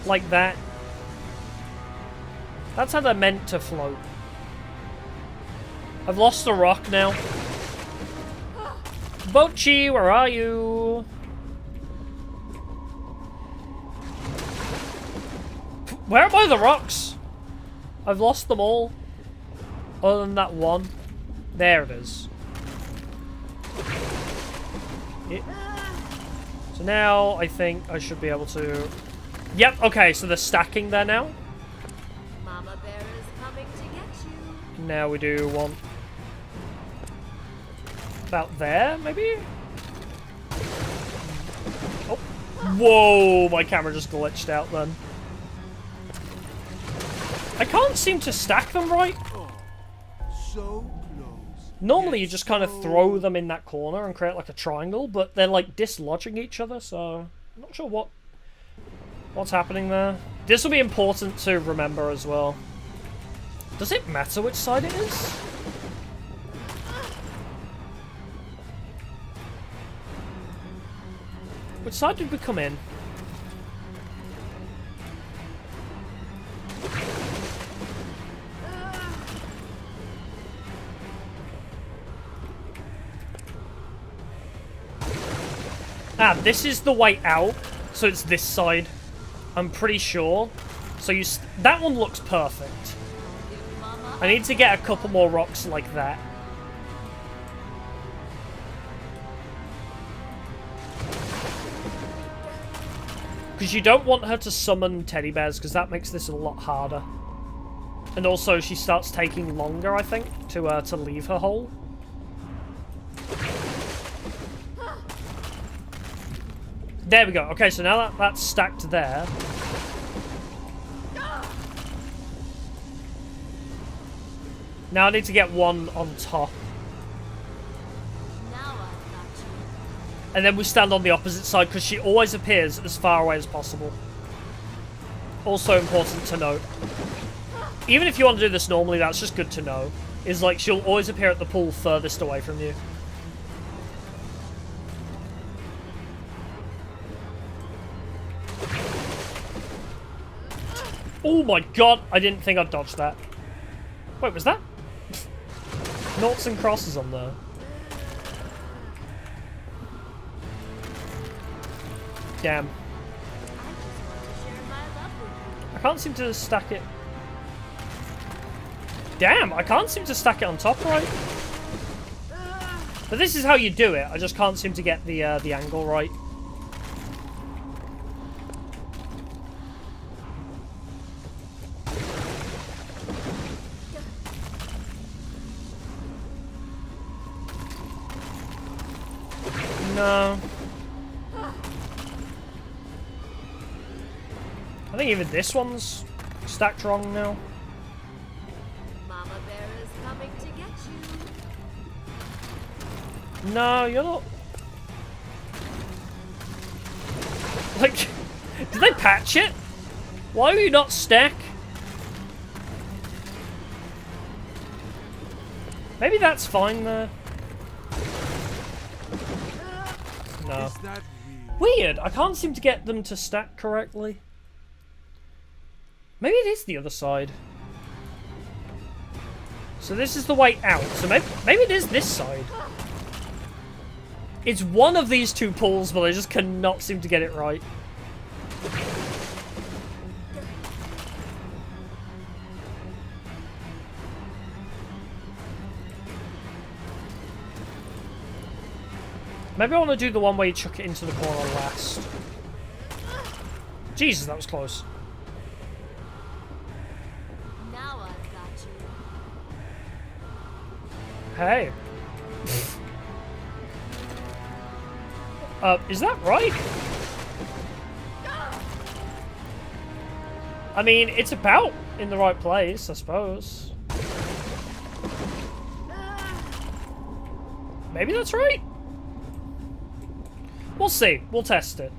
Like that. That's how they're meant to float. I've lost the rock now. Bochi, where are you? Where are the rocks? I've lost them all. Other than that one. There it is. So now I think I should be able to... Yep, okay, so they're stacking there now. Mama Bear is coming to get you. Now we do one. About there, maybe? Oh. Whoa, my camera just glitched out then. I can't seem to stack them right. So close. Normally you just kind of throw them in that corner and create like a triangle, but they're like dislodging each other, so I'm not sure what's happening there. This will be important to remember as well. Does it matter which side it is? Which side did we come in? Ah, this is the way out, so it's this side. I'm pretty sure. So that one looks perfect. I need to get a couple more rocks like that. Because you don't want her to summon teddy bears, because that makes this a lot harder. And also, she starts taking longer, I think, to leave her hole. There we go. Okay, so now that's stacked there. Now I need to get one on top. And then we stand on the opposite side, because she always appears as far away as possible. Also important to note. Even if you want to do this normally, that's just good to know. Is like, she'll always appear at the pool furthest away from you. Oh my god, I didn't think I'd dodge that. Wait, was that? Noughts and crosses on there. Damn. I can't seem to stack it. Damn, I can't seem to stack it on top right. But this is how you do it. I just can't seem to get the angle right. No. I think even this one's stacked wrong now. Mama Bear is coming to get you. No, you're not. Like, did they patch it? Why are you not stack? Maybe that's fine there. No. Weird, I can't seem to get them to stack correctly. Maybe it is the other side. So this is the way out. So maybe it is this side. It's one of these two pools, but I just cannot seem to get it right. Maybe I want to do the one where you chuck it into the corner last. Jesus, that was close. Now I've got you. Hey. Is that right? I mean, it's about in the right place, I suppose. Maybe that's right? We'll see. We'll test it.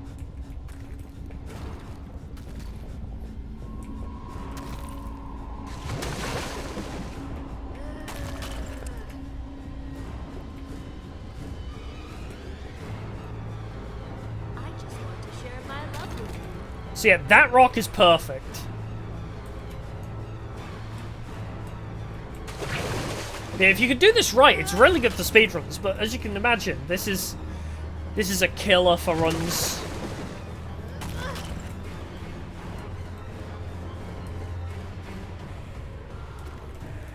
So yeah, that rock is perfect. Yeah, if you could do this right, it's really good for speedruns, but as you can imagine, this is a killer for runs.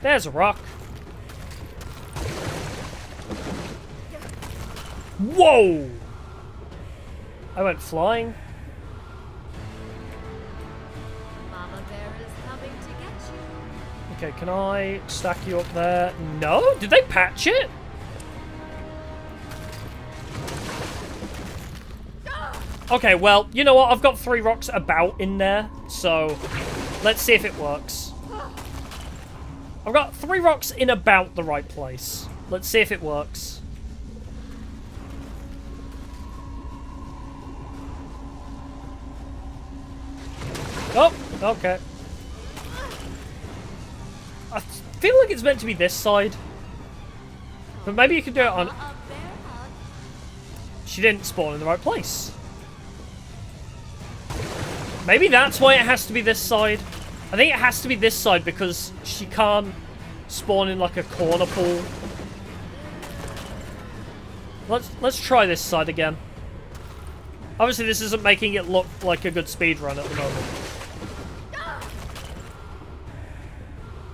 There's a rock. Whoa! I went flying. Okay, can I stack you up there? No? Did they patch it? Okay, well, you know what? I've got 3 rocks about in there, so let's see if it works. I've got 3 rocks in about the right place. Let's see if it works. Oh, okay. I feel like it's meant to be this side. But maybe you could do it on... She didn't spawn in the right place. Maybe that's why it has to be this side. I think it has to be this side because she can't spawn in like a corner pool. Let's try this side again. Obviously this isn't making it look like a good speed run at the moment.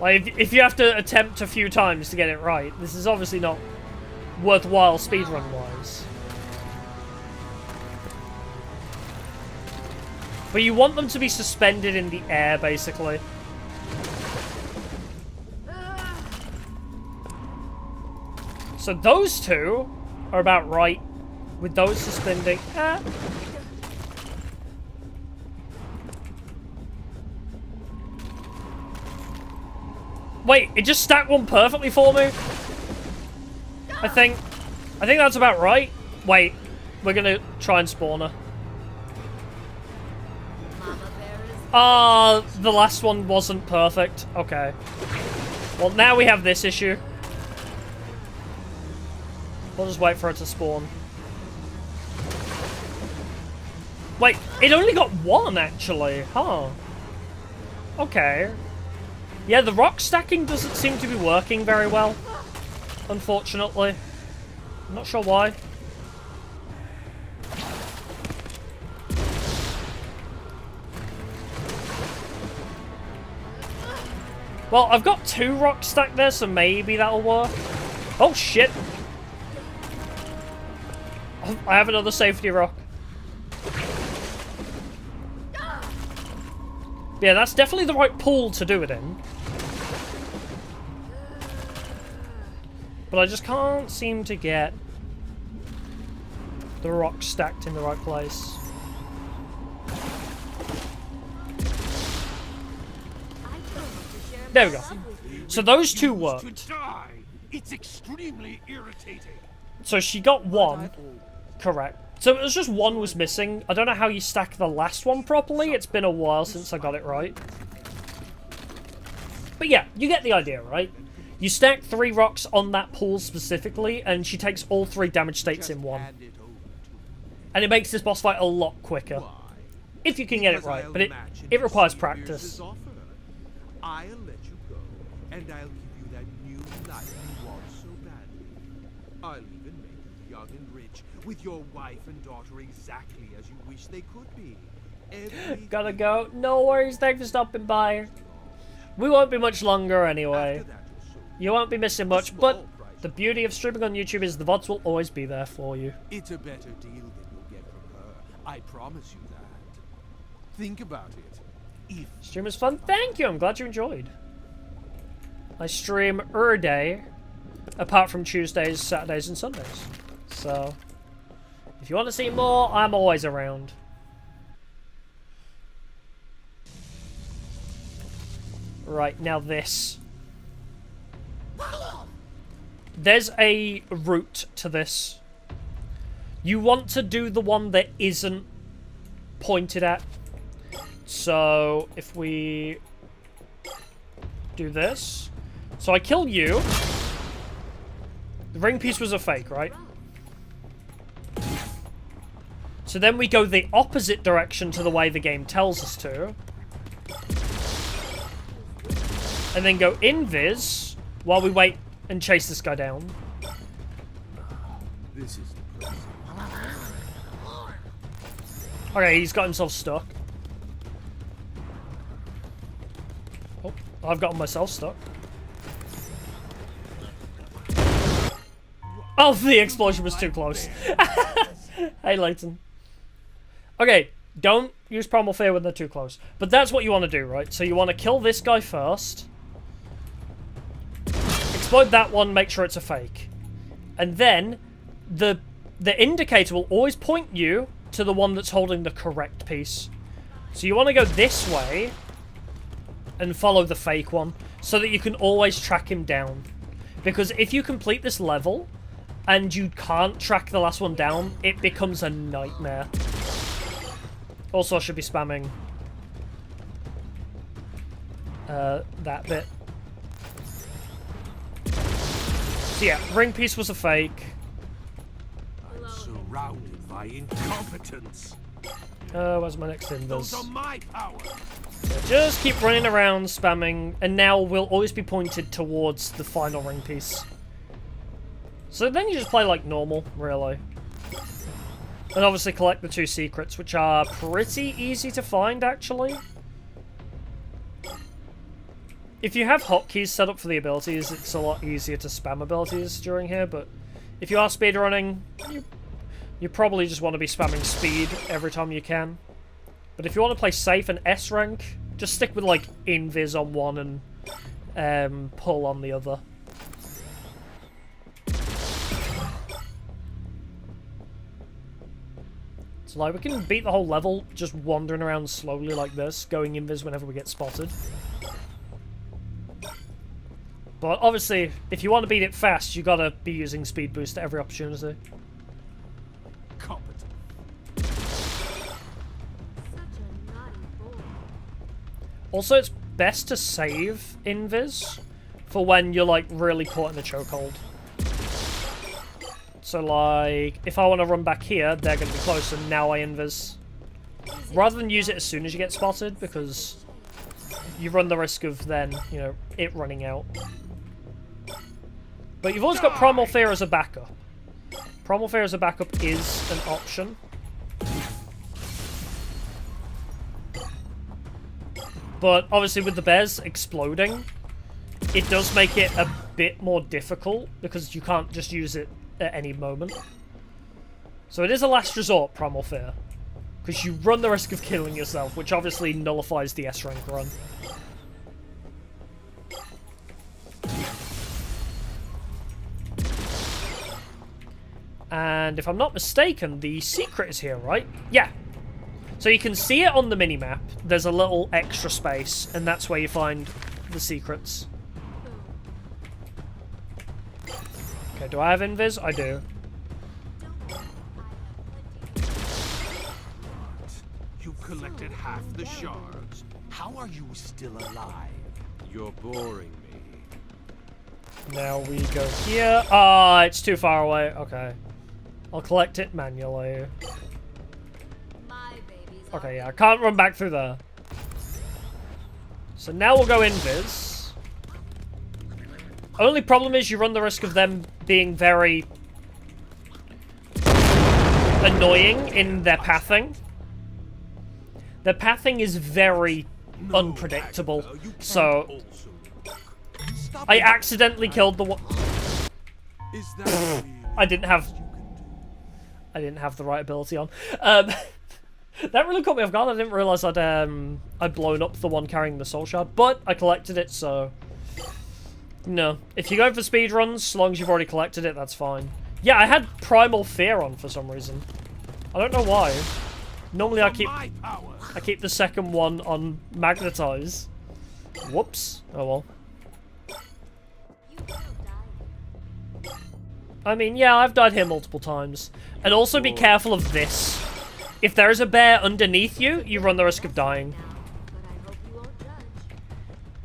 Like, if you have to attempt a few times to get it right, this is obviously not worthwhile speedrun-wise. But you want them to be suspended in the air, basically. So those two are about right, with those suspending. Wait, it just stacked one perfectly for me? I think that's about right. Wait, we're gonna try and spawn her. Ah, the last one wasn't perfect. Okay. Well, now we have this issue. We'll just wait for it to spawn. Wait, it only got 1, actually. Huh. Okay. Yeah, the rock stacking doesn't seem to be working very well, unfortunately. I'm not sure why. Well, I've got 2 rocks stacked there, so maybe that'll work. Oh, shit. Oh, I have another safety rock. Yeah, that's definitely the right pool to do it in. But I just can't seem to get the rock stacked in the right place. There we go. So those 2 worked. It's extremely irritating. So she got 1. Correct. So it was just 1 was missing. I don't know how you stack the last one properly. It's been a while since I got it right. But yeah, you get the idea, right? You stack 3 rocks on that pool specifically, and she takes all 3 damage states in one. And it makes this boss fight a lot quicker. if you can get it Because right, I'll but match it requires Mr. practice. Seaver's offer. I'll let you go, and I'll give you that new life you want so badly. I'll even make you young and rich, with your wife and daughter exactly as you wish they could be. Gotta go. No worries, thanks for stopping by. We won't be much longer anyway. After that, you're so You won't be missing much, but the beauty of streaming on YouTube is the VODs will always be there for you. It's a better deal than you'll get from her. I promise you that. Think about it. If Stream is fun. Thank you. I'm glad you enjoyed. I stream day, apart from Tuesdays, Saturdays, and Sundays. So, if you want to see more, I'm always around. Right, now this. There's a route to this. You want to do the one that isn't pointed at. So, if we do this. So I kill you. The ring piece was a fake, right? So then we go the opposite direction to the way the game tells us to. And then go invis while we wait and chase this guy down. this is the place. Okay, he's got himself stuck. Oh, I've gotten myself stuck. Oh, the explosion was too close. Hey, Leighton. Okay, don't use Primal Fear when they're too close. But that's what you want to do, right? So you want to kill this guy first. Explode that one, make sure it's a fake. And then, the indicator will always point you to the one that's holding the correct piece. So you want to go this way and follow the fake one so that you can always track him down. Because if you complete this level and you can't track the last one down, it becomes a nightmare. Also, I should be spamming that bit. So yeah, ring piece was a fake. I'm surrounded by incompetence. Where's my next Those invis? are my power. So just keep running around, spamming, and now we'll always be pointed towards the final ring piece. So then you just play like normal, really. And obviously collect the 2 secrets, which are pretty easy to find, actually. If you have hotkeys set up for the abilities, it's a lot easier to spam abilities during here, but if you are speedrunning, you probably just want to be spamming speed every time you can. But if you want to play safe and S rank, just stick with like invis on one and pull on the other. So like we can beat the whole level just wandering around slowly like this, going invis whenever we get spotted. But obviously, if you want to beat it fast, you gotta be using speed boost at every opportunity. Competent. Also, it's best to save invis for when you're like really caught in a chokehold. So like, if I want to run back here, they're going to be close, and now I invis. Rather than use it as soon as you get spotted, because you run the risk of then, you know, it running out. But you've always got Primal Fear as a backup. Primal Fear as a backup is an option. But obviously with the bears exploding, it does make it a bit more difficult because you can't just use it at any moment. So it is a last resort, Primal Fear. Because you run the risk of killing yourself, which obviously nullifies the S rank run. And if I'm not mistaken, the secret is here, right? Yeah. So you can see it on the minimap. There's a little extra space, and that's where you find the secrets. Okay, do I have invis? I do. You collected half the shards. How are you still alive? You're boring me. Now we go here. Ah, it's too far away. Okay. I'll collect it manually. My babies Okay, yeah, I can't run back through there. So now we'll go invis. Only problem is you run the risk of them being very annoying in their pathing. Their pathing is very unpredictable, so I accidentally killed the one. I didn't have the right ability on. That really caught me off guard. I didn't realize I'd blown up the one carrying the soul shard, but I collected it, so no. If you go for speed runs, as long as you've already collected it, that's fine. Yeah, I had Primal Fear on for some reason. I don't know why. Normally I keep the second one on Magnetize. Whoops. Oh well. I mean, yeah, I've died here multiple times. And also be careful of this. If there is a bear underneath you, you run the risk of dying.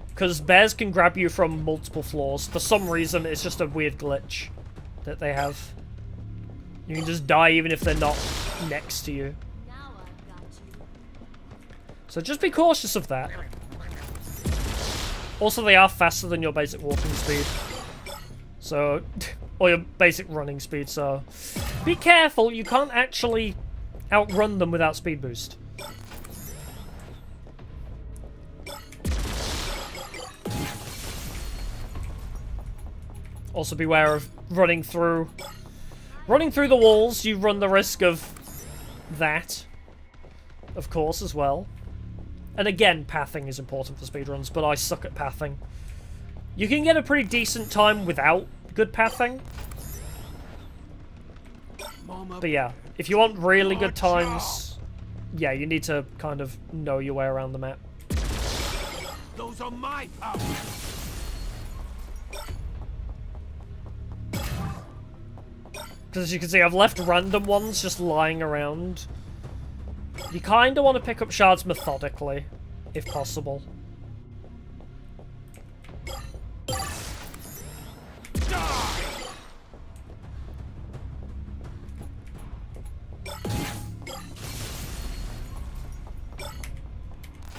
Because bears can grab you from multiple floors. For some reason, it's just a weird glitch that they have. You can just die even if they're not next to you. So just be cautious of that. Also, they are faster than your basic walking speed. So, or your basic running speed, so be careful. You can't actually outrun them without speed boost. Also beware of running through the walls. You run the risk of that, of course, as well. And again, pathing is important for speedruns, but I suck at pathing. You can get a pretty decent time without good pathing. But yeah, if you want really good times, yeah, you need to kind of know your way around the map. Those are my powers. Because as you can see, I've left random ones just lying around. You kind of want to pick up shards methodically, if possible.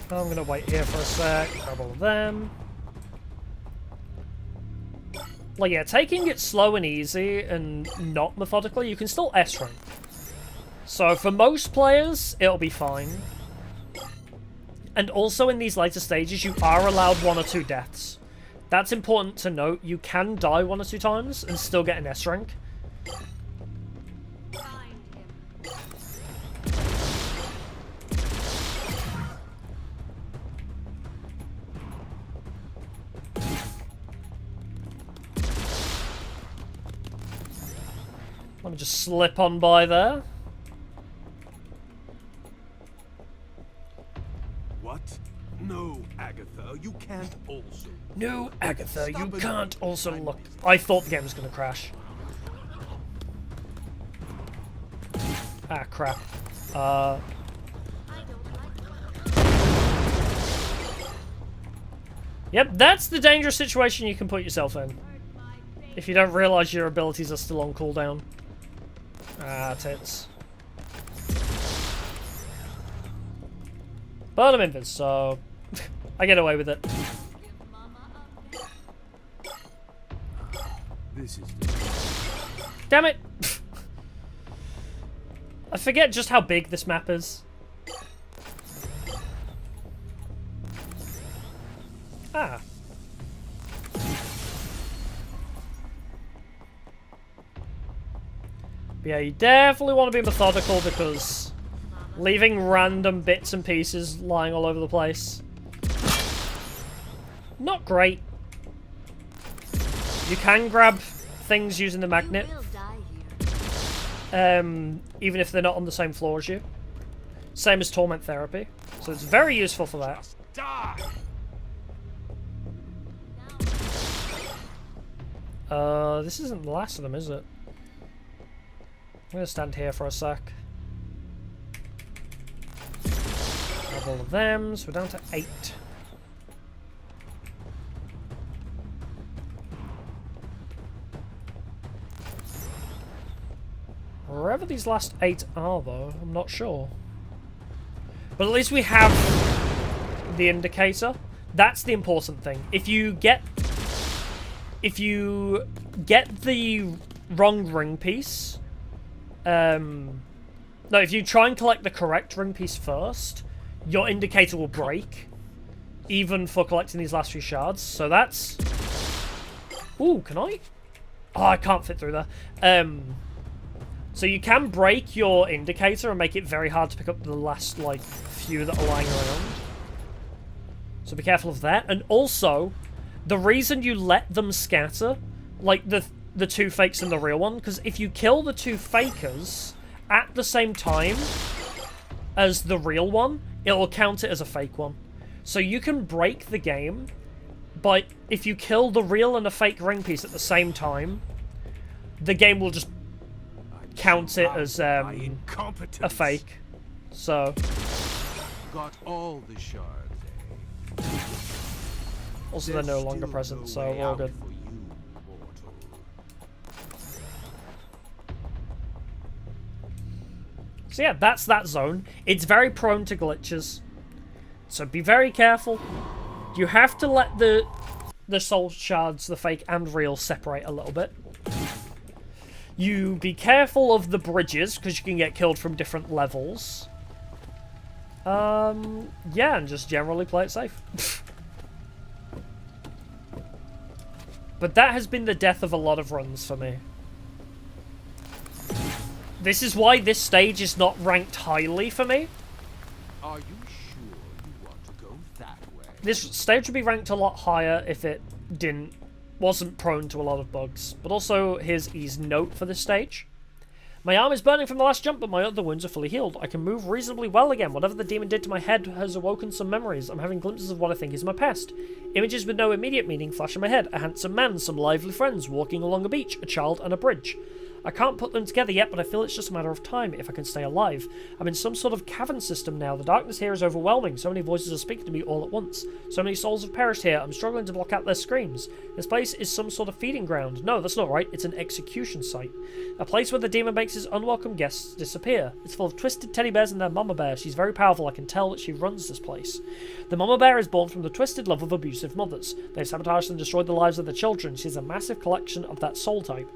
I'm gonna wait here for a sec, grab all of them. Like, yeah, taking it slow and easy and not methodically, you can still S rank. So for most players, it'll be fine. And also in these later stages, you are allowed 1 or 2 deaths. That's important to note. You can die 1 or 2 times and still get an S rank. Let me just slip on by there. What? No, Agatha, you can't also. No, Agatha, you can't also look. I thought the game was going to crash. Ah, crap. Yep, that's the dangerous situation you can put yourself in. If you don't realise your abilities are still on cooldown. Ah, tits. But I'm invis, so I get away with it. This is. Damn it! I forget just how big this map is. Ah. But yeah, you definitely want to be methodical because leaving random bits and pieces lying all over the place, not great. You can grab things using the magnet, even if they're not on the same floor as you. Same as Torment Therapy, so it's very useful for that. This isn't the last of them, is it? I'm gonna stand here for a sec. Grab all of them, so we're down to 8. Wherever these last 8 are, though, I'm not sure. But at least we have the indicator. That's the important thing. If you get the wrong ring piece, no, if you try and collect the correct ring piece first, your indicator will break, even for collecting these last few shards. So that's... Ooh, can I? Oh, I can't fit through there. So you can break your indicator and make it very hard to pick up the last, like, few that are lying around. So be careful of that. And also, the reason you let them scatter, like the two fakes and the real one, because if you kill the two fakers at the same time as the real one, it'll count it as a fake one. So you can break the game, but if you kill the real and a fake ring piece at the same time, the game will just count it as a fake. So got all the shards, eh? Also, they're no longer present, so we're all good. So yeah, that's that zone. It's very prone to glitches, so be very careful. You have to let the soul shards, the fake and real, separate a little bit. You be careful of the bridges, because you can get killed from different levels. Yeah, and just generally play it safe. But that has been the death of a lot of runs for me. This is why this stage is not ranked highly for me. Are you sure you want to go that way? This stage would be ranked a lot higher if it wasn't prone to a lot of bugs. But also, here's E's note for this stage. My arm is burning from the last jump, but my other wounds are fully healed. I can move reasonably well again. Whatever the demon did to my head has awoken some memories. I'm having glimpses of what I think is my past. Images with no immediate meaning flash in my head. A handsome man, some lively friends, walking along a beach, a child and a bridge. I can't put them together yet, but I feel it's just a matter of time if I can stay alive. I'm in some sort of cavern system now. The darkness here is overwhelming. So many voices are speaking to me all at once. So many souls have perished here. I'm struggling to block out their screams. This place is some sort of feeding ground. No, that's not right. It's an execution site. A place where the demon makes his unwelcome guests disappear. It's full of twisted teddy bears and their mama bear. She's very powerful. I can tell that she runs this place. The mama bear is born from the twisted love of abusive mothers. They've sabotaged and destroyed the lives of the children. She has a massive collection of that soul type.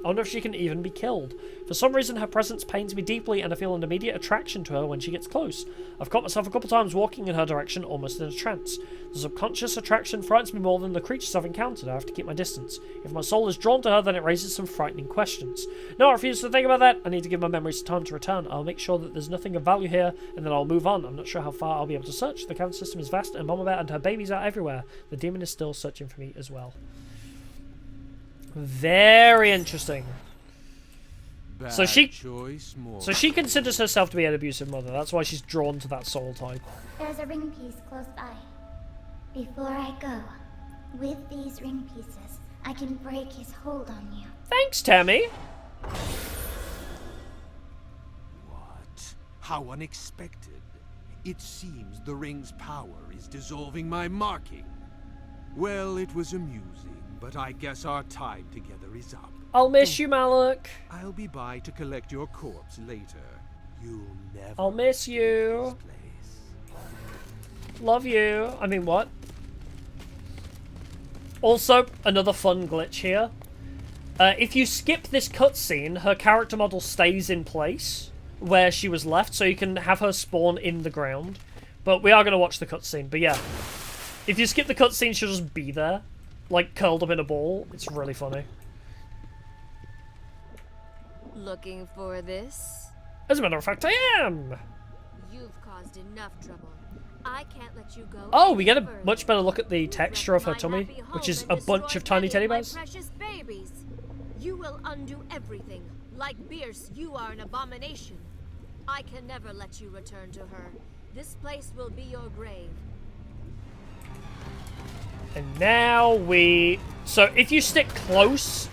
I wonder if she can even be killed. For some reason, her presence pains me deeply, and I feel an immediate attraction to her when she gets close. I've caught myself a couple times walking in her direction, almost in a trance. The subconscious attraction frightens me more than the creatures I've encountered. I have to keep my distance. If my soul is drawn to her, then it raises some frightening questions. No, I refuse to think about that. I need to give my memories time to return. I'll make sure that there's nothing of value here, and then I'll move on. I'm not sure how far I'll be able to search. The cavern system is vast, and Mama Bear and her babies are everywhere. The demon is still searching for me as well. Very interesting. So she considers herself to be an abusive mother. That's why she's drawn to that soul type. There's a ring piece close by. Before I go, with these ring pieces, I can break his hold on you. Thanks, Tammy. What? How unexpected. It seems the ring's power is dissolving my marking. Well, it was amusing, but I guess our time together is up. I'll miss you, Malak. I'll be by to collect your corpse later. You'll never. I'll miss you. Love you. I mean, what? Also, another fun glitch here. If you skip this cutscene, her character model stays in place where she was left, so you can have her spawn in the ground. But we are going to watch the cutscene. But yeah, if you skip the cutscene, she'll just be there, like curled up in a ball. It's really funny. Looking for this? As a matter of fact, I am! You've caused enough trouble. I can't let you go. Oh, we get a much better look at the texture of her tummy, which is a bunch of tiny teddy bears. Precious babies. You will undo everything. Like Bierce, you are an abomination. I can never let you return to her. This place will be your grave. And now so if you stick close,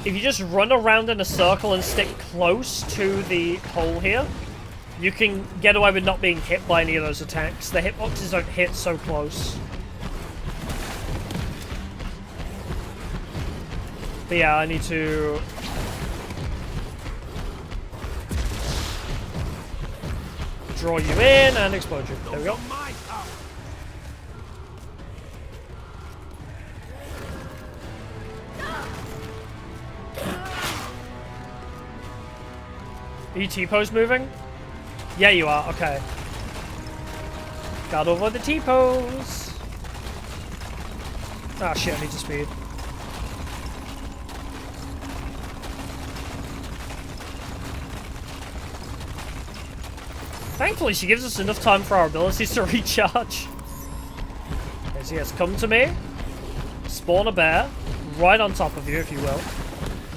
if you just run around in a circle and stick close to the hole here, you can get away with not being hit by any of those attacks. The hitboxes don't hit so close. But yeah, I need to... draw you in and explode you. There we go. Are you T-pose moving? Yeah, you are. Okay. Got over the T-pose. Ah, shit, I need to speed. Thankfully, she gives us enough time for our abilities to recharge. Okay, so yes, come to me. Spawn a bear. Right on top of you, if you will.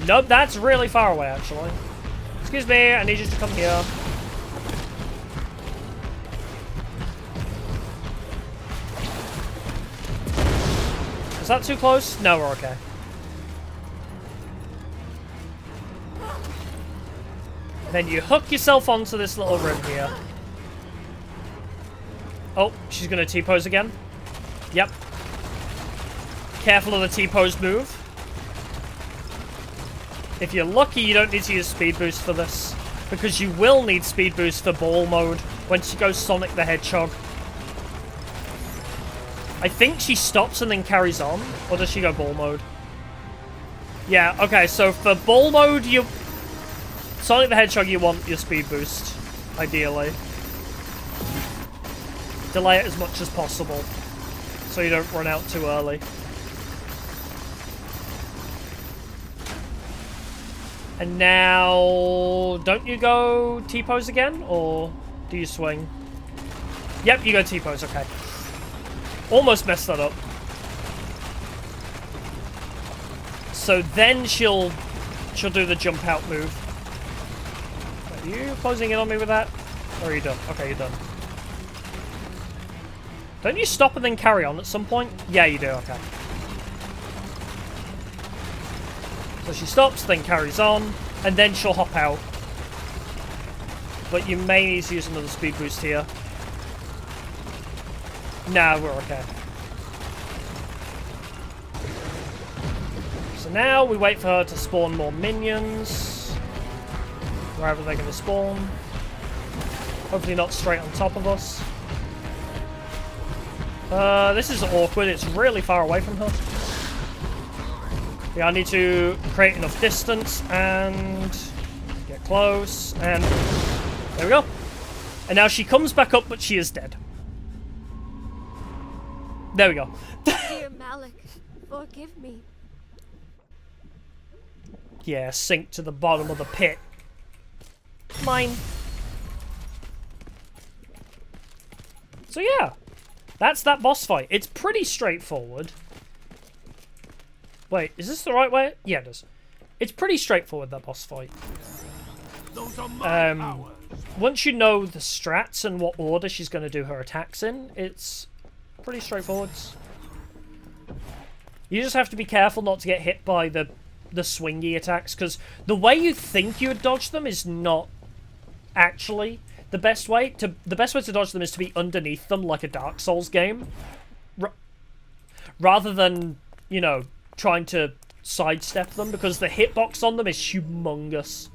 Nope, that's really far away, actually. Excuse me, I need you to come here. Is that too close? No, we're okay. Then you hook yourself onto this little rim here. Oh, she's gonna T-pose again. Yep. Careful of the T-pose move. If you're lucky, you don't need to use speed boost for this, because you will need speed boost for ball mode when she goes Sonic the Hedgehog. I think she stops and then carries on, or does she go ball mode? Yeah, okay, so for ball mode, Sonic the Hedgehog, you want your speed boost, ideally. Delay it as much as possible, so you don't run out too early. And now, don't you go T-pose again, or do you swing? Yep, you go T-pose, okay. Almost messed that up. So then she'll do the jump out move. Are you closing in on me with that? Or are you done? Okay, you're done. Don't you stop and then carry on at some point? Yeah, you do, okay. So she stops, then carries on, and then she'll hop out. But you may need to use another speed boost here. Nah, we're okay. So now we wait for her to spawn more minions. Wherever they're going to spawn. Hopefully not straight on top of us. This is awkward. It's really far away from her. Yeah, I need to create enough distance and get close, and there we go. And now she comes back up, but she is dead. There we go. Dear Malik, forgive me. Yeah, sink to the bottom of the pit. Mine. So yeah, that's that boss fight. It's pretty straightforward. Wait, is this the right way? Yeah, it is. It's pretty straightforward, that boss fight. Once you know the strats and what order she's going to do her attacks in, it's pretty straightforward. You just have to be careful not to get hit by the swingy attacks, because the way you think you would dodge them is not actually the best way. The best way to dodge them is to be underneath them like a Dark Souls game. Rather than, you know, trying to sidestep them, because the hitbox on them is humongous.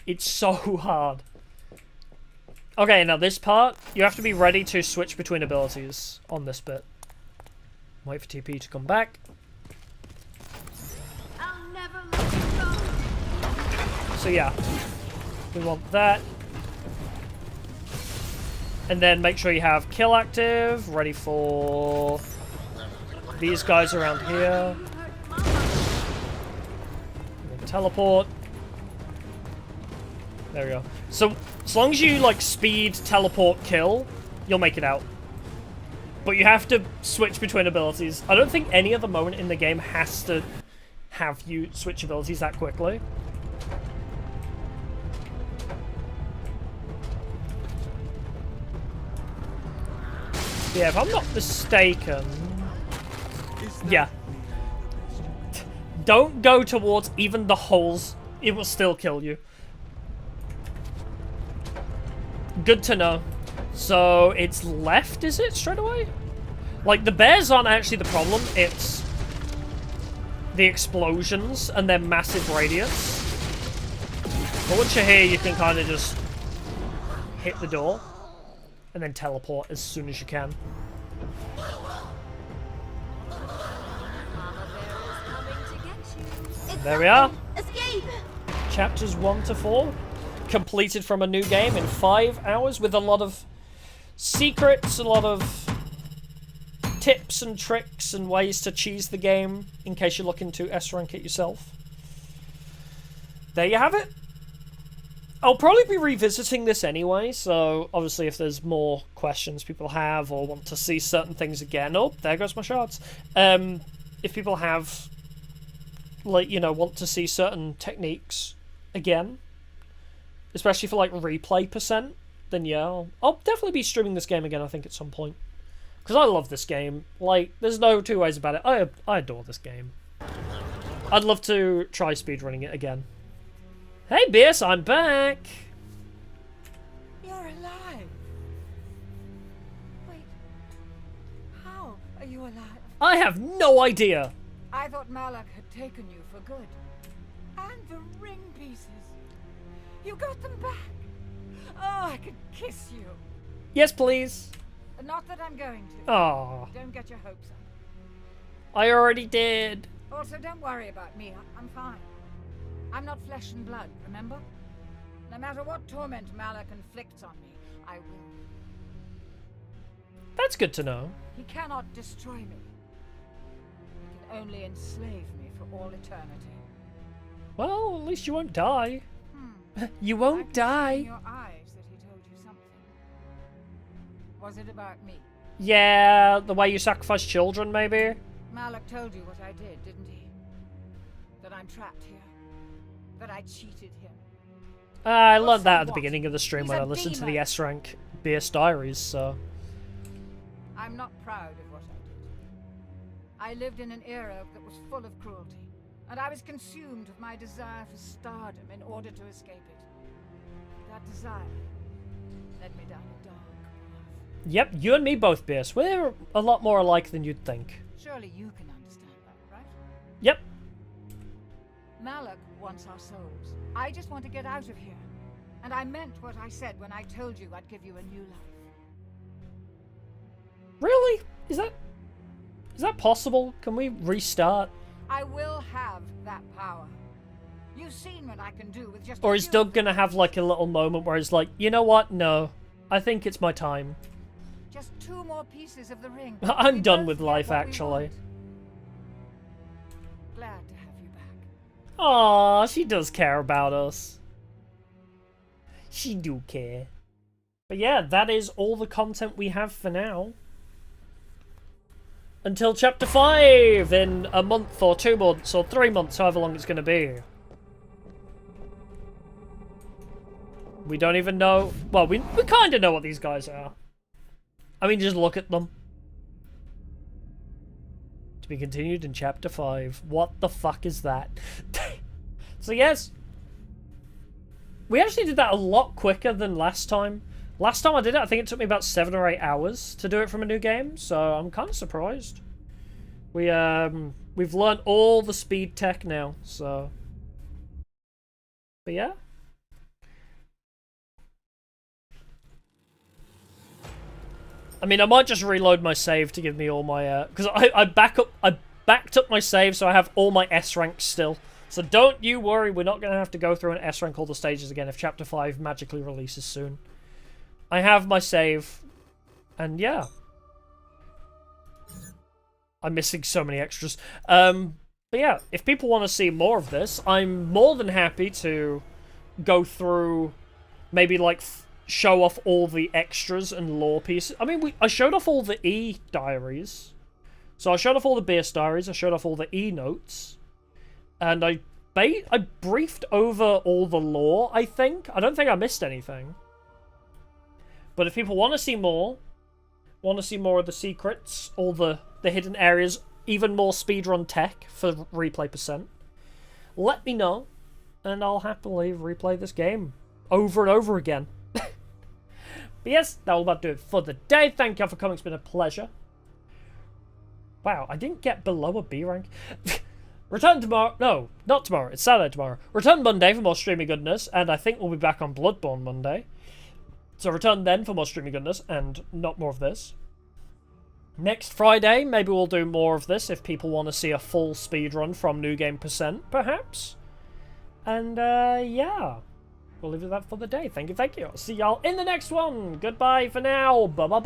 It's so hard. Okay, now this part, you have to be ready to switch between abilities on this bit. Wait for TP to come back. I'll never let you go. So yeah, we want that. And then make sure you have kill active, ready for these guys around here. Teleport. There we go. So, as long as you, like, speed, teleport, kill, you'll make it out. But you have to switch between abilities. I don't think any other moment in the game has to have you switch abilities that quickly. Yeah, if I'm not mistaken... Yeah. Don't go towards even the holes. It will still kill you. Good to know. So, it's left, is it, straight away? Like, the bears aren't actually the problem. It's the explosions and their massive radius. But once you're here, you can kind of just hit the door, and then teleport as soon as you can. There we are. Escape! Chapters 1 to 4. Completed from a new game in 5 hours with a lot of secrets, a lot of tips and tricks and ways to cheese the game in case you're looking to S-rank it yourself. There you have it. I'll probably be revisiting this anyway, so obviously if there's more questions people have or want to see certain things again... Oh, there goes my shards. If people have, like, you know, want to see certain techniques again, especially for, like, replay percent, then yeah, I'll definitely be streaming this game again, I think, at some point. Because I love this game. Like, there's no two ways about it. I adore this game. I'd love to try speedrunning it again. Hey, Biss, I'm back! You're alive. Wait. How are you alive? I have no idea! I thought Malak had taken you for good. And the ring pieces. You got them back. Oh, I could kiss you. Yes, please. Not that I'm going to. Aww. Don't get your hopes up. I already did. Also, don't worry about me. I'm fine. I'm not flesh and blood, remember? No matter what torment Malak inflicts on me, I will. That's good to know. He cannot destroy me. He can only enslave me for all eternity. Well, at least you won't die. You won't I die. can see in your eyes that he told you something. Was it about me? Yeah, the way you sacrifice children, maybe? Malak told you what I did, didn't he? That I'm trapped here. That I cheated him. I Well, learned so that at the what? beginning of the stream He's when a I listened to the demon. S-Rank BS Diaries, so... I'm not proud of what I did. I lived in an era that was full of cruelty, and I was consumed with my desire for stardom in order to escape it. That desire led me down a dark path. Yep, you and me both, BS. We're a lot more alike than you'd think. Surely you can understand that, right? Yep. Malak wants our souls. I just want to get out of here. And I meant what I said when I told you I'd give you a new life. Really? Is that possible? Can we restart? I will have that power. You've seen what I can do with just Or a is few Doug gonna have like a little moment where he's like, you know what? No. I think it's my time. Just 2 more pieces of the ring. I'm We done both with get life, what we actually. want. Glad to have you back. Aw, she does care about us. She do care. But yeah, that is all the content we have for now. Until Chapter 5 in a month or 2 months or 3 months, however long it's going to be. We don't even know... Well, we kind of know what these guys are. I mean, just look at them. To be continued in Chapter 5. What the fuck is that? So yes. We actually did that a lot quicker than last time. Last time I did it, I think it took me about 7 or 8 hours to do it from a new game, so I'm kind of surprised. We've learned all the speed tech now, so... But yeah. I mean, I might just reload my save to give me all my, because I backed up my save, so I have all my S ranks still. So don't you worry, we're not going to have to go through and S rank all the stages again if Chapter 5 magically releases soon. I have my save, and yeah. I'm missing so many extras. But yeah, if people want to see more of this, I'm more than happy to go through, maybe like show off all the extras and lore pieces. I mean, I showed off all the E diaries. So I showed off all the BS diaries, I showed off all the E notes. And I briefed over all the lore, I think. I don't think I missed anything. But if people want to see more of the secrets, all the hidden areas, even more speedrun tech for replay percent, let me know, and I'll happily replay this game over and over again. But yes, that will about do it for the day. Thank you for coming, it's been a pleasure. Wow, I didn't get below a B rank. Return tomorrow. No, not tomorrow. It's Saturday tomorrow. Return Monday for more streaming goodness, and I think we'll be back on Bloodborne Monday. So return then for more streaming goodness and not more of this. Next Friday, maybe we'll do more of this if people want to see a full speedrun from New Game Percent, perhaps. And, yeah. We'll leave it at that for the day. Thank you. I'll see y'all in the next one. Goodbye for now. Bye-bye.